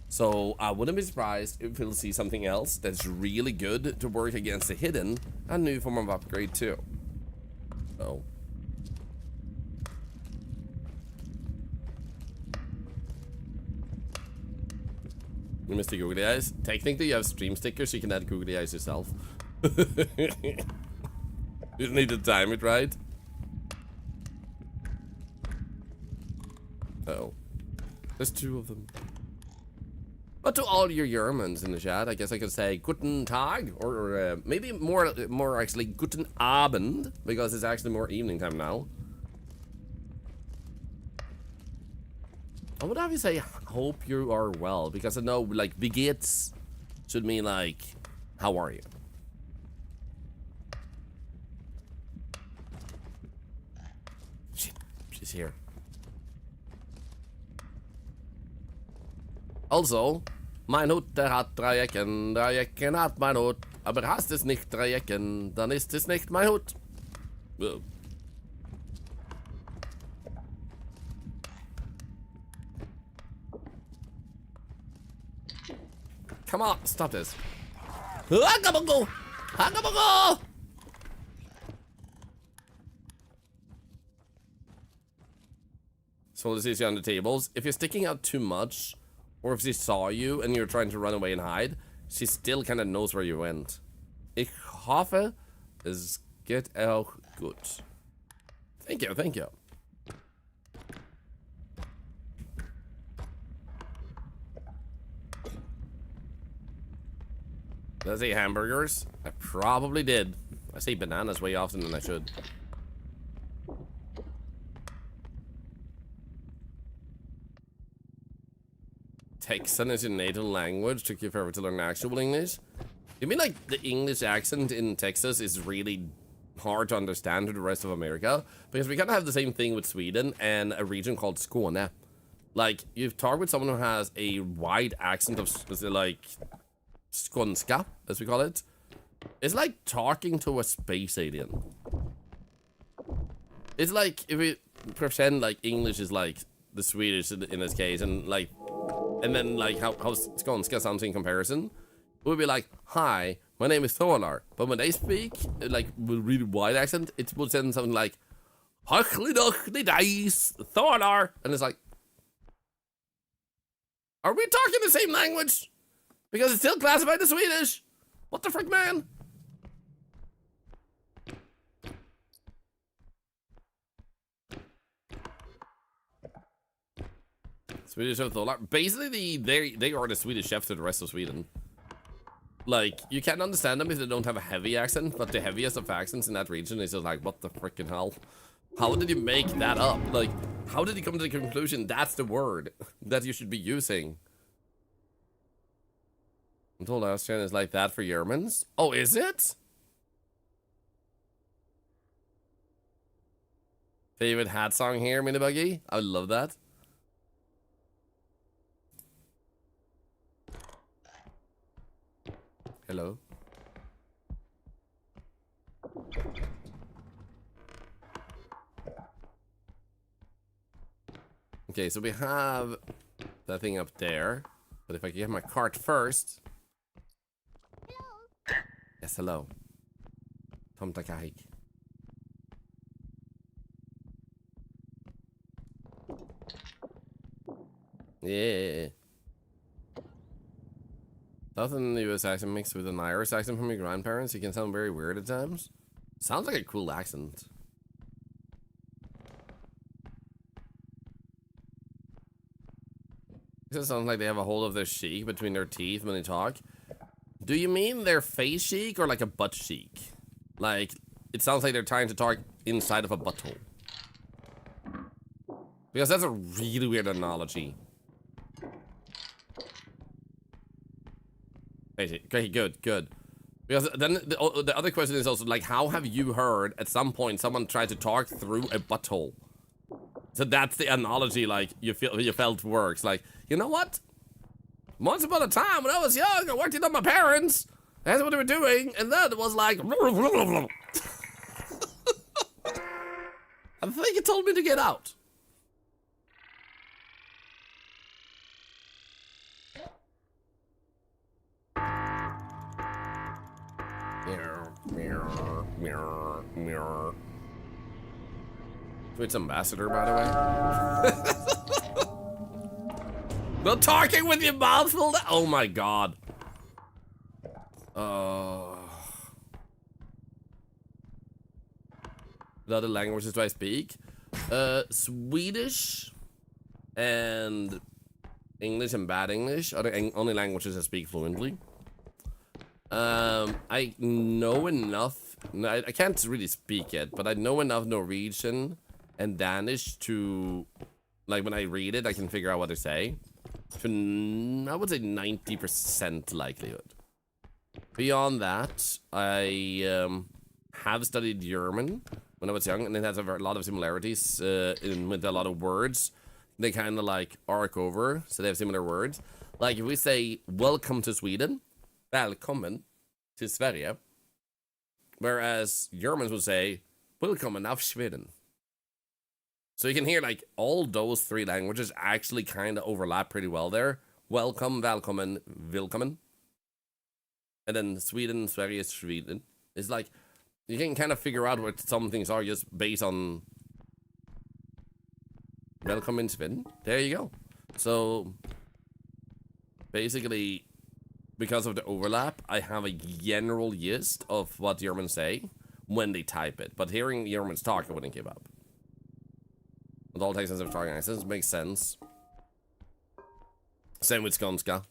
So I wouldn't be surprised if we'll see something else that's really good to work against the hidden, a new form of upgrade too. So. You missed the googly eyes. Technically you have stream stickers so you can add googly eyes yourself. You just need to time it right. Oh. There's 2 of them. But to all your Germans in the chat, I guess I could say Guten Tag, or maybe more actually Guten Abend, because it's actually more evening time now. I would have you say, hope you are well, because I know, like, wie geht's should mean, like, how are you? Shit, she's here. Also, mein Hut, der hat 3 Ecken, 3 Ecken hat mein Hut, aber hast es nicht 3 Ecken, dann ist es nicht mein Hut. Whoa. Come on, stop this. Hagabago! Hagabago! So this is on the tables. If you're sticking out too much, or if she saw you and you're trying to run away and hide, she still kind of knows where you went. Ich hoffe, es geht auch gut. Thank you, thank you. Did I say hamburgers? I probably did. I say bananas way often than I should. Texan is your native language. Took you forever to learn actual English. You mean like the English accent in Texas is really hard to understand to the rest of America? Because we kind of have the same thing with Sweden and a region called Skåne. Like, you talk with someone who has a wide accent of, like, skånska, as we call it. It's like talking to a space alien. It's like if we pretend like English is like the Swedish in this case, and like, and then like how skånska sounds in comparison, it would be like, "Hi, my name is Thorlar," but when they speak like with a really wide accent, it would sound something like, "Huckly duckly dice, Thorlar," and it's like, are we talking the same language? Because it's still classified as Swedish. What the frick, man? Swedish chef Thorlar. Basically, they are the Swedish chefs to the rest of Sweden. Like, you can't understand them if they don't have a heavy accent, but the heaviest of accents in that region is just like, what the frickin' hell? How did you make that up? Like, how did you come to the conclusion that's the word that you should be using? I'm told Austrian is like that for Germans. Oh, is it? Favorite hat song here, Mini Buggy? I would love that. Hello. Okay, so we have that thing up there. But if I can get my cart first. Yes, hello. Tom Takahik. Yeah. Southern US accent mixed with an Irish accent from your grandparents. You can sound very weird at times. Sounds like a cool accent. It sounds like they have a hold of their cheek between their teeth when they talk. Do you mean their face cheek or like a butt cheek? Like, it sounds like they're trying to talk inside of a butthole. Because that's a really weird analogy. Okay, good, good. Because then the other question is also, like, how have you heard at some point someone try to talk through a butthole? So that's the analogy, like, you felt works. Like, you know what? Once upon a time, when I was young, I worked in on my parents. That's what they were doing. And then it was like... I think it told me to get out. Twitch ambassador, by the way. No talking with your mouth full. Oh my god. What other languages do I speak? Swedish and English and bad English are the only languages I speak fluently. I know enough. I can't really speak it, but I know enough Norwegian and Danish to, like, when I read it, I can figure out what they say. I would say 90% likelihood. Beyond that, I have studied German when I was young, and it has a lot of similarities with a lot of words. They kind of like arc over, so they have similar words. Like if we say "Welcome to Sweden," "Välkommen to Sverige," whereas Germans would say "Willkommen auf Sweden." So you can hear like all those three languages actually kind of overlap pretty well there. Welcome, välkommen, willkommen. And then Sweden, Sverige, Sweden. It's like, you can kind of figure out what some things are just based on welcome in Sweden. There you go. So, basically, because of the overlap, I have a general gist of what Germans say when they type it. But hearing Germans talk, I wouldn't give up. With all Texans of talking accents, makes sense. Same with Skånska.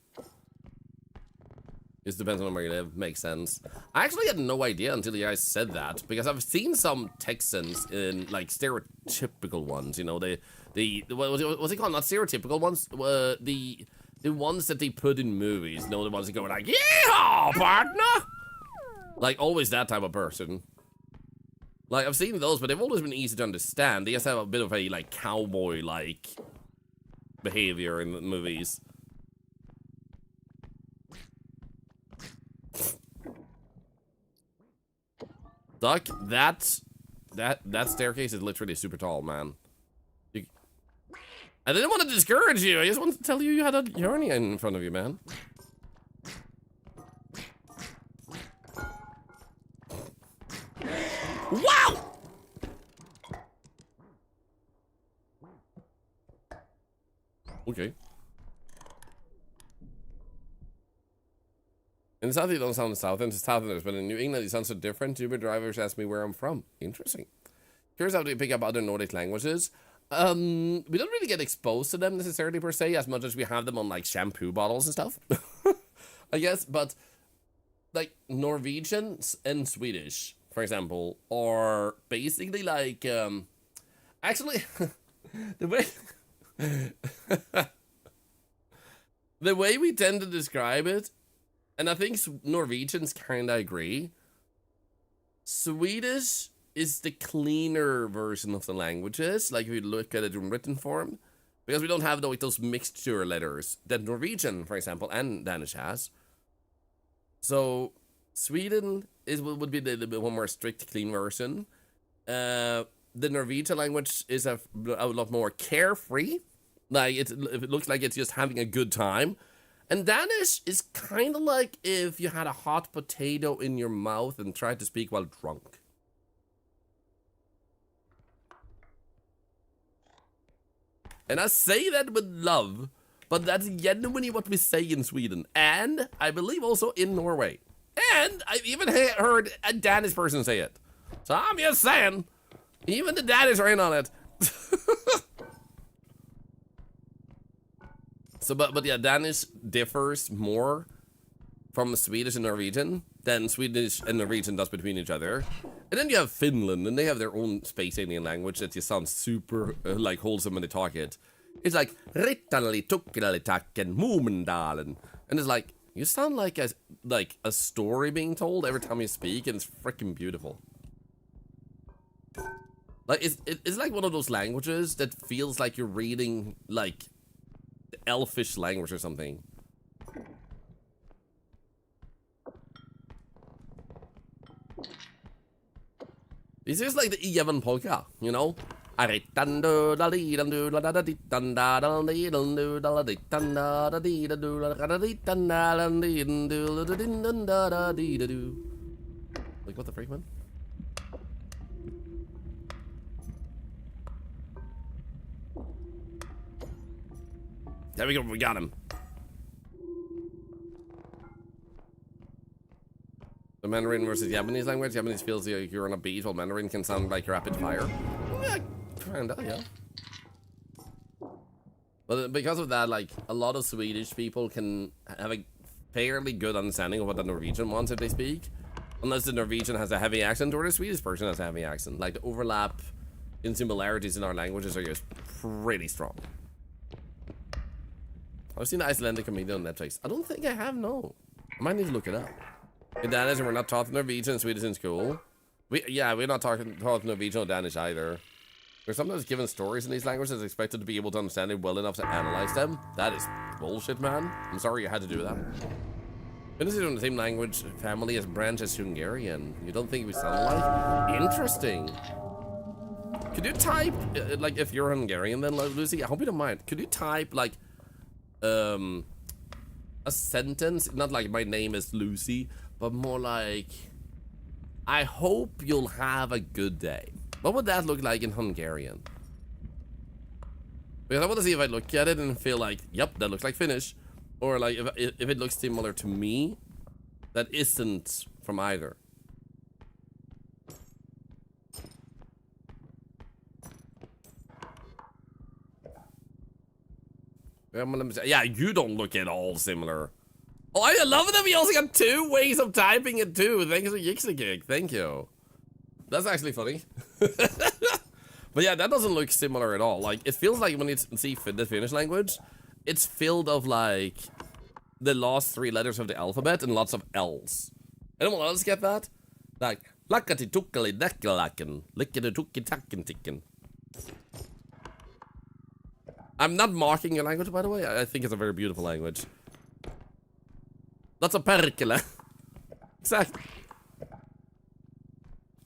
It depends on where you live. Makes sense. I actually had no idea until you guys said that, because I've seen some Texans in like stereotypical ones. You know, what's it called? Not stereotypical ones. The ones that they put in movies. You know, the ones that go like, "Yeah, partner." Like always that type of person. Like I've seen those, but they've always been easy to understand. They just have a bit of a like cowboy like behavior in the movies. Duck, that staircase is literally super tall, man. I didn't want to discourage you. I just wanted to tell you had a journey in front of you, man. Wow! Okay. In the south, you don't sound Southern to Southerners, but in New England, you sound so different. Uber drivers ask me where I'm from. Interesting. Curious how do you pick up other Nordic languages? We don't really get exposed to them necessarily per se, as much as we have them on like shampoo bottles and stuff. I guess, but like Norwegian and Swedish, for example, are basically like actually the way the way we tend to describe it. And I think Norwegians kind of agree. Swedish is the cleaner version of the languages, like if you look at it in written form. Because we don't have like those mixture letters that Norwegian, for example, and Danish has. So Sweden would be the one more strict, clean version. The Norwegian language is a lot more carefree. Like it looks like it's just having a good time. And Danish is kind of like if you had a hot potato in your mouth and tried to speak while drunk. And I say that with love, but that's genuinely what we say in Sweden. And I believe also in Norway. And I've even heard a Danish person say it. So I'm just saying, even the Danish are in on it. So, but yeah, Danish differs more from Swedish and Norwegian than Swedish and Norwegian does between each other. And then you have Finland, and they have their own space alien language that just sounds super like wholesome when they talk it. It's like Rittanli Tukkali Takken Moomendalen, and it's like you sound like a story being told every time you speak, and it's freaking beautiful. Like it's like one of those languages that feels like you're reading like elfish language or something. This is like the Evan polka, you know? Like, what the freak, man? There we go, we got him. The Mandarin versus Japanese language. Japanese feels like you're on a beat, while Mandarin can sound like rapid fire. Yeah, kinda, yeah. But because of that, like, a lot of Swedish people can have a fairly good understanding of what the Norwegian wants if they speak. Unless the Norwegian has a heavy accent or the Swedish person has a heavy accent. Like, the overlap in similarities in our languages are just pretty strong. I've seen the Icelandic comedian on Netflix. I don't think I have, no. I might need to look it up. In Danish, and we're not taught Norwegian and Swedish in school. We're not taught Norwegian or Danish either. We're sometimes given stories in these languages expected to be able to understand it well enough to analyze them. That is bullshit, man. I'm sorry you had to do that. Finnish is in the same language family as branch as Hungarian. You don't think we sound like? Interesting. Could you type, like, if you're Hungarian then, Lucy? I hope you don't mind. Could you type, like, a sentence? Not like, my name is Lucy, but more like, I hope you'll have a good day. What would that look like in Hungarian? Because I want to see if I look at it and feel like, yep, that looks like Finnish. Or like, if it looks similar to me, that isn't from either. Yeah, you don't look at all similar. Oh, I love it that we also got 2 ways of typing it too. Thanks for Yixagig. Thank you. That's actually funny. But yeah, that doesn't look similar at all. Like, it feels like when you see the Finnish language, it's filled of like the last 3 letters of the alphabet and lots of L's. Anyone else get that? Like, lakkati tukkali dekkalaken, likkati tukki takken tikken. I'm not mocking your language, by the way. I think it's a very beautiful language. That's a perkele. Exactly.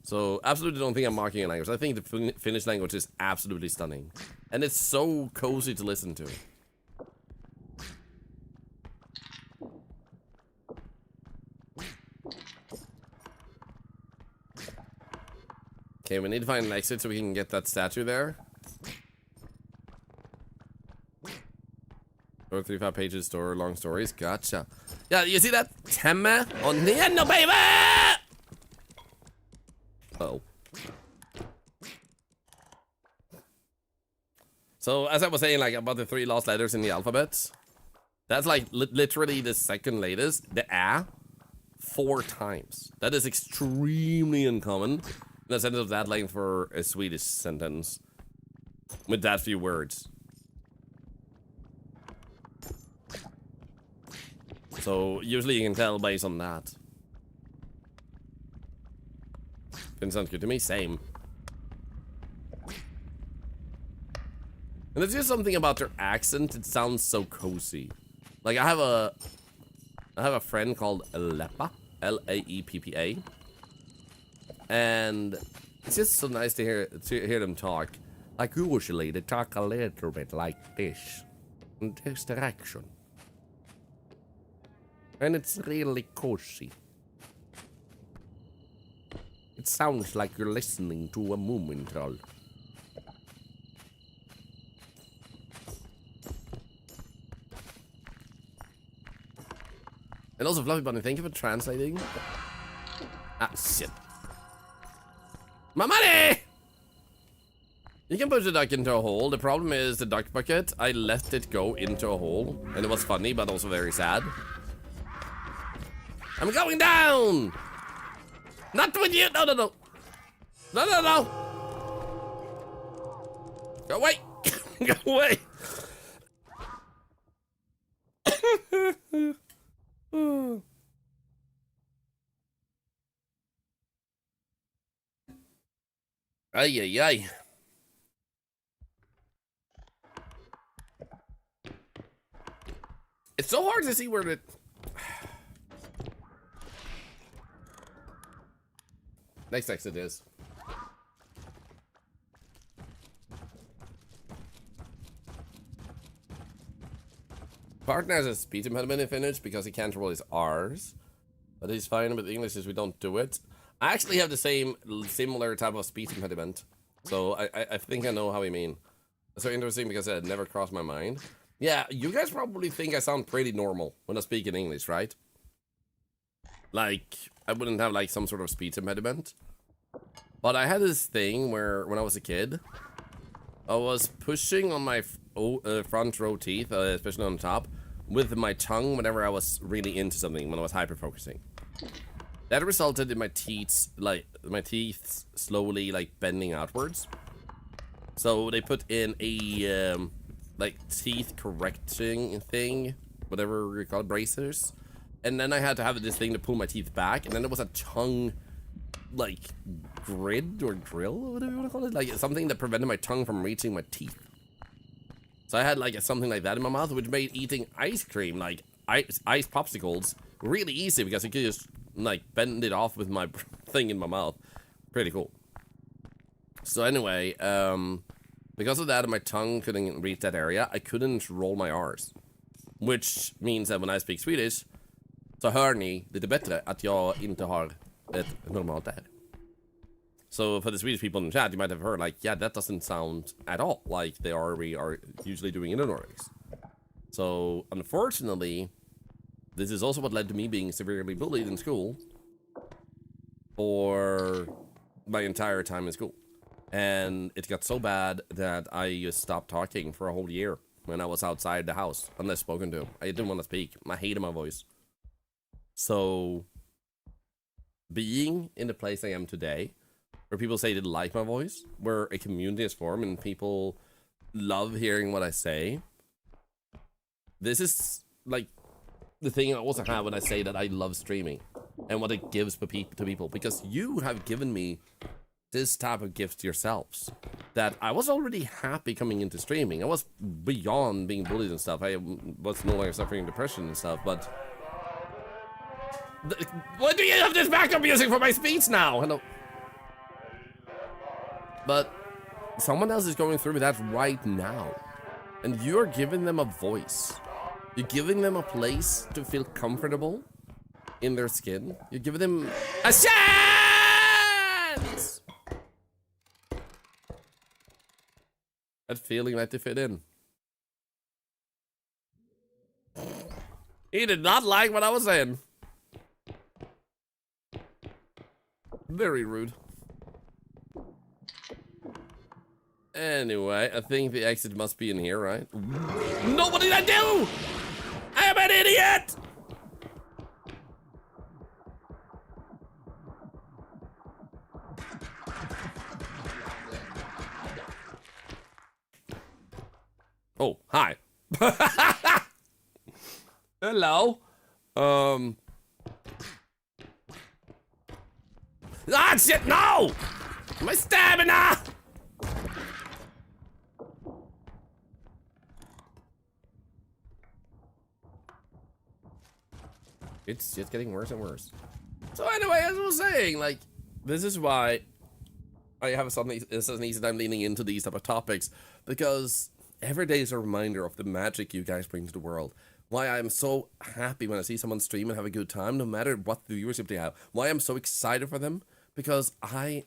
So, absolutely don't think I'm mocking your language. I think the Finnish language is absolutely stunning. And it's so cozy to listen to. Okay, we need to find an exit so we can get that statue there. 35 pages, store, long stories. Gotcha. Yeah, you see that? Temme on the end, no baby! Uh-oh. So, as I was saying, like, about the 3 last letters in the alphabet, that's like literally the second latest, the A, 4 times. That is extremely uncommon in a sentence of that length for a Swedish sentence with that few words. So, usually you can tell based on that. Didn't sound good to me, same. And there's just something about their accent, it sounds so cozy. Like, I have a friend called Leppa, L-A-E-P-P-A. And it's just so nice to hear them talk. Like, usually they talk a little bit like this, in this direction. And it's really cozy. It sounds like you're listening to a Moomin troll. And also, Fluffy Bunny, thank you for translating. Ah, shit. My money! You can push the duck into a hole. The problem is the duck bucket, I let it go into a hole. And it was funny, but also very sad. I'm going down! Not with you! No, no, no! No, no, no! Go away! Go away! Ay, ay, ay. It's so hard to see where the... Next exit is. Partner has a speech impediment in Finnish because he can't roll his R's. But he's fine with English as we don't do it. I actually have the similar type of speech impediment. So I think I know how you mean. It's so interesting because it never crossed my mind. Yeah, you guys probably think I sound pretty normal when I speak in English, right? Like, I wouldn't have like some sort of speech impediment. But I had this thing where when I was a kid, I was pushing on my front row teeth, especially on the top, with my tongue whenever I was really into something, when I was hyper-focusing. That resulted in my teeth slowly like bending outwards. So they put in a like teeth correcting thing, whatever you call it, bracers. And then I had to have this thing to pull my teeth back, and then there was a tongue like grid or grill or whatever you want to call it, like something that prevented my tongue from reaching my teeth. So I had like something like that in my mouth, which made eating ice cream, like ice popsicles, really easy because I could just like bend it off with my thing in my mouth. Pretty cool. So anyway, because of that, my tongue couldn't reach that area. I couldn't roll my R's, which means that when I speak Swedish, så hör ni lite bättre att jag inte har ett normalt R. So for the Swedish people in the chat, you might have heard like, yeah, that doesn't sound at all like we are usually doing in the Nordics. So unfortunately, this is also what led to me being severely bullied in school for my entire time in school. And it got so bad that I just stopped talking for a whole year when I was outside the house, unless spoken to. I didn't want to speak. I hated my voice. So being in the place I am today, where people say they like my voice, where a community is formed and people love hearing what I say, this is like the thing I also have when I say that I love streaming and what it gives to people, because you have given me this type of gift yourselves that I was already happy coming into streaming. I was beyond being bullied and stuff. I was no longer suffering depression and stuff, but what do you have this backup music for my speech now? Hello. But someone else is going through that right now, and you're giving them a voice. You're giving them a place to feel comfortable in their skin. You're giving them a chance at feeling like they fit in. He did not like what I was saying. Very rude. Anyway, I think the exit must be in here, right? No, what did I do? I am an idiot! Oh, hi. Hello. Ah, shit, no! My stamina! It's just getting worse and worse. So anyway, as I was saying, like, this is why I have something, it's an easy time leaning into these type of topics, because every day is a reminder of the magic you guys bring to the world. Why I'm so happy when I see someone stream and have a good time, no matter what viewership they have. Why I'm so excited for them, because I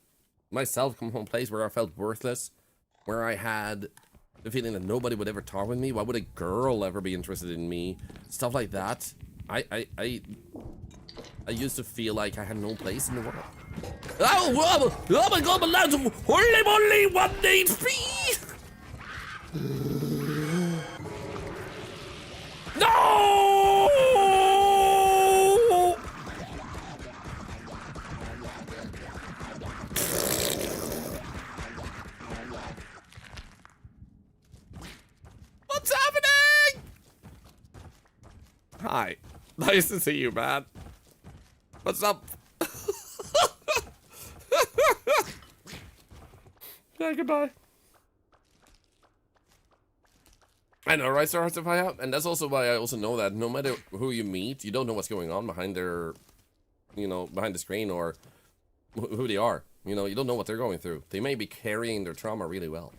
myself come from a place where I felt worthless, where I had the feeling that nobody would ever talk with me. Why would a girl ever be interested in me? Stuff like that. I used to feel like I had no place in the world. Oh my god, my lads! Holy moly, 1 HP! No! Hi. Nice to see you, man. What's up? Yeah, goodbye. I know, right, Sir Heartsafire? And that's also why I also know that no matter who you meet, you don't know what's going on behind their, you know, behind the screen or who they are. You know, you don't know what they're going through. They may be carrying their trauma really well.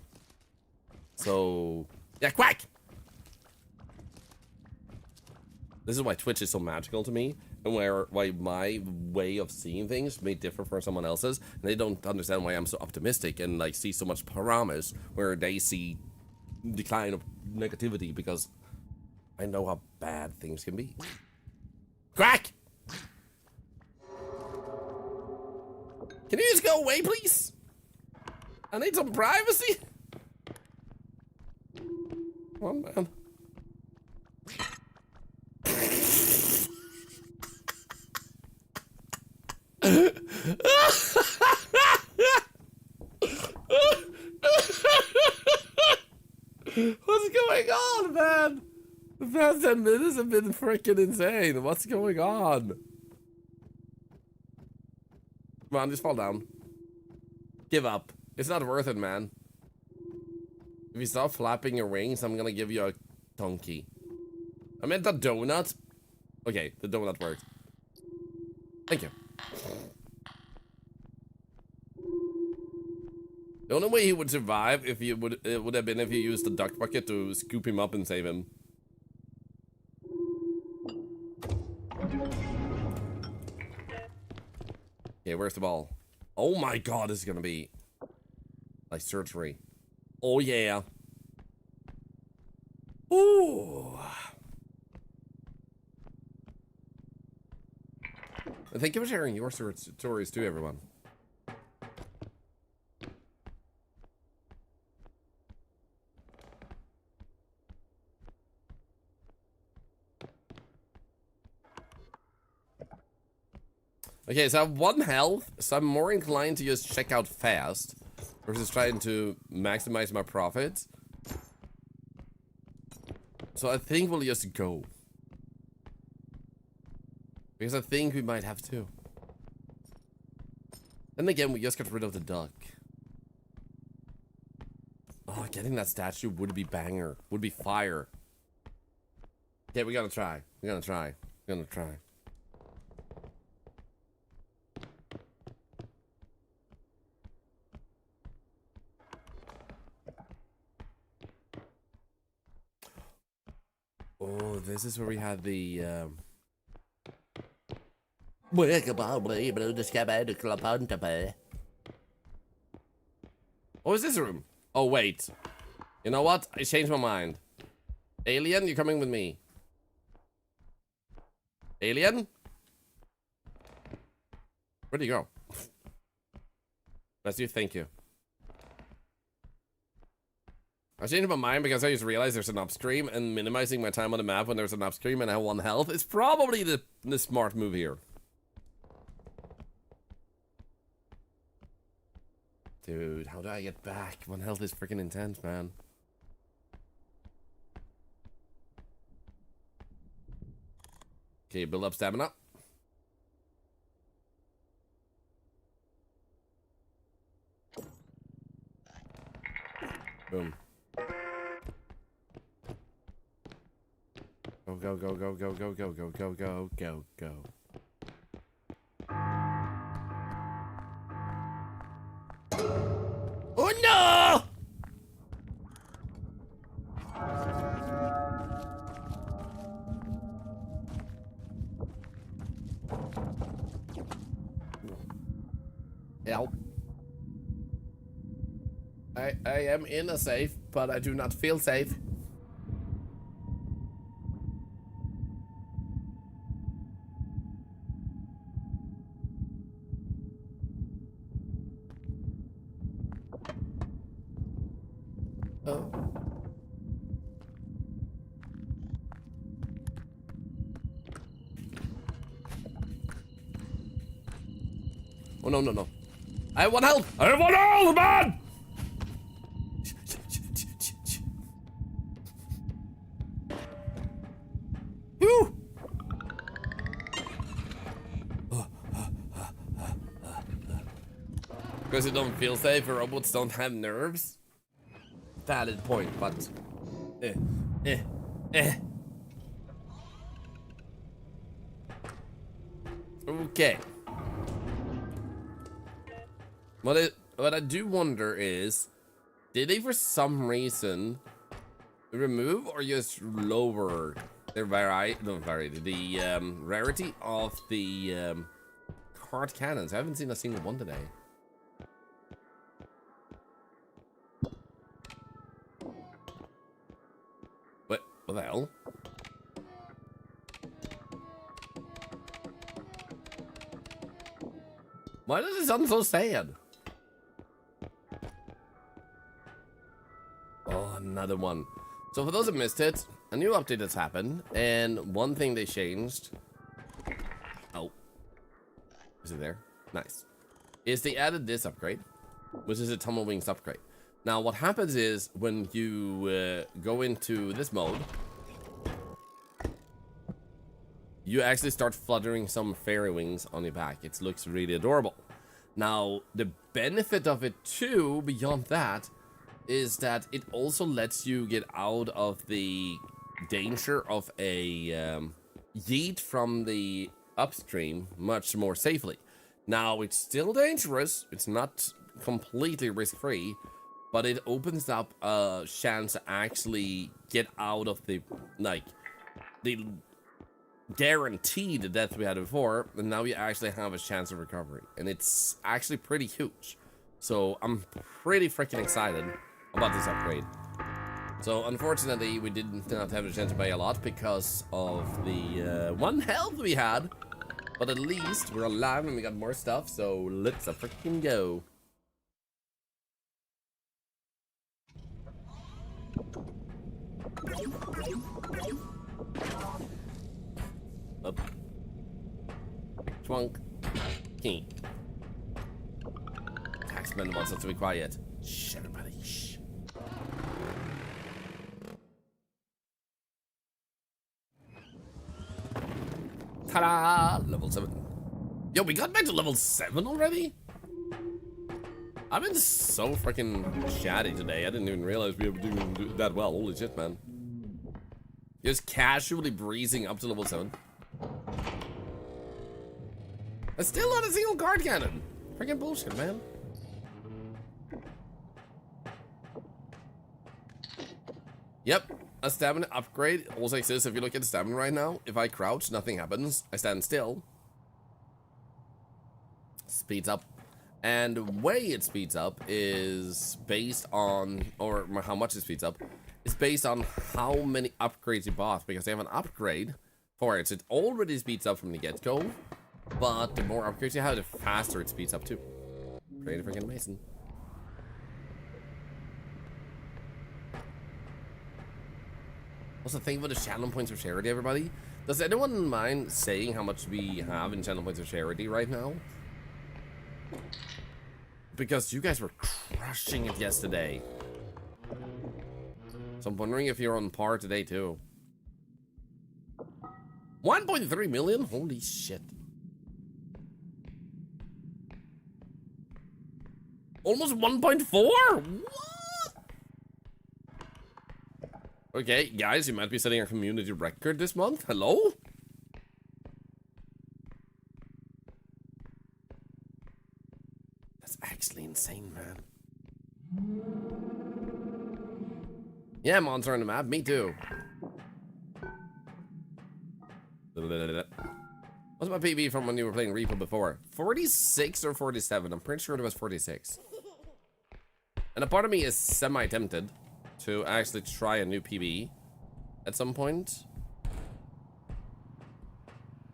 So, yeah, quack! This is why Twitch is so magical to me, and why my way of seeing things may differ from someone else's, and they don't understand why I'm so optimistic and like see so much promise where they see decline of negativity, because I know how bad things can be. Quack! Can you just go away, please? I need some privacy. Come on, man. What's going on, man? The past 10 minutes have been freaking insane. What's going on? Come on, just fall down. Give up. It's not worth it, man. If you stop flapping your wings, I'm gonna give you a donkey. I meant a donut. Okay, the donut worked. Thank you. The only way he would survive if you would it would have been if you used the duck bucket to scoop him up and save him. Okay, where's the ball? Oh my god, this is gonna be like surgery. Oh yeah. Ooh. Thank you for sharing your stories too, everyone. Okay, so I have 1 health, so I'm more inclined to just check out fast versus trying to maximize my profits. So I think we'll just go. Because I think we might have to. Then again, we just got rid of the duck. Oh, getting that statue would be banger. Would be fire. Okay, we gotta try. We're gonna try. We're gonna try. Oh, this is where we had the what was this room? Oh wait. You know what? I changed my mind. Alien, you're coming with me. Alien? Where'd you go? Let's do thank you. I changed my mind because I just realized there's an upstream, and minimizing my time on the map when there's an upstream and I have 1 health is probably the smart move here. Dude, how do I get back? 1 health is freaking intense, man. Okay, build up stamina. Boom. Go, go, go, go, go, go, go, go, go, go, go. Oh no! Help. I am in a safe, but I do not feel safe. Oh. Oh no, no, no. I have 1 health! I have 1 health, man! Whew! Because you don't feel safe, robots don't have nerves. Valid point, but okay. What I do wonder is, did they for some reason remove or just lower their rarity of the card cannons? I haven't seen a single one today. What the hell? Why does it sound so sad? Oh, another one. So for those that missed it, a new update has happened, and one thing they changed. Oh. Is it there? Nice. Is they added this upgrade, which is a Tunnel Wings upgrade. Now, what happens is when you go into this mode, you actually start fluttering some fairy wings on your back. It looks really adorable. Now, the benefit of it too, beyond that, is that it also lets you get out of the danger of a yeet from the upstream much more safely. Now, it's still dangerous. It's not completely risk-free, but it opens up a chance to actually get out of the, like, the guaranteed death we had before, and now you actually have a chance of recovery, and it's actually pretty huge. So I'm pretty freaking excited about this upgrade. So unfortunately, we did not have a chance to buy a lot because of the one health we had, but at least we're alive and we got more stuff, so let's freaking go. Up. Twunk. Key. Taxman wants us to be quiet. Shh, everybody, shh. Ta-da! Level 7. Yo, we got back to level 7 already? I've been so freaking chatty today. I didn't even realize we were doing that well. Holy shit, man. Just casually breezing up to level 7. That's still not a single card cannon. Freaking bullshit, man. Yep, a stamina upgrade also exists. If you look at the stamina right now, if I crouch, nothing happens. I stand still. Speeds up. And the way it speeds up is based on, or how much it speeds up, is based on how many upgrades you bought, because they have an upgrade for it. So it already speeds up from the get-go, but the more upgrades you have, the faster it speeds up too. Pretty freaking amazing. What's the thing about the channel points of charity, everybody? Does anyone mind saying how much we have in channel points of charity right now? Because you guys were crushing it yesterday. So I'm wondering if you're on par today too. 1.3 million? Holy shit. Almost 1.4? What? Okay, guys, you might be setting a community record this month. Hello? That's actually insane, man. Yeah, monster on the map. Me too. What's my PB from when you were playing REPO before? 46 or 47? I'm pretty sure it was 46. And a part of me is semi-tempted to actually try a new PB at some point.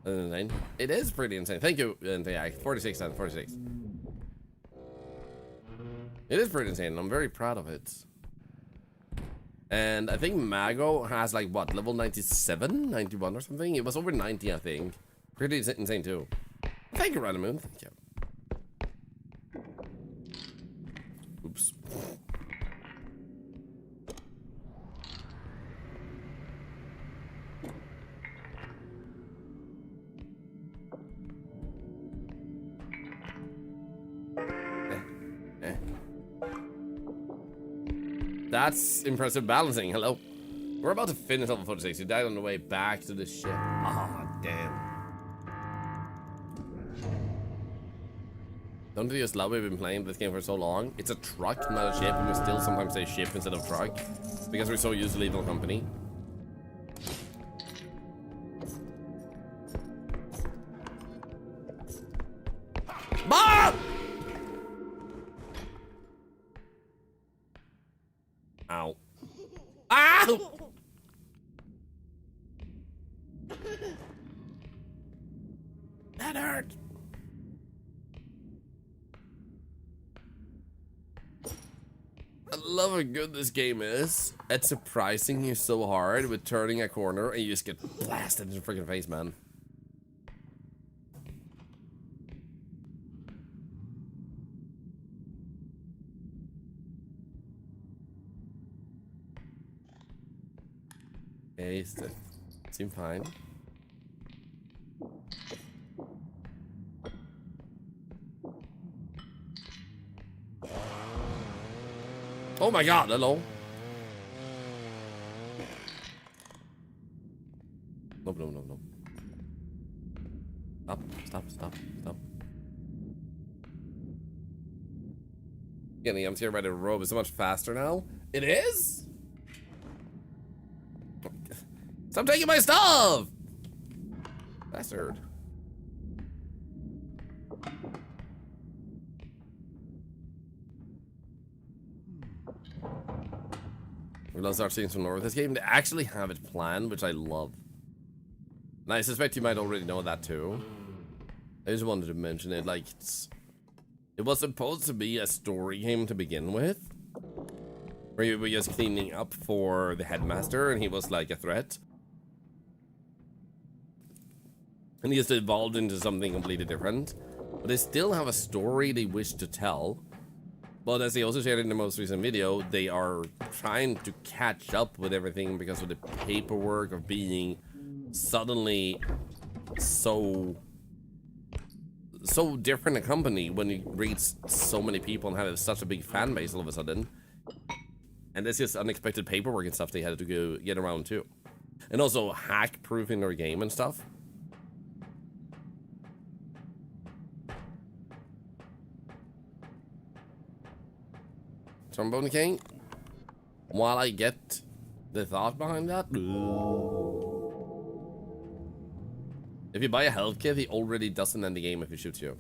It is pretty insane. Thank you, yeah, 46 and 46. It is pretty insane. I'm very proud of it. And I think Mago has like what, level 97, 91 or something? It was over 90, I think. Pretty insane too. Thank you, Random. Thank you. Oops. That's impressive balancing. Hello. We're about to finish level 46. You died on the way back to the ship. Ah, damn. Don't you just love we've been playing this game for so long? It's a truck, not a ship, and we still sometimes say ship instead of truck. Because we're so used to Lethal Company. Bob! Ow. Ow! That hurt. I love how good this game is at surprising you so hard with turning a corner and you just get blasted in the freaking face, man. Okay, seem fine. Oh my god, hello. No. Stop. Getting empty by the robe is so much faster now. It is? Stop taking my stuff! Bastard. We'll start seeing some more of this game. They actually have it planned, which I love. And I suspect you might already know that too. I just wanted to mention it. Like, it was supposed to be a story game to begin with, where you were just cleaning up for the headmaster, and he was like a threat. And he just evolved into something completely different. But they still have a story they wish to tell. But as they also shared in the most recent video, they are trying to catch up with everything because of the paperwork of being suddenly so different a company when you reach so many people and have such a big fan base all of a sudden. And there's just unexpected paperwork and stuff they had to go get around too. And also hack-proofing their game and stuff. Trombone King, while I get the thought behind that, if you buy a health kit, he already doesn't end the game if he shoots you.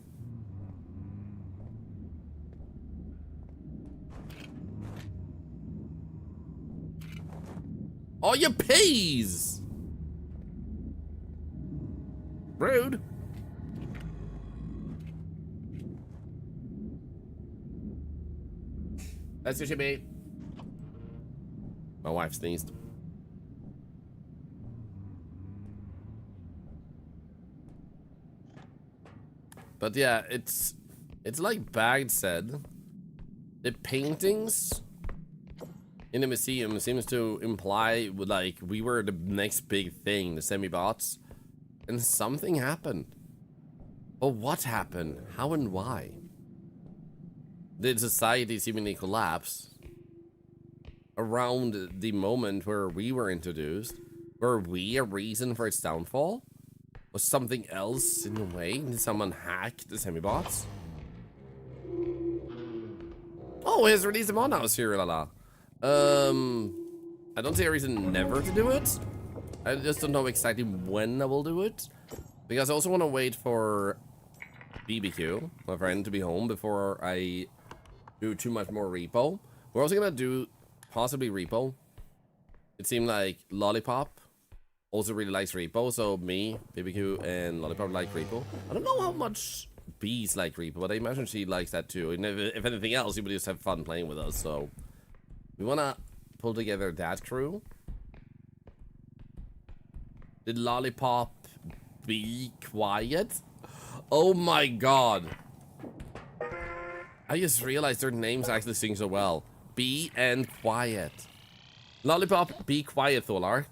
Oh, you peas! Rude. That's what you be. My wife sneezed. But yeah, it's like Bag said. The paintings in the museum seems to imply like we were the next big thing, the semi-bots. And something happened. But what happened? How and why? Did society seemingly collapse around the moment where we were introduced? Were we a reason for its downfall? Was something else in the way? Did someone hack the semi-bots? Oh, he's released them on now, Lala. I don't see a reason never to do it. I just don't know exactly when I will do it. Because I also want to wait for BBQ, my friend, to be home before I do too much more repo. We're also gonna do possibly repo. It seemed like Lollipop also really likes repo, so me, BBQ, and Lollipop like repo. I don't know how much Bees like repo, but I imagine she likes that too. And if anything else, she would just have fun playing with us. So we wanna pull together that crew. Did Lollipop be quiet? Oh my god. I just realized their names actually sing so well. Be and quiet. Lollipop, be quiet, Thorlar.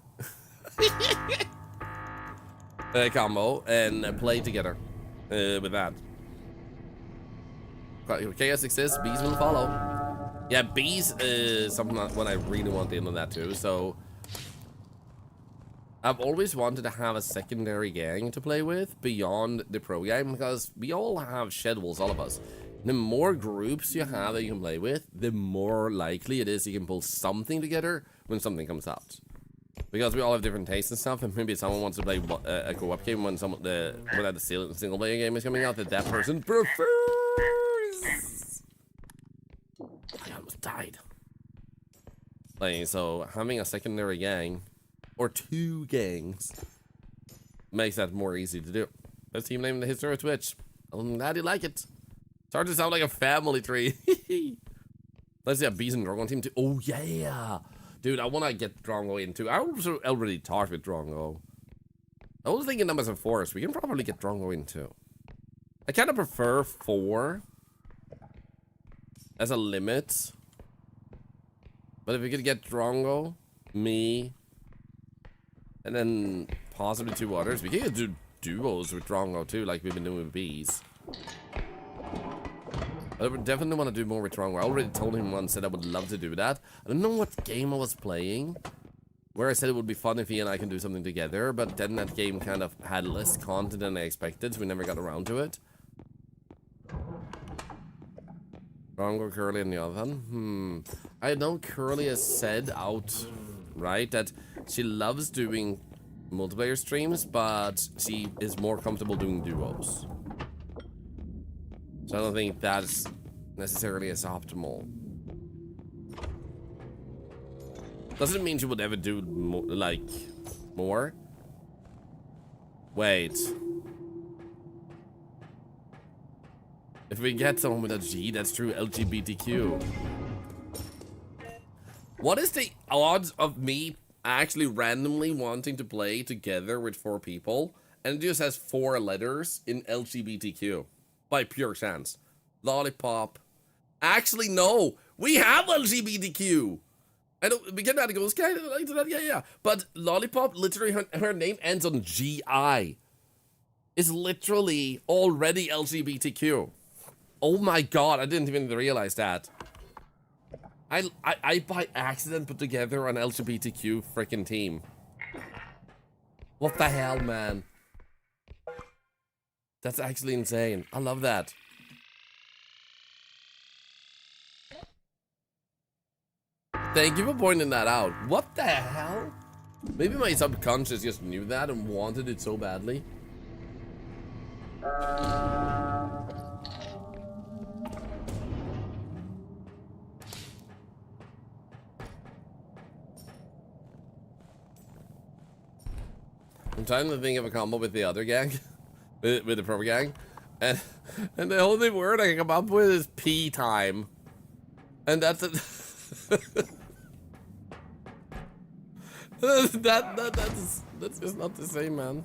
Combo and play together with that. Chaos exists, bees will follow. Yeah, bees is something that when I really want into that too. So I've always wanted to have a secondary gang to play with beyond the pro game because we all have schedules, all of us. The more groups you have that you can play with, the more likely it is you can pull something together when something comes out. Because we all have different tastes and stuff, and maybe someone wants to play a co-op game when the single player game is coming out that person prefers. I almost died. Like, so having a secondary gang or two gangs makes that more easy to do. Best team name in the history of Twitch. I'm glad you like it. Starting to sound like a family tree. Let's see a bees and Drongo team too. Oh yeah, dude, I want to get Drongo in too. I also already talked with Drongo. I was thinking numbers of forest. We can probably get Drongo in too. I kind of prefer 4 as a limit. But if we could get Drongo, me, and then possibly 2 others, we could do duos with Drongo too, like we've been doing with bees. I would definitely want to do more with Drongo. I already told him once that I would love to do that. I don't know what game I was playing, where I said it would be fun if he and I can do something together, but then that game kind of had less content than I expected, so we never got around to it. Drongo, Curly, and the other one? I know Curly has said outright that she loves doing multiplayer streams, but she is more comfortable doing duos. So I don't think that's necessarily as optimal. Doesn't mean she would ever do more. Wait. If we get someone with a G, that's true LGBTQ. What is the odds of me actually randomly wanting to play together with 4 people and it just has 4 letters in LGBTQ? By pure chance. Lollipop. Actually, no. We have LGBTQ. I don't. We get that. It goes kind of like that. Yeah. But Lollipop, literally, her name ends on GI. Is literally already LGBTQ. Oh my god! I didn't even realize that. I by accident put together an LGBTQ freaking team. What the hell, man? That's actually insane. I love that. Thank you for pointing that out. What the hell? Maybe my subconscious just knew that and wanted it so badly. I'm trying to think of a combo with the other gang. with the pro gang. And the only word I can come up with is pee time. And that's it. That's just not the same, man.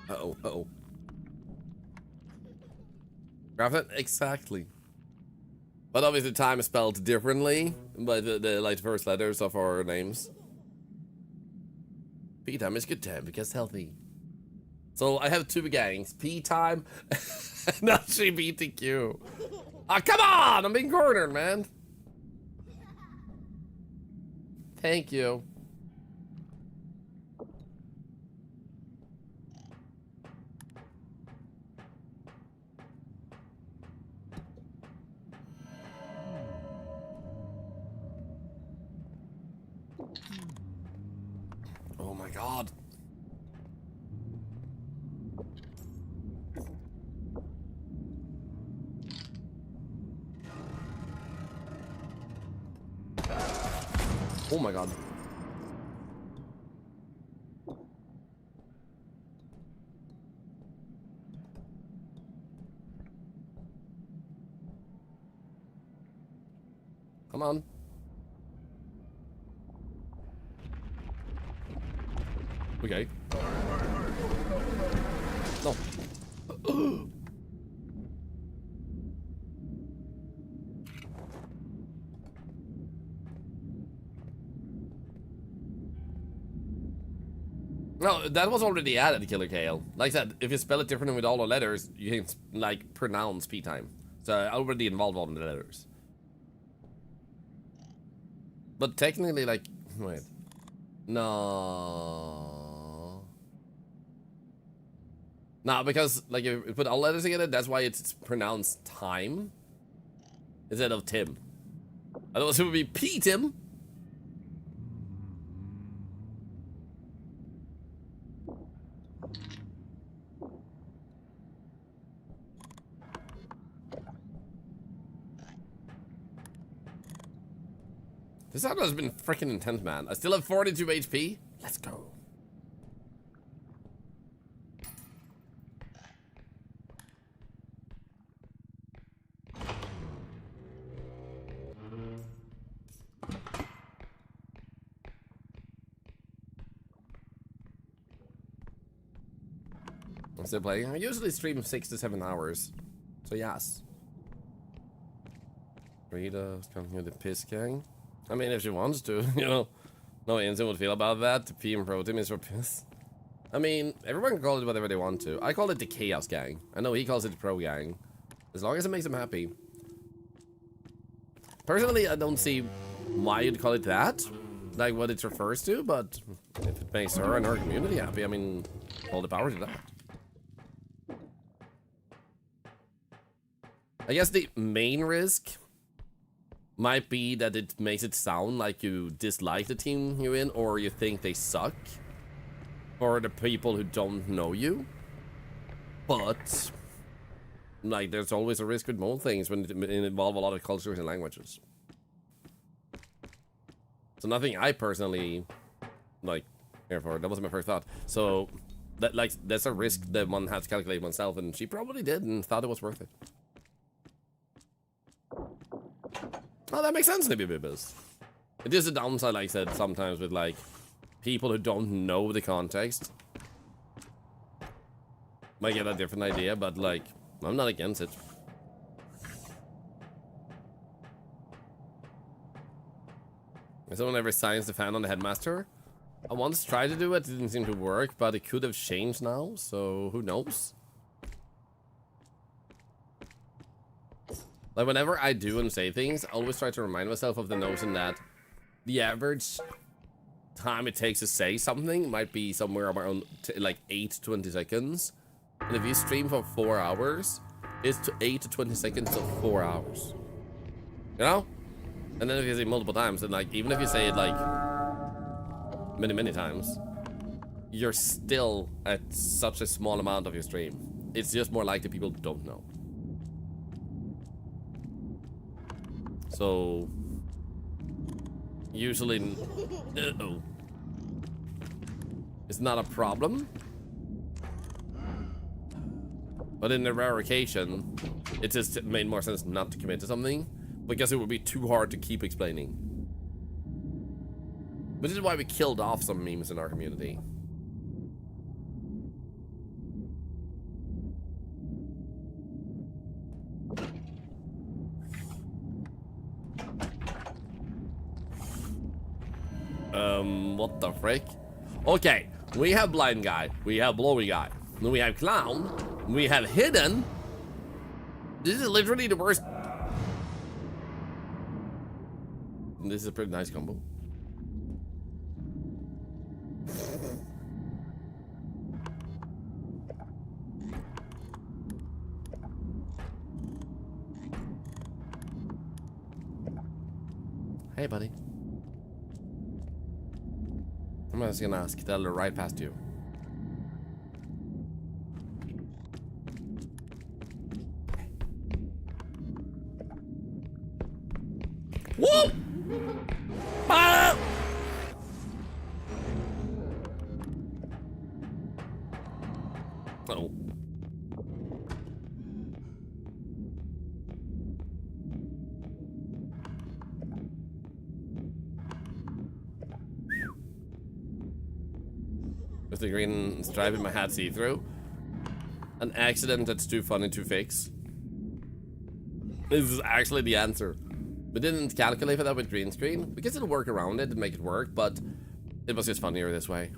Uh-oh. Graph it? Exactly. But obviously time is spelled differently by the like first letters of our names. P time is good time because healthy. So I have 2 gangs, P time and LGBTQ. Ah, come on! I'm being cornered, man. Thank you. Oh my god. Oh my god. Come on. Okay. No. No, that was already added, Killer Kale. Like I said, if you spell it differently with all the letters, you can, like, pronounce P time. So I already involved all the letters. But technically, like, wait. No. No, because, like, if you put all letters together, that's why it's pronounced time instead of Tim. Otherwise, it would be P Tim. This episode has been freaking intense, man. I still have 42 HP. Let's go. I'm still playing. I usually stream 6 to 7 hours. So yes. Rita's coming here, the piss gang. I mean, if she wants to, you know. No Instant would feel about that. The P and Pro Team is for piss. I mean, everyone can call it whatever they want to. I call it the Chaos Gang. I know he calls it the Pro Gang. As long as it makes him happy. Personally, I don't see why you'd call it that. Like what it refers to, but if it makes her and her community happy, I mean, all the power to that. I guess the main risk might be that it makes it sound like you dislike the team you're in, or you think they suck, or the people who don't know you. But, like, there's always a risk with most things when it involve a lot of cultures and languages. So nothing I personally, like, care for. That wasn't my first thought. So, that, like, that's a risk that one has to calculate oneself, and she probably did and thought it was worth it. Oh, that makes sense, maybe Bibis. It is a downside, like I said, sometimes with, like, people who don't know the context. Might get a different idea, but, like, I'm not against it. Has someone ever silenced the fan on the headmaster? I once tried to do it, it didn't seem to work, but it could have changed now, so who knows? Like, whenever I do and say things, I always try to remind myself of the notion that the average time it takes to say something might be somewhere around like 8 to 20 seconds. And if you stream for 4 hours, it's 8 to 20 seconds of 4 hours. You know? And then if you say it multiple times, and like, even if you say it like many times, you're still at such a small amount of your stream. It's just more likely people don't know. So, usually, it's not a problem. But in a rare occasion, it just made more sense not to commit to something, because it would be too hard to keep explaining. But this is why we killed off some memes in our community. What the frick? Okay, we have blind guy, we have blowy guy, then we have clown, we have hidden. This is literally the worst. This is a pretty nice combo. Hey, buddy. I'm just gonna ask Thorlar right past you. Whoop! Ah! Uh-oh. With the green stripe in my hat see-through. An accident that's too funny to fix. This is actually the answer. We didn't calculate for that with green screen. We can still work around it and make it work, but it was just funnier this way.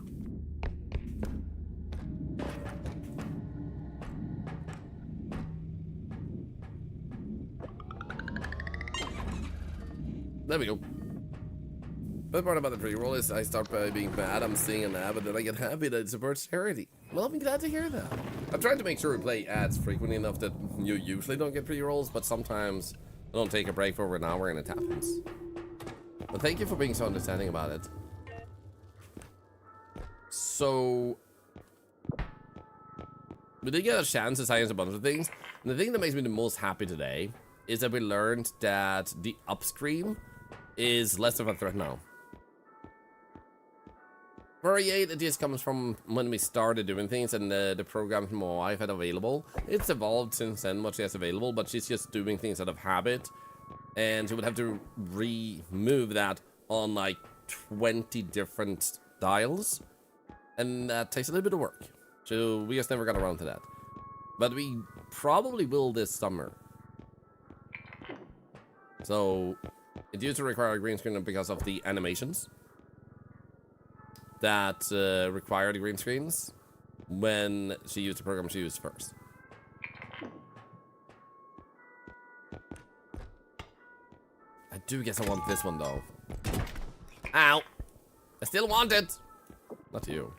There we go. The part about the pre-roll is I start by being mad, I'm seeing an ad, but then I get happy that it supports charity. Well, I'm glad to hear that. I'm trying to make sure we play ads frequently enough that you usually don't get pre-rolls, but sometimes I don't take a break for over an hour and it happens. But thank you for being so understanding about it. So, we did get a chance to science a bunch of things. And the thing that makes me the most happy today is that we learned that the upstream is less of a threat now. Variate, it just comes from when we started doing things and the program my wife had available. It's evolved since then, what she has available, but she's just doing things out of habit. And she would have to remove that on like 20 different dials. And that takes a little bit of work. So we just never got around to that. But we probably will this summer. So it used to require a green screen because of the animations that required the green screens when she used the program she used first. I do guess I want this one though. Ow! I still want it! Not you.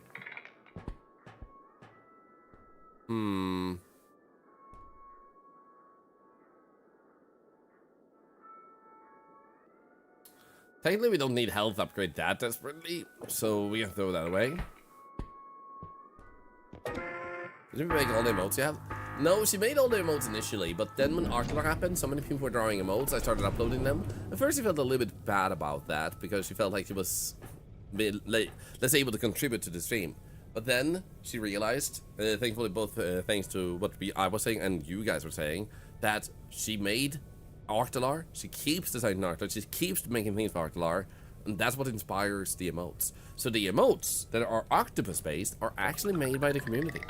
Technically, we don't need health upgrade that desperately, so we can throw that away. Did we make all the emotes yet? No, she made all the emotes initially, but then when Thorlar happened, so many people were drawing emotes, I started uploading them. At first, she felt a little bit bad about that, because she felt like she was less able to contribute to the stream. But then she realized, thankfully both thanks to what I was saying and you guys were saying, that she made Thorlar, she keeps designing Thorlar, she keeps making things for Thorlar, and that's what inspires the emotes. So the emotes that are octopus based are actually made by the community.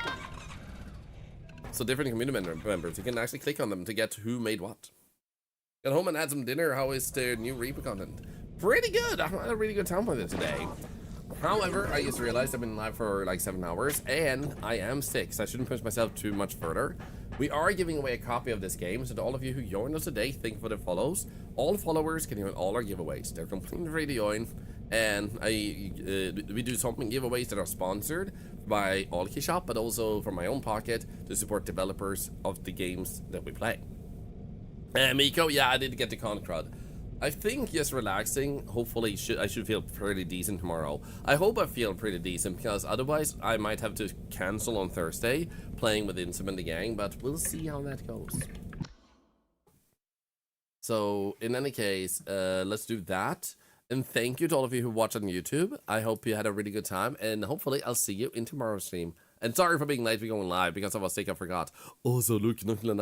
So different community members, you can actually click on them to get who made what. Got home and had some dinner. How is the new REPO content? Pretty good. I had a really good time with it today. However, I just realized I've been live for like 7 hours and I am sick, so I shouldn't push myself too much further. We are giving away a copy of this game, so to all of you who joined us today, thank you for the follows. All followers can join all our giveaways. They're completely free to join, and we do something giveaways that are sponsored by Alki Shop, but also from my own pocket to support developers of the games that we play. Miko, yeah, I did get the con crud. I think just relaxing, hopefully I should feel pretty decent tomorrow. I hope I feel pretty decent, because otherwise I might have to cancel on Thursday playing with Insum and the gang, but we'll see how that goes. So in any case, let's do that. And thank you to all of you who watch on YouTube. I hope you had a really good time, and hopefully I'll see you in tomorrow's stream. And sorry for being late for going live, because I was sick, I forgot. Also, look,